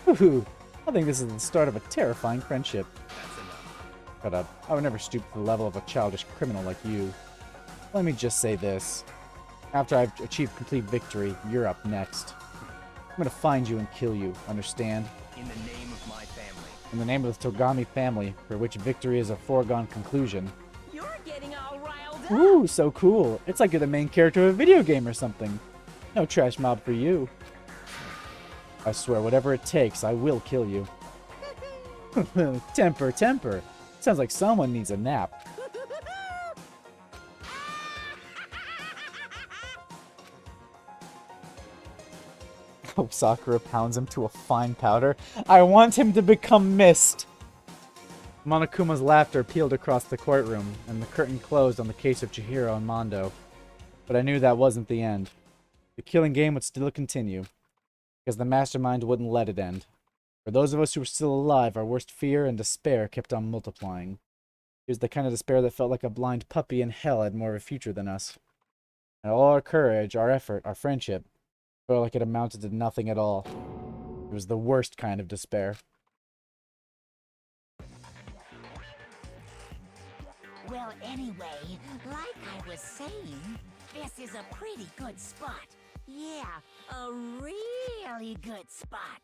Woohoo! I think this is the start of a terrifying friendship. Shut up. I would never stoop to the level of a childish criminal like you. Let me just say this. After I've achieved complete victory, you're up next. I'm gonna find you and kill you, understand? In the name of my family. In the name of the Togami family, for which victory is a foregone conclusion. You're getting all riled up. Ooh, so cool. It's like you're the main character of a video game or something. No trash mob for you. I swear, whatever it takes, I will kill you. Temper. Sounds like someone needs a nap. Oh, Sakura pounds him to a fine powder. I want him to become mist. Monokuma's laughter peeled across the courtroom, and the curtain closed on the case of Chihiro and Mondo. But I knew that wasn't the end. The killing game would still continue, because the mastermind wouldn't let it end. For those of us who were still alive, our worst fear and despair kept on multiplying. It was the kind of despair that felt like a blind puppy in hell had more of a future than us. And all our courage, our effort, our friendship, felt like it amounted to nothing at all. It was the worst kind of despair. Well, anyway, like I was saying, this is a pretty good spot. Yeah, a really good spot.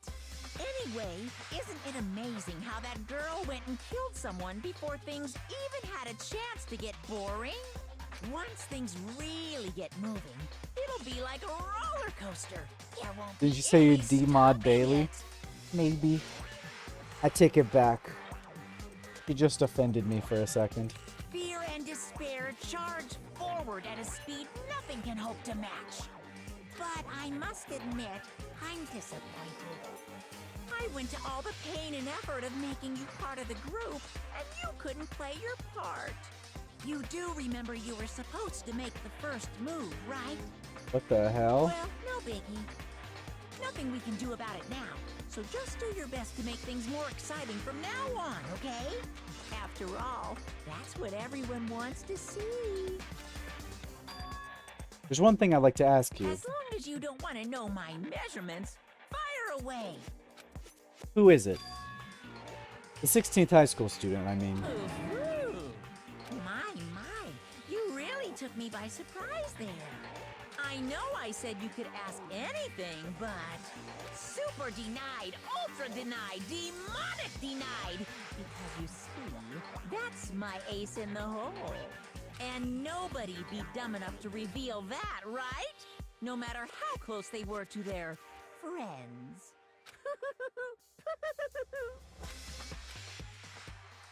Anyway, isn't it amazing how that girl went and killed someone before things even had a chance to get boring? Once things really get moving, it'll be like a roller coaster. There won't Did be you say you any demod stopping Bailey? it. Maybe. I take it back. You just offended me for a second. Fear and despair charge forward at a speed nothing can hope to match. But I must admit, I'm disappointed. I went to all the pain and effort of making you part of the group, and you couldn't play your part. You do remember you were supposed to make the first move, right? What the hell? Well, no biggie. Nothing we can do about it now, so just do your best to make things more exciting from now on, okay? After all, that's what everyone wants to see. There's one thing I'd like to ask you. As long as you don't want to know my measurements, fire away. Who is it? The 16th high school student, I mean. Ooh. My, you really took me by surprise there. I know I said you could ask anything, but super denied, ultra denied, demonic denied. Because you see, that's my ace in the hole. And nobody'd be dumb enough to reveal that, right? No matter how close they were to their friends.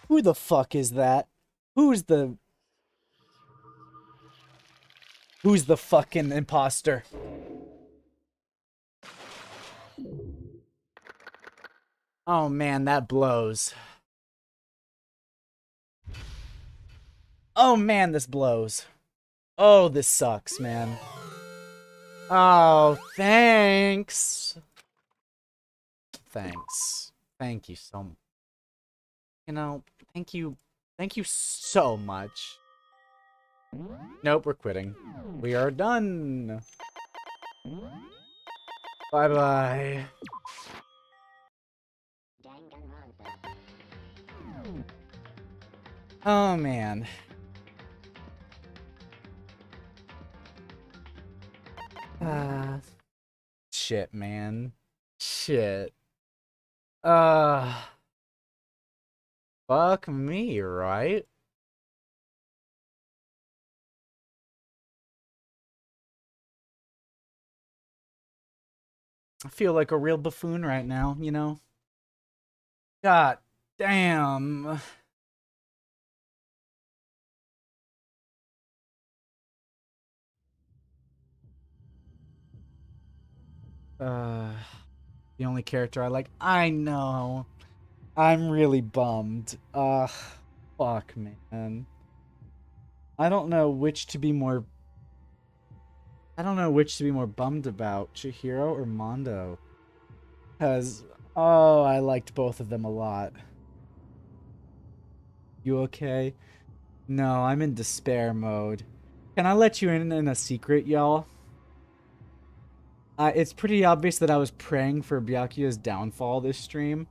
Who the fuck is that? Who's the fucking imposter? Oh man, that blows. Oh man, this blows. Oh, this sucks, man. Oh, thanks. Thanks. Thank you so much. You know, thank you so much. Nope, we're quitting. We are done. Bye-bye. Oh, man. Shit, man. Shit. Fuck me, right? I feel like a real buffoon right now, you know? God damn. The only character I like. I know. I'm really bummed. Fuck, man. I don't know which to be more... I don't know which to be more bummed about, Chihiro or Mondo. Because, oh, I liked both of them a lot. You okay? No, I'm in despair mode. Can I let you in a secret, y'all? It's pretty obvious that I was praying for Byakuya's downfall this stream.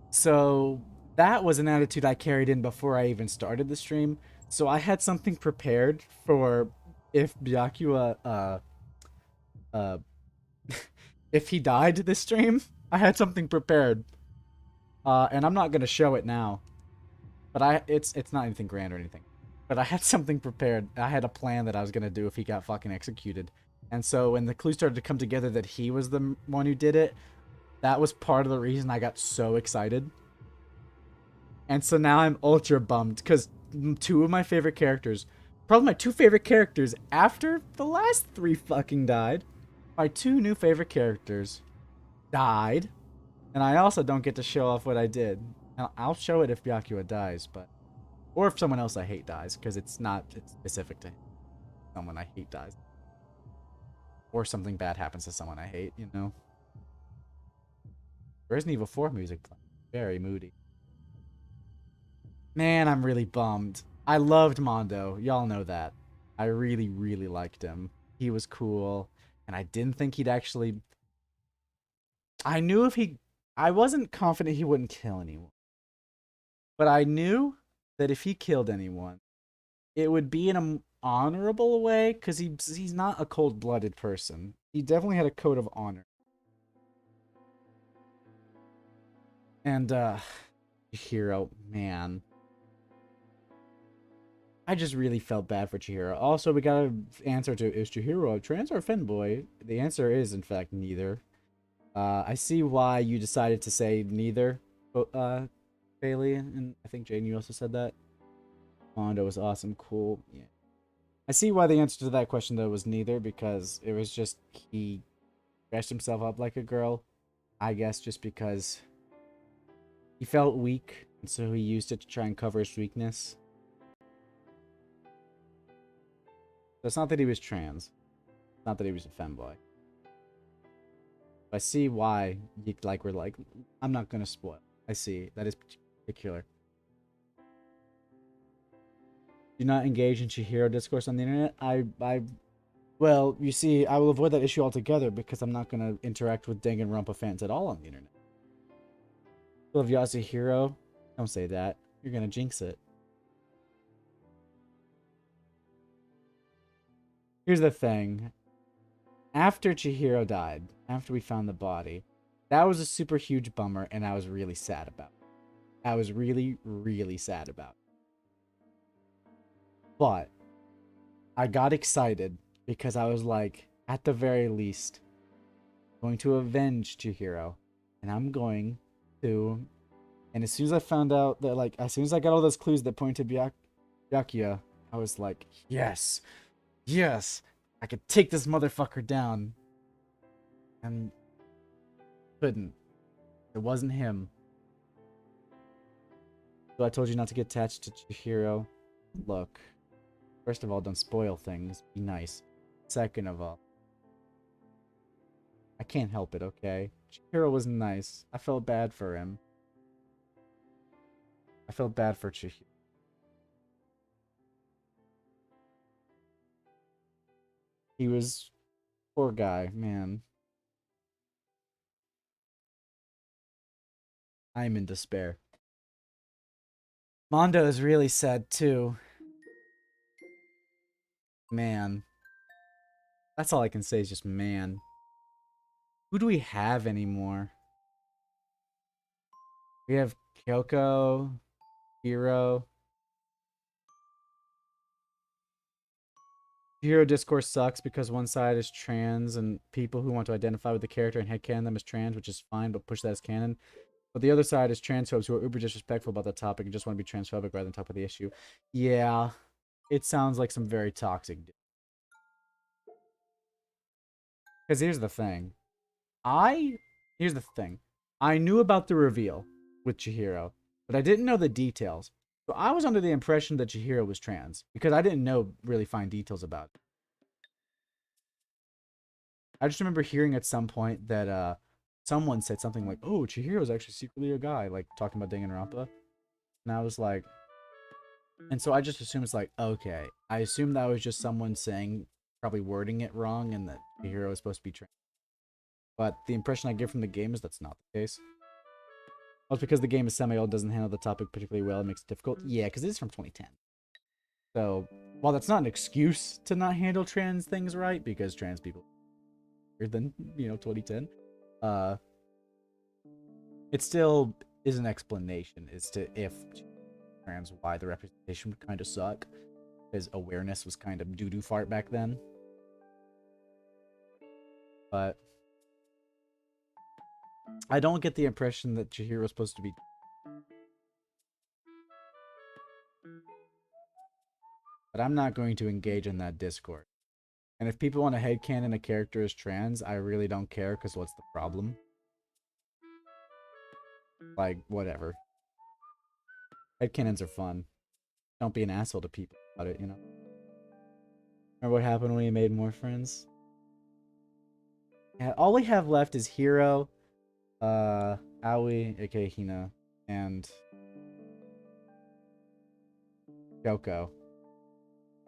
So that was an attitude I carried in before I even started the stream. So I had something prepared for if Byakuya, if he died this stream. I had something prepared. And I'm not gonna show it now. But it's not anything grand or anything. But I had something prepared. I had a plan that I was gonna do if he got fucking executed. And so when the clues started to come together that he was the one who did it, that was part of the reason I got so excited. And so now I'm ultra bummed because two of my favorite characters, probably my two favorite characters after the last three fucking died, my two new favorite characters died. And I also don't get to show off what I did. I'll show it if Byakuya dies, but... Or if someone else I hate dies, because it's specific to him. Someone I hate dies. Or something bad happens to someone I hate, you know? Resident Evil 4 music playing. Very moody. Man, I'm really bummed. I loved Mondo. Y'all know that. I really, really liked him. He was cool. And I didn't think he'd actually... I knew if he... I wasn't confident he wouldn't kill anyone. But I knew that if he killed anyone, it would be in an honorable way, because he's not a cold-blooded person. He definitely had a code of honor. And, Chihiro, man. I just really felt bad for Chihiro. Also, we got an answer to, is Chihiro a trans or a femboy? The answer is, in fact, neither. I see why you decided to say neither, Bailey, and I think Jane, you also said that. Mondo was awesome, cool, yeah. I see why the answer to that question, though, was neither, because it was just, he dressed himself up like a girl, I guess, just because he felt weak, and so he used it to try and cover his weakness. So it's not that he was trans. It's not that he was a femboy. I see why you were like, I'm not gonna spoil. I see. That is particular. Do not engage in Chihiro discourse on the internet. Well, you see, I will avoid that issue altogether because I'm not gonna interact with Danganronpa fans at all on the internet. Love Yasuhiro. Don't say that. You're gonna jinx it. Here's the thing. After Chihiro died, after we found the body, that was a super huge bummer, and I was really sad about it. I was really, really sad about it. But I got excited because I was like, at the very least, I'm going to avenge Chihiro, and I'm going to... And as soon as I found out that, as soon as I got all those clues that pointed to Byakuya, I was like, yes! Yes! I could take this motherfucker down. And couldn't. It wasn't him. So I told you not to get attached to Chihiro. Look. First of all, don't spoil things. Be nice. Second of all, I can't help it, okay? Chihiro was nice. I felt bad for him. I felt bad for Chihiro. He was... Poor guy, man. I'm in despair. Mondo is really sad, too. Man. That's all I can say is just man. Who do we have anymore? We have Kyoko, Hiro. Hero discourse sucks because one side is trans and people who want to identify with the character and headcanon them as trans, which is fine, but push that as canon. But the other side is transphobes who are uber disrespectful about the topic and just want to be transphobic rather than talk about the issue. Yeah, it sounds like some very toxic. Because here's the thing. Here's the thing. I knew about the reveal with Chihiro, but I didn't know the details. So I was under the impression that Chihiro was trans because I didn't know really fine details about it. I just remember hearing at some point that someone said something like, "Oh, Chihiro's actually secretly a guy," like talking about Danganronpa. And I was like, and so I just assumed it's like, okay. I assumed that was just someone saying, probably wording it wrong, and that Chihiro is supposed to be trans. But the impression I get from the game is that's not the case. Well, it's because the game is semi-old, doesn't handle the topic particularly well, it makes it difficult. Yeah, because it is from 2010. So, while that's not an excuse to not handle trans things right, because trans people are than, 2010, it still is an explanation as to if trans, why the representation would kind of suck, because awareness was kind of doo-doo fart back then. But I don't get the impression that Chihiro is supposed to be. But I'm not going to engage in that discourse. And if people want to headcanon a character as trans, I really don't care, because what's the problem? Like, whatever. Headcanons are fun. Don't be an asshole to people about it, Remember what happened when we made more friends? Yeah, all we have left is Hiro, Aoi, aka Hina, and Kyoko.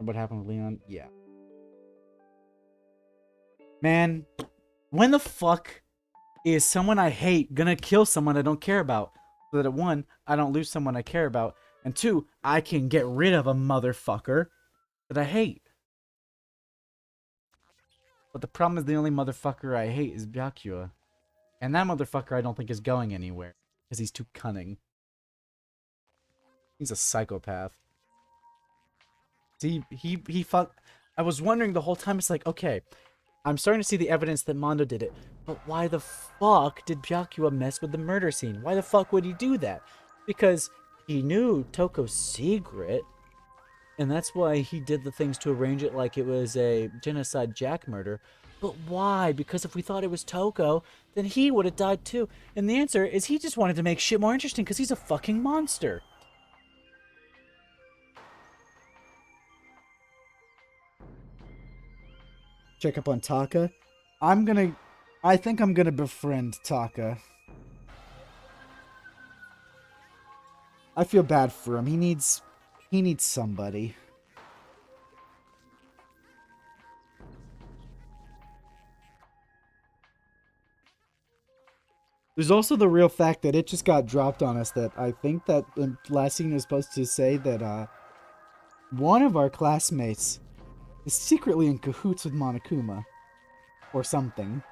And what happened with Leon? Yeah. Man, when the fuck is someone I hate gonna kill someone I don't care about? So that, one, I don't lose someone I care about, and two, I can get rid of a motherfucker that I hate. But the problem is the only motherfucker I hate is Byakuya. And that motherfucker I don't think is going anywhere. Because he's too cunning. He's a psychopath. See, he fuck. I was wondering the whole time, it's like, okay, I'm starting to see the evidence that Mondo did it. But why the fuck did Byakuya mess with the murder scene? Why the fuck would he do that? Because he knew Toko's secret. And that's why he did the things to arrange it like it was a genocide Jack murder. But why? Because if we thought it was Toko, then he would have died too. And the answer is he just wanted to make shit more interesting because he's a fucking monster. Check up on Taka. I think I'm gonna befriend Taka. I feel bad for him. He needs somebody. There's also the real fact that it just got dropped on us that I think that the last scene was supposed to say that one of our classmates is secretly in cahoots with Monokuma. Or something.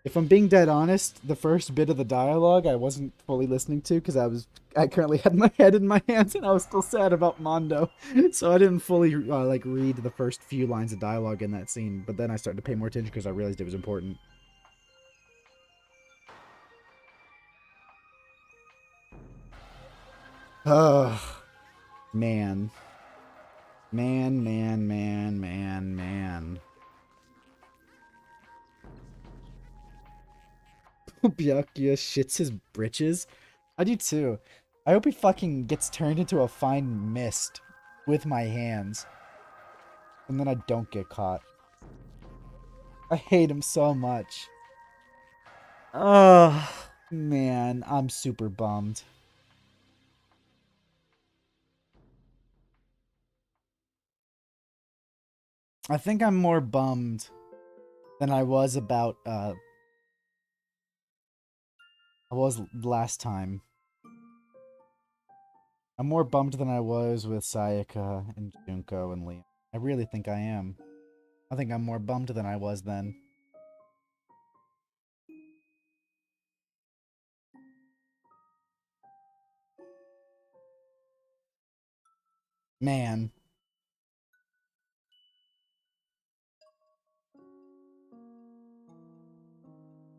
If I'm being dead honest, the first bit of the dialogue I wasn't fully listening to because I currently had my head in my hands and I was still sad about Mondo. So I didn't fully read the first few lines of dialogue in that scene, but then I started to pay more attention because I realized it was important. Ugh. Man. Man. Byakuya shits his britches. I do too. I hope he fucking gets turned into a fine mist with my hands. And then I don't get caught. I hate him so much. Oh, man. I'm super bummed. I think I'm more bummed than I was about, I was last time. I'm more bummed than I was with Sayaka and Junko and Liam. I really think I am. I think I'm more bummed than I was then. Man.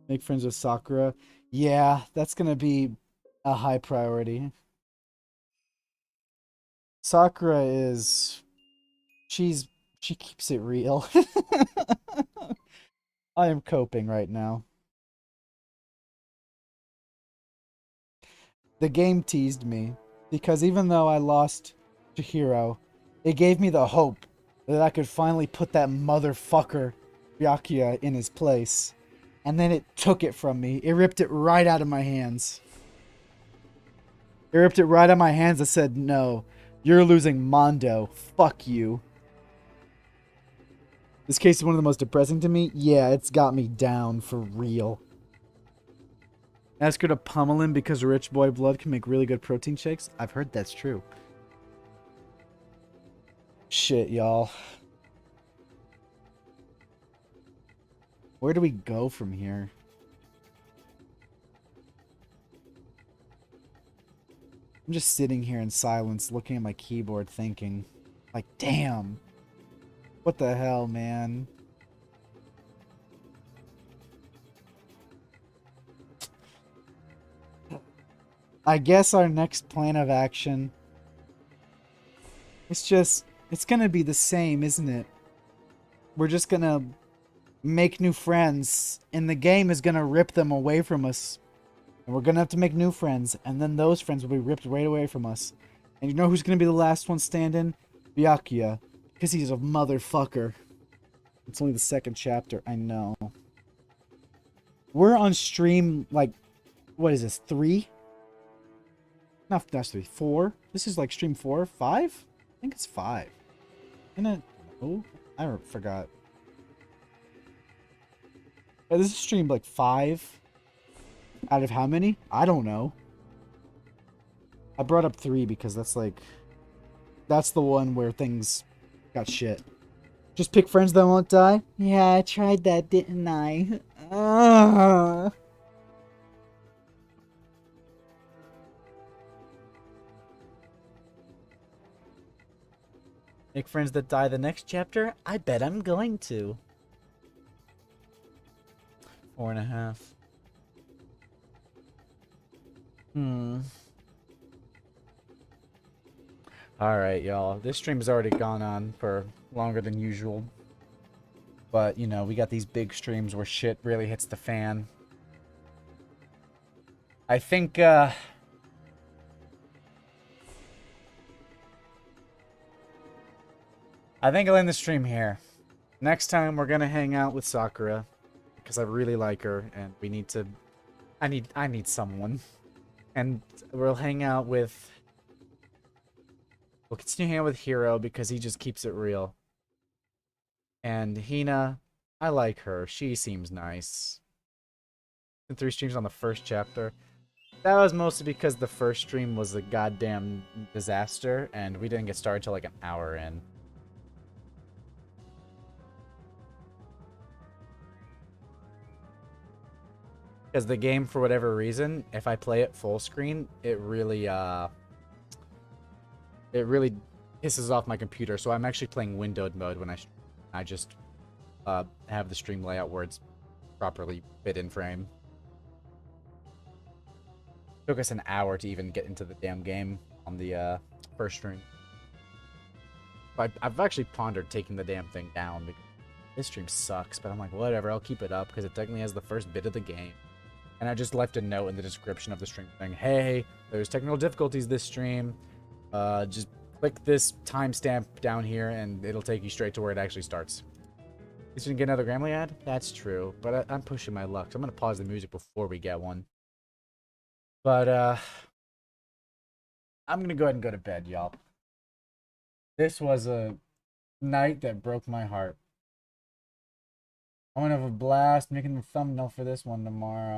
Make friends with Sakura. Yeah, that's gonna be a high priority. Sakura is... She's She keeps it real. I am coping right now. The game teased me, because even though I lost Chihiro, it gave me the hope that I could finally put that motherfucker Byakuya in his place. And then it took it from me. It ripped it right out of my hands. It ripped it right out of my hands and said, no, you're losing Mondo. Fuck you. This case is one of the most depressing to me. Yeah, it's got me down for real. Ask her to pummel him because rich boy blood can make really good protein shakes. I've heard that's true. Shit, y'all. Where do we go from here? I'm just sitting here in silence, looking at my keyboard, thinking, like, damn. What the hell, man? I guess our next plan of action... it's gonna be the same, isn't it? We're just gonna make new friends, and the game is gonna rip them away from us. And we're gonna have to make new friends, and then those friends will be ripped right away from us. And you know who's gonna be the last one standing? Byakuya. Because he's a motherfucker. It's only the second chapter, I know. We're on stream, like, what is this, 3? No, that's 3. 4? This is like stream 4? 5? I think it's 5. Isn't it? Oh, I forgot. Yeah, this is stream like 5. Out of how many? I don't know. I brought up 3 because that's like... that's the one where things got shit. Just pick friends that won't die? Yeah, I tried that, didn't I? Make friends that die the next chapter? I bet I'm going to. 4.5. Alright, y'all. This stream's already gone on for longer than usual. But, you know, we got these big streams where shit really hits the fan. I think, I'll end the stream here. Next time, we're gonna hang out with Sakura. Because I really like her, and we need to... I need someone. And we'll hang out with... we'll continue hanging out with Hiro because he just keeps it real. And Hina, I like her. She seems nice. 3 streams on the first chapter. That was mostly because the first stream was a goddamn disaster, and we didn't get started till like an hour in. Because the game, for whatever reason, if I play it full screen, it really pisses off my computer. So I'm actually playing windowed mode when I just have the stream layout where it's properly fit in frame. Took us an hour to even get into the damn game on the first stream. But I've actually pondered taking the damn thing down because this stream sucks. But I'm like, whatever, I'll keep it up because it technically has the first bit of the game. And I just left a note in the description of the stream saying, hey, there's technical difficulties this stream. Just click this timestamp down here and it'll take you straight to where it actually starts. You didn't get another Grammarly ad? That's true, but I'm pushing my luck. So I'm going to pause the music before we get one. But, I'm going to go ahead and go to bed, y'all. This was a night that broke my heart. I'm going to have a blast making the thumbnail for this one tomorrow.